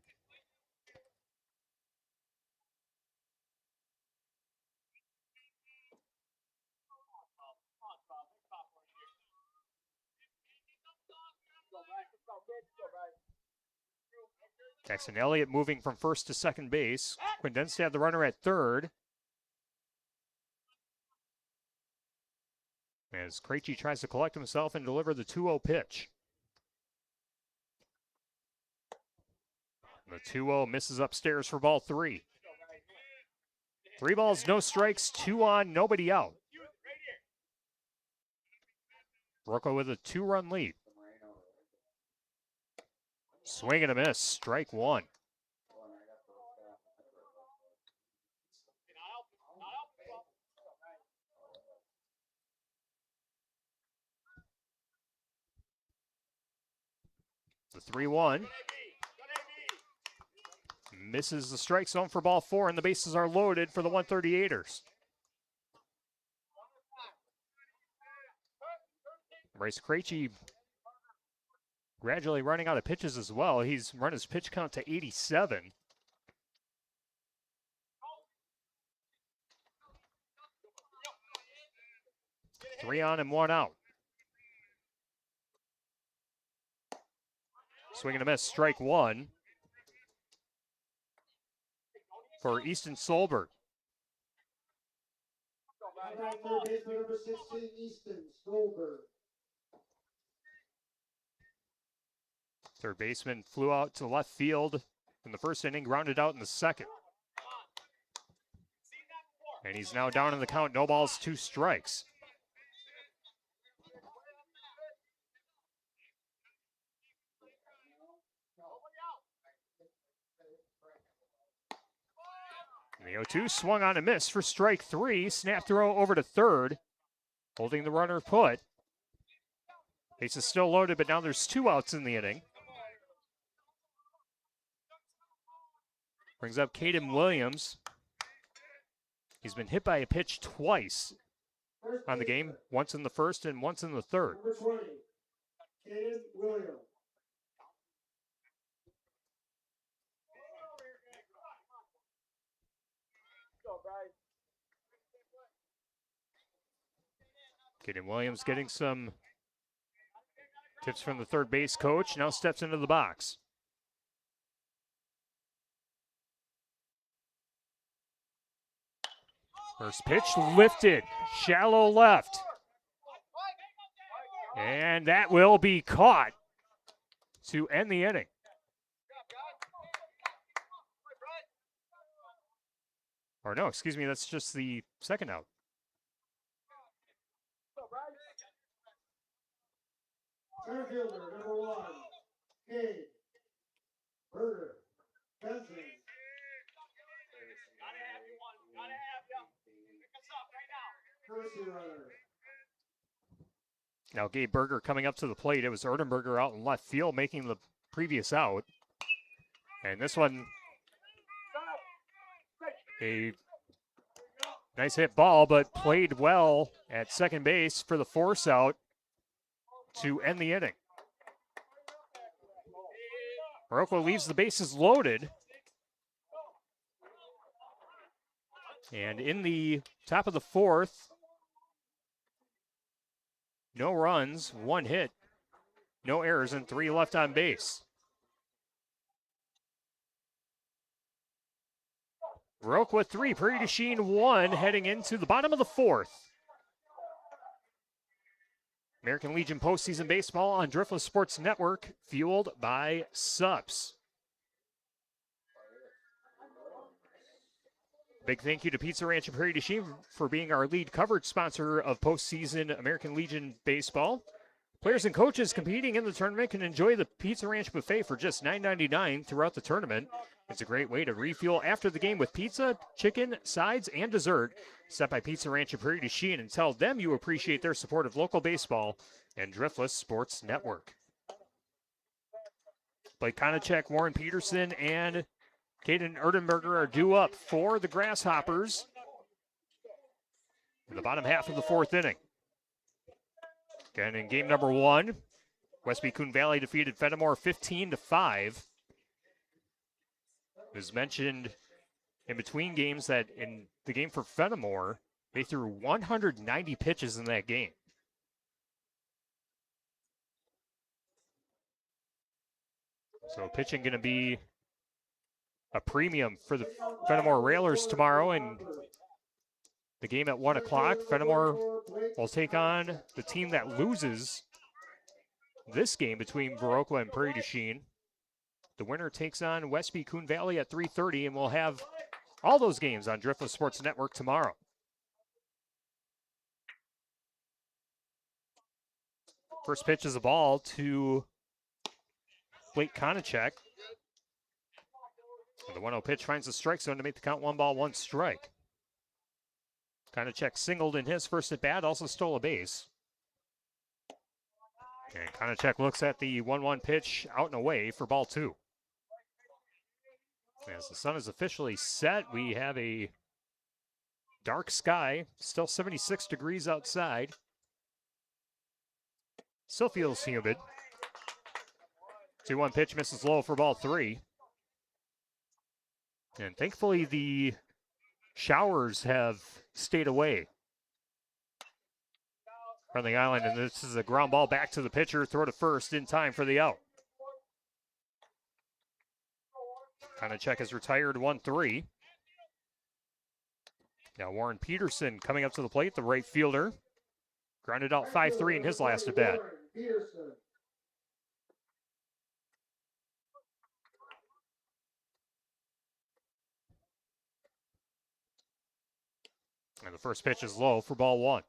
Daxton Elliott moving from first to second base. Quinn Denstad, the runner at third. As Krejci tries to collect himself and deliver the 2-0 pitch. The 2-0 misses upstairs for ball 3. 3 balls, no strikes, 2 on, nobody out. Viroqua with a 2-run lead. Swing and a miss, strike 1. The 3-1. Misses the strike zone for ball 4, and the bases are loaded for the 138ers. Bryce Krejci gradually running out of pitches as well. He's run his pitch count to 87. Three on and 1 out. Swing and a miss, strike 1 for Easton Solberg. Third baseman number 16, Easton Stolberg. Third baseman flew out to left field in the first inning, grounded out in the second. And he's now down in the count, no balls, 2 strikes. And the 0-2 swung on a miss for strike 3. Snap throw over to third, holding the runner put. Base is still loaded, but now there's 2 outs in the inning. Brings up Caden Williams. He's been hit by a pitch twice on the game, once in the first and once in the third. Number 20, Caden Williams. Caden Williams getting some tips from the third base coach, now steps into the box. First pitch lifted, shallow left. And that will be caught to end the inning. Or no, excuse me, that's just the second out. Center fielder, number 1, Cade. Berger. Benson. Courtesy runner. Now Gabe Berger coming up to the plate. It was Erdenberger out in left field making the previous out. And this one, a nice hit ball, but played well at second base for the force out to end the inning. Viroqua leaves the bases loaded. And in the top of the fourth, no runs, 1 hit, no errors, and 3 left on base. Viroqua 3, Prairie du Chien 1, heading into the bottom of the fourth. American Legion postseason baseball on Driftless Sports Network, fueled by Subs. Big thank you to Pizza Ranch and Prairie du Chien for being our lead coverage sponsor of postseason American Legion baseball. Players and coaches competing in the tournament can enjoy the Pizza Ranch buffet for just $9.99 throughout the tournament. It's a great way to refuel after the game with pizza, chicken, sides, and dessert. Stop by Pizza Ranch and Prairie du Chien and tell them you appreciate their support of local baseball and Driftless Sports Network. Blake Konachek, Warren Peterson, and Caden Erdenberger are due up for the Grasshoppers in the bottom half of the fourth inning. Again, in game number 1, Westby Coon Valley defeated Fenimore 15-5. It was mentioned in between games that in the game for Fenimore, they threw 190 pitches in that game. So pitching going to be a premium for the Fenimore Railers tomorrow, and the game at 1 o'clock. Fenimore will take on the team that loses this game between Viroqua and Prairie du Chien. The winner takes on Westby Coon Valley at 3:30, and we'll have all those games on Driftless Sports Network tomorrow. First pitch is a ball to Blake Konachek. The 1-0 pitch finds the strike zone to make the count 1-1 strike. Konachek singled in his first at bat, also stole a base. And Konachek looks at the 1-1 pitch out and away for ball 2. As the sun is officially set, we have a dark sky, still 76 degrees outside. Still feels humid. 2-1 pitch misses low for ball 3. And thankfully, the showers have stayed away from the island. And this is a ground ball back to the pitcher. Throw to first in time for the out. Konachek is retired 1-3. Now Warren Peterson coming up to the plate, the right fielder. Grounded out 5-3 in his last at bat. Peterson. And the first pitch is low for ball 1.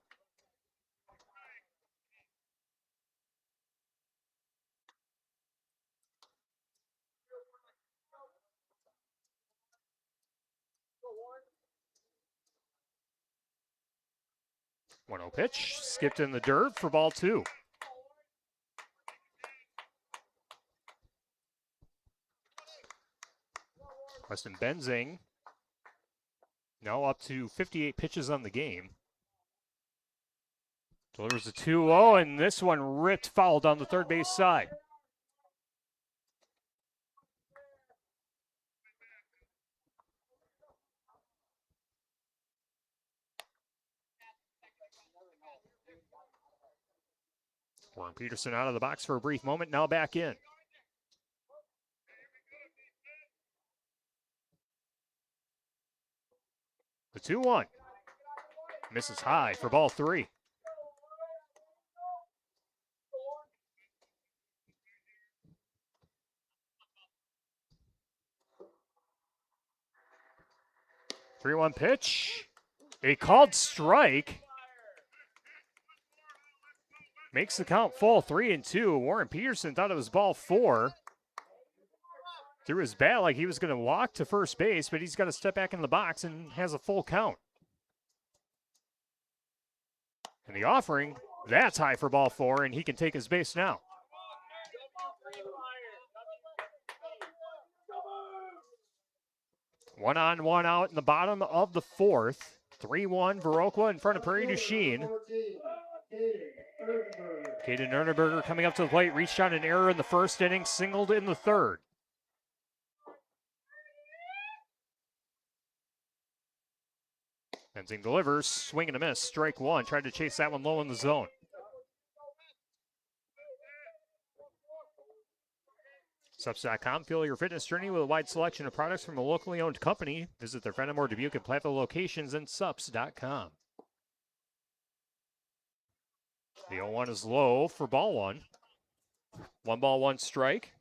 One 0 pitch, skipped in the dirt for ball 2. Weston Benzing now up to 58 pitches on the game. Delivers a 2-0, and this one ripped foul down the third base side. Warren Peterson out of the box for a brief moment, now back in. The 2-1. Misses high for ball 3. Three-one pitch. A called strike. Makes the count full, 3-2. Warren Peterson thought it was ball 4. Threw his bat like he was going to walk to first base, but he's got to step back in the box and has a full count. And the offering, that's high for ball 4, and he can take his base now. One on, one out in the bottom of the 4th. 3-1 Viroqua in front of Prairie du Chien. Caden Erdenberger coming up to the plate, reached on an error in the first inning, singled in the 3rd. Fencing delivers, swing and a miss, strike 1. Tried to chase that one low in the zone. Subs.com, fuel your fitness journey with a wide selection of products from a locally owned company. Visit their Fenimore, Dubuque, and Platteville locations and subs.com. The 0-1 is low for ball 1. 1 ball, 1 strike.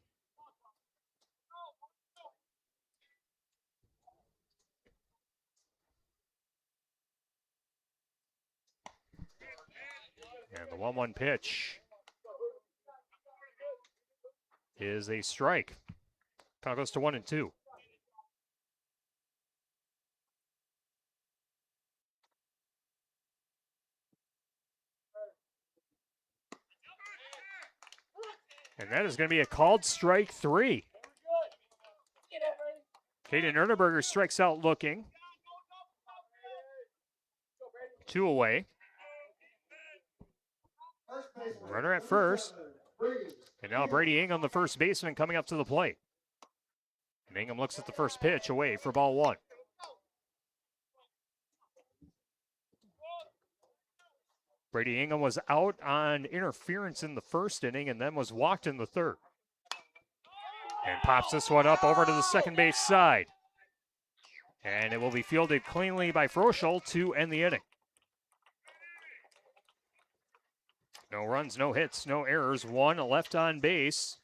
And the 1-1 pitch is a strike. Count goes to 1-2. And that is going to be a called strike 3. Caden Erdenberger strikes out looking. 2 away. Runner at first. And now Brady Ingham, the first baseman, coming up to the plate. And Ingham looks at the first pitch away for ball 1. Brady Ingham was out on interference in the first inning and then was walked in the 3rd. And pops this one up over to the second base side. And it will be fielded cleanly by Froschel to end the inning. No runs, no hits, no errors. 1 left on base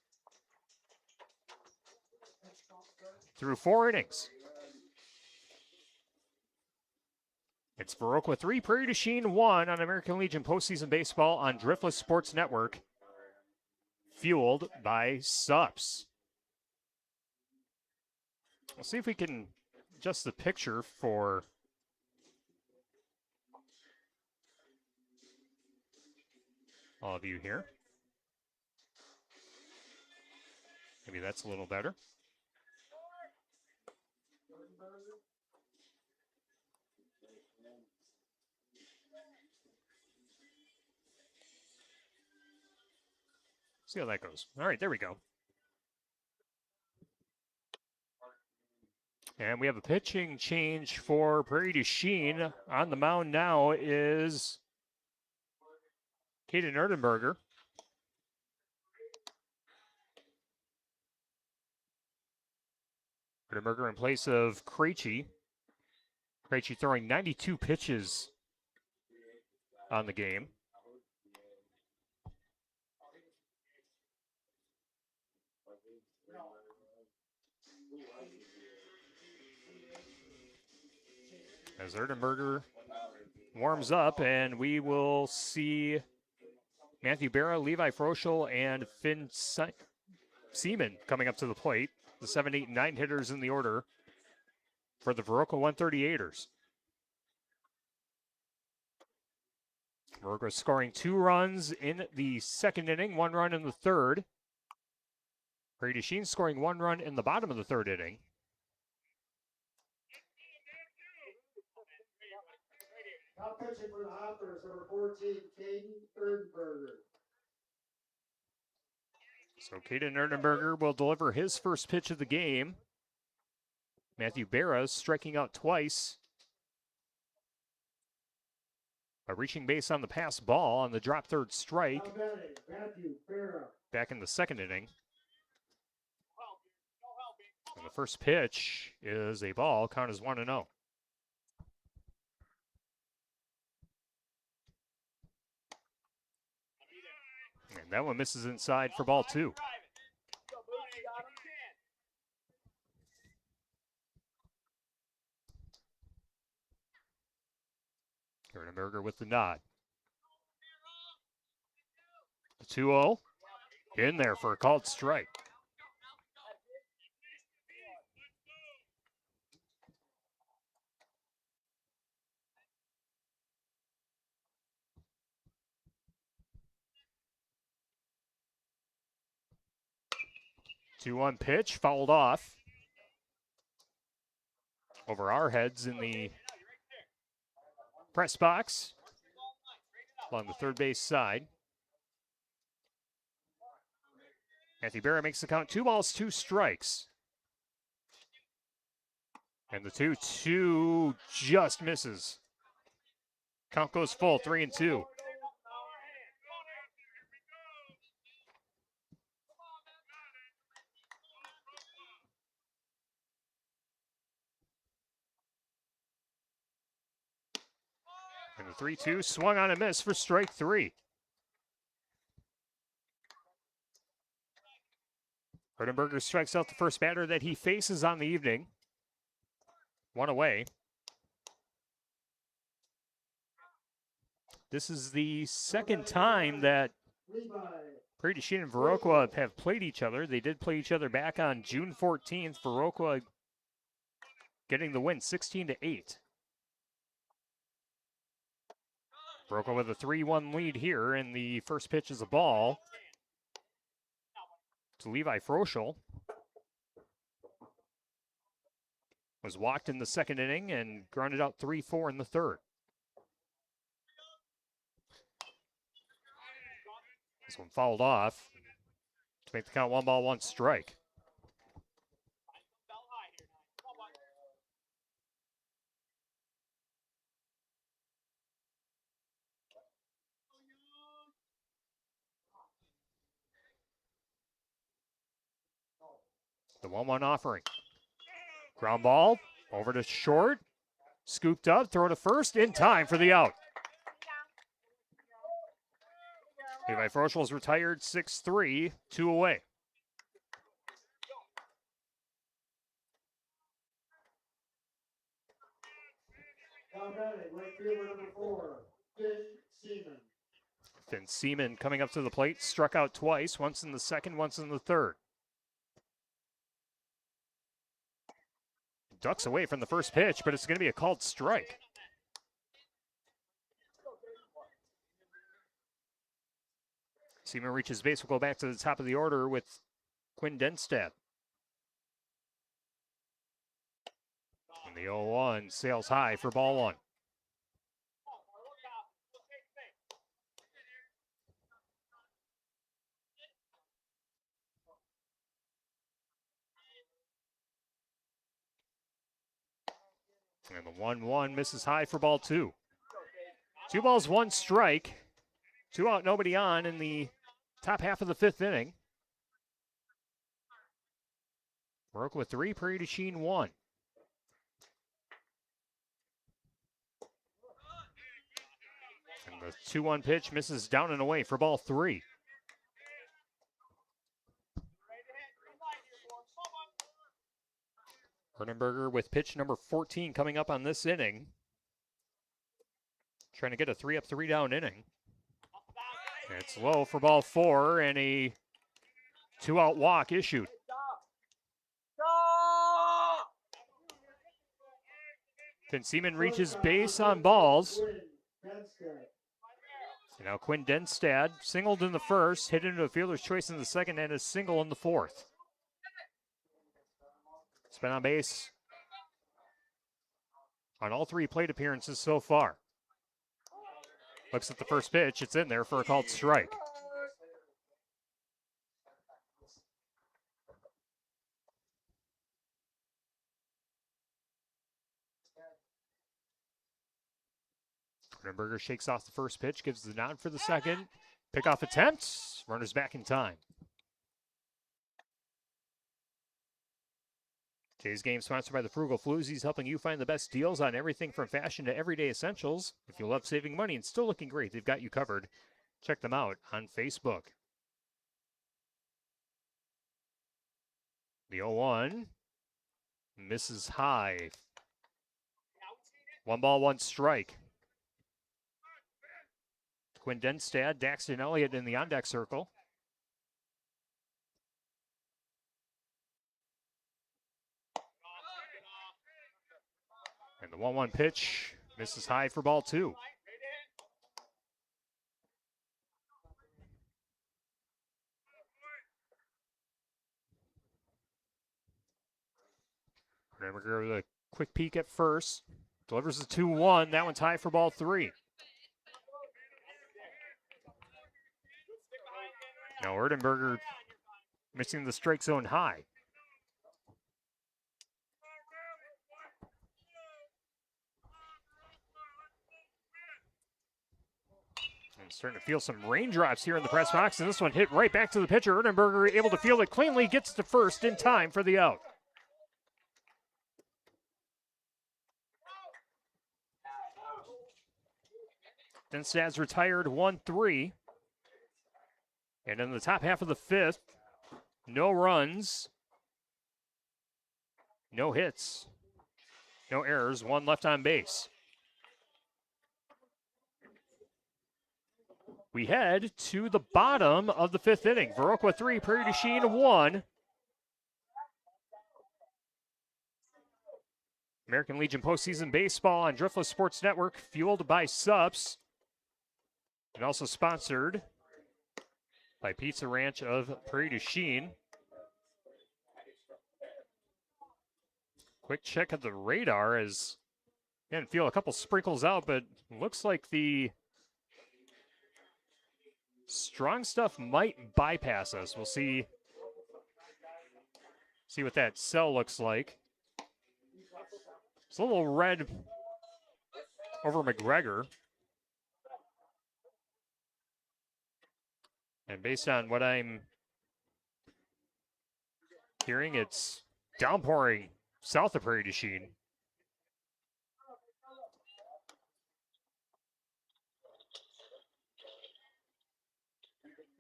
through 4 innings. It's Viroqua 3, Prairie du Chien 1 on American Legion postseason baseball on Driftless Sports Network, fueled by Subs. We'll see if we can adjust the picture for all of you here. Maybe that's a little better. See how that goes. All right, there we go. And we have a pitching change for Prairie du Chien. On the mound now is Caden Erdenberger. Erdenberger in place of Krejci. Krejci throwing 92 pitches on the game. As Erdenberger warms up, and we will see Matthew Barra, Levi Froschel, and Finn Seaman coming up to the plate. The 7, 8, and 9 hitters in the order for the Viroqua 138ers. Viroqua scoring 2 runs in the second inning, 1 run in the third. Prairie du Chien scoring 1 run in the bottom of the third inning. Now pitching for the Hoppers, number 14, Caden Erdenberger. So Caden Erdenberger will deliver his first pitch of the game. Matthew Barra striking out twice by reaching base on the pass ball on the drop third strike. Now batting, Matthew Barra. Back in the second inning. And the first pitch is a ball. Count is 1-0. That one misses inside for ball 2. Erdenberger with the nod. The 2-0 in there for a called strike. Two-one pitch, fouled off over our heads in the press box along the third base side. Matthew Barrett makes the count 2 balls, 2 strikes. And the 2-2 just misses. Count goes full, 3-2. And the 3-2 swung on a miss for strike 3. Erdenberger strikes out the first batter that he faces on the evening. 1 away. This is the second time that Prairie du Chien and Viroqua have played each other. They did play each other back on June 14th. Viroqua getting the win 16-8. Viroqua with a 3-1 lead here, and the first pitch is a ball to Levi Froschel. Was walked in the second inning and grounded out 3-4 in the third. This one fouled off to make the count 1 ball, 1 strike. The 1-1 offering. Ground ball over to short. Scooped up, throw to first in time for the out. Levi Froschel's retired 6-3, 2 away. Now batting, right fielder number 4, Finn Seaman. Finn Seaman coming up to the plate, struck out twice, once in the second, once in the third. Ducks away from the first pitch, but it's going to be a called strike. Seaman reaches base. We'll go back to the top of the order with Quinn Denstad. And the 0-1 sails high for ball 1. And the 1-1 misses high for ball 2. 2 balls, 1 strike. 2 out, nobody on in the top half of the 5th inning. Viroqua with 3, Prairie du Chien 1. And the 2-1 pitch misses down and away for ball 3. Erdenberger with pitch number 14 coming up on this inning. Trying to get a 3-up, 3-down inning. And it's low for ball 4 and a 2-out walk issued. Finn Seaman reaches base on balls. And now Quinn Denstad singled in the first, hit into a fielder's choice in the second, and a single in the fourth. It's been on base on all 3 plate appearances so far. Looks at the first pitch. It's in there for a called strike. Erdenberger shakes off the first pitch, gives the nod for the second. Pickoff attempt. Runners back in time. Today's game sponsored by the Frugal Floozies, helping you find the best deals on everything from fashion to everyday essentials. If you love saving money and still looking great, they've got you covered. Check them out on Facebook. The 0-1 misses high. 1 ball, 1 strike. Quinn Denstad, Daxton Elliott in the on-deck circle. And the 1-1 pitch misses high for ball 2. Remember with a quick peek at first. Delivers the 2-1. That one's high for ball 3. Now Erdenberger missing the strike zone high. And starting to feel some raindrops here in the press box, and this one hit right back to the pitcher. Erdenberger able to field it cleanly, gets to first in time for the out. Denstad's retired 1-3. And in the top half of the 5th, no runs, no hits, no errors, 1 left on base. We head to the bottom of the 5th inning. Viroqua 3, Prairie du Chien 1. American Legion postseason baseball on Driftless Sports Network, fueled by Subs, and also sponsored by Pizza Ranch of Prairie du Chien. Quick check at the radar as, again, feel a couple sprinkles out, but looks like the strong stuff might bypass us. We'll see what that cell looks like. It's a little red over McGregor. And based on what I'm hearing, it's downpouring south of Prairie du Chien.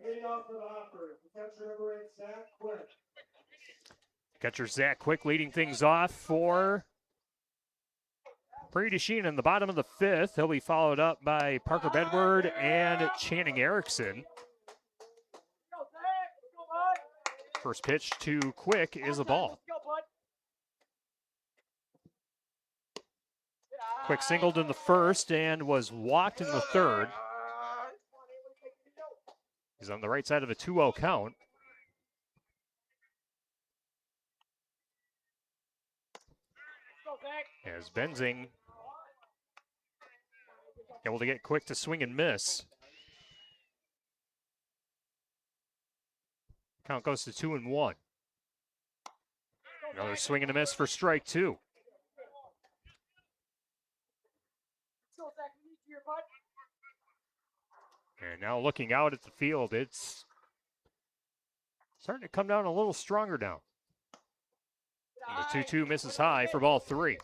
Leading off for the Hopper, catcher number 8, Zach Quick. Catcher Zach Quick leading things off for Prairie du Chien in the bottom of the 5th. He'll be followed up by Parker Bedward and Channing Erickson. First pitch to Quick is a ball. Quick singled in the first and was walked in the third. He's on the right side of a 2-0 count. As Benzing able to get Quick to swing and miss. Count goes to 2-1. Another swing and a miss for strike 2. And now looking out at the field, it's starting to come down a little stronger now. And the 2-2 misses high for ball 3.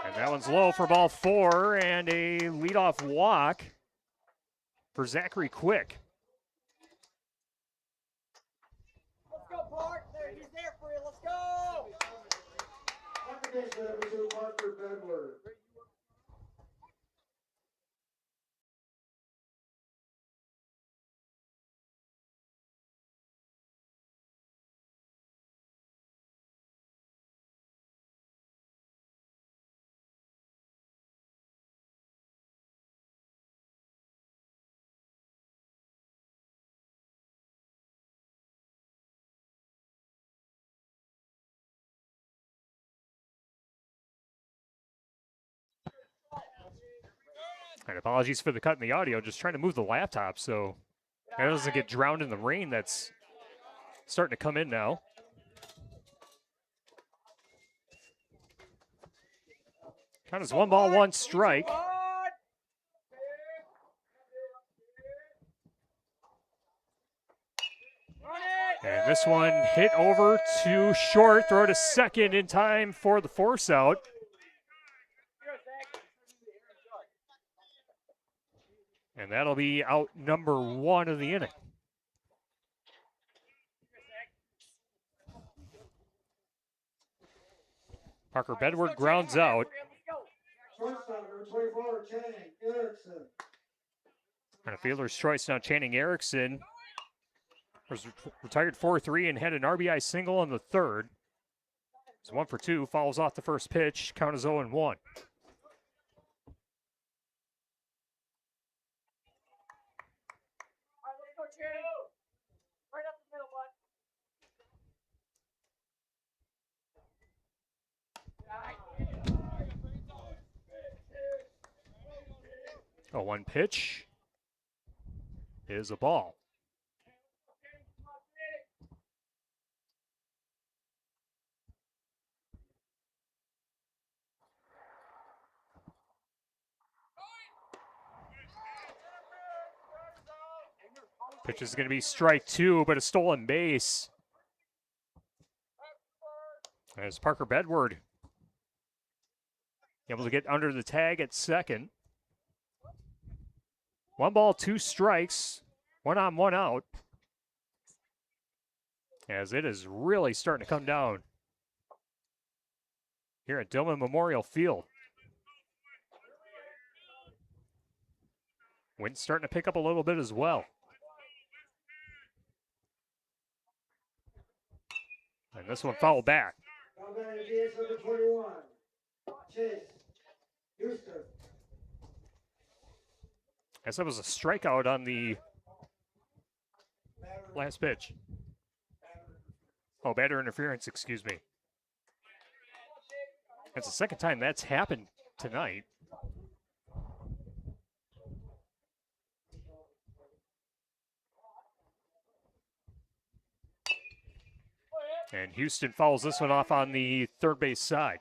And that one's low for ball 4, and a leadoff walk for Zachary Quick. Let's go, Park. There, he's there for you. Let's go. Second baseman number 2, Parker Bedward. And apologies for the cut in the audio, just trying to move the laptop so that doesn't get drowned in the rain that's starting to come in now. Count is 1 ball, 1 strike. And this one hit over to short, throw to second in time for the force out. And that'll be out number 1 of the inning. Parker Bedward grounds out. Shortstop, number 24, Channing Erickson. And a fielder's choice now, Channing Erickson. Was retired 4-3 and had an RBI single on the third. It's 1 for 2, fouls off the first pitch. Count is 0-1. All right, let's go, Channing. Right up the middle, bud. A 1 pitch is a ball. Pitch is going to be strike 2, but a stolen base. As Parker Bedward able to get under the tag at second. 1 ball, 2 strikes, 1 on, 1 out. As it is really starting to come down here at Dillman Memorial Field. Wind's starting to pick up a little bit as well. And this one fouled back. Foul back to DS number 21, Chase Houston. As that was a strikeout on the last pitch. Oh, batter interference, excuse me. That's the second time that's happened tonight. And Houston fouls this one off on the third base side.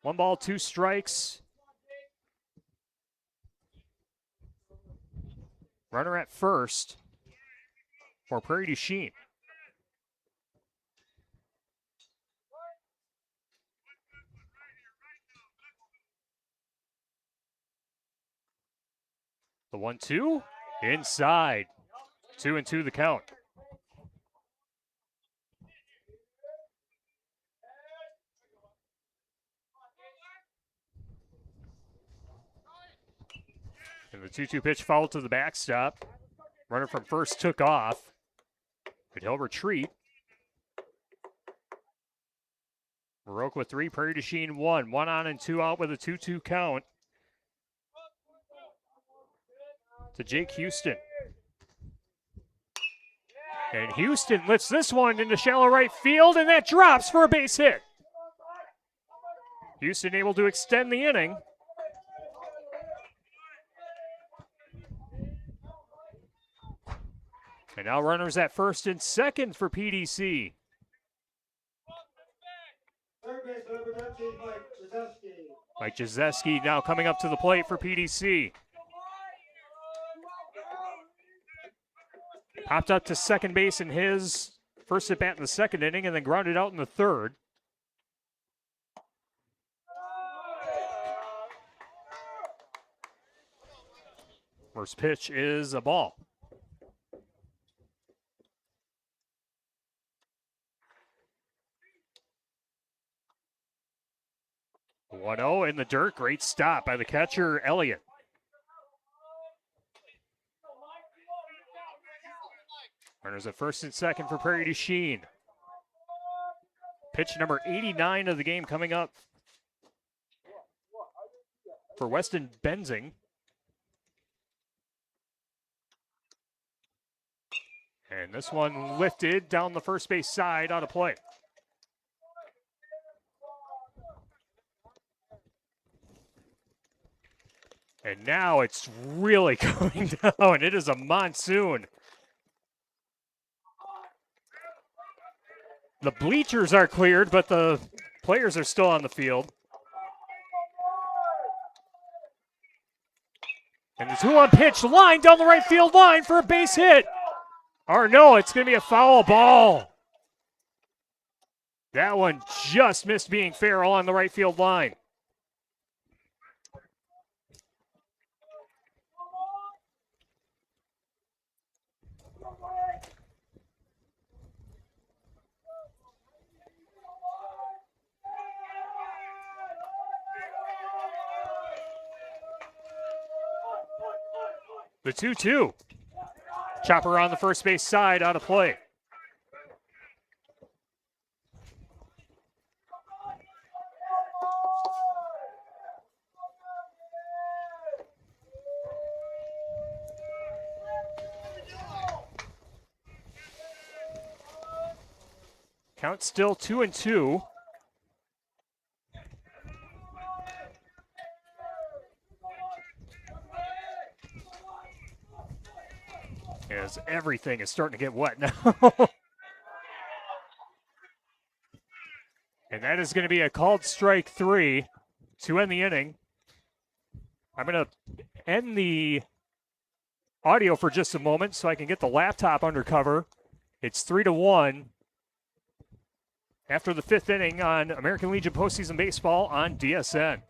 One ball, 2 strikes. Runner at first for Prairie du Chien. The 1-2 inside. 2-2 the count. And the 2-2 pitch fouled to the backstop. Runner from first took off, but he'll retreat. Viroqua 3, Prairie du Chien 1. 1 on and 2 out with a 2-2 count to Jake Houston. And Houston lifts this one into shallow right field, and that drops for a base hit. Houston able to extend the inning. And now runners at first and second for PDC. Third base number 13, Mike Jazeski. Mike Jazeski now coming up to the plate for PDC. Popped up to second base in his first at bat in the second inning and then grounded out in the third. First pitch is a ball. The 1-0 in the dirt. Great stop by the catcher, Elliott. Runners at first and second for Prairie du Chien. Pitch number 89 of the game coming up for Weston Benzing. And this one lifted down the first base side out of play. And now it's really coming down. It is a monsoon. The bleachers are cleared, but the players are still on the field. And the 2-1 pitch line down the right field line for a base hit. Or no, it's going to be a foul ball. That one just missed being fair along the right field line. The 2-2. Chopper on the first base side, out of play. Count still 2-2. As everything is starting to get wet now. And that is going to be a called strike 3 to end the inning. I'm going to end the audio for just a moment so I can get the laptop under cover. It's 3-1 after the 5th inning on American Legion Postseason Baseball on DSN.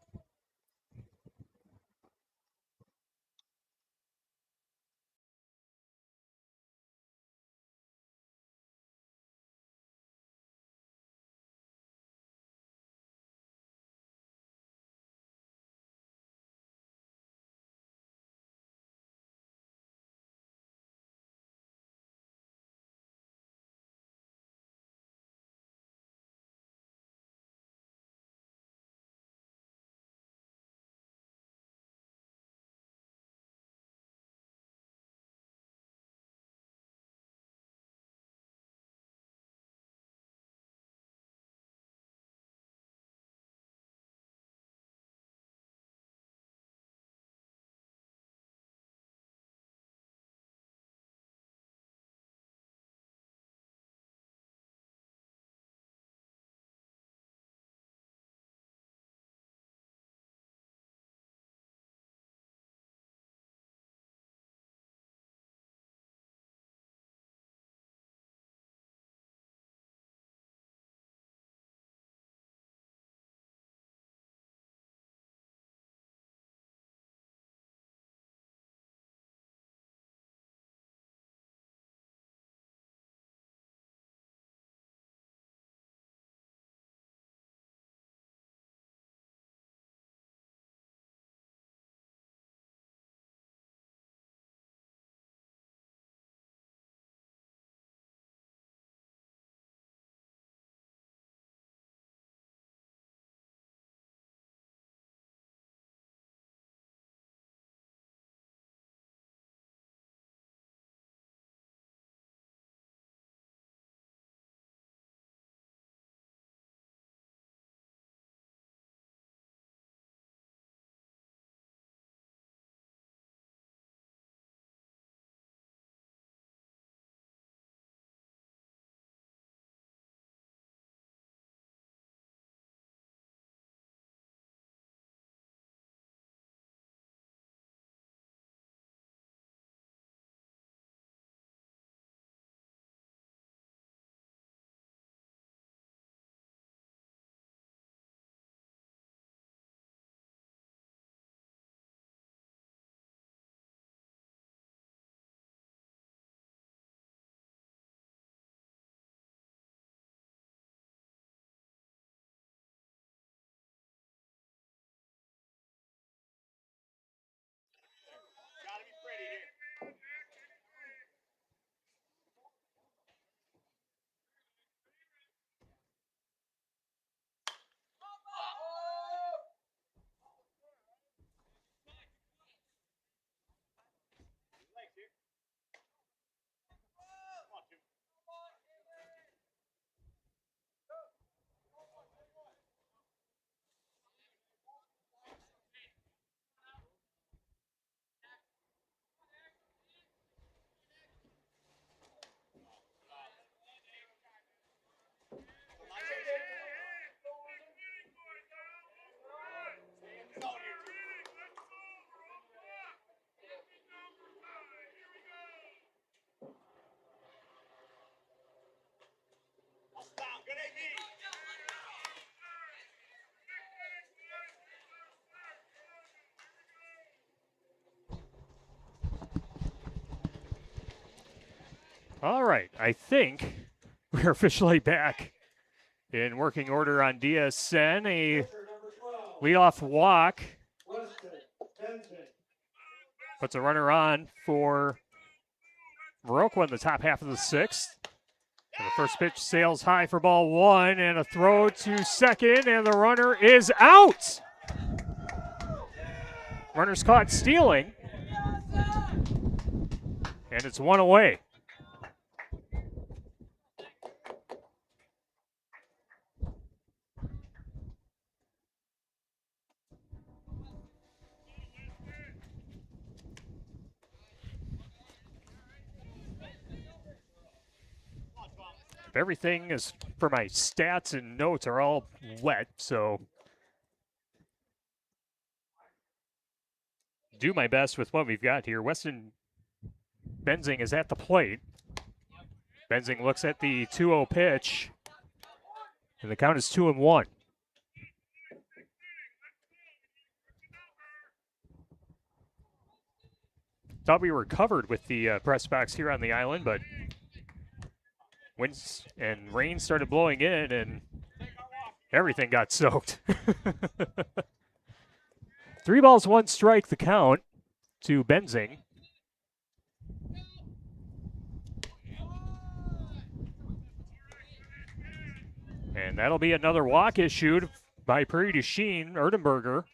All right, I think we're officially back in working order on DSN. A Pitcher number 12, leadoff walk Weston Benzing. puts a runner on for Viroqua in the top half of the sixth. And the first pitch sails high for ball one, and a throw to second, and the runner is out. Runner's caught stealing, and it's one away. Everything is for my stats and notes are all wet, so do my best with what we've got here. Weston Benzing is at the plate. Benzing looks at the 2-0 pitch, and the count is 2-1. Thought we were covered with the press box here on the island, but winds and rain started blowing in, and everything got soaked. 3 balls, 1 strike, the count to Benzing. And that'll be another walk issued by Prairie du Chien. Erdenberger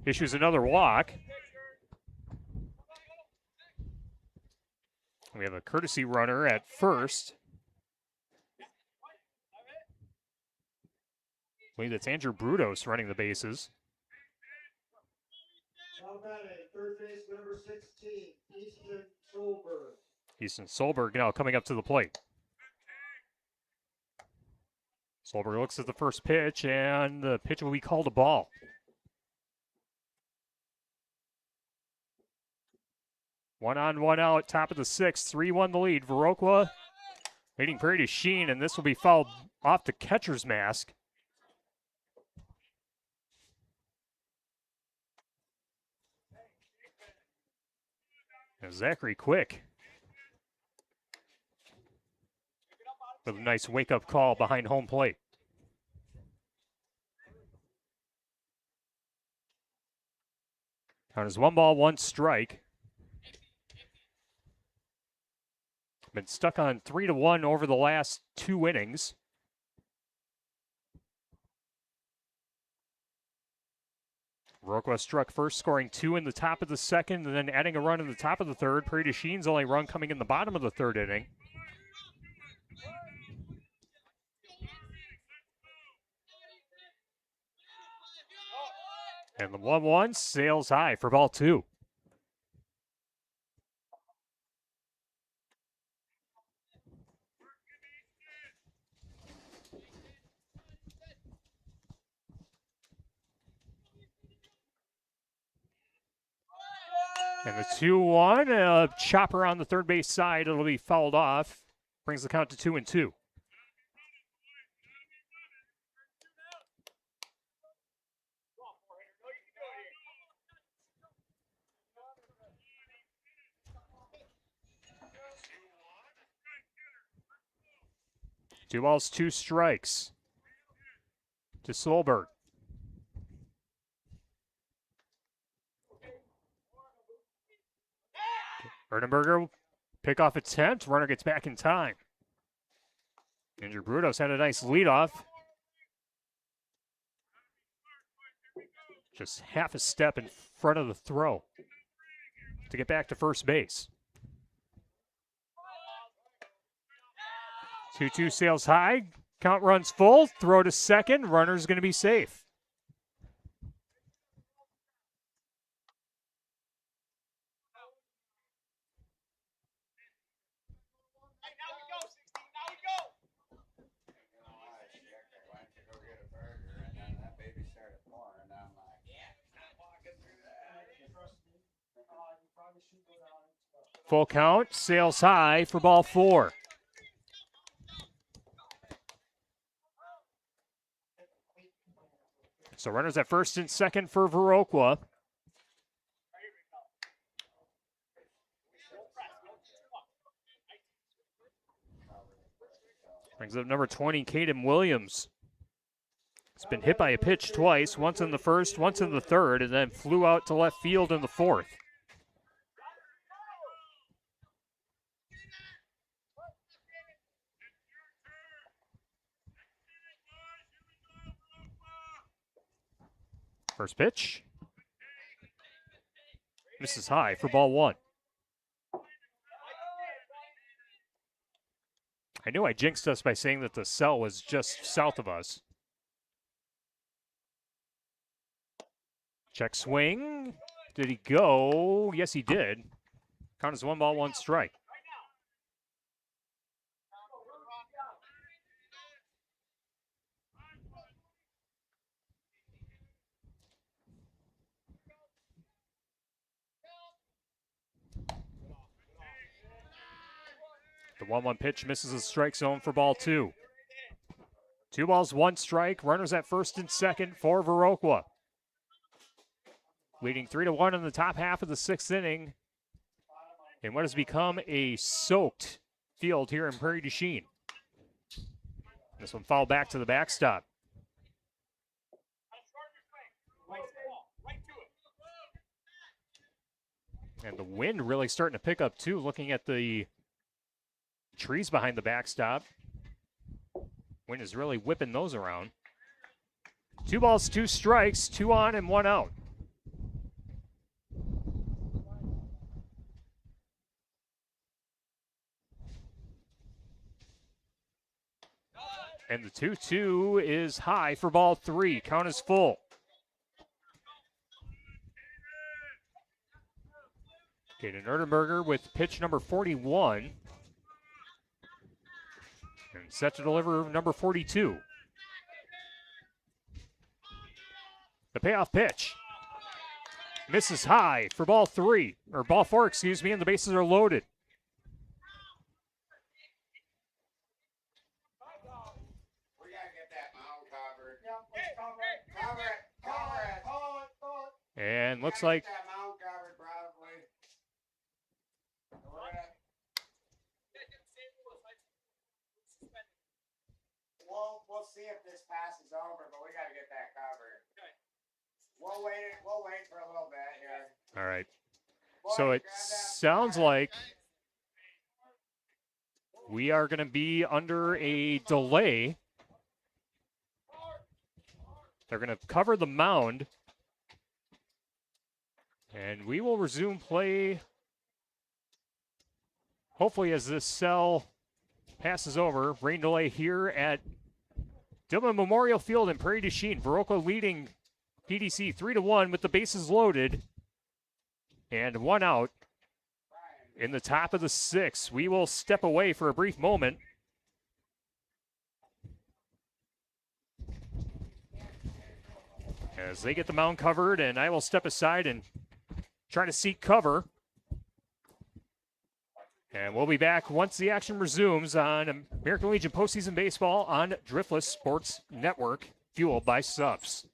issues another walk. We have a courtesy runner at first. I believe that's Andrew Brudos running the bases. Now batting, third base number 16, Easton Solberg. Easton Solberg now coming up to the plate. Solberg looks at the first pitch, and the pitch will be called a ball. One on, one out, top of the sixth, 3-1 the lead. Viroqua leading Prairie du Chien, and this will be fouled off the catcher's mask. And Zachary Quick with a nice wake-up call behind home plate. Count is 1 ball, 1 strike. Been stuck on 3-1 over the last 2 innings. Viroqua struck first, scoring 2 in the top of the second, and then adding a run in the top of the third. Prairie du Chien's only run coming in the bottom of the third inning. And the 1-1 sails high for ball 2. And the 2-1, a chopper on the third base side. It'll be fouled off. Brings the count to 2-2. Two balls, 2 strikes to Solberg. Erdenberger, pickoff attempt. Runner gets back in time. Andrew Brudos had a nice leadoff. Just half a step in front of the throw to get back to first base. 2-2 sails high. Count runs full. Throw to second. Runner's going to be safe. Full count, sails high for ball 4. So runners at first and second for Viroqua. Brings up number 20, Caden Williams. It's been hit by a pitch twice, once in the first, once in the third, and then flew out to left field in the fourth. First pitch. Misses high for ball one. I knew I jinxed us by saying that the cell was just south of us. Check swing. Did he go? Yes, he did. Count as 1 ball, 1 strike. The 1-1 pitch misses the strike zone for ball 2. 2 balls, 1 strike. Runners at first and second for Viroqua. Leading 3-1 in the top half of the 6th inning in what has become a soaked field here in Prairie du Chien. This one fouled back to the backstop. And the wind really starting to pick up too, looking at the trees behind the backstop. Wind is really whipping those around. 2 balls, 2 strikes, 2 on and 1 out. And the 2-2 is high for ball 3. Count is full. Caden Erdenberger with pitch number 41. And set to deliver number 42. The payoff pitch. Misses high for ball 3, or ball 4, excuse me, and the bases are loaded. And looks like We'll see if this pass is over, but we got to get that covered. Okay. We'll wait for a little bit here. All right. So it sounds like we are going to be under a delay. They're going to cover the mound. And we will resume play, hopefully, as this cell passes over. Rain delay here at Dillman Memorial Field in Prairie du Chien. Viroqua leading PDC 3-1 with the bases loaded and 1 out in the top of the 6th. We will step away for a brief moment. As they get the mound covered, and I will step aside and try to seek cover. And we'll be back once the action resumes on American Legion Postseason Baseball on Driftless Sports Network, fueled by Subs.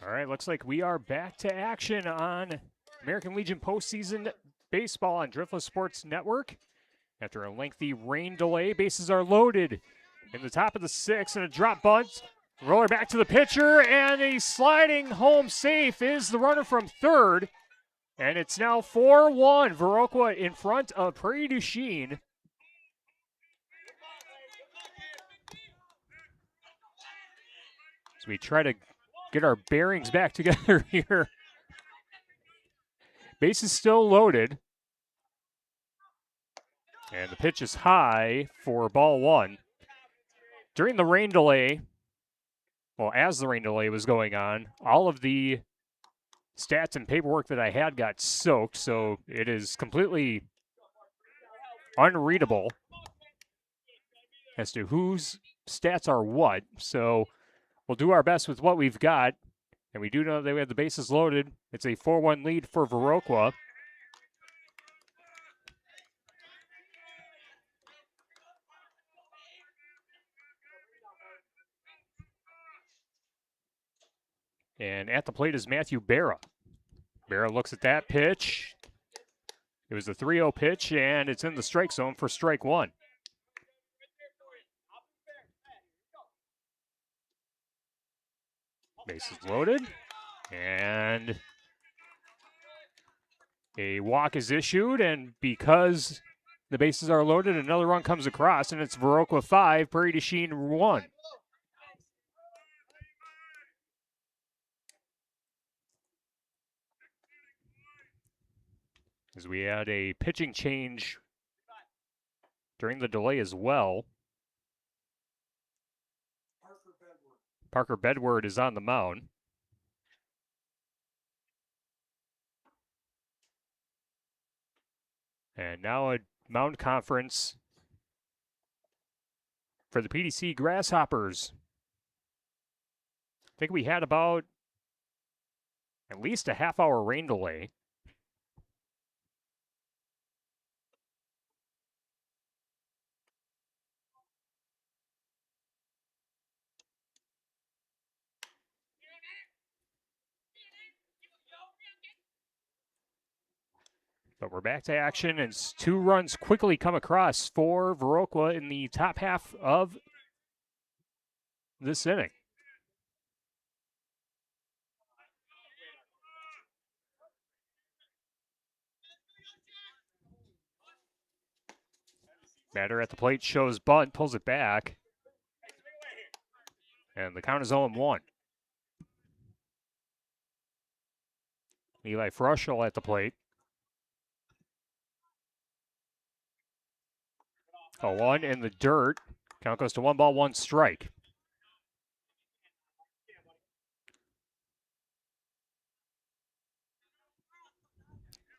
All right, looks like we are back to action on American Legion postseason baseball on Driftless Sports Network. After a lengthy rain delay, bases are loaded in the top of the sixth, and a drop bunt. Roller back to the pitcher, and a sliding home safe is the runner from third. And it's now 4-1, Viroqua in front of Prairie du Chien. As we try to get our bearings back together here. Base is still loaded. And the pitch is high for ball one. During the rain delay, well, as the rain delay was going on, all of the stats and paperwork that I had got soaked, so it is completely unreadable as to whose stats are what. So we'll do our best with what we've got, and we do know that we have the bases loaded. It's a 4-1 lead for Viroqua. And at the plate is Matthew Barra. Barra looks at that pitch. It was a 3-0 pitch, and it's in the strike zone for strike one. Bases loaded, and a walk is issued, and because the bases are loaded, another run comes across, and it's Viroqua 5, Prairie du Chien 1. As we had a pitching change during the delay as well. Parker Bedward is on the mound. And now a mound conference for the PDC Grasshoppers. I think we had about at least a half-hour rain delay. But we're back to action, and 2 runs quickly come across for Viroqua in the top half of this inning. Batter at the plate shows bunt, pulls it back. And the count is 0-1. Eli Frushel at the plate. 0-1 in the dirt. Count goes to 1 ball, 1 strike.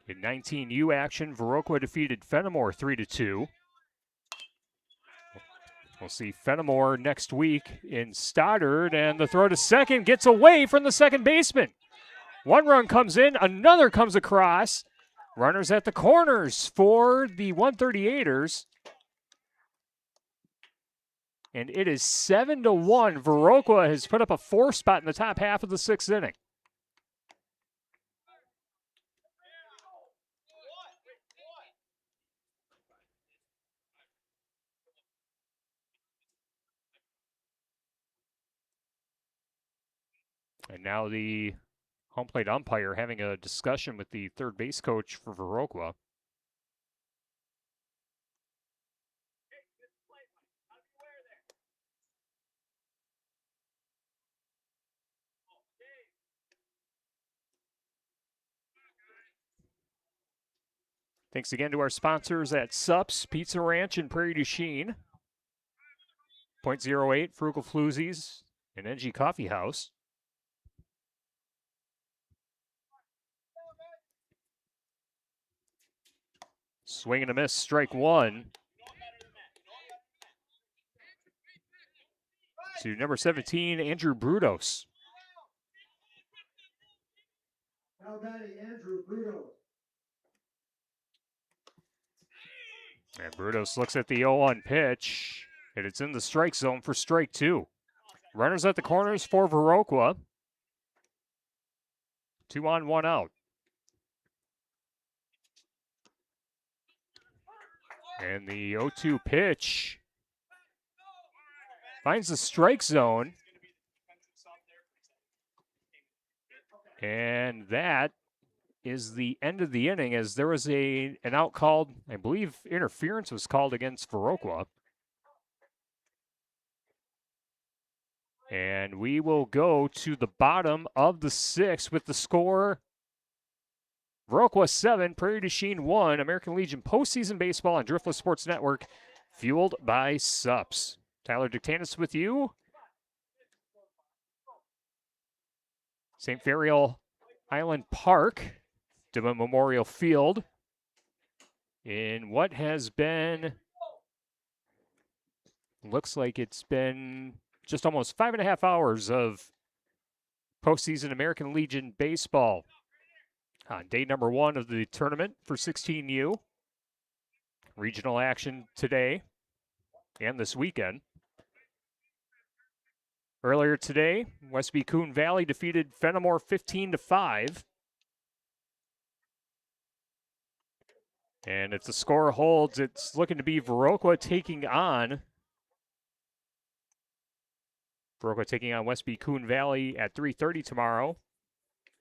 In 19U action, Viroqua defeated Fenimore 3-2. We'll see Fenimore next week in Stoddard, and the throw to second gets away from the second baseman. 1 run comes in, another comes across. Runners at the corners for the 138ers. And it is 7-1. Viroqua has put up a 4 spot in the top half of the 6th inning. And now the home plate umpire having a discussion with the third base coach for Viroqua. Thanks again to our sponsors at Sups Pizza Ranch in Prairie du Chien, .08 Frugal Floozies, and NG Coffee House. Swing and a miss, strike 1. To number 17, Andrew Brudos. Now batting Andrew Bruto. And Brudos looks at the 0-1 pitch, and it's in the strike zone for strike 2. Runners at the corners for Viroqua. 2 on, 1 out. And the 0-2 pitch finds the strike zone. And that is the end of the inning, as there was an out called. I believe interference was called against Viroqua. And we will go to the bottom of the 6th with the score: Viroqua 7, Prairie du Chien 1. American Legion postseason baseball on Driftless Sports Network, fueled by SUPS. Tyler Dictanis with you. St. Ferial Island Park, DeMont Memorial Field, in what has been, looks like it's been just almost 5.5 hours of postseason American Legion baseball on day number 1 of the tournament for 16U. Regional action today and this weekend. Earlier today, Westby Coon Valley defeated Fenimore 15-5. And if the score holds, it's looking to be Viroqua taking on Westby Coon Valley at 3:30 tomorrow.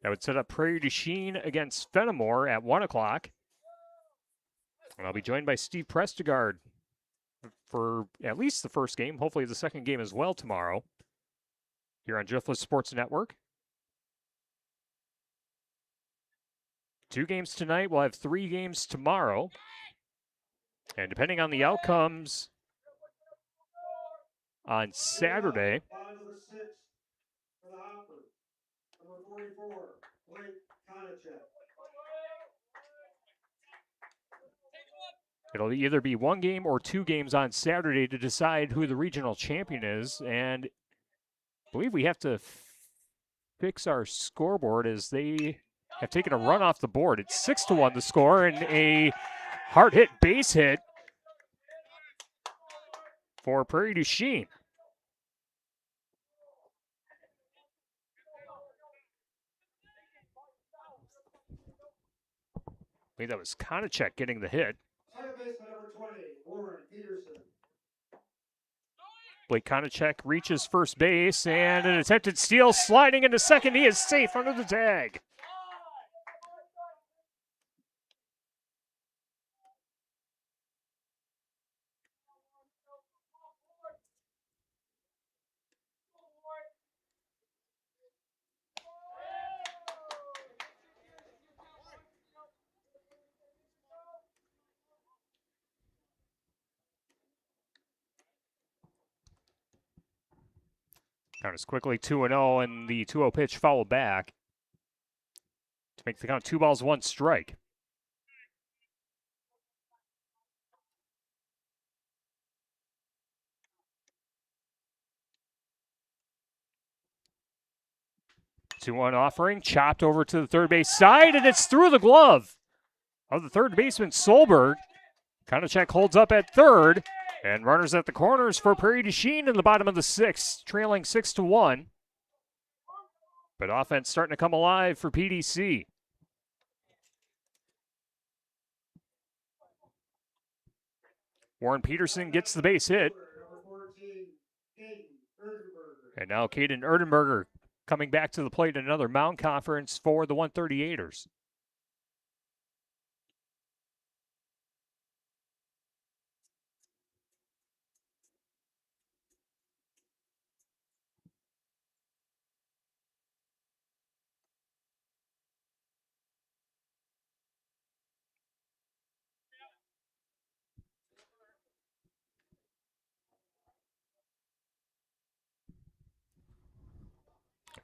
That would set up Prairie du Chien against Fenimore at 1 o'clock. And I'll be joined by Steve Prestegard for at least the first game, hopefully the second game as well tomorrow, here on Driftless Sports Network. 2 games tonight. We'll have 3 games tomorrow. And depending on the outcomes on Saturday, Bottom of the 6th for the Hoppers. Number 44, Blake Konachek. it'll either be 1 game or 2 games on Saturday to decide who the regional champion is. And I believe we have to fix our scoreboard as they have taken a run off the board. It's 6-1 the score, and a hard hit base hit for Prairie du Chien. I believe that was Konachek getting the hit. Second baseman number 20, Warren Peterson. Blake Konachek reaches first base, and an attempted steal, sliding into second. He is safe under the tag. Count is quickly 2-0, and the 2-0 pitch fouled back to make the count 2 balls, 1 strike. Two-one offering, chopped over to the third base side, and it's through the glove of the third baseman Solberg. Konachek holds up at third, and runners at the corners for Prairie du Chien in the bottom of the 6th, trailing 6-1. But offense starting to come alive for PDC. Warren Peterson gets the base hit. Number 14, Caden Erdenberger. And now Caden Erdenberger coming back to the plate in another mound conference for the 138ers.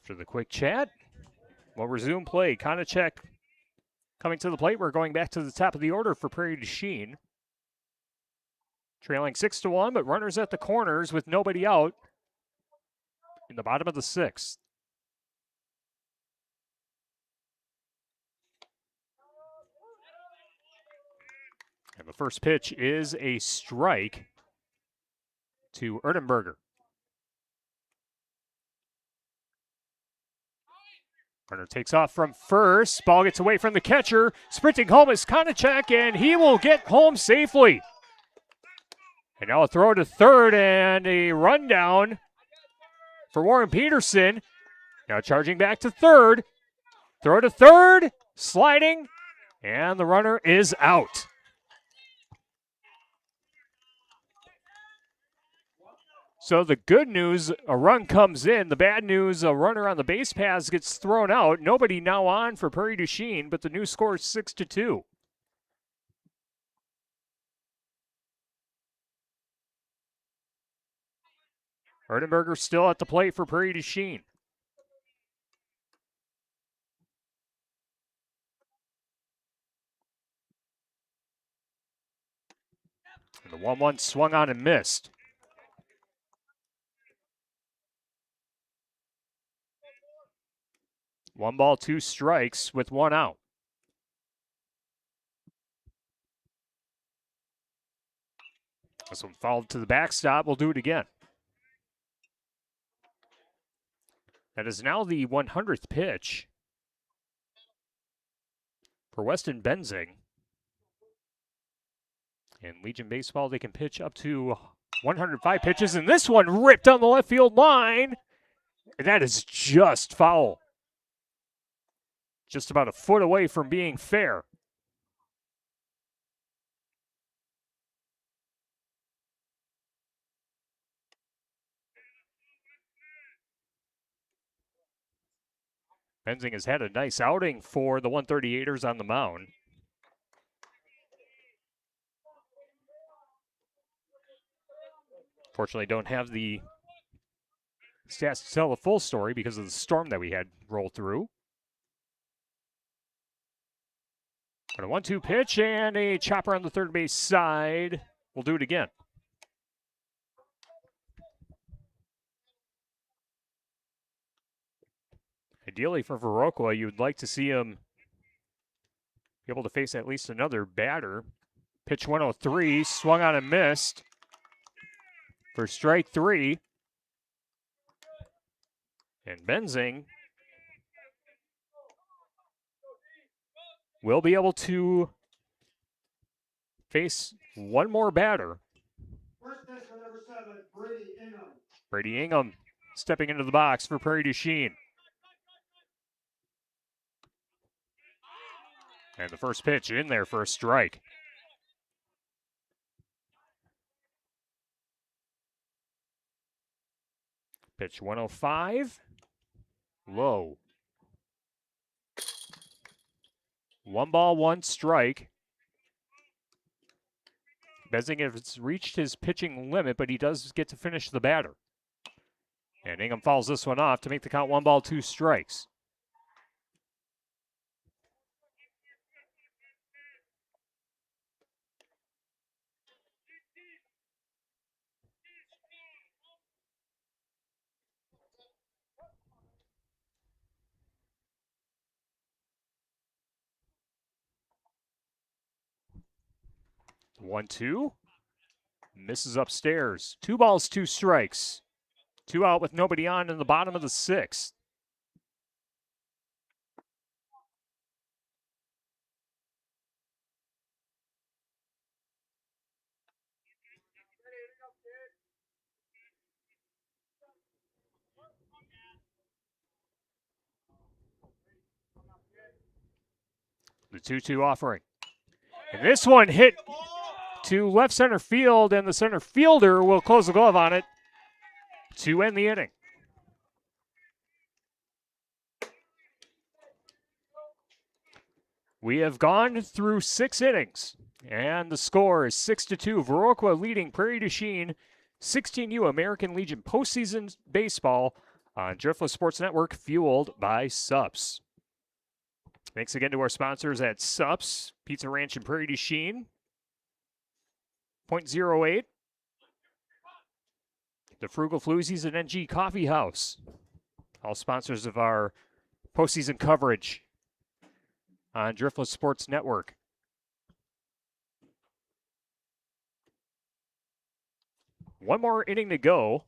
After the quick chat, we'll resume play. Konachek coming to the plate. We're going back to the top of the order for Prairie du Chien. Trailing 6-1, but runners at the corners with nobody out in the bottom of the 6th. And the first pitch is a strike to Erdenberger. Runner takes off from first. Ball gets away from the catcher. Sprinting home is Konachek, and he will get home safely. And now a throw to third and a rundown for Warren Peterson. Now charging back to third. Throw to third, sliding, and the runner is out. So the good news, a run comes in. The bad news, a runner on the base paths gets thrown out. Nobody now on for Prairie du Chien, but the new score is 6-2. Erdenberger still at the plate for Prairie du Chien. And the 1-1 swung on and missed. One ball, two strikes with one out. This one fouled to the backstop. We'll do it again. That is now the 100th pitch for Weston Benzing. In Legion Baseball, they can pitch up to 105 pitches, and this one ripped down the left field line. And that is just foul. Just about a foot away from being fair. Benzing has had a nice outing for the 138ers on the mound. Fortunately, don't have the stats to tell the full story because of the storm that we had roll through. But a 1-2 pitch and a chopper on the third base side. We'll do it again. Ideally for Viroqua, you would like to see him be able to face at least another batter. Pitch 103, swung on and missed for strike three. And Benzing will be able to face one more batter. First baseman number 7, Brady Ingham. Brady Ingham stepping into the box for Prairie du Chien. And the first pitch in there for a strike. Pitch 105. Low. 1 ball, 1 strike. Benzing has reached his pitching limit, but he does get to finish the batter. And Ingham fouls this one off to make the count 1 ball, 2 strikes. One, two. Misses upstairs. 2 balls, 2 strikes. 2 out with nobody on in the bottom of the 6th. The 2-2 offering. And this one hit to left center field, and the center fielder will close the glove on it to end the inning. We have gone through 6 innings, and the score is 6-2. Viroqua leading Prairie du Chien 16U American Legion postseason baseball on Driftless Sports Network, fueled by Sups. Thanks again to our sponsors at Sups, Pizza Ranch and Prairie du Chien. .08. The Frugal Floozies and NG Coffee House. All sponsors of our postseason coverage on Driftless Sports Network. One more inning to go.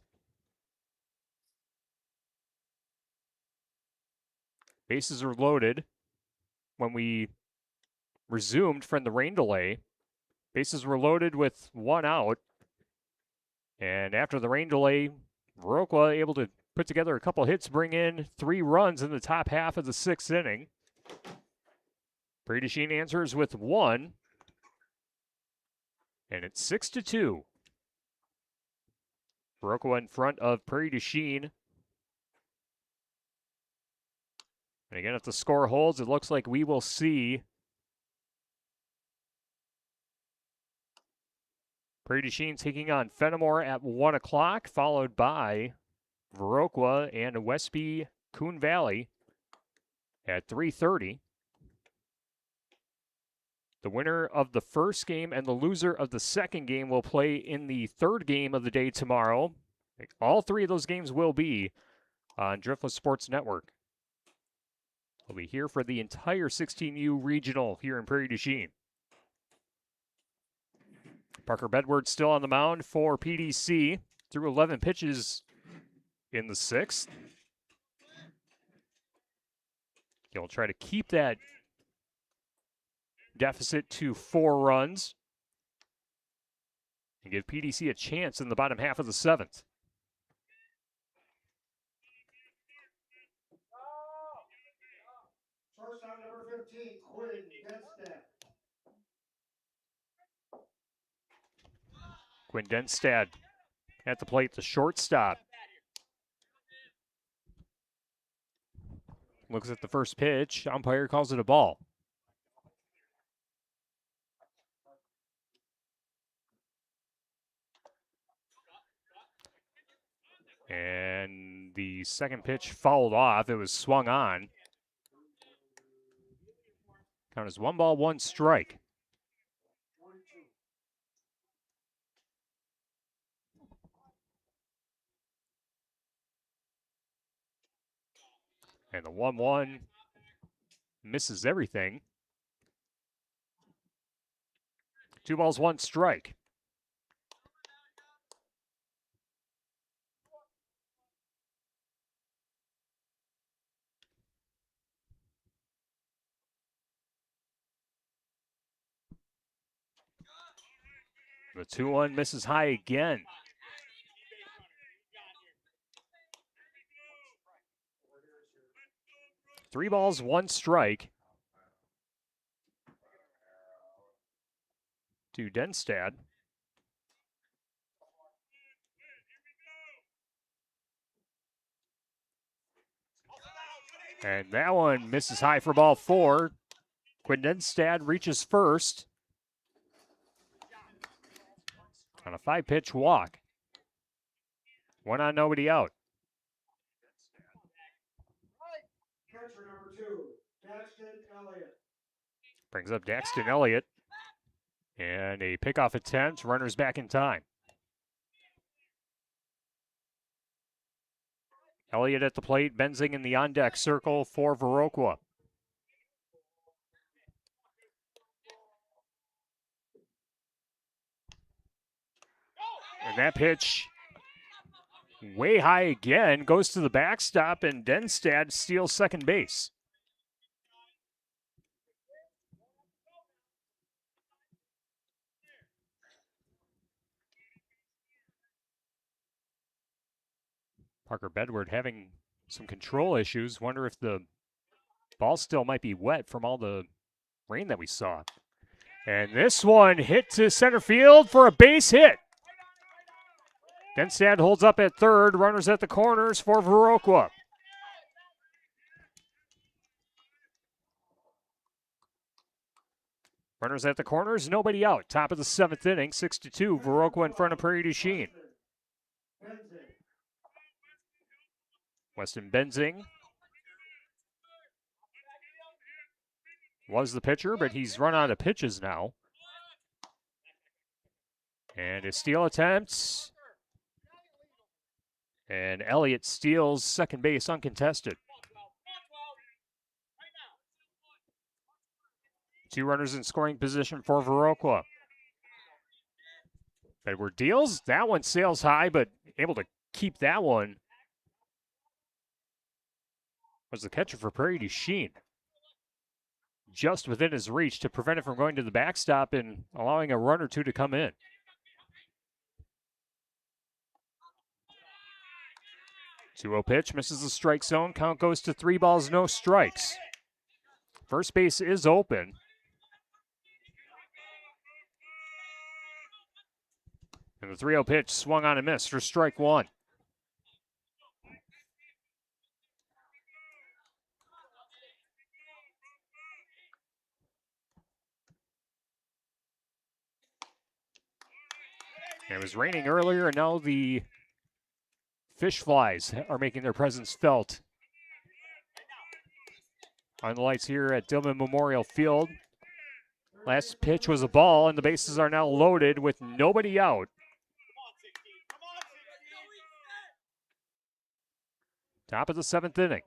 Bases are loaded. When we resumed from the rain delay, bases were loaded with 1 out. And after the rain delay, Viroqua able to put together a couple hits, bring in 3 runs in the top half of the 6th inning. Prairie du Chien answers with 1. And it's 6-2. Viroqua in front of Prairie du Chien. And again, if the score holds, it looks like we will see Prairie du Chien taking on Fenimore at 1 o'clock, followed by Viroqua and Westby Coon Valley at 3:30. The winner of the first game and the loser of the second game will play in the third game of the day tomorrow. All 3 of those games will be on Driftless Sports Network. We'll be here for the entire 16U regional here in Prairie du Chien. Parker Bedward still on the mound for PDC. Threw 11 pitches in the 6th. He'll try to keep that deficit to 4 runs and give PDC a chance in the bottom half of the 7th. Shortstop number 15, Quinn Denstead. Quinn Denstad at the plate, the shortstop. Looks at the first pitch. Umpire calls it a ball. And the second pitch fouled off. It was swung on. Count as 1 ball, 1 strike. And the 1-1 misses everything. 2 balls, 1 strike. The 2-1 misses high again. Three balls, 1 strike to Denstad. And that one misses high for ball 4. Quinn Denstad reaches first on a 5-pitch walk. 1 on, nobody out. Catcher number 2, Daxton Elliott. Brings up Daxton Elliott. And a pickoff attempt. Runners back in time. Elliott at the plate. Benzing in the on-deck circle for Viroqua. And that pitch way high again. Goes to the backstop, and Denstad steals second base. Parker Bedward having some control issues. Wonder if the ball still might be wet from all the rain that we saw. And this one hit to center field for a base hit. Denstad holds up at third. Runners at the corners for Viroqua. Runners at the corners, nobody out. Top of the 7th inning, 6-2. Viroqua in front of Prairie du Chien. Weston Benzing was the pitcher, but he's run out of pitches now. And a steal attempt. And Elliott steals second base uncontested. 2 runners in scoring position for Viroqua. Bedward deals. That one sails high, but able to keep that one was the catcher for Prairie du Chien. Just within his reach to prevent it from going to the backstop and allowing a run or two to come in. Two-0 pitch, misses the strike zone. Count goes to 3 balls, no strikes. First base is open. And the 3-0 pitch swung on and missed for strike one. And it was raining earlier, and now the fish flies are making their presence felt on the lights here at Dillman Memorial Field. Last pitch was a ball, and the bases are now loaded with nobody out. Top of the 7th inning.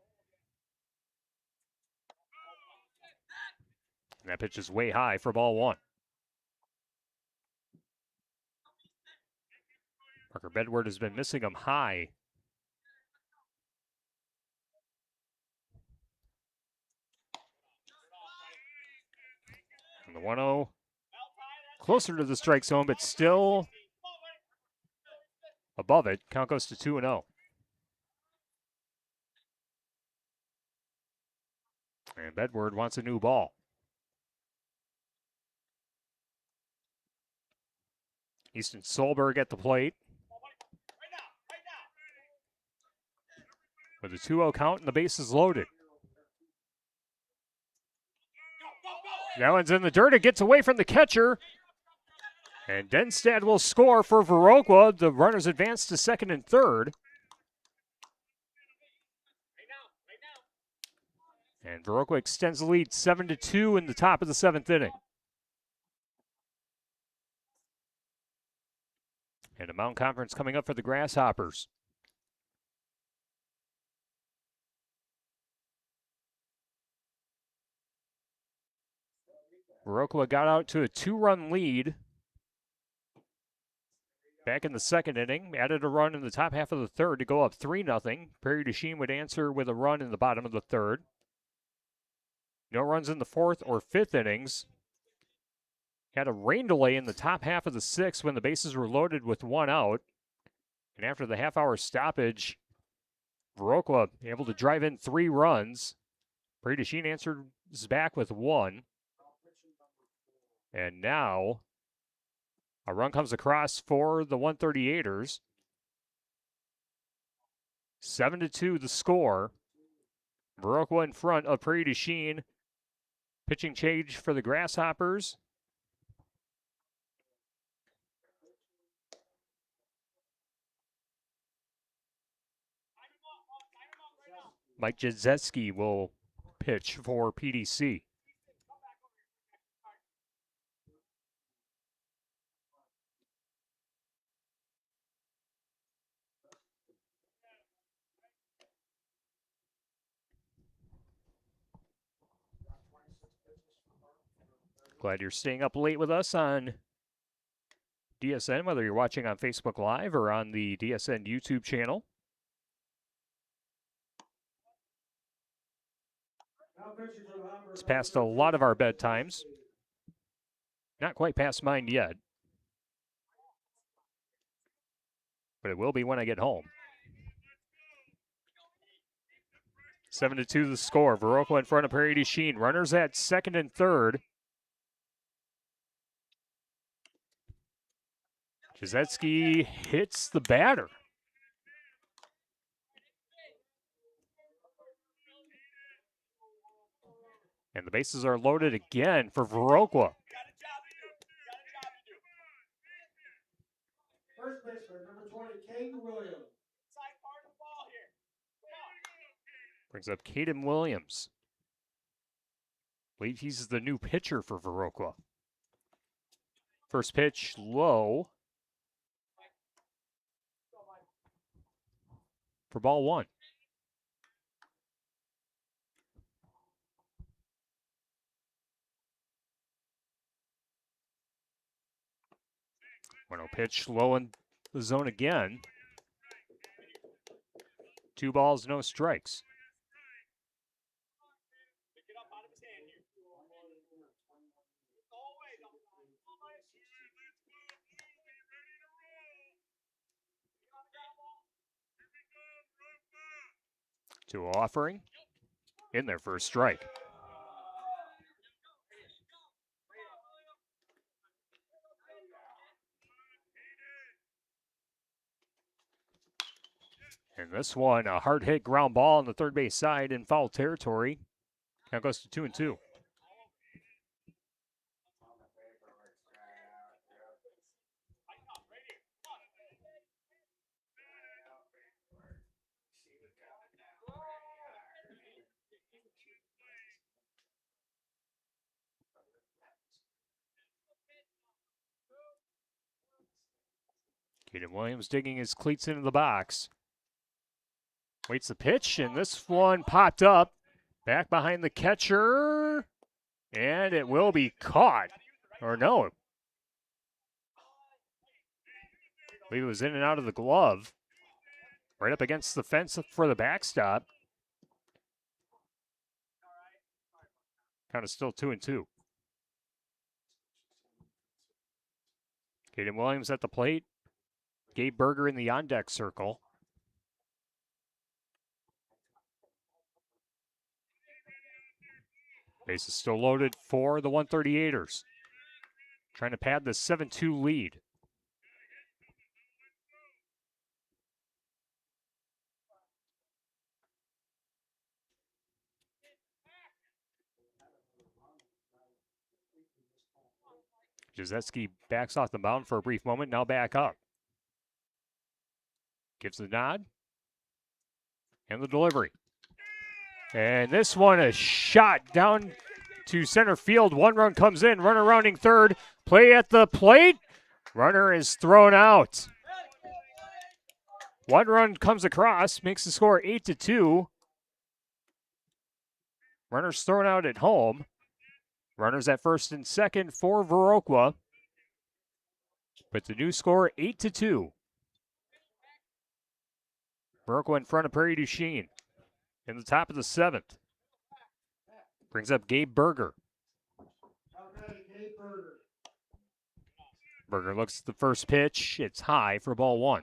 And that pitch is way high for ball one. Parker Bedward has been missing him high. And the 1-0 closer to the strike zone, but still above it. Count goes to 2-0. And Bedward wants a new ball. Easton Solberg at the plate. With a 2-0 count and the bases loaded. That one's in the dirt. It gets away from the catcher. And Denstad will score for Viroqua. The runners advance to second and third. And Viroqua extends the lead 7-2 in the top of the 7th inning. And a Mountain Conference coming up for the Grasshoppers. Viroqua got out to a 2-run lead back in the 2nd inning, added a run in the top half of the 3rd to go up 3-0. Prairie du Chien would answer with a run in the bottom of the 3rd. No runs in the 4th or 5th innings. Had a rain delay in the top half of the 6th when the bases were loaded with 1 out. And after the half-hour stoppage, Viroqua able to drive in 3 runs. Prairie du Chien answers back with 1. And now a run comes across for the 138ers. 7-2 the score. Viroqua in front of Prairie du Chien. Pitching change for the Grasshoppers. Mike Jadzetski will pitch for PDC. Glad you're staying up late with us on DSN, whether you're watching on Facebook Live or on the DSN YouTube channel. It's past a lot of our bedtimes. Not quite past mine yet. But it will be when I get home. 7-2 the score. Viroqua in front of Prairie du Chien. Runners at 2nd and 3rd. Jadzetski hits the batter. And the bases are loaded again for Viroqua. First baseman, number 20, Caden Williams. Brings up Caden Williams. I believe he's the new pitcher for Viroqua. First pitch low. For ball one. Bueno pitch low in the zone again. 2 balls, no strikes. to Offering in their first strike. And this one, a hard hit ground ball on the third base side in foul territory. Now goes to 2-2. Caden Williams digging his cleats into the box. Waits the pitch, and this one popped up. Back behind the catcher. And it will be caught. Or no. I believe it was in and out of the glove. Right up against the fence for the backstop. Kind of still 2-2. Caden Williams at the plate. Gabe Berger in the on-deck circle. Base is still loaded for the 138ers. Trying to pad the 7-2 lead. Jazetski backs off the mound for a brief moment, now back up. Gives the nod. And the delivery. And this one, a shot down to center field. One run comes in, runner rounding third. Play at the plate. Runner is thrown out. One run comes across, makes the score 8-2. Runner's thrown out at home. Runners at first and second for Viroqua. But the new score, 8-2. Viroqua in front of Prairie du Chien in the top of the seventh. Brings up Gabe Berger. Berger looks at the first pitch. It's high for ball one.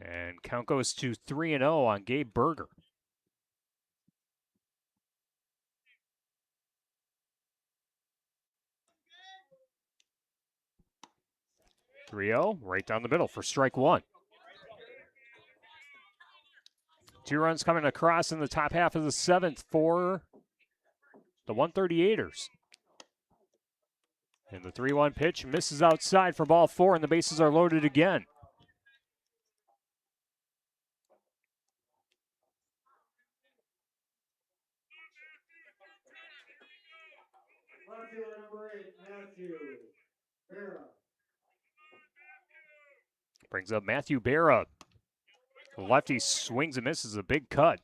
And count goes to 3-0 on Gabe Berger. Right down the middle for strike one. Two runs coming across in the top half of the seventh for the 138ers. And the 3-1 pitch misses outside for ball four, and the bases are loaded again. Number 8, Matthew Barra. Brings up Matthew Barra. The lefty swings and misses, a big cut,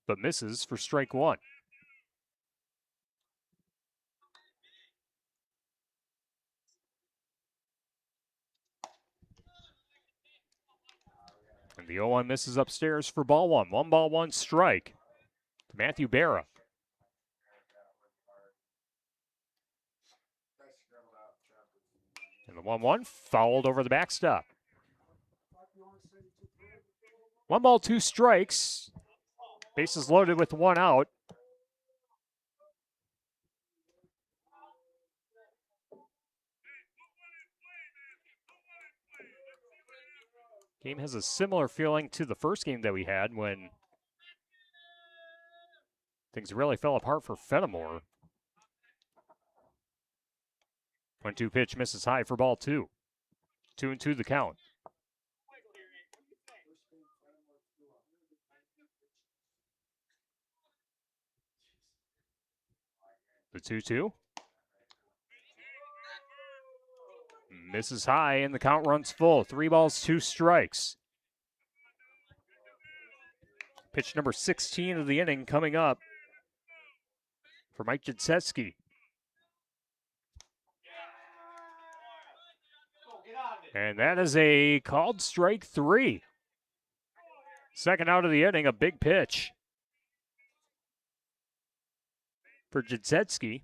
but misses for strike one. And the 0-1 misses upstairs for ball one. 1-1 strike to Matthew Barra. And the 1-1 fouled over the backstop. 1-2 strikes. Bases loaded with one out. Game has a similar feeling to the first game that we had when things really fell apart for Fenimore. 1-2 pitch misses high for ball two. 2-2 the count. The 2-2. Misses high, and the count runs full. 3 balls, 2 strikes. Pitch number 16 of the inning coming up for Mike Jazetski. And that is a called strike 3. Second out of the inning, a big pitch for Jadzetsky.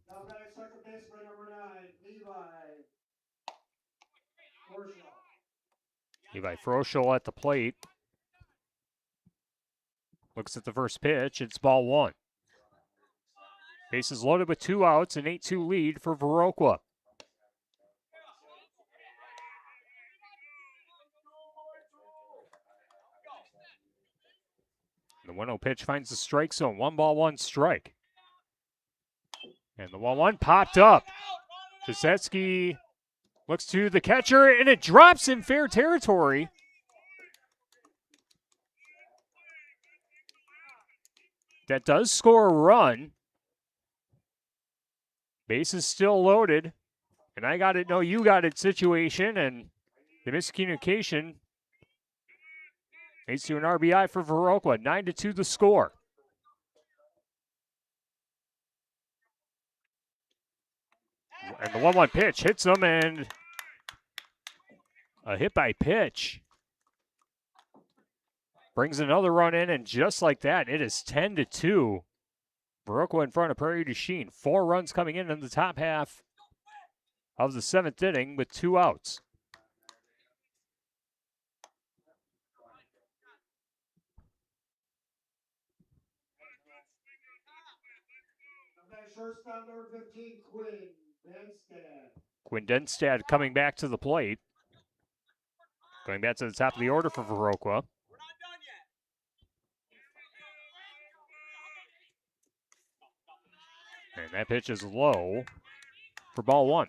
Now batting second baseman number 9, Levi Horschel. Levi Froschel at the plate. Looks at the first pitch. It's ball 1. Bases loaded with 2 outs, an 8-2 lead for Viroqua. The 1-0 pitch finds the strike zone. 1 ball, 1 strike. And the 1-1 popped up. Jadzetsky looks to the catcher, and it drops in fair territory. That does score a run. Base is still loaded. And I got it, no, you got it situation, and the miscommunication leads to an RBI for Viroqua. 9-2 the score. And the 1-1 pitch hits him, and a hit by pitch brings another run in, and just like that, it is 10-2. Viroqua in front of Prairie du Chien. 4 runs coming in the top half of the 7th inning with 2 outs. Shortstop number 15, Quinn Denstad. Quinn Denstad coming back to the plate. Going back to the top of the order for Viroqua. And that pitch is low for ball 1.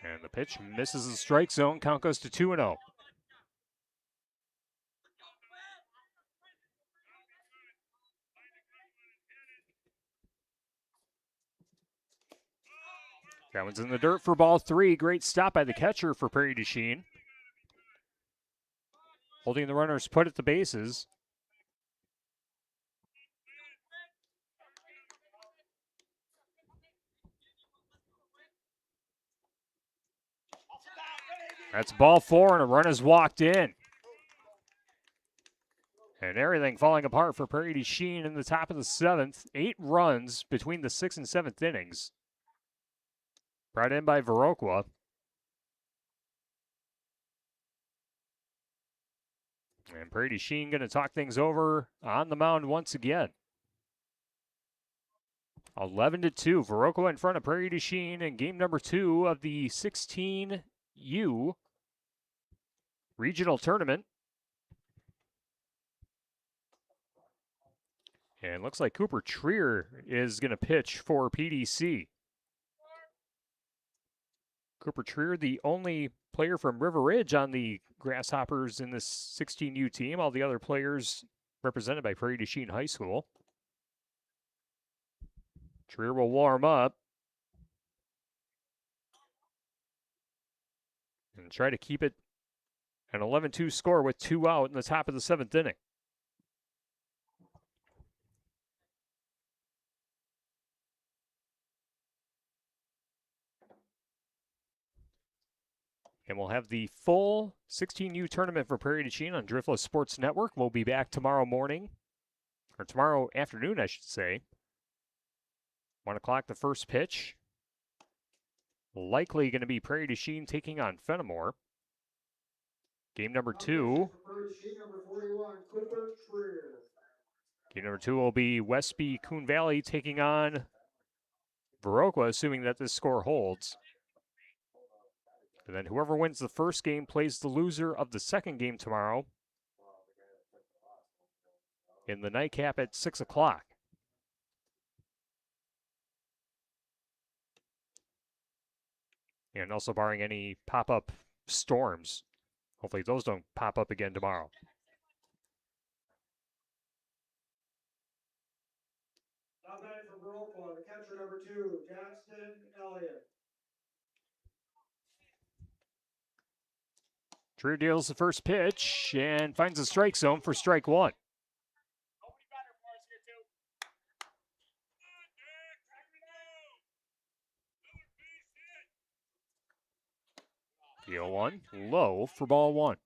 And the pitch misses the strike zone. Count goes to 2-0. That one's in the dirt for ball 3. Great stop by the catcher for Prairie du Chien. Holding the runners put at the bases. That's ball 4, and a run has walked in. And everything falling apart for Prairie du Chien in the top of the 7th. 8 runs between the 6th and 7th innings. Brought in by Viroqua. And Prairie du Chien going to talk things over on the mound once again. 11-2. Viroqua in front of Prairie du Chien in game number 2 of the 16U regional tournament. And looks like Cooper Trier is going to pitch for PDC. Cooper Trier, the only player from River Ridge on the Grasshoppers in this 16U team. All the other players represented by Prairie du Chien High School. Trier will warm up and try to keep it an 11-2 score with 2 out in the top of the 7th inning. And we'll have the full 16U tournament for Prairie du Chien on Driftless Sports Network. We'll be back tomorrow morning, or tomorrow afternoon, I should say. 1 o'clock, the first pitch. Likely going to be Prairie du Chien taking on Fenimore. Game number 2. Prairie du Chien number 41, Cooper Trier. Game number 2 will be Westby Coon Valley taking on Viroqua, assuming that this score holds. And then whoever wins the first game plays the loser of the second game tomorrow in the nightcap at 6 o'clock. And also barring any pop-up storms. Hopefully those don't pop up again tomorrow. Now batting for Viroqua, the catcher number 2, Jackson Elliott. Trier deals the first pitch and finds a strike zone for strike one. The 0-1, low for ball one.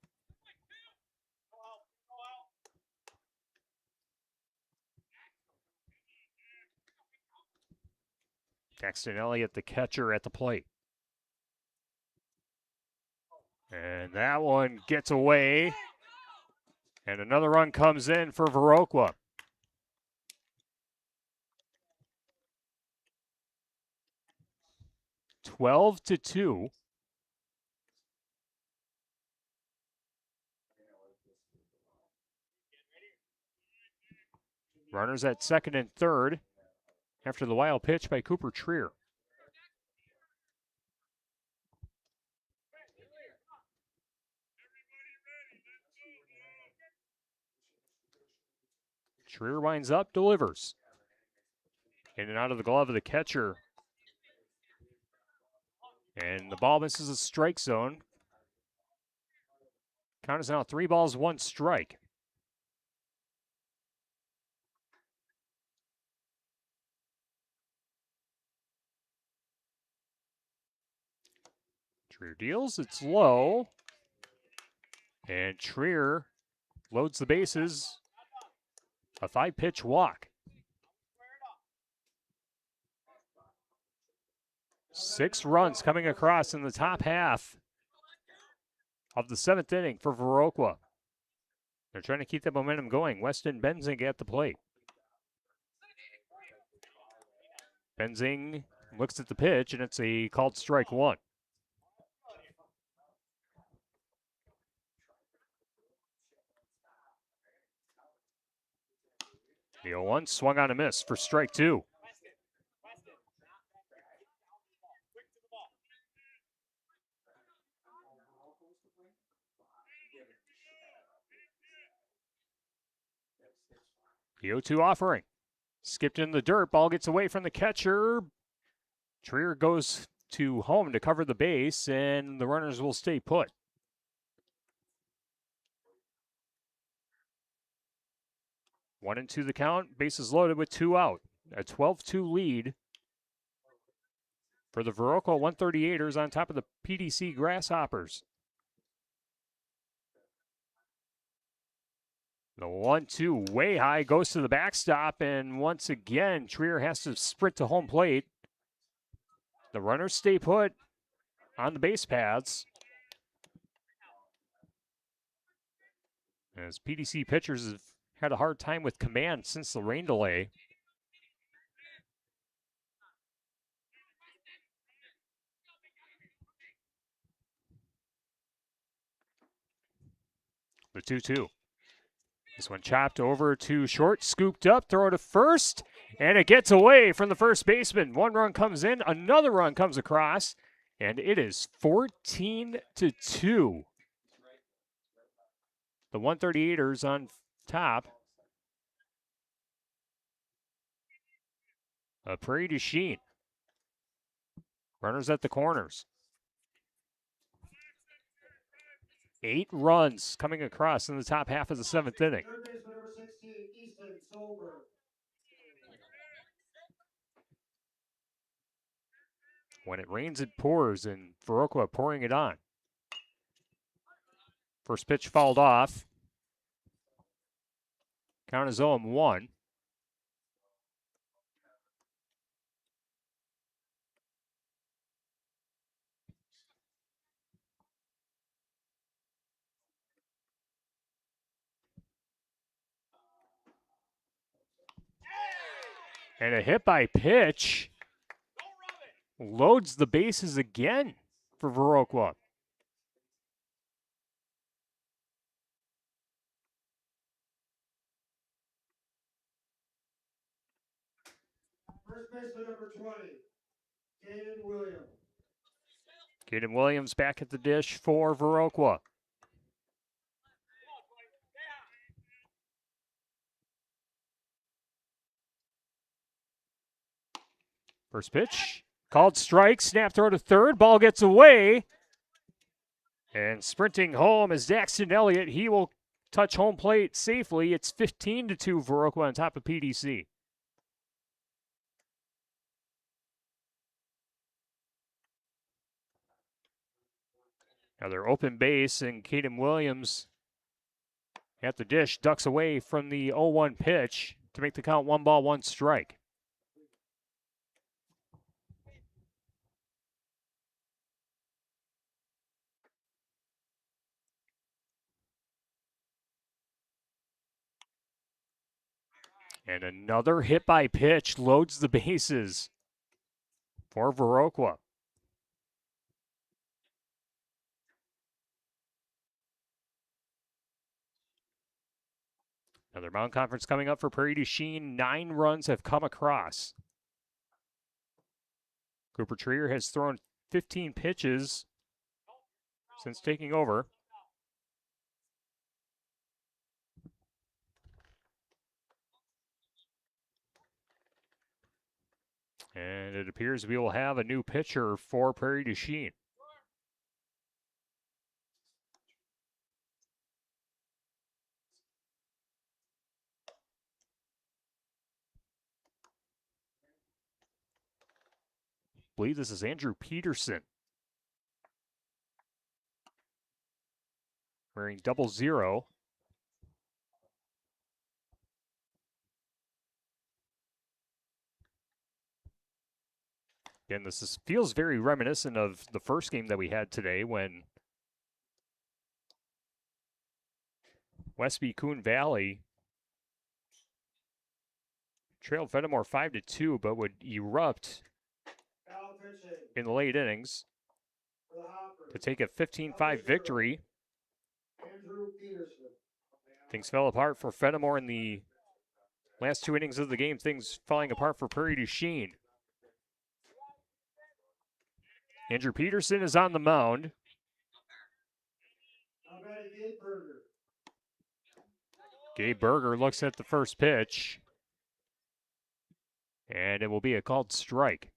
Daxton Elliott, the catcher, at the plate. And that one gets away. And another run comes in for Viroqua. (12-2). Runners at second and third after the wild pitch by Cooper Trier. Trier winds up, delivers. In and out of the glove of the catcher. And the ball misses a strike zone. Count is now 3 balls, 1 strike. Trier deals, it's low. And Trier loads the bases. A 5-pitch walk. 6 runs coming across in the top half of the 7th inning for Viroqua. They're trying to keep the momentum going. Weston Benzing at the plate. Benzing looks at the pitch, and it's a called strike one. The 0-1 swung on a miss for strike two. The 0-2 offering. Skipped in the dirt. Ball gets away from the catcher. Trier goes to home to cover the base, and the runners will stay put. One and two the count. Bases loaded with 2 out. A 12-2 lead for the Viroqua 138ers on top of the PDC Grasshoppers. The 1-2 way high goes to the backstop, and once again, Trier has to sprint to home plate. The runners stay put on the base paths, as PDC pitchers have had a hard time with command since the rain delay. The 2-2. This one chopped over to short, scooped up, throw to first, and it gets away from the first baseman. 1 run comes in, another run comes across, and it is 14-2. The 138ers on top. Prairie du Chien. Runners at the corners. 8 runs coming across in the top half of the 7th inning. Third baseman number 16, Easton Solberg. When it rains, it pours, and Viroqua pouring it on. First pitch fouled off. Count is 0-1. And a hit by pitch loads the bases again for Viroqua. First baseman number 20, Caden Williams. Caden Williams back at the dish for Viroqua. First pitch, called strike, snap throw to third, ball gets away. And sprinting home is Daxton Elliott. He will touch home plate safely. It's 15-2 Viroqua on top of PDC. Another open base, and Caden Williams at the dish ducks away from the 0-1 pitch to make the count 1 ball, 1 strike. And another hit by pitch loads the bases for Viroqua. Another Mountain Conference coming up for Prairie du Chien. 9 runs have come across. Cooper Trier has thrown 15 pitches since taking over. And it appears we will have a new pitcher for Prairie du Chien. I believe this is Andrew Peterson. Wearing 00. Again, feels very reminiscent of the first game that we had today when Westby Coon Valley trailed Fenimore 5-2, but would erupt in the late innings to take a 15-5 victory. Things fell apart for Fenimore in the last 2 innings of the game. Things falling apart for Prairie du Chien. Andrew Peterson is on the mound. Gabe Berger looks at the first pitch, and it will be a called strike.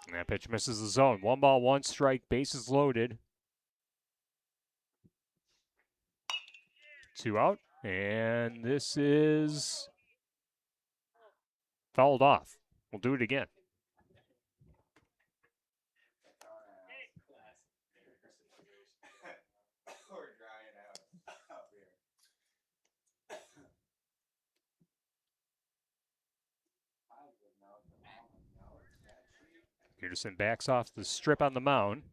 And that pitch misses the zone. 1 ball, 1 strike, bases loaded. 2 out, and this is fouled off. We'll do it again. Peterson backs off the strip on the mound.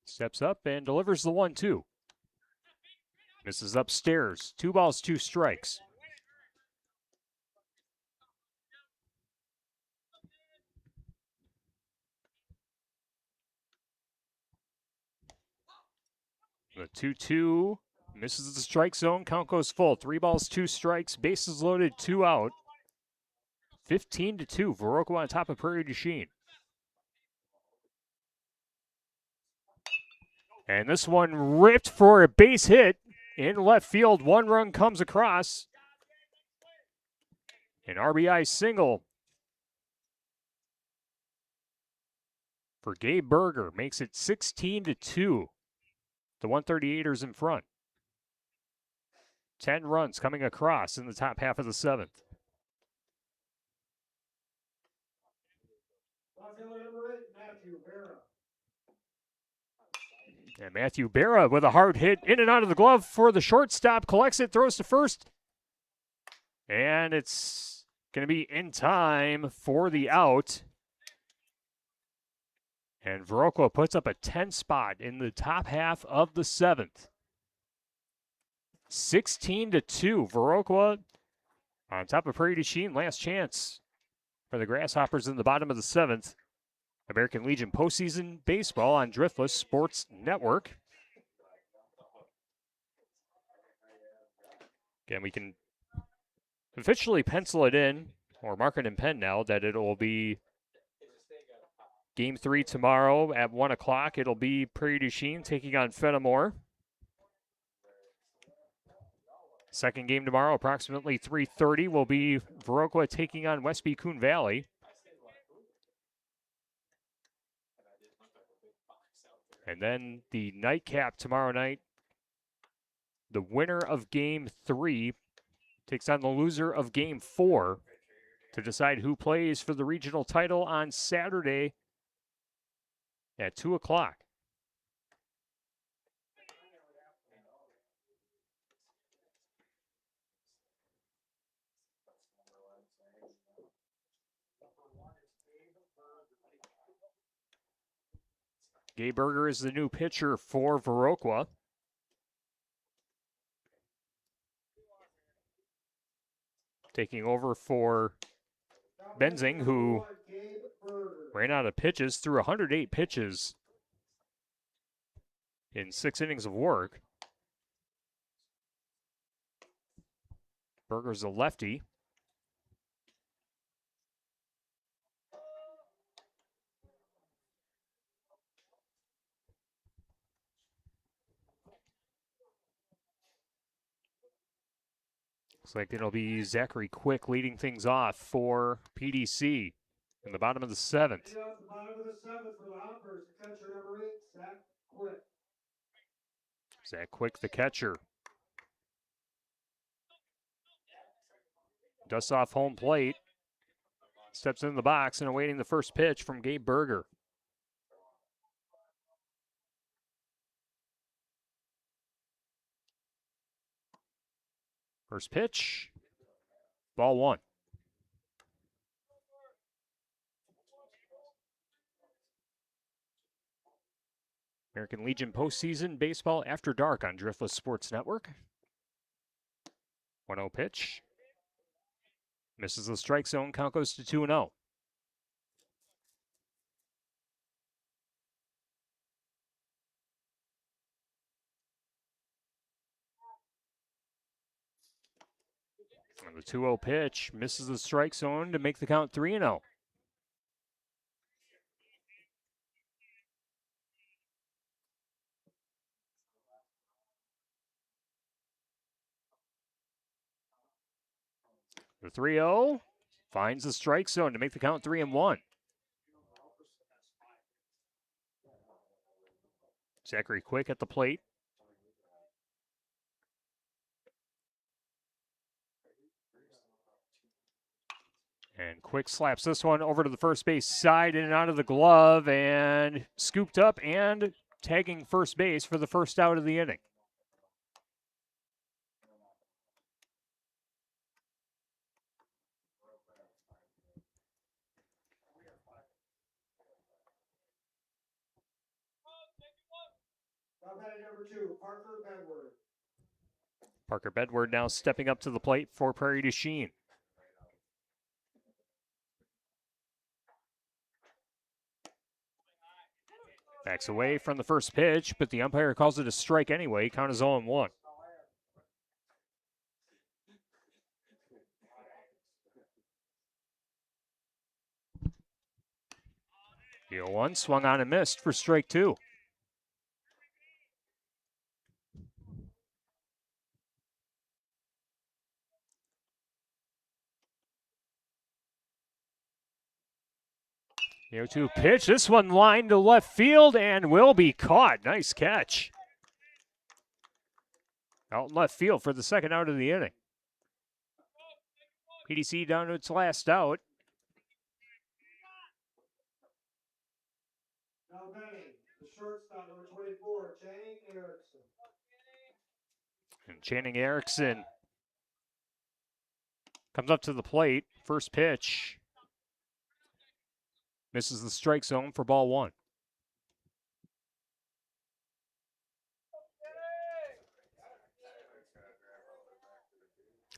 Steps up and delivers the 1-2. Misses upstairs. 2 balls, 2 strikes. The 2-2 misses the strike zone. Count goes full. 3 balls, 2 strikes. Bases loaded, 2 out. 15-2. Viroqua on top of Prairie du Chien. And this one ripped for a base hit in left field. 1 run comes across. An RBI single for Gabe Berger makes it 16-2. The 138ers in front. 10 runs coming across in the top half of the 7th. And Matthew Berra with a hard hit in and out of the glove for the shortstop. Collects it, throws to first. And it's going to be in time for the out. And Viroqua puts up a 10 spot in the top half of the 7th. 16-2. Viroqua on top of Prairie du Chien. Last chance for the Grasshoppers in the bottom of the 7th. American Legion postseason baseball on Driftless Sports Network. Again, we can officially pencil it in, or mark it in pen now, that it will be Game 3 tomorrow at 1 o'clock. It'll be Prairie du Chien taking on Fenimore. Second game tomorrow, approximately 3:30, will be Viroqua taking on Westby Coon Valley. And then the nightcap tomorrow night, the winner of Game 3 takes on the loser of Game 4 to decide who plays for the regional title on Saturday at 2 o'clock. Gabe Berger is the new pitcher for Viroqua. Taking over for Benzing, who ran out of pitches, threw 108 pitches in 6 innings of work. Berger's a lefty. Looks like it'll be Zachary Quick leading things off for PDC in the bottom of the 7th. At the bottom of the 7th for the Hoppers, catcher number 8, Zach Quick. Zach Quick, the catcher. Dusts off home plate. Steps in the box and awaiting the first pitch from Gabe Berger. First pitch, ball 1. American Legion postseason baseball after dark on Driftless Sports Network. 1-0 pitch. Misses the strike zone, count goes to 2-0. And the 2-0 pitch misses the strike zone to make the count 3-0. The 3-0 finds the strike zone to make the count 3-1. Zachary Quick at the plate. And Quick slaps this one over to the first base side in and out of the glove and scooped up and tagging first base for the first out of the inning. Now batting number 2, Parker Bedward. Parker Bedward now stepping up to the plate for Prairie du Chien. Backs away from the first pitch, but the umpire calls it a strike anyway. Count is 0-1. The 0-1 swung on and missed for strike 2. The 0-2 pitch. This one lined to left field and will be caught. Nice catch. Out in left field for the second out of the inning. PDC down to its last out. Now batting the shortstop number 24, Channing Erickson. And Channing Erickson comes up to the plate. First pitch. Misses the strike zone for ball 1.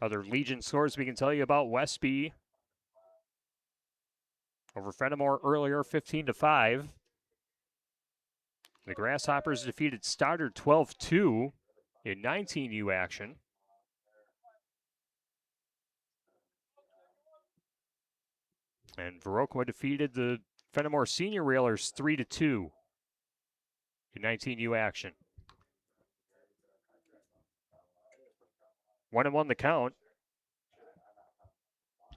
Other Legion scores we can tell you about: Westby over Fenimore earlier, 15-5. The Grasshoppers defeated Stoddard 12-2 in 19U action. And Viroqua defeated the Fenimore Senior Railers 3-2 in 19U action. 1-1 the count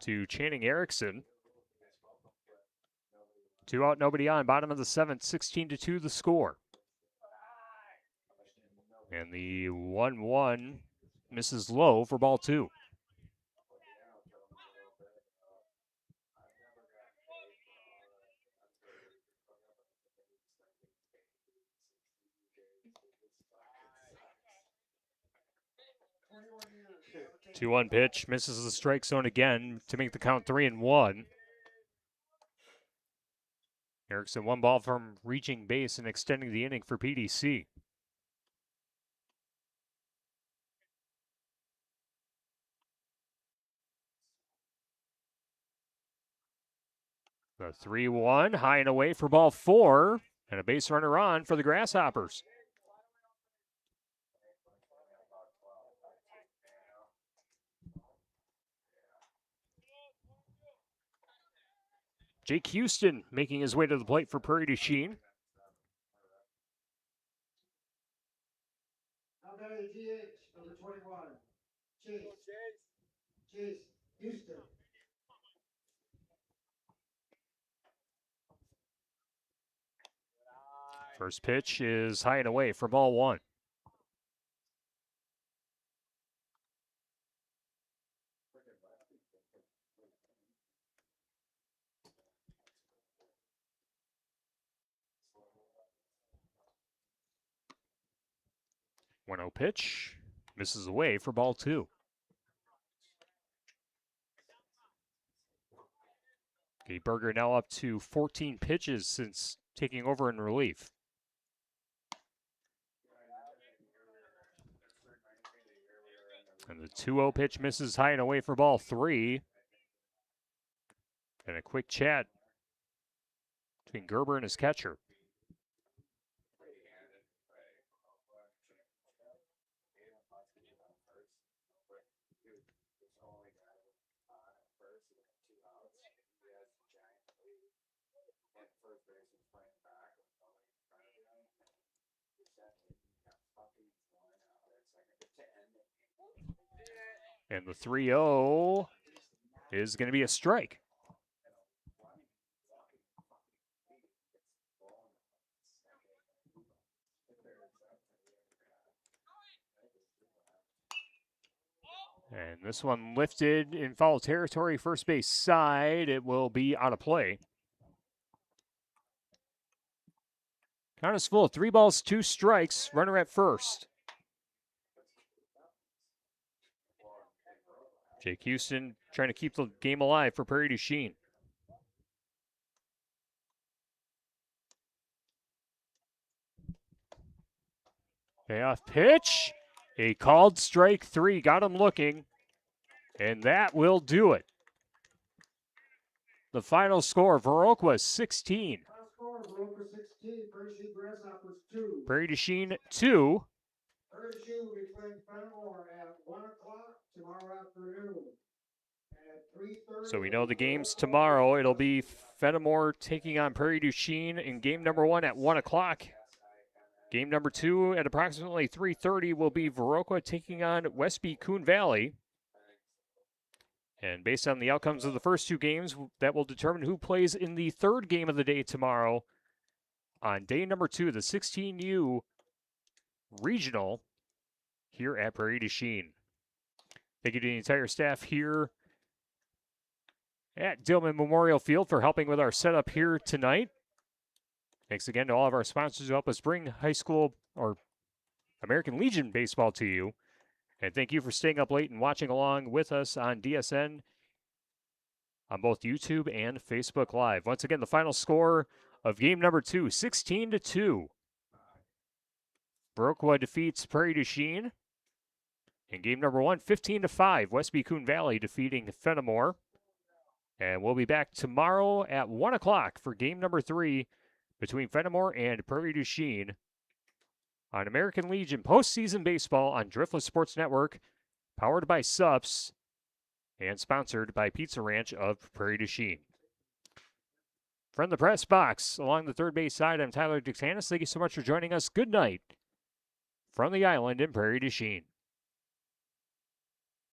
to Channing Erickson. 2 out, nobody on. Bottom of the 7th, 16-2 the score. And the 1-1 misses low for ball 2. Two 2-1 pitch, misses the strike zone again to make the count 3-1. Erickson 1 ball from reaching base and extending the inning for PDC. The 3-1 high and away for ball 4, and a base runner on for the Grasshoppers. Jake Houston making his way to the plate for Prairie du Chien. Now batting the DH, number 21, Chase Houston. First pitch is high and away for ball 1. One 0 pitch, misses away for ball 2. Gabe Berger now up to 14 pitches since taking over in relief. And the 2-0 pitch misses high and away for ball 3. And a quick chat between Gerber and his catcher. And the 3-0 is going to be a strike. And this one lifted in foul territory, first base side. It will be out of play. Count is full. 3 balls, 2 strikes. Runner at first. Jake Houston trying to keep the game alive for Prairie du Chien. Payoff pitch. A called strike 3. Got him looking. And that will do it. The final score, Viroqua 16. Final score, Viroqua 16, Prairie du Chien Grasshoppers 2. Prairie du Chien 2. Prairie du Chien will be playing Fenimore at 1 o'clock tomorrow afternoon. At 3:30. So we know the game's tomorrow. It'll be Fenimore taking on Prairie du Chien in game number 1 at 1 o'clock. Game number 2 at approximately 3:30 will be Viroqua taking on Westby Coon Valley. And based on the outcomes of the first 2 games, that will determine who plays in the 3rd game of the day tomorrow on day number 2, the 16U Regional here at Prairie du Chien. Thank you to the entire staff here at Dillman Memorial Field for helping with our setup here tonight. Thanks again to all of our sponsors who help us bring high school or American Legion baseball to you. And thank you for staying up late and watching along with us on DSN on both YouTube and Facebook Live. Once again, the final score of game number 2, 16-2. Viroqua defeats Prairie du Chien. In game number 1, 15-5. Westby Coon Valley defeating Fenimore. And we'll be back tomorrow at 1 o'clock for game number 3 between Fenimore and Prairie du Chien on American Legion postseason baseball on Driftless Sports Network, powered by Subs and sponsored by Pizza Ranch of Prairie du Chien. From the press box along the third base side, I'm Tyler Dictanis. Thank you so much for joining us. Good night from the island in Prairie du Chien.